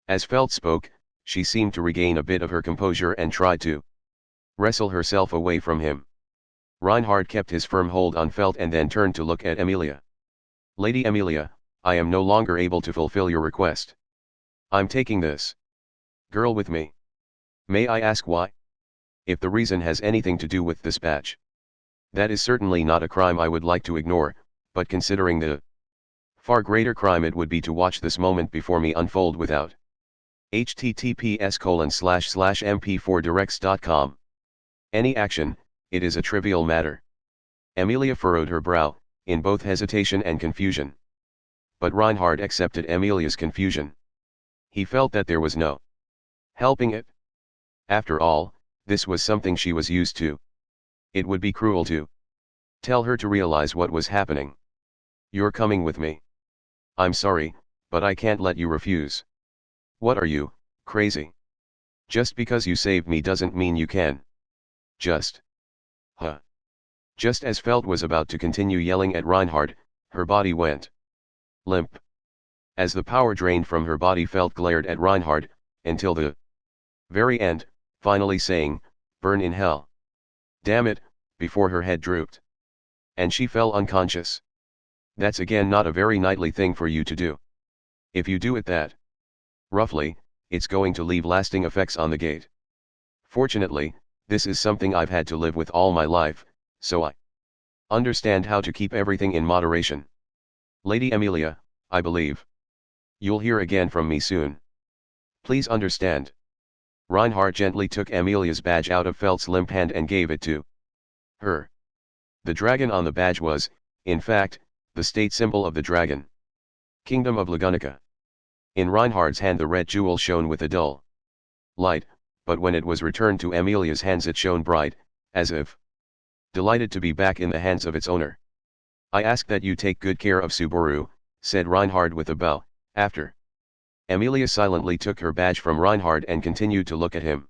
[SPEAKER 1] As Felt spoke, she seemed to regain a bit of her composure and tried to wrestle herself away from him. Reinhardt kept his firm hold on Felt and then turned to look at Amelia. "Lady Amelia, I am no longer able to fulfill your request. I'm taking this girl with me. May I ask why? If the reason has anything to do with this badge. That is certainly not a crime I would like to ignore, but considering the far greater crime it would be to watch this moment before me unfold without. https://mp4directs.com. Any action, it is a trivial matter." Amelia furrowed her brow, in both hesitation and confusion. But Reinhardt accepted Amelia's confusion. He felt that there was no helping it. After all, this was something she was used to. It would be cruel to tell her to realize what was happening. "You're coming with me. I'm sorry, but I can't let you refuse." "What are you, crazy? Just because you saved me doesn't mean you can just Huh. Just as Feld was about to continue yelling at Reinhard, her body went limp. As the power drained from her body, Feld glared at Reinhard, until the very end, finally saying, "Burn in hell. Damn it," before her head drooped. And she fell unconscious. That's again not a very knightly thing for you to do. If you do it that roughly, it's going to leave lasting effects on the gate. Fortunately, this is something I've had to live with all my life, so I understand how to keep everything in moderation. Lady Amelia, I believe you'll hear again from me soon. Please understand." Reinhard gently took Amelia's badge out of Feld's limp hand and gave it to her. The dragon on the badge was, in fact, the state symbol of the dragon kingdom of Lagunica. In Reinhard's hand the red jewel shone with a dull light, but when it was returned to Amelia's hands it shone bright, as if delighted to be back in the hands of its owner. "I ask that you take good care of Subaru," said Reinhard with a bow, after. Amelia silently took her badge from Reinhard and continued to look at him.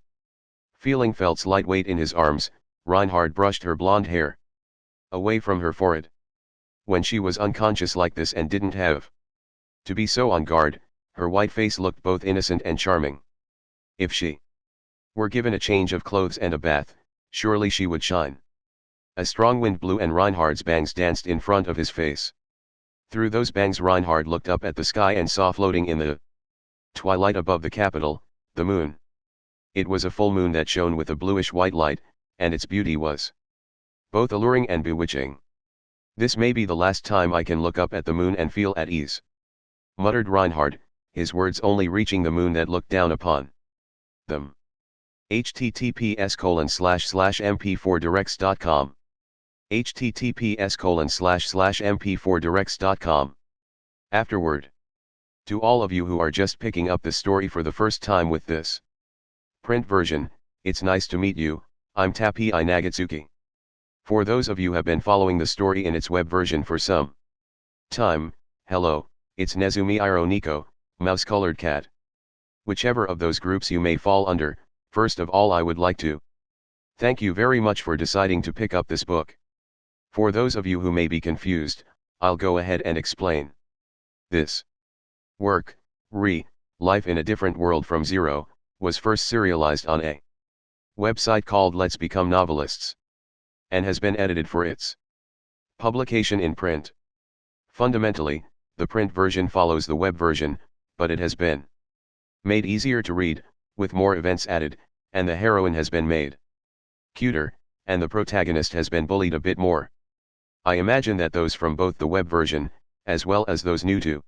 [SPEAKER 1] Feeling Feld's light weight in his arms, Reinhard brushed her blonde hair away from her forehead. When she was unconscious like this and didn't have to be so on guard, her white face looked both innocent and charming. If she were given a change of clothes and a bath, surely she would shine. A strong wind blew and Reinhard's bangs danced in front of his face. Through those bangs Reinhard looked up at the sky and saw floating in the twilight above the capital, the moon. It was a full moon that shone with a bluish-white light, and its beauty was both alluring and bewitching. "This may be the last time I can look up at the moon and feel at ease," muttered Reinhard, his words only reaching the moon that looked down upon them. https://mp4directs.com https://mp4directs.com Afterward. To all of you who are just picking up this story for the first time with this print version, it's nice to meet you. I'm Tappy Nagatsuki. For those of you who have been following the story in its web version for some time, hello, it's Nezumi Ironiko, mouse-colored cat. Whichever of those groups you may fall under, first of all I would like to thank you very much for deciding to pick up this book. For those of you who may be confused, I'll go ahead and explain. This work, Life in a Different World from Zero, was first serialized on a website called Let's Become Novelists, and has been edited for its publication in print. Fundamentally, the print version follows the web version, but it has been made easier to read, with more events added, and the heroine has been made cuter, and the protagonist has been bullied a bit more. I imagine that those from both the web version, as well as those new to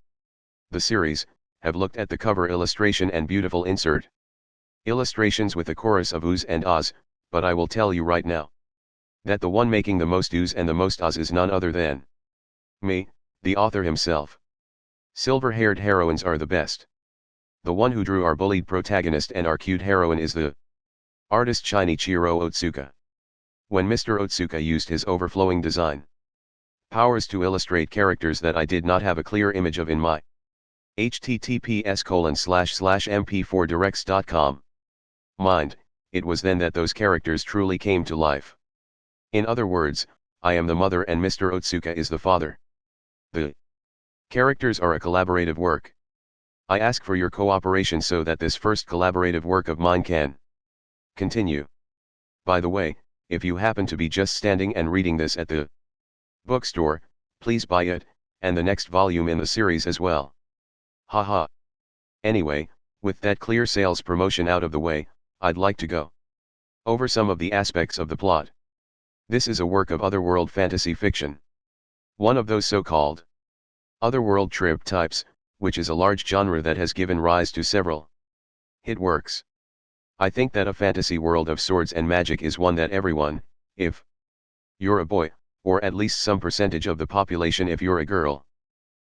[SPEAKER 1] the series, have looked at the cover illustration and beautiful insert illustrations with a chorus of oohs and ahs, but I will tell you right now that the one making the most oohs and the most ahs is none other than me, the author himself. Silver-haired heroines are the best. The one who drew our bullied protagonist and our cute heroine is the artist Shinichiro Otsuka. When Mr. Otsuka used his overflowing design powers to illustrate characters that I did not have a clear image of in my https://mp4directs.com mind, it was then that those characters truly came to life. In other words, I am the mother and Mr. Otsuka is the father. The characters are a collaborative work. I ask for your cooperation so that this first collaborative work of mine can continue. By the way, if you happen to be just standing and reading this at the bookstore, please buy it, and the next volume in the series as well. Haha. Anyway, with that clear sales promotion out of the way, I'd like to go over some of the aspects of the plot. This is a work of otherworld fantasy fiction. One of those so-called otherworld trip types, which is a large genre that has given rise to several hit works. I think that a fantasy world of swords and magic is one that everyone, if you're a boy, or at least some percentage of the population if you're a girl,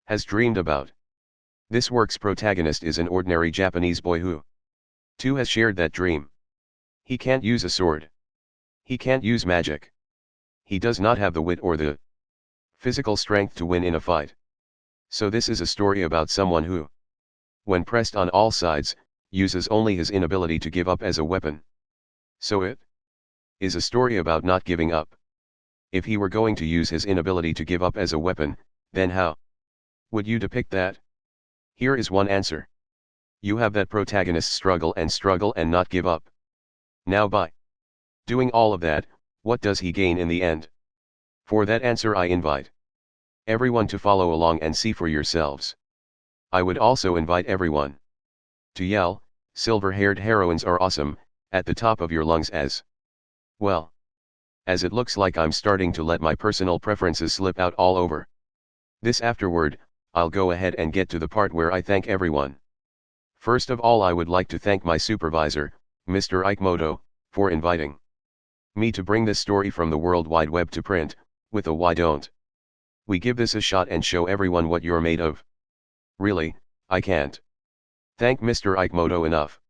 [SPEAKER 1] has dreamed about. This work's protagonist is an ordinary Japanese boy who, too, has shared that dream. He can't use a sword. He can't use magic. He does not have the wit or the physical strength to win in a fight. So this is a story about someone who, when pressed on all sides, uses only his inability to give up as a weapon. So it is a story about not giving up. If he were going to use his inability to give up as a weapon, then how would you depict that? Here is one answer. You have that protagonist struggle and not give up. Now by doing all of that, what does he gain in the end? For that answer I invite everyone to follow along and see for yourselves. I would also invite everyone to yell, "Silver-haired heroines are awesome," at the top of your lungs as well. As it looks like I'm starting to let my personal preferences slip out all over this afterward, I'll go ahead and get to the part where I thank everyone. First of all, I would like to thank my supervisor, Mr. Ikemoto, for inviting me to bring this story from the World Wide Web to print, with a why don't we give this a shot and show everyone what you're made of. Really, I can't thank Mr. Ikemoto enough.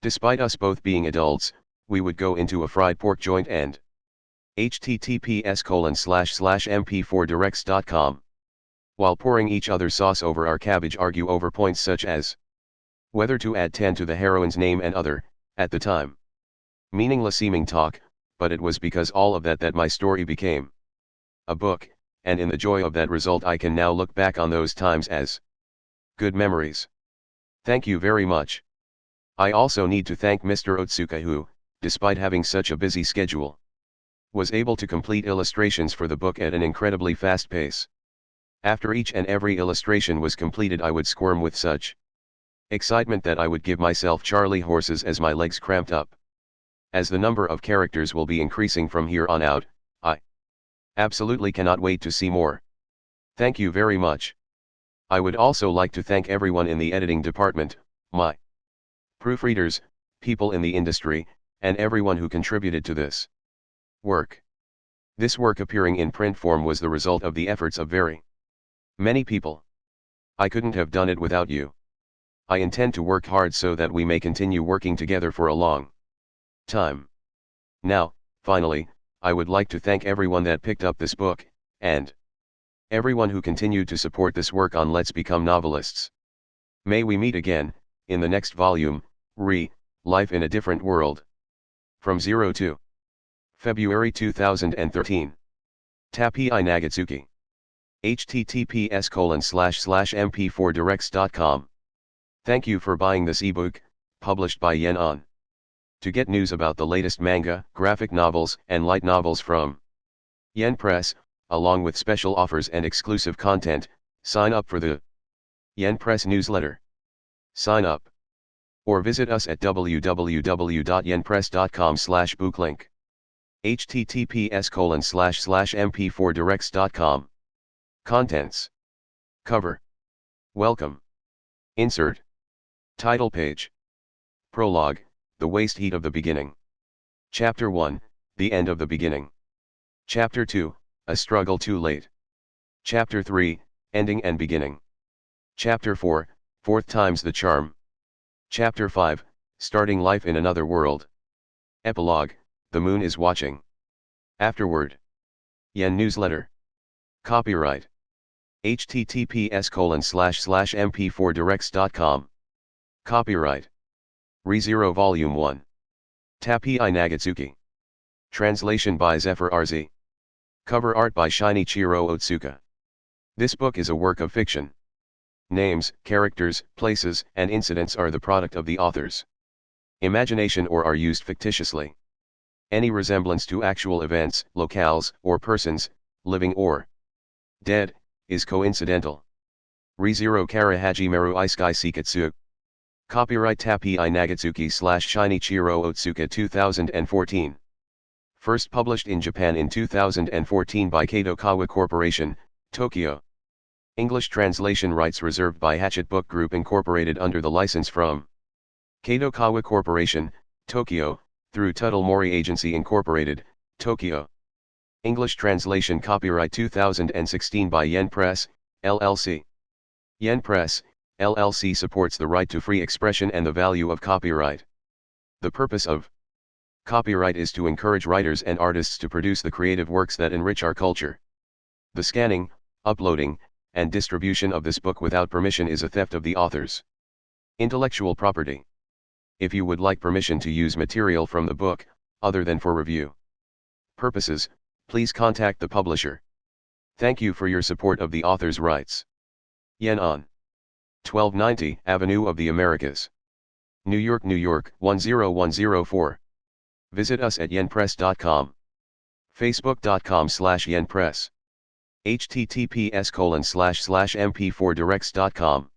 [SPEAKER 1] Despite us both being adults, we would go into a fried pork joint and https://mp4directs.com while pouring each other's sauce over our cabbage, argue over points such as whether to add 10 to the heroine's name and other, at the time, meaningless seeming talk, but it was because all of that my story became a book, and in the joy of that result I can now look back on those times as good memories. Thank you very much. I also need to thank Mr. Otsuka who, despite having such a busy schedule, was able to complete illustrations for the book at an incredibly fast pace. After each and every illustration was completed I would squirm with such excitement that I would give myself Charlie horses as my legs cramped up. As the number of characters will be increasing from here on out, I absolutely cannot wait to see more. Thank you very much. I would also like to thank everyone in the editing department, my proofreaders, people in the industry, and everyone who contributed to this work. This work appearing in print form was the result of the efforts of very many people. I couldn't have done it without you. I intend to work hard so that we may continue working together for a long time. Now, finally, I would like to thank everyone that picked up this book, and everyone who continued to support this work on Let's Become Novelists. May we meet again, in the next volume, Life in a Different World. From 0 to February 2013. Tappei Nagatsuki. https://mp4directs.com. Thank you for buying this ebook, published by Yen On. To get news about the latest manga, graphic novels, and light novels from Yen Press, along with special offers and exclusive content, sign up for the Yen Press newsletter. Sign up. Or visit us at www.yenpress.com/booklink. https://mp4directs.com. Contents. Cover. Welcome. Insert. Title page. Prologue, The Waste Heat of the Beginning. Chapter 1, The End of the Beginning. Chapter 2, A Struggle Too Late. Chapter 3, Ending and Beginning. Chapter 4, Fourth Time's the Charm. Chapter 5, Starting Life in Another World. Epilogue, The Moon is Watching. Afterword. Yen Newsletter. Copyright. https://mp4directs.com. Copyright. ReZero Volume 1. Tappei Nagatsuki. Translation by Zephyr RZ. Cover art by Shinichiro Otsuka. This book is a work of fiction. Names, characters, places, and incidents are the product of the author's imagination or are used fictitiously. Any resemblance to actual events, locales, or persons, living or dead, is coincidental. ReZero Karahaji Meru Iskai Sikatsu. Copyright Tappei Nagatsuki/Shinichiro Otsuka 2014. First published in Japan in 2014 by Kadokawa Corporation, Tokyo. English translation rights reserved by Hachette Book Group Incorporated under the license from Kadokawa Corporation, Tokyo, through Tuttle Mori Agency Incorporated, Tokyo. English translation copyright 2016 by Yen Press, LLC. Yen Press, LLC supports the right to free expression and the value of copyright. The purpose of copyright is to encourage writers and artists to produce the creative works that enrich our culture. The scanning, uploading, and distribution of this book without permission is a theft of the author's intellectual property. If you would like permission to use material from the book, other than for review purposes, please contact the publisher. Thank you for your support of the author's rights. Yen on 1290 Avenue of the Americas, New York, New York 10104. Visit us at yenpress.com. Facebook.com/yenpress. https://mp4directs.com.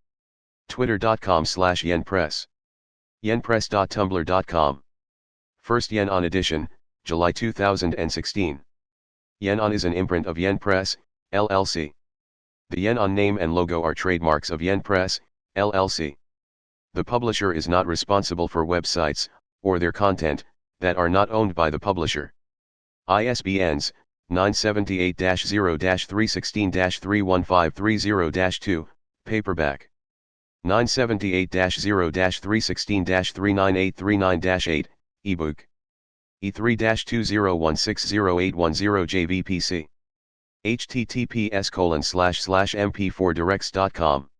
[SPEAKER 1] Twitter.com/yenpress. yenpress.tumblr.com. First Yen On edition, July 2016. Yen On is an imprint of Yen Press, LLC. The Yen On name and logo are trademarks of Yen Press, LLC. The publisher is not responsible for websites, or their content, that are not owned by the publisher. ISBNs, 978-0-316-31530-2, paperback. 978-0-316-39839-8, ebook. E3-20160810 JVPC. https://mp4directs.com